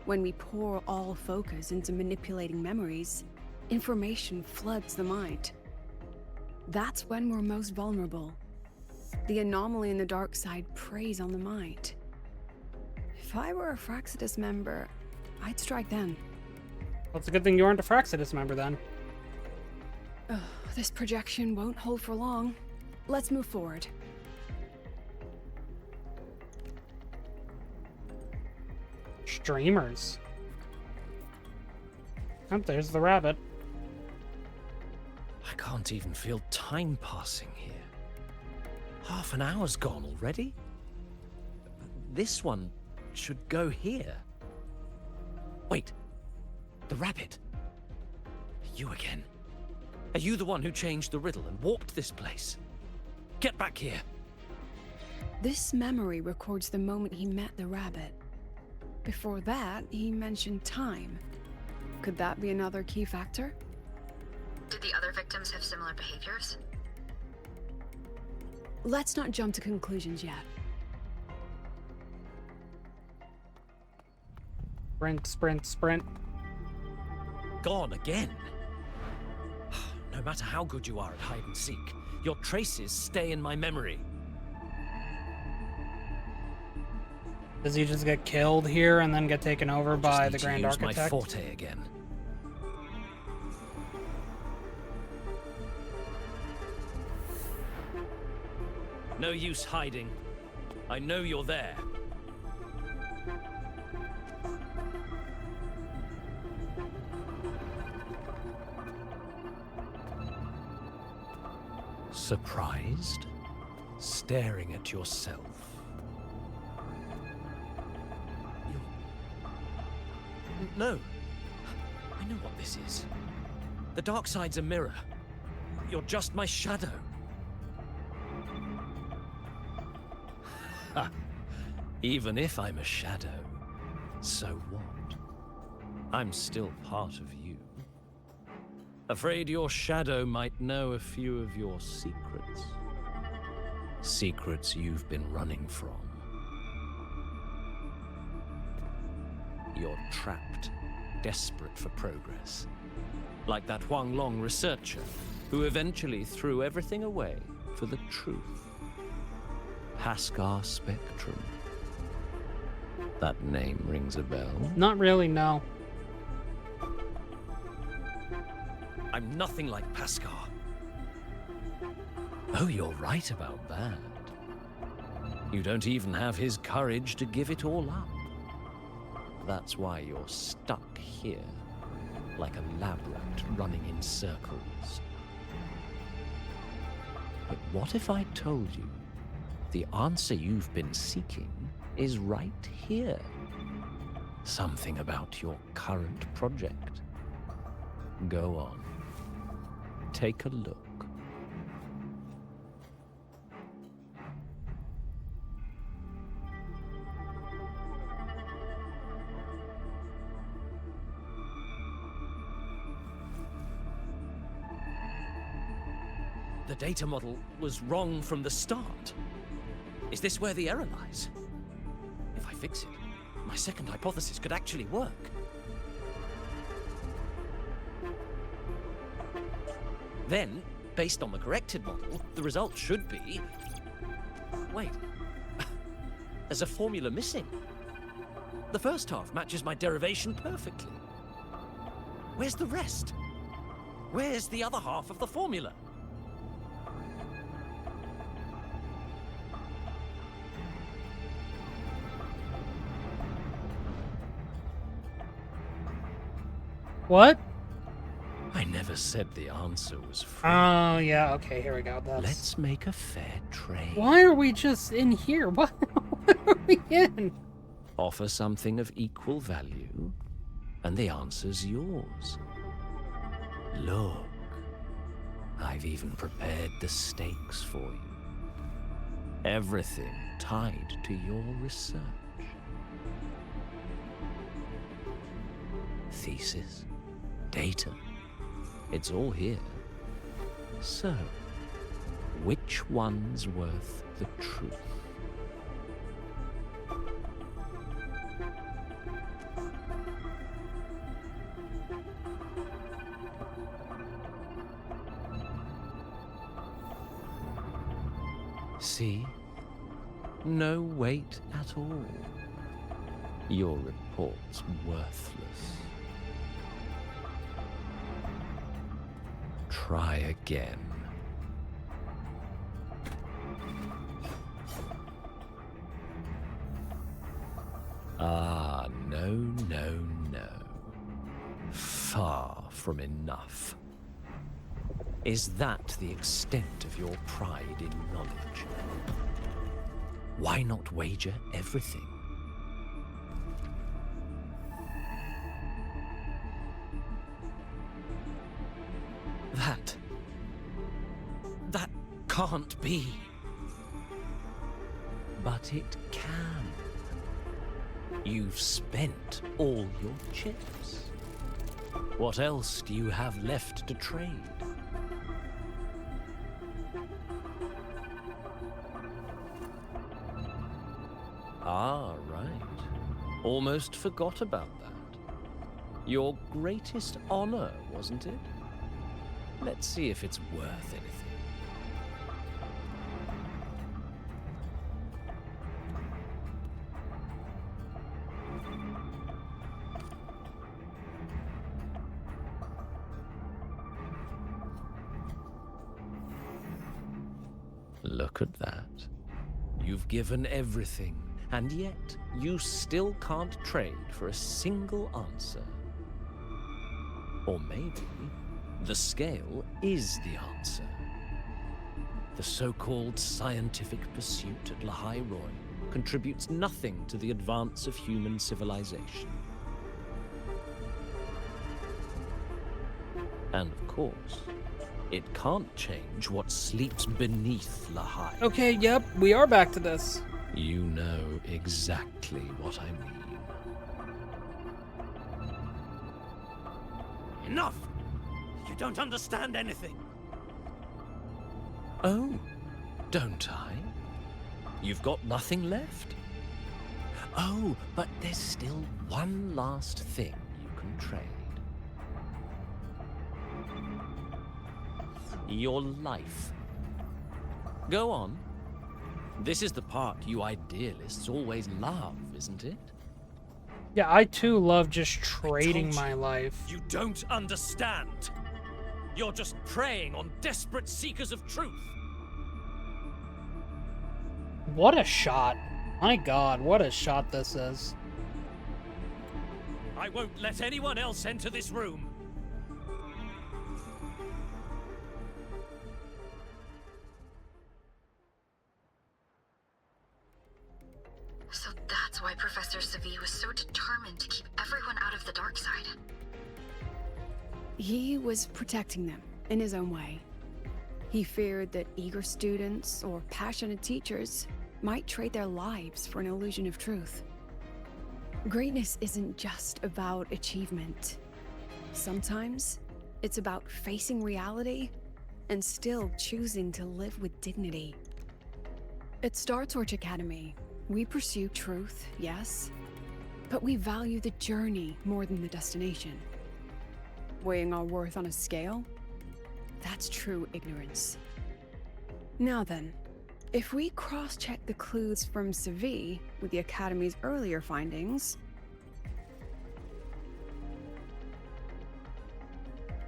When we pour all focus into manipulating memories, information floods the mind. That's when we're most vulnerable. The anomaly in the dark side preys on the mind. If I were a Fraxidus member, I'd strike then.
Well, it's a good thing you aren't a Fraxidus member then.
Ugh, this projection won't hold for long. Let's move forward.
Streamers. Oh, there's the rabbit.
I can't even feel time passing here. Half an hour's gone already? This one should go here. Wait, the rabbit. You again. Are you the one who changed the riddle and warped this place? Get back here.
This memory records the moment he met the rabbit. Before that, he mentioned time. Could that be another key factor?
Did the other victims have similar behaviors?
Let's not jump to conclusions yet.
Sprint, sprint, sprint.
Gone again? No matter how good you are at hide and seek, your traces stay in my memory.
Does he just get killed here and then get taken over by the Grand Architect?
My forte again. No use hiding. I know you're there. Surprised? Staring at yourself? No. I know what this is. The dark side's a mirror. You're just my shadow. Ha! Even if I'm a shadow, so what? I'm still part of you. Afraid your shadow might know a few of your secrets. Secrets you've been running from. You're trapped, desperate for progress. Like that Huanglong researcher, who eventually threw everything away for the truth. Haskar Spectrum. That name rings a bell?
Not really, no.
I'm nothing like Paskar. Oh, you're right about that. You don't even have his courage to give it all up. That's why you're stuck here, like a lab rat running in circles. But what if I told you the answer you've been seeking is right here? Something about your current project. Go on. Take a look. The data model was wrong from the start. Is this where the error lies? If I fix it, my second hypothesis could actually work. Then, based on the corrected model, the result should be... Wait. There's a formula missing. The first half matches my derivation perfectly. Where's the rest? Where's the other half of the formula?
What?
I never said the answer was free.
Oh, yeah, okay, here we go.
Let's make a fair trade.
Why are we just in here? What are we in?
Offer something of equal value, and the answer's yours. Look, I've even prepared the stakes for you. Everything tied to your research. Thesis, data, it's all here. So, which one's worth the truth? See? No weight at all. Your report's worthless. Try again. Ah, no, no, no. Far from enough. Is that the extent of your pride in knowledge? Why not wager everything? That can't be. But it can. You've spent all your chips. What else do you have left to trade? Ah, right. Almost forgot about that. Your greatest honor, wasn't it? Let's see if it's worth anything. Look at that. You've given everything, and yet you still can't trade for a single answer. Or maybe the scale is the answer. The so-called scientific pursuit at Lahai Roy contributes nothing to the advance of human civilization. And of course, it can't change what sleeps beneath Lahai.
Okay, yep, we are back to this.
You know exactly what I mean.
Enough! You don't understand anything.
Oh, don't I? You've got nothing left? Oh, but there's still one last thing you can trade. Your life. Go on. This is the part you idealists always love, isn't it?
Yeah, I too love just trading my life.
You don't understand. You're just preying on desperate seekers of truth.
What a shot. My god, what a shot this is.
I won't let anyone else enter this room.
So that's why Professor Segue was so determined to keep everyone out of the dark side.
He was protecting them in his own way. He feared that eager students or passionate teachers might trade their lives for an illusion of truth. Greatness isn't just about achievement. Sometimes it's about facing reality and still choosing to live with dignity. At Star Torch Academy, we pursue truth, yes, but we value the journey more than the destination. Weighing our worth on a scale? That's true ignorance. Now then, if we cross-check the clues from Segue with the Academy's earlier findings...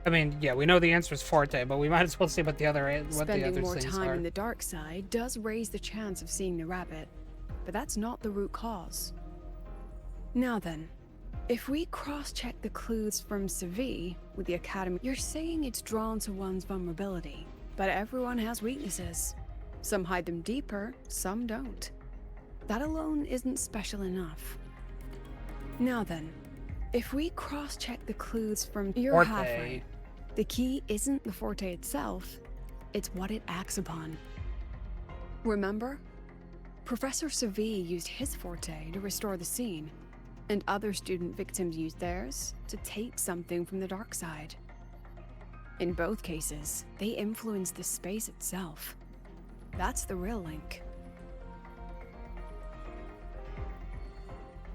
I mean, yeah, we know the answer is Forte, but we might as well see what the other
Spending more
things
time
are.
in the dark side does raise the chance of seeing the rabbit, but that's not the root cause. Now then, If we cross-check the clues from Segue with the Academy, you're saying it's drawn to one's vulnerability. But everyone has weaknesses. Some hide them deeper, some don't. That alone isn't special enough. Now then, if we cross-check the clues from your half right. The key isn't the forte itself, it's what it acts upon. Remember? Professor Segue used his forte to restore the scene, and other student victims used theirs to take something from the dark side. In both cases, they influenced the space itself. That's the real link.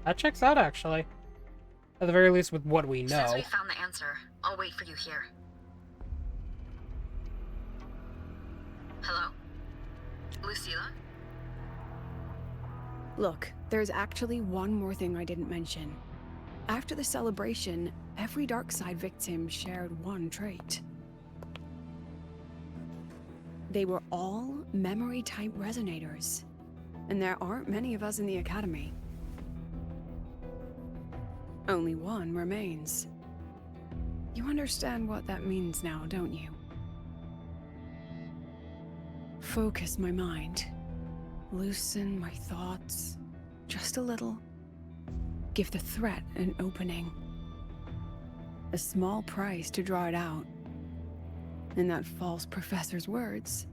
That checks out, actually. At the very least, with what we know.
Since we found the answer, I'll wait for you here. Hello? Lucilla?
Look, there's actually one more thing I didn't mention. After the celebration, every dark side victim shared one trait. They were all memory-type resonators, and there aren't many of us in the Academy. Only one remains. You understand what that means now, don't you? Focus my mind. Loosen my thoughts. Just a little. Give the threat an opening. A small price to draw it out. In that false professor's words,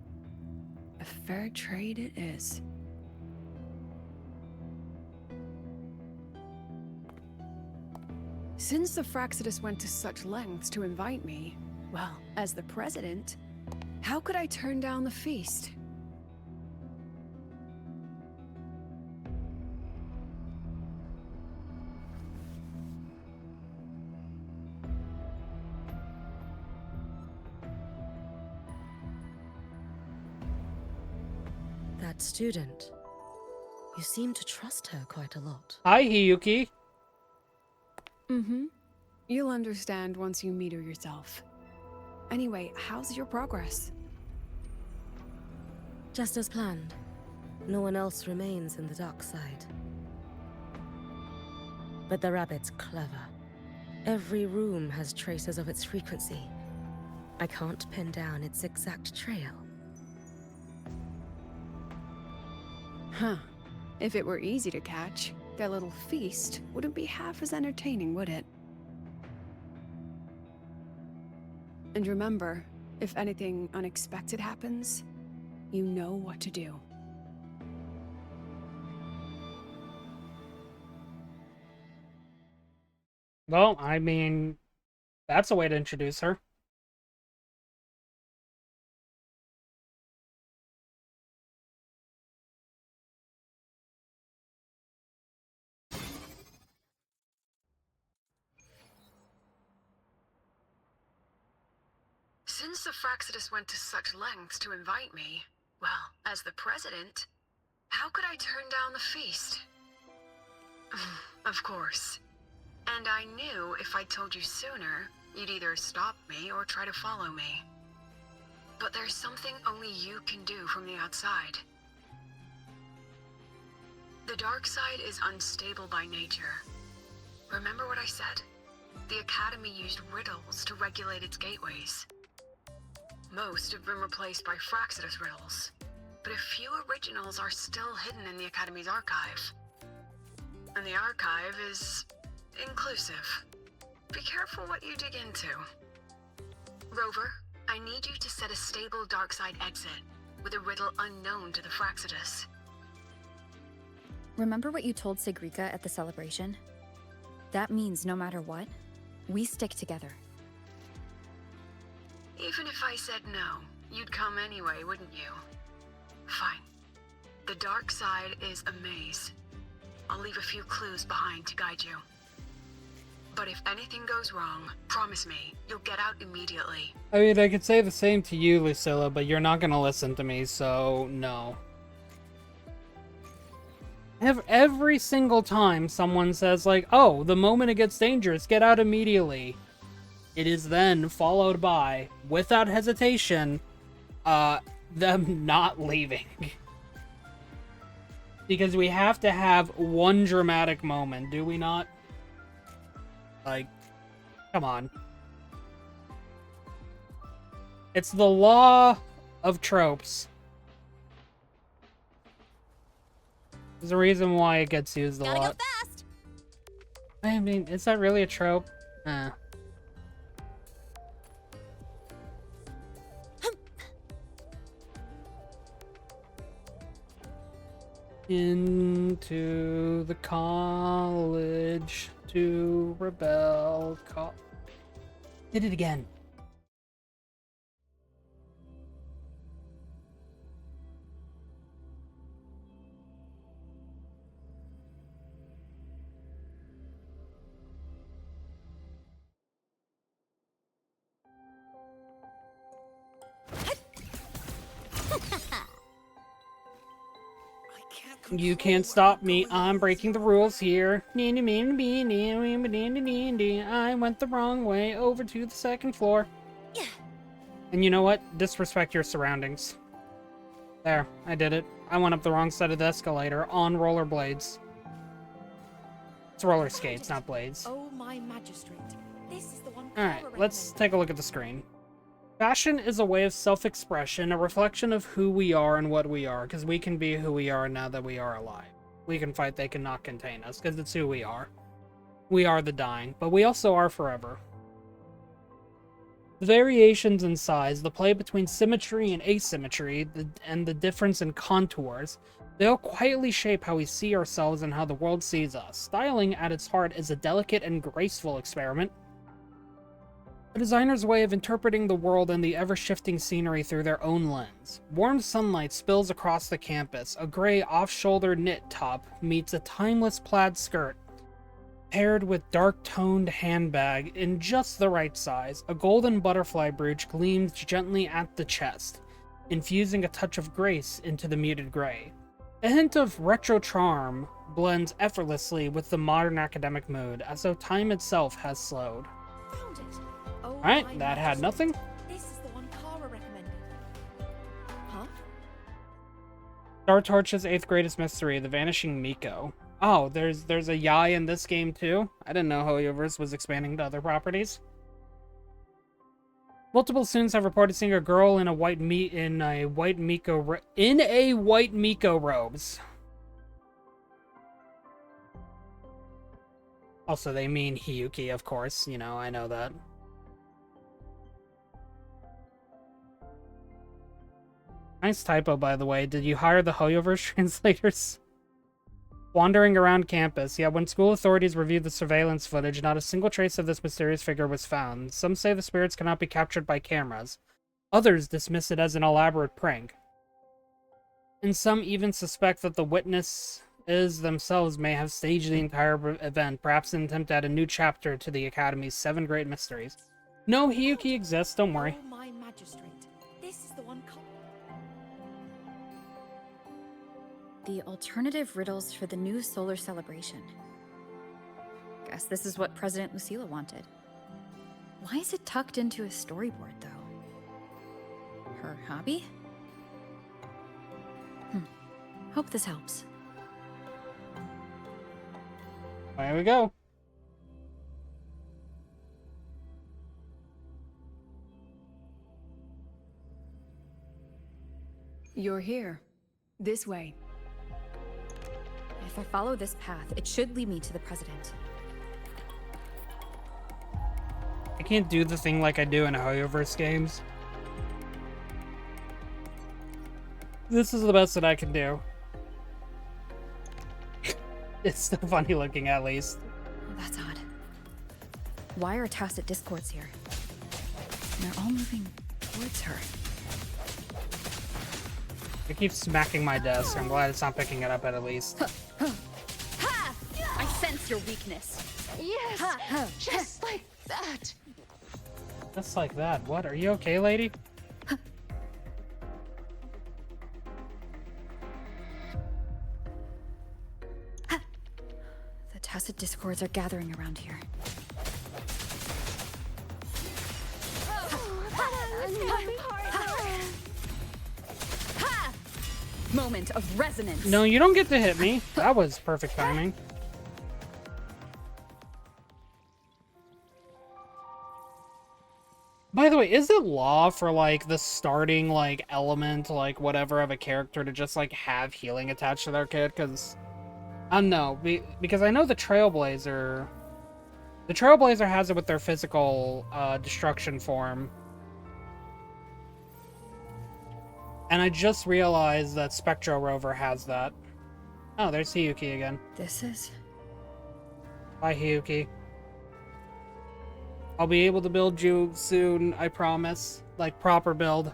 a fair trade it is. Since the Fraxidus went to such lengths to invite me, well, as the president, how could I turn down the feast?
That student. You seem to trust her quite a lot.
Hi, Hiyuki.
Mm-hmm. You'll understand once you meet her yourself. Anyway, how's your progress?
Just as planned. No one else remains in the dark side. But the rabbit's clever. Every room has traces of its frequency. I can't pin down its exact trail.
Huh. If it were easy to catch, their little feast wouldn't be half as entertaining, would it? And remember, if anything unexpected happens, you know what to do.
Well, I mean, that's a way to introduce her.
Since the Fraxidus went to such lengths to invite me, well, as the president, how could I turn down the feast? Of course. And I knew if I told you sooner, you'd either stop me or try to follow me. But there's something only you can do from the outside. The dark side is unstable by nature. Remember what I said? The Academy used riddles to regulate its gateways. Most have been replaced by Fraxidus riddles, but a few originals are still hidden in the Academy's archive. And the archive is inclusive. Be careful what you dig into. Rover, I need you to set a stable dark side exit with a riddle unknown to the Fraxidus.
Remember what you told Sigrika at the celebration? That means no matter what, we stick together.
Even if I said no, you'd come anyway, wouldn't you? Fine. The dark side is a maze. I'll leave a few clues behind to guide you. But if anything goes wrong, promise me, you'll get out immediately.
I mean, I could say the same to you, Lucilla, but you're not gonna listen to me, so no. Every single time someone says, like, oh, the moment it gets dangerous, get out immediately. It is then followed by, without hesitation, them not leaving. Because we have to have one dramatic moment, do we not? Like, come on. It's the law of tropes. There's a reason why it gets used a lot.
Fast.
I mean, is that really a trope? Into the college to rebel. Did it again. You can't stop me. I'm breaking the rules here. I went the wrong way over to the second floor. And you know what? Disrespect your surroundings. There, I did it. I went up the wrong side of the escalator on rollerblades. It's roller skates, not blades.
Oh, my magistrate. This is the one.
Alright, let's take a look at the screen. Fashion is a way of self-expression, a reflection of who we are and what we are, because we can be who we are now that we are alive. We can fight, they cannot contain us, because it's who we are. We are the dying, but we also are forever. The variations in size, the play between symmetry and asymmetry, and the difference in contours, they all quietly shape how we see ourselves and how the world sees us. Styling, at its heart, is a delicate and graceful experiment. A designer's way of interpreting the world and the ever-shifting scenery through their own lens. Warm sunlight spills across the campus. A gray off-shoulder knit top meets a timeless plaid skirt, paired with dark-toned handbag in just the right size. A golden butterfly brooch gleams gently at the chest, infusing a touch of grace into the muted gray. A hint of retro charm blends effortlessly with the modern academic mood, as though time itself has slowed.
Found it. Oh,
Alright, that had nothing.
This is the one Kara recommended. Huh?
Star Torch's 8th greatest mystery, The Vanishing Miko. Oh, there's a Yai in this game too? I didn't know Hoyoverse was expanding to other properties. Multiple students have reported seeing a girl in a white Miko robes. Also, they mean Hiyuki, of course. You know, I know that. Nice typo, by the way. Did you hire the Hoyoverse translators? Wandering around campus, yet when school authorities reviewed the surveillance footage, not a single trace of this mysterious figure was found. Some say the spirits cannot be captured by cameras. Others dismiss it as an elaborate prank. And some even suspect that the witnesses themselves may have staged the entire event, perhaps in an attempt at a new chapter to the Academy's 7 great mysteries. No, Hiyuki exists, don't worry.
Oh, my magistrate. This is the one.
The alternative riddles for the new solar celebration. Guess this is what President Lucila wanted. Why is it tucked into a storyboard, though? Her hobby? Hope this helps.
There we go.
You're here. This way.
If I follow this path, it should lead me to the president.
I can't do the thing like I do in Hoyoverse games. This is the best that I can do. It's still funny looking, at least.
That's odd. Why are tacit discords here? They're all moving towards her.
I keep smacking my desk. I'm glad it's not picking it up at least.
Ha! I sense your weakness.
Yes, just like that.
Just like that. What? Are you okay, lady?
The tacit discords are gathering around here. Moment of resonance.
No, you don't get to hit me. That was perfect timing. way, is it law for, like, the starting, like, element, like, whatever of a character to just, like, have healing attached to their kid? Because, I don't know, because I know the Trailblazer has it with their physical, destruction form. And I just realized that Spectro Rover has that. Oh, there's Hiyuki again.
This is...
Bye, Hiyuki. I'll be able to build you soon, I promise. Like, proper build.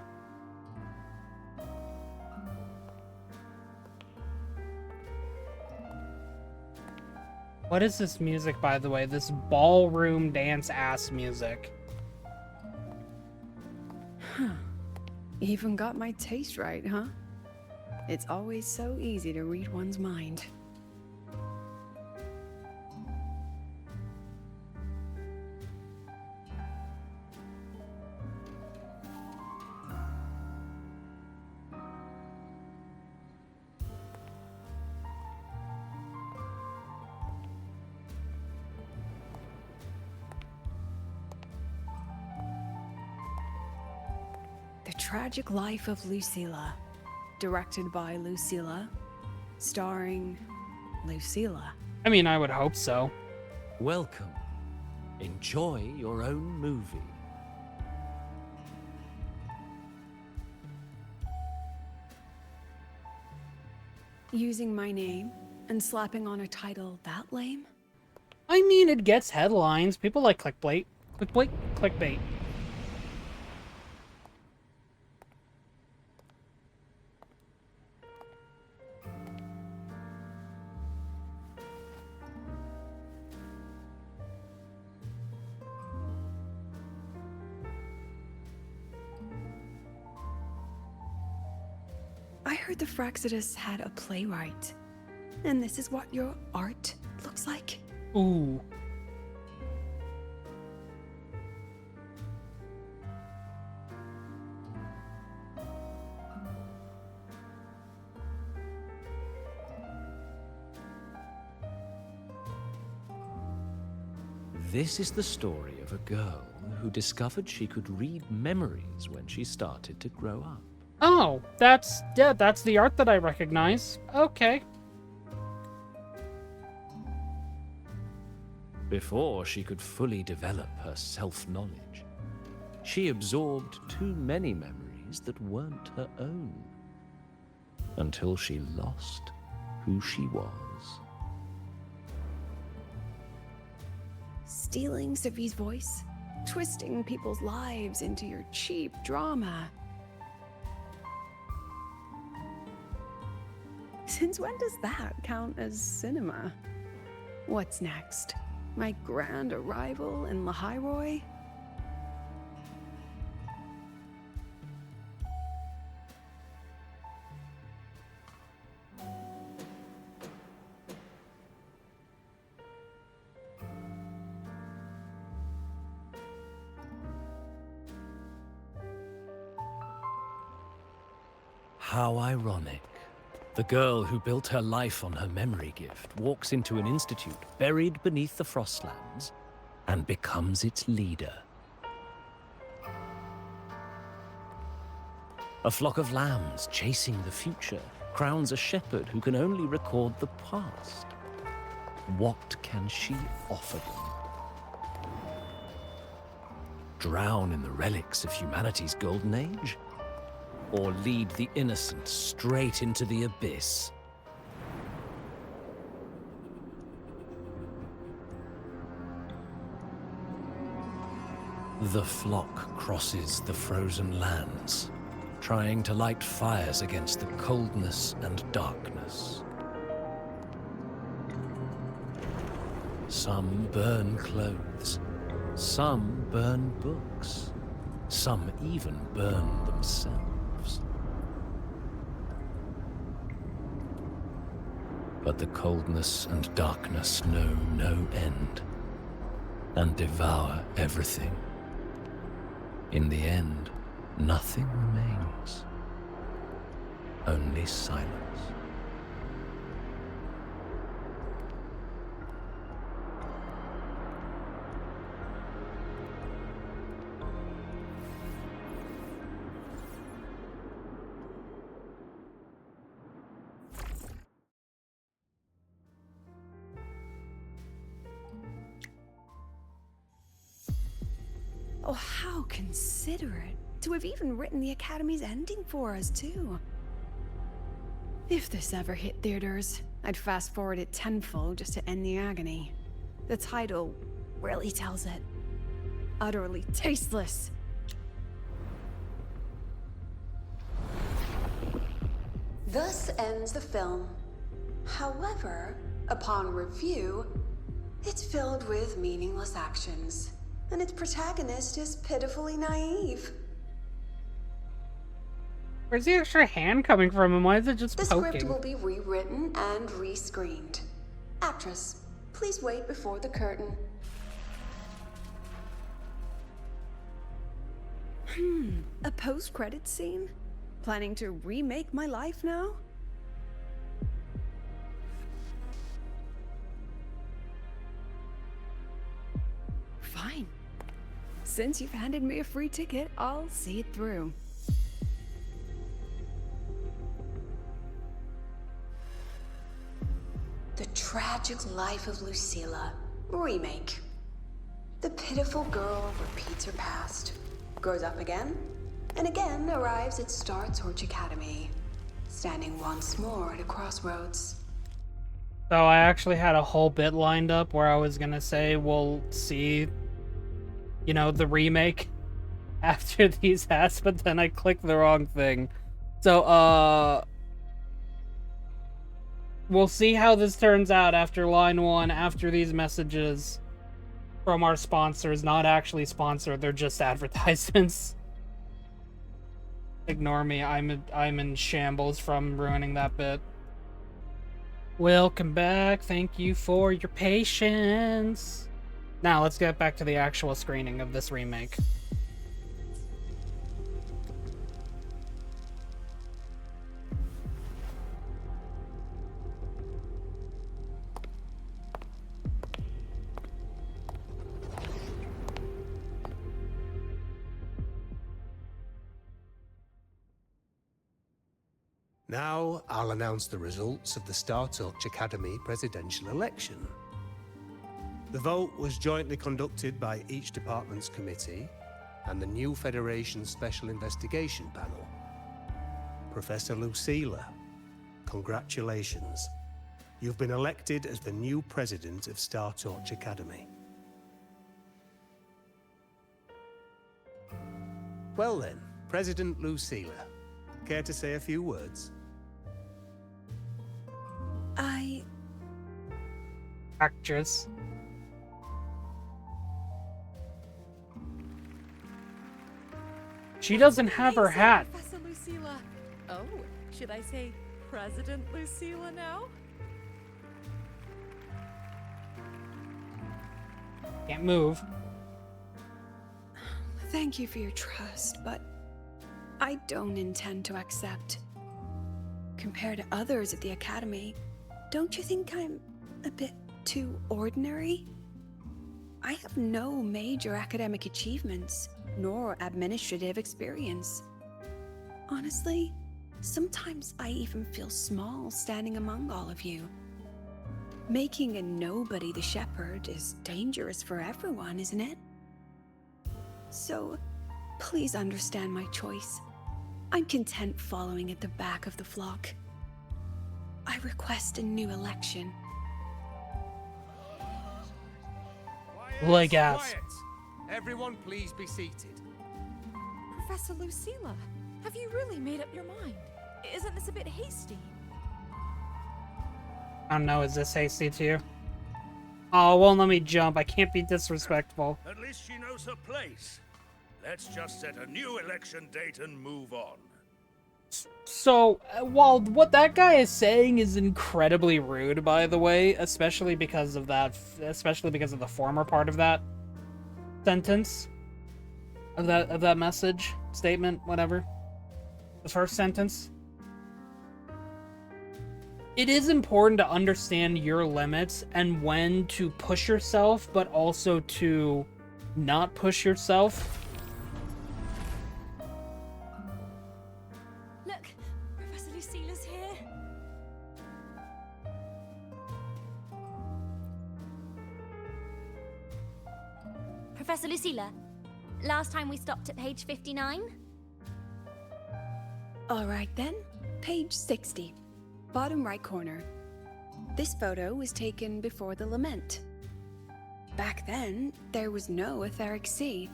What is this music, by the way? This ballroom dance-ass music.
Huh. Even got my taste right, huh? It's always so easy to read one's mind. The Tragic Life of Lucilla, directed by Lucilla, starring Lucilla.
I mean, I would hope so.
Welcome. Enjoy your own movie.
Using my name and slapping on a title that lame?
I mean, it gets headlines. People like clickbait. Clickbait.
I heard the Fraxidus had a playwright. And this is what your art looks like?
Ooh.
This is the story of a girl who discovered she could read memories when she started to grow up.
Oh, that's the art that I recognize. Okay.
Before she could fully develop her self-knowledge, she absorbed too many memories that weren't her own, until she lost who she was.
Stealing Sophie's voice? Twisting people's lives into your cheap drama? Since when does that count as cinema? What's next? My grand arrival in Lahiroy?
How ironic. The girl who built her life on her memory gift walks into an institute buried beneath the Frostlands and becomes its leader. A flock of lambs chasing the future crowns a shepherd who can only record the past. What can she offer them? Drown in the relics of humanity's golden age? Or lead the innocent straight into the abyss? The flock crosses the frozen lands, trying to light fires against the coldness and darkness. Some burn clothes, some burn books, some even burn themselves. But the coldness and darkness know no end, and devour everything. In the end, nothing remains, only silence.
Oh, how considerate. To have even written the Academy's ending for us, too. If this ever hit theaters, I'd fast forward it tenfold just to end the agony. The title really tells it. Utterly tasteless.
Thus ends the film. However, upon review, it's filled with meaningless actions, and its protagonist is pitifully naive.
Where's the extra hand coming from, and why is it just
The
poking?
script will be rewritten and rescreened. Actress, please wait before the curtain.
A post-credits scene? Planning to remake my life now? Fine. Since you've handed me a free ticket, I'll see it through.
The Tragic Life of Lucilla. Remake. The pitiful girl repeats her past, grows up again, and again arrives at Star Torch Academy, standing once more at a crossroads.
So I actually had a whole bit lined up where I was gonna say we'll see, you know, the remake after these hats, but then I clicked the wrong thing. So, we'll see how this turns out after line 1, after these messages from our sponsors. Not actually sponsored, they're just advertisements. Ignore me, I'm in shambles from ruining that bit. Welcome back, thank you for your patience. Now let's get back to the actual screening of this remake.
Now, I'll announce the results of the Star Torch Academy presidential election. The vote was jointly conducted by each department's committee and the new Federation's Special Investigation Panel. Professor Lucilla, congratulations. You've been elected as the new president of Star Torch Academy. Well then, President Lucilla, care to say a few words?
Actress. She doesn't have her hat.
Professor Lucilla. Oh, should I say President Lucilla now?
Can't move.
Thank you for your trust, but I don't intend to accept. Compared to others at the Academy, don't you think I'm a bit too ordinary? I have no major academic achievements, nor administrative experience. Honestly, sometimes I even feel small standing among all of you. Making a nobody the shepherd is dangerous for everyone, isn't it? So, please understand my choice. I'm content following at the back of the flock. I request a new election.
Like ass.
Quiet! Everyone please be seated.
Professor Lucilla, have you really made up your mind? Isn't this a bit hasty?
I don't know, is this hasty to you? Oh, it won't let me jump. I can't be disrespectful.
At least she knows her place. Let's just set a new election date and move on.
So, while what that guy is saying is incredibly rude, by the way, especially because of the former part of that sentence, of that message, statement, whatever, the first sentence, it is important to understand your limits and when to push yourself, but also to not push yourself.
Professor Lucilla, last time we stopped at page 59?
Alright then, page 60. Bottom right corner. This photo was taken before the lament. Back then, there was no etheric sea,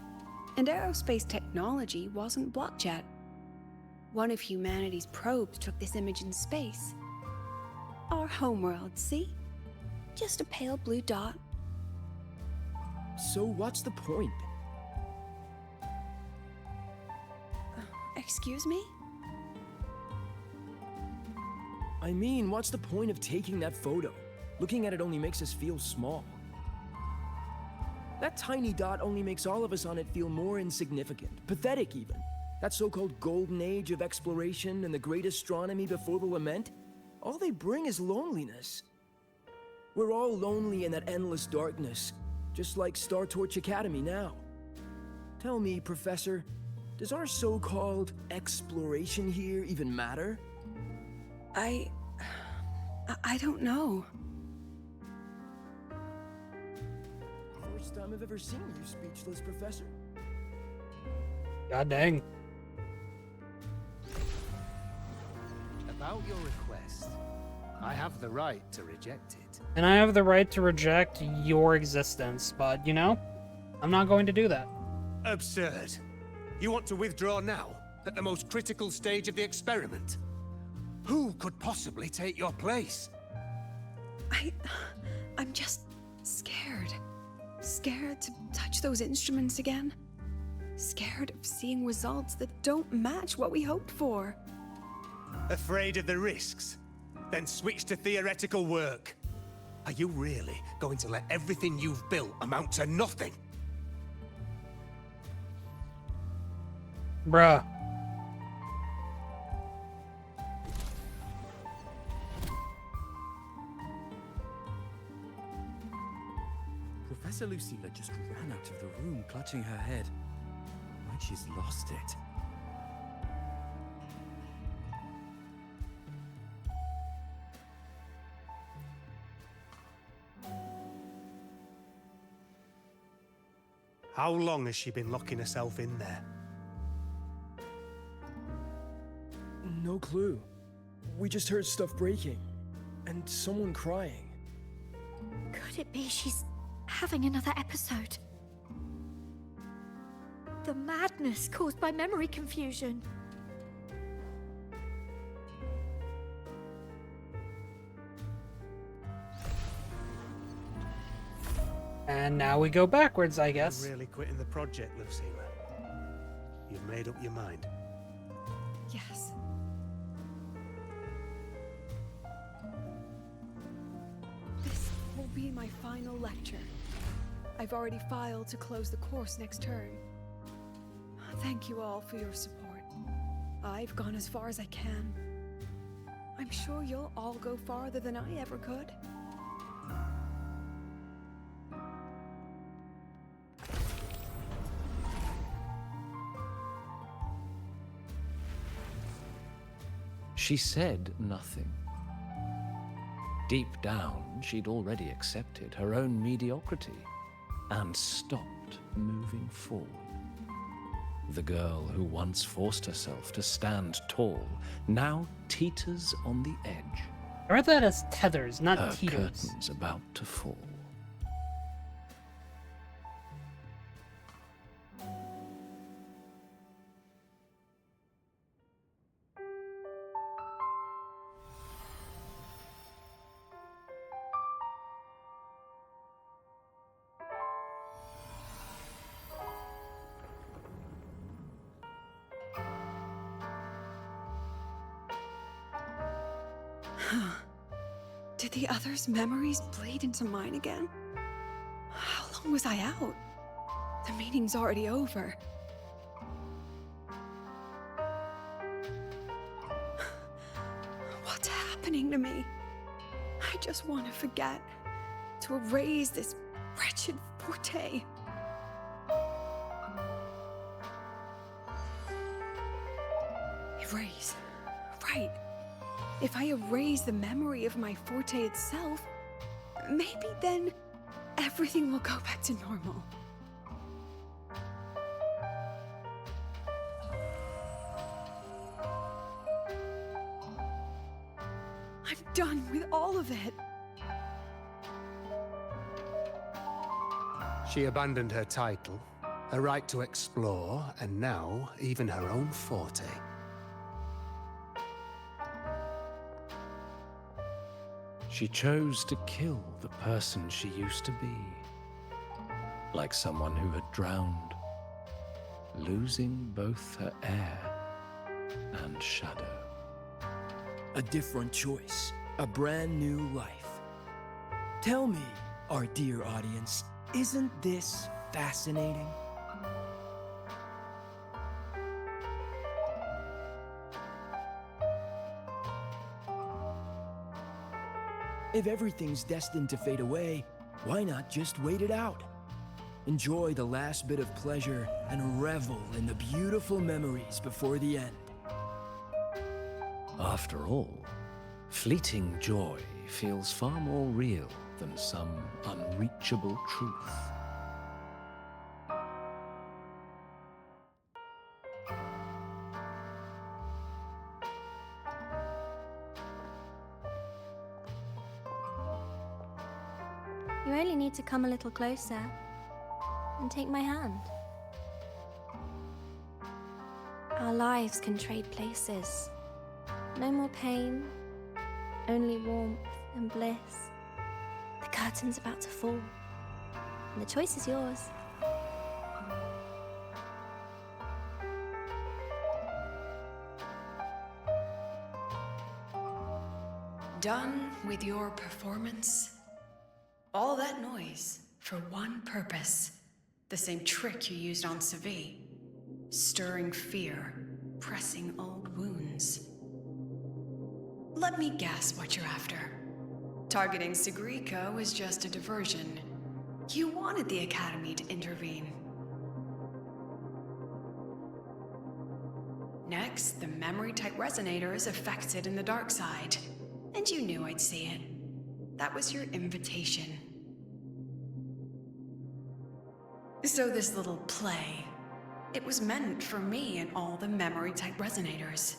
and aerospace technology wasn't blocked yet. One of humanity's probes took this image in space. Our homeworld, see? Just a pale blue dot.
So what's the point?
Excuse me?
I mean, what's the point of taking that photo? Looking at it only makes us feel small. That tiny dot only makes all of us on it feel more insignificant, pathetic even. That so-called golden age of exploration and the great astronomy before the lament, all they bring is loneliness. We're all lonely in that endless darkness, just like Star Torch Academy now. Tell me, Professor, does our so-called exploration here even matter?
I don't know.
First time I've ever seen you speechless, Professor.
God dang.
About your request, I have the right to reject it.
And I have the right to reject your existence, but, you know, I'm not going to do that.
Absurd. You want to withdraw now, at the most critical stage of the experiment? Who could possibly take your place?
I'm just scared. Scared to touch those instruments again. Scared of seeing results that don't match what we hoped for.
Afraid of the risks? Then switch to theoretical work. Are you really going to let everything you've built amount to nothing?
Bruh.
Professor Lucilla just ran out of the room, clutching her head. Like she's lost it.
How long has she been locking herself in there?
No clue. We just heard stuff breaking. And someone crying.
Could it be she's having another episode? The madness caused by memory confusion.
And now we go backwards, I guess.
You're really quitting the project, Lucilla. You've made up your mind.
Yes. This will be my final lecture. I've already filed to close the course next term. Thank you all for your support. I've gone as far as I can. I'm sure you'll all go farther than I ever could.
She said nothing. Deep down, she'd already accepted her own mediocrity and stopped moving forward. The girl who once forced herself to stand tall now teeters on the edge.
I read that as tethers, not
her
teeters.
curtains about to fall.
Did the others' memories bleed into mine again? How long was I out? The meeting's already over. What's happening to me? I just want to forget. To erase this wretched forte. Erase. Right. If I erase the memory of my forte itself, maybe then everything will go back to normal. done with all of it.
She abandoned her title, her right to explore, and now even her own forte.
She chose to kill the person she used to be. Like someone who had drowned, losing both her air and shadow.
A different choice, a brand new life. Tell me, our dear audience, isn't this fascinating? If everything's destined to fade away, why not just wait it out? Enjoy the last bit of pleasure and revel in the beautiful memories before the end.
After all, fleeting joy feels far more real than some unreachable truth.
You only need to come a little closer and take my hand. Our lives can trade places. No more pain, only warmth and bliss. The curtain's about to fall, and the choice is yours.
Done with your performance? All that noise for one purpose. The same trick you used on Segue. Stirring fear, pressing old wounds. Let me guess what you're after. Targeting Sigrika was just a diversion. You wanted the Academy to intervene. Next, the memory-type resonator is affected in the dark side. And you knew I'd see it. That was your invitation. So this little play, it was meant for me and all the memory-type resonators.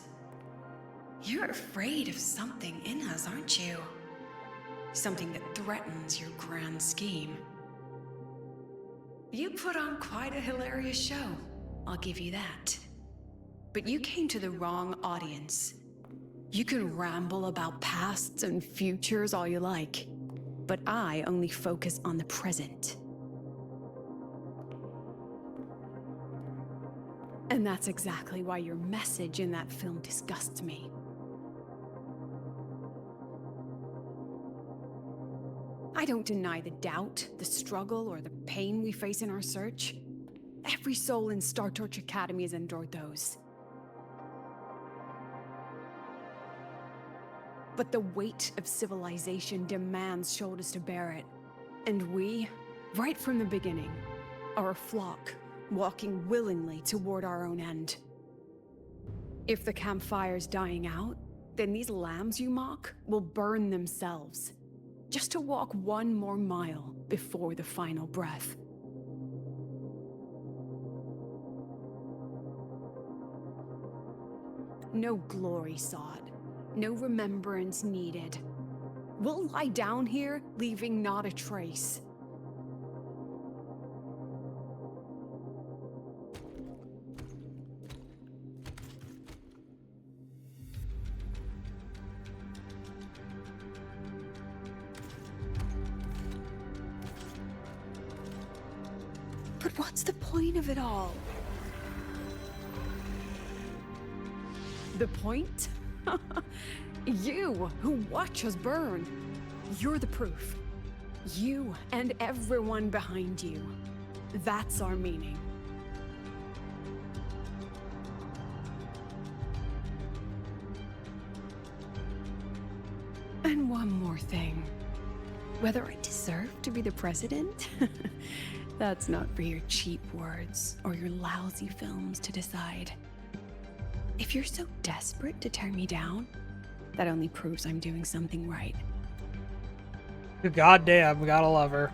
You're afraid of something in us, aren't you? Something that threatens your grand scheme. You put on quite a hilarious show, I'll give you that. But you came to the wrong audience. You can ramble about pasts and futures all you like, but I only focus on the present. And that's exactly why your message in that film disgusts me. I don't deny the doubt, the struggle, or the pain we face in our search. Every soul in Star Torch Academy has endured those. But the weight of civilization demands shoulders to bear it. And we, right from the beginning, are a flock, walking willingly toward our own end. If the campfire's dying out, then these lambs you mock will burn themselves, just to walk one more mile before the final breath. No glory sought, no remembrance needed. We'll lie down here, leaving not a trace. But what's the point of it all? The point? You, who watch us burn. You're the proof. You and everyone behind you. That's our meaning. And one more thing. Whether I deserve to be the president? That's not for your cheap words or your lousy films to decide. If you're so desperate to tear me down, that only proves I'm doing something right.
Goddamn, gotta love her.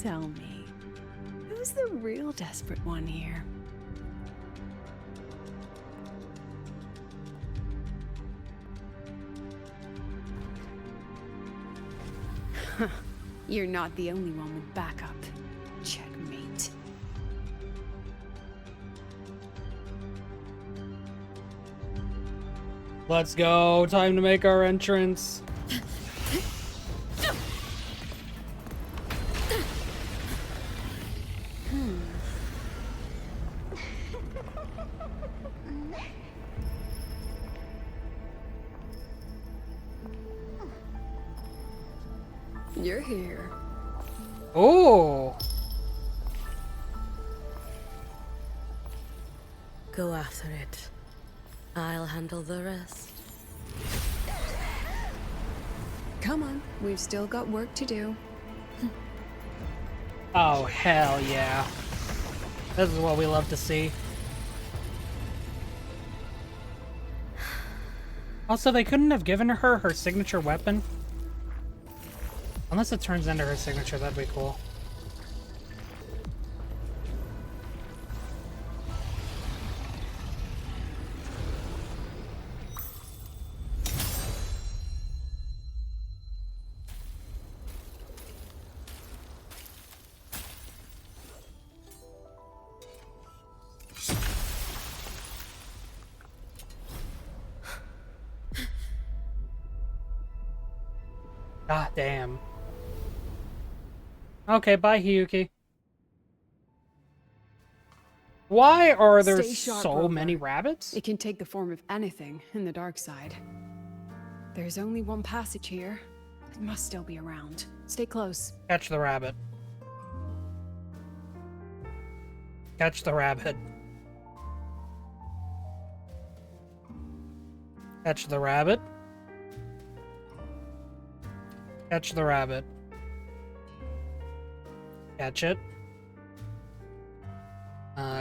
Tell me, who Who's the real desperate one here? You're not the only one with backup. Checkmate.
Let's go. Time to make our entrance.
You're here.
Oh.
Go after it. I'll handle the rest.
Come on, we've still got work to do.
Oh, hell yeah. This is what we love to see. Also, they couldn't have given her her signature weapon. Unless it turns into her signature, that'd be cool. God damn. Okay, bye, Hiyuki. Why are there
Stay sharp,
so
Rover.
many rabbits?
It can take the form of anything in the dark side. There's only one passage here. It must still be around. Stay close.
Catch the rabbit. Catch the rabbit. Catch the rabbit. Catch the rabbit. Catch it.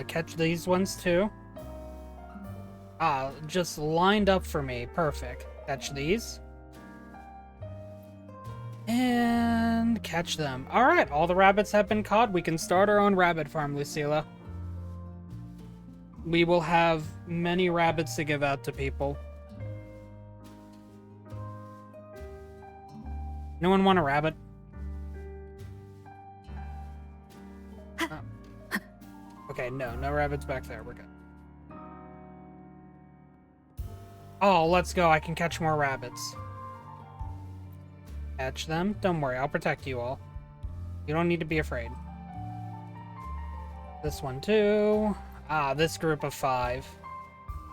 Catch these ones too. Ah, just lined up for me. Perfect. Catch these. And catch them. Alright, all the rabbits have been caught. We can start our own rabbit farm, Lucilla. We will have many rabbits to give out to people. No one want a rabbit? Oh. Okay, no rabbits back there. We're good. Oh, let's go. I can catch more rabbits. Catch them. Don't worry, I'll protect you all. You don't need to be afraid. This one too. Ah, this group of 5.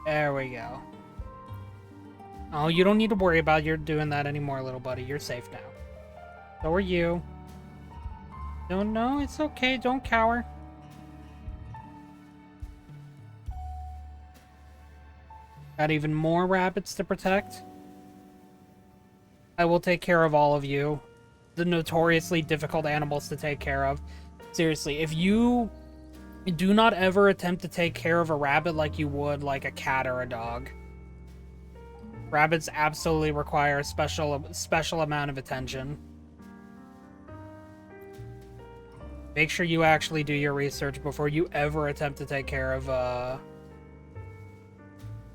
There we go. Oh, you don't need to worry about you doing that anymore, little buddy. You're safe now. So are you. No, it's okay. Don't cower. Got even more rabbits to protect. I will take care of all of you. The notoriously difficult animals to take care of. Seriously, if you do not ever attempt to take care of a rabbit like you would like a cat or a dog. Rabbits absolutely require a special amount of attention. Make sure you actually do your research before you ever attempt to take care of a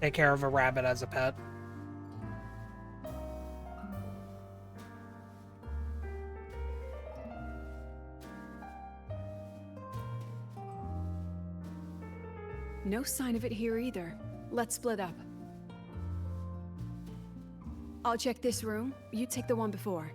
rabbit as a pet.
No sign of it here either. Let's split up. I'll check this room. You take the one before.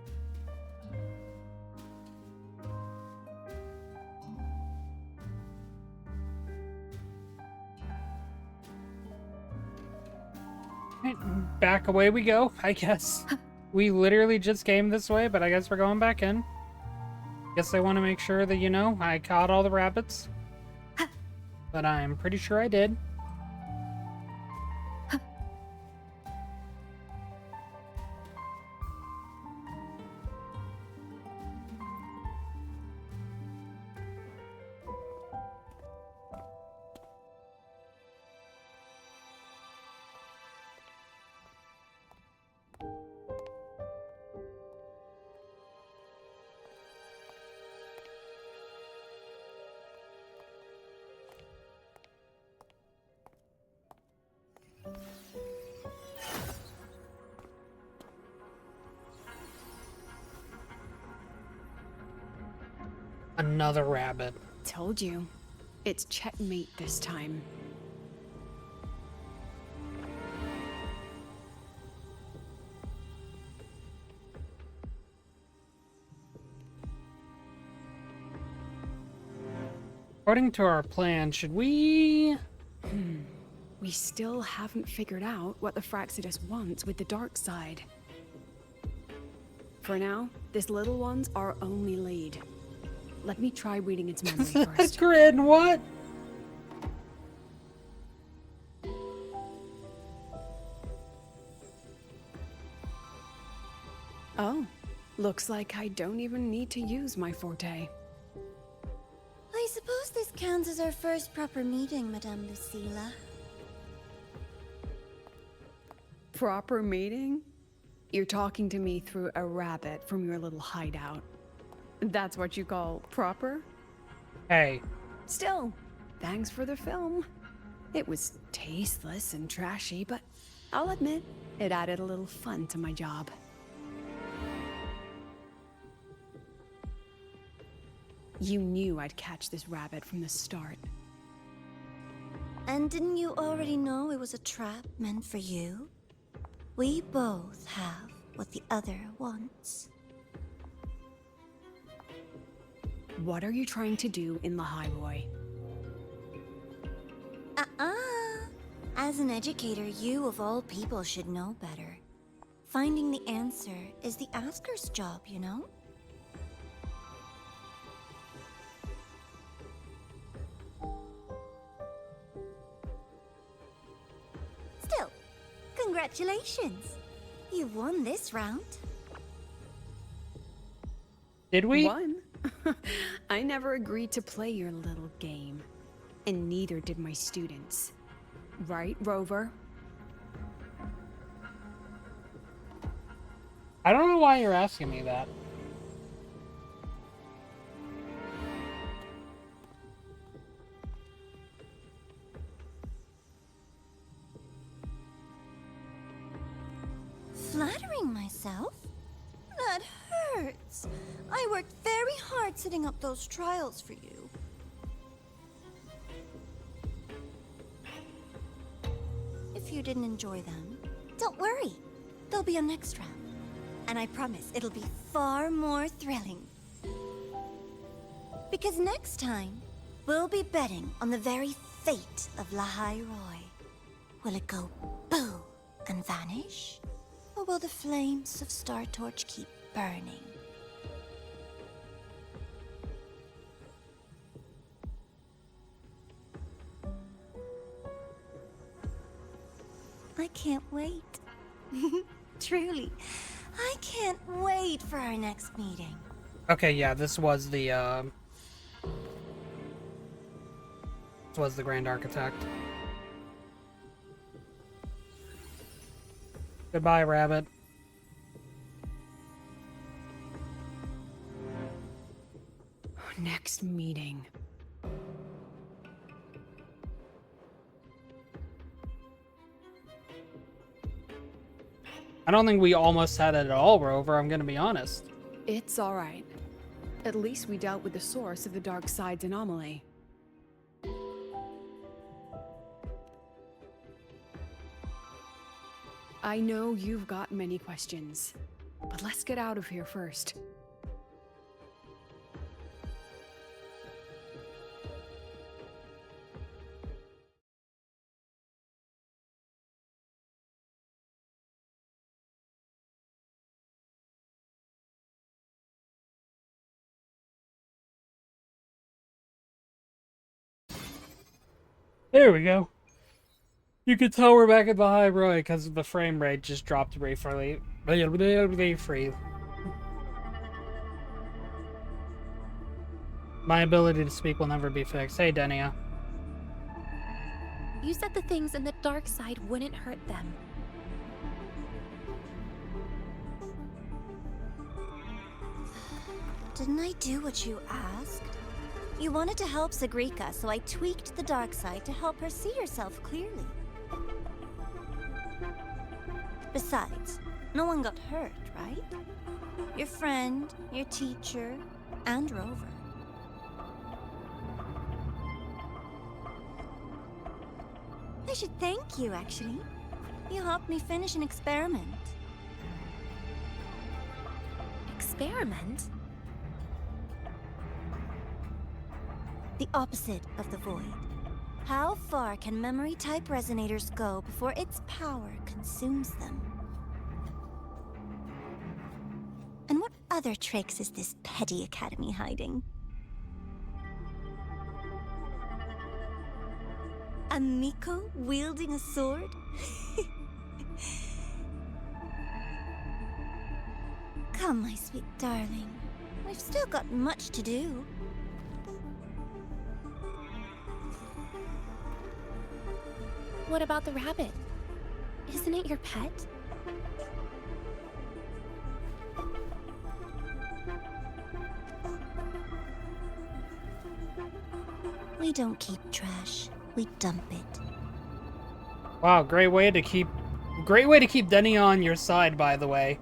Back away we go, I guess. We literally just came this way, but I guess we're going back in. Guess they want to make sure that, you know, I caught all the rabbits. But I'm pretty sure I did. Another rabbit.
Told you. It's checkmate this time.
According to our plan, should we...
We still haven't figured out what the Fraxidus wants with the dark side. For now, this little one's our only lead. Let me try reading its memory first.
Grin, what?
Oh, looks like I don't even need to use my forte.
I suppose this counts as our first proper meeting, Madame Lucilla.
Proper meeting? You're talking to me through a rabbit from your little hideout. That's what you call proper?
Hey.
Still, thanks for the film. It was tasteless and trashy, but I'll admit, it added a little fun to my job. You knew I'd catch this rabbit from the start.
And didn't you already know it was a trap meant for you? We both have what the other wants.
What are you trying to do in the highway?
As an educator, you of all people should know better. Finding the answer is the asker's job, you know? Still, congratulations. You won this round.
Did we?
Won? I never agreed to play your little game. And neither did my students. Right, Rover?
I don't know why you're asking me that.
Flattering myself? That hurts. I worked very hard setting up those trials for you. If you didn't enjoy them, don't worry. There'll be a next round. And I promise it'll be far more thrilling. Because next time, we'll be betting on the very fate of Lahai Roy. Will it go boo and vanish? Or will the flames of Star Torch keep burning? I can't wait. Truly, I can't wait for our next meeting.
Okay, yeah, this was the Grand Architect. Goodbye, rabbit.
Next meeting.
I don't think we almost had it at all, Rover, I'm gonna be honest.
It's alright. At least we dealt with the source of the dark side's anomaly. I know you've got many questions, but let's get out of here first.
There we go. You can tell we're back at the high road because the frame rate just dropped briefly. My ability to speak will never be fixed. Hey, Denia.
You said the things in the dark side wouldn't hurt them.
Didn't I do what you asked? You wanted to help Sigrika, so I tweaked the dark side to help her see herself clearly. Besides, no one got hurt, right? Your friend, your teacher, and Rover. I should thank you, actually. You helped me finish an experiment.
Experiment?
The opposite of the void. How far can memory-type resonators go before its power consumes them? And what other tricks is this petty academy hiding? A Miko wielding a sword? Come, my sweet darling. We've still got much to do.
What about the rabbit? Isn't it your pet?
We don't keep trash. We dump it.
Wow, great way to keep Denny on your side, by the way.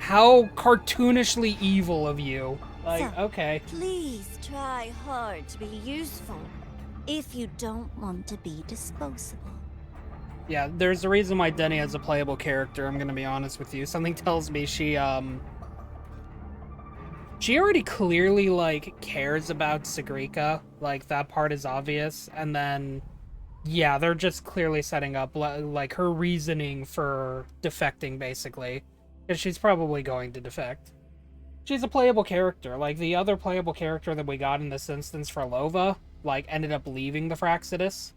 How cartoonishly evil of you. Like,
So,
okay.
Please try hard to be useful if you don't want to be disposable.
Yeah, there's a reason why Denny is a playable character, I'm gonna be honest with you. Something tells me she already clearly, like, cares about Sigrika. Like, that part is obvious. And then, yeah, they're just clearly setting up, like, her reasoning for defecting, basically. Because she's probably going to defect. She's a playable character. Like, the other playable character that we got in this instance for Lova, like, ended up leaving the Fraxidus.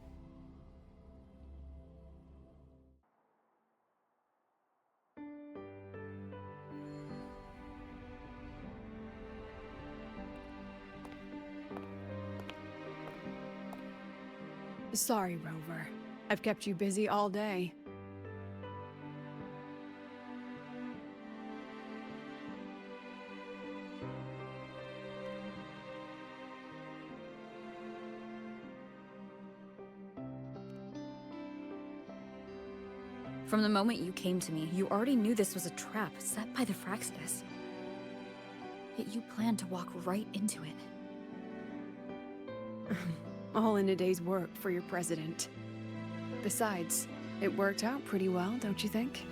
Sorry, Rover. I've kept you busy all day.
From the moment you came to me, you already knew this was a trap set by the Fraxidus. Yet you planned to walk right into it.
All in a day's work for your president. Besides, it worked out pretty well, don't you think?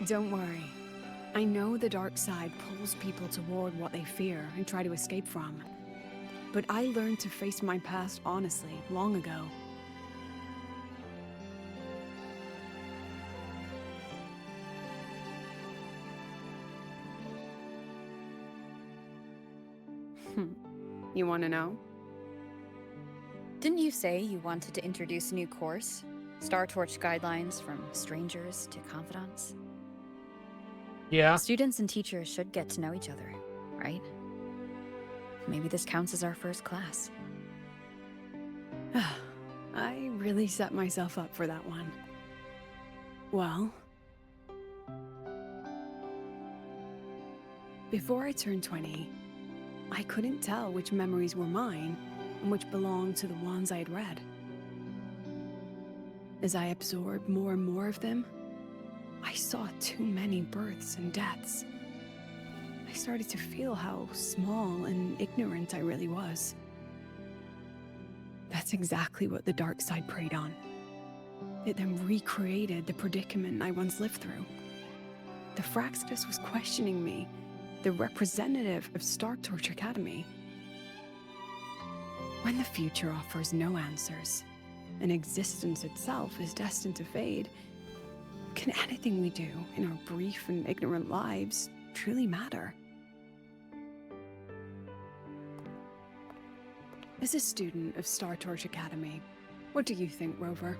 Don't worry. I know the dark side pulls people toward what they fear and try to escape from. But I learned to face my past honestly long ago. You want to know?
Didn't you say you wanted to introduce a new course? Star Torch guidelines from strangers to confidants?
Yeah.
Students and teachers should get to know each other, right? Maybe this counts as our first class.
I really set myself up for that one. Well, before I turned 20, I couldn't tell which memories were mine and which belonged to the ones I had read. As I absorbed more and more of them, I saw too many births and deaths. I started to feel how small and ignorant I really was. That's exactly what the dark side preyed on. It then recreated the predicament I once lived through. The Fraxidus was questioning me, the representative of Star Torch Academy. When the future offers no answers, and existence itself is destined to fade, can anything we do in our brief and ignorant lives truly matter? As a student of Star Torch Academy, what do you think, Rover?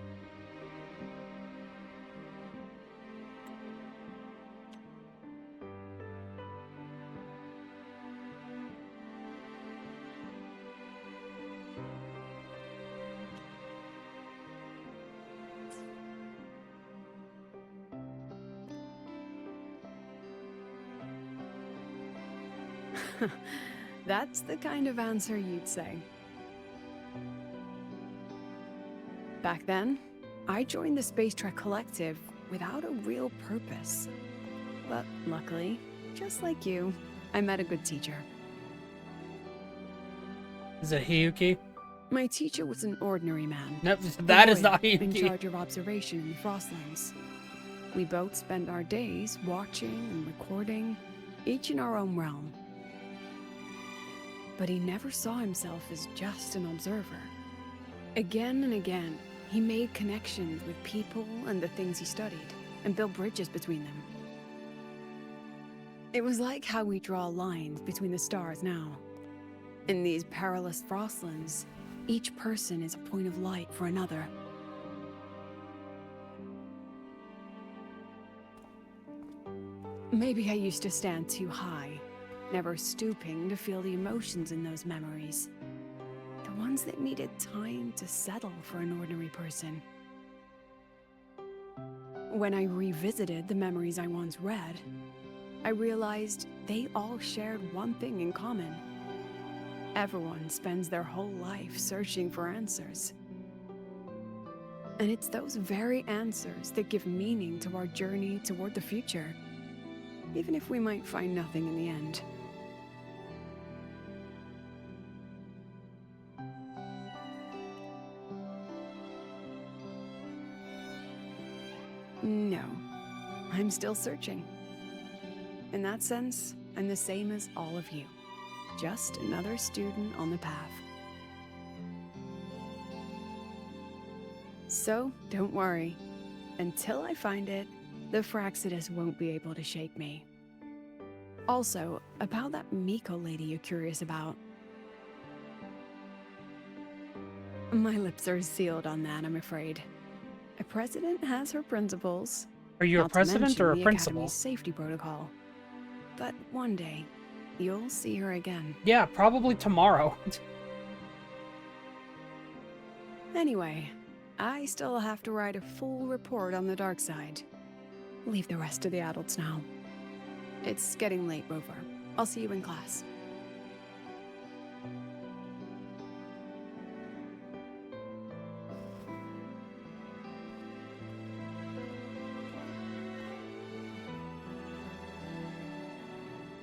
That's the kind of answer you'd say. Back then, I joined the Space Trek Collective without a real purpose. But luckily, just like you, I met a good teacher.
Is it Hiyuki?
My teacher was an ordinary man.
Nope, that is
Roya,
not
in
Hiyuki.
charge of observation in the Frostlands. We both spent our days watching and recording, each in our own realm. But he never saw himself as just an observer. Again and again, he made connections with people and the things he studied, and built bridges between them. It was like how we draw lines between the stars now. In these perilous Frostlands, each person is a point of light for another. Maybe I used to stand too high, never stooping to feel the emotions in those memories. The ones that needed time to settle for an ordinary person. When I revisited the memories I once read, I realized they all shared one thing in common. Everyone spends their whole life searching for answers. And it's those very answers that give meaning to our journey toward the future, even if we might find nothing in the end. No, I'm still searching. In that sense, I'm the same as all of you. Just another student on the path. So, don't worry. Until I find it, the Fraxidus won't be able to shake me. Also, about that Miko lady you're curious about. My lips are sealed on that, I'm afraid. A president has her principles.
Are you a
not to
president
mention
or a
the
principal?
Academy's safety protocol. But one day, you'll see her again.
Yeah, probably tomorrow.
Anyway, I still have to write a full report on the dark side. Leave the rest to the adults now. It's getting late, Rover. I'll see you in class.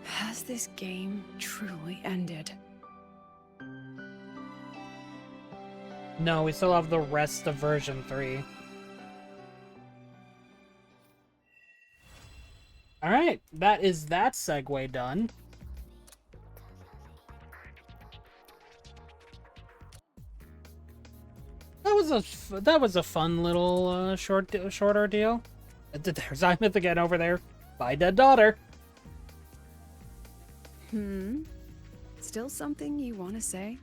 Has this game truly ended?
No, we still have the rest of version 3. Alright, that is that segue done. That was a fun little short ordeal. There's Imeth again over there. Bye, dead daughter.
Still something you want to say?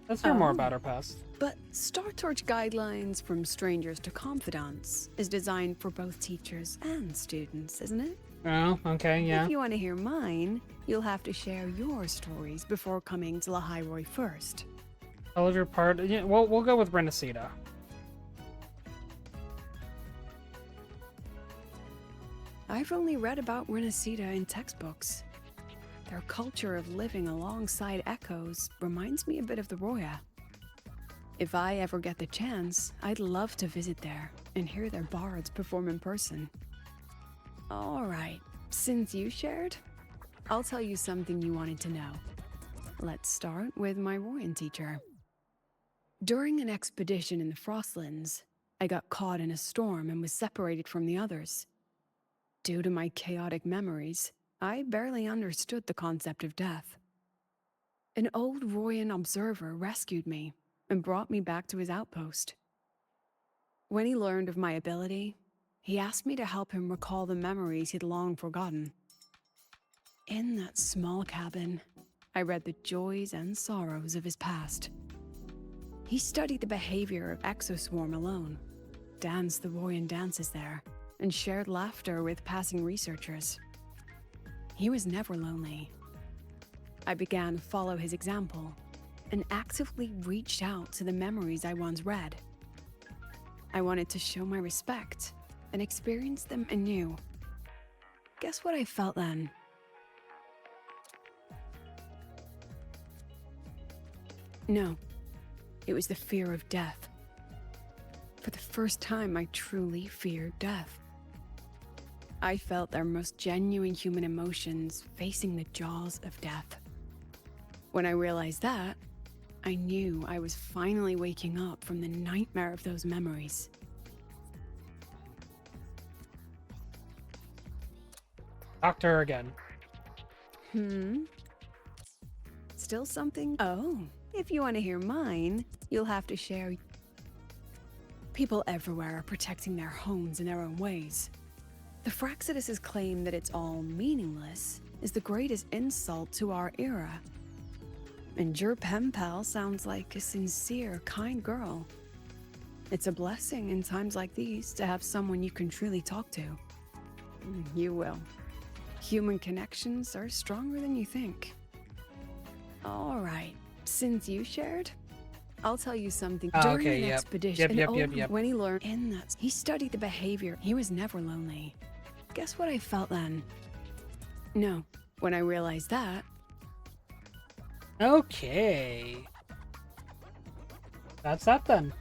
Let's hear more about her past.
But Star Torch Guidelines from Strangers to Confidants is designed for both teachers and students, isn't it?
Oh, okay, yeah.
If you want to hear mine, you'll have to share your stories before coming to Lahairoi first.
All of your part. Yeah, we'll go with Renacida.
I've only read about Renacida in textbooks. Their culture of living alongside echoes reminds me a bit of the Roya. If I ever get the chance, I'd love to visit there and hear their bards perform in person. Alright, since you shared, I'll tell you something you wanted to know. Let's start with my Royan teacher. During an expedition in the Frostlands, I got caught in a storm and was separated from the others. Due to my chaotic memories, I barely understood the concept of death. An old Royan observer rescued me and brought me back to his outpost. When he learned of my ability, he asked me to help him recall the memories he'd long forgotten. In that small cabin, I read the joys and sorrows of his past. He studied the behavior of Exoswarm alone, danced the Royan dances there, and shared laughter with passing researchers. He was never lonely. I began to follow his example and actively reached out to the memories I once read. I wanted to show my respect and experience them anew. Guess what I felt then? No, it was the fear of death. For the first time, I truly feared death. I felt their most genuine human emotions facing the jaws of death. When I realized that, I knew I was finally waking up from the nightmare of those memories.
Talk to her again.
Still something? Oh, if you want to hear mine, you'll have to share. People everywhere are protecting their homes in their own ways. The Fraxidus' claim that it's all meaningless is the greatest insult to our era. And your pen pal sounds like a sincere, kind girl. It's a blessing in times like these to have someone you can truly talk to. You will. Human connections are stronger than you think. All right, since you shared, I'll tell you something. During an expedition, when he learned in that, he studied the behavior. He was never lonely. Guess what I felt then? No, when I realized that.
Okay. That's that then.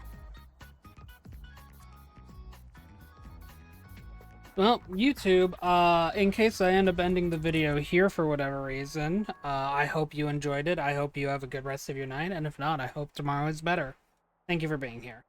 Well, YouTube, in case I end up ending the video here for whatever reason, I hope you enjoyed it. I hope you have a good rest of your night, and if not, I hope tomorrow is better. Thank you for being here.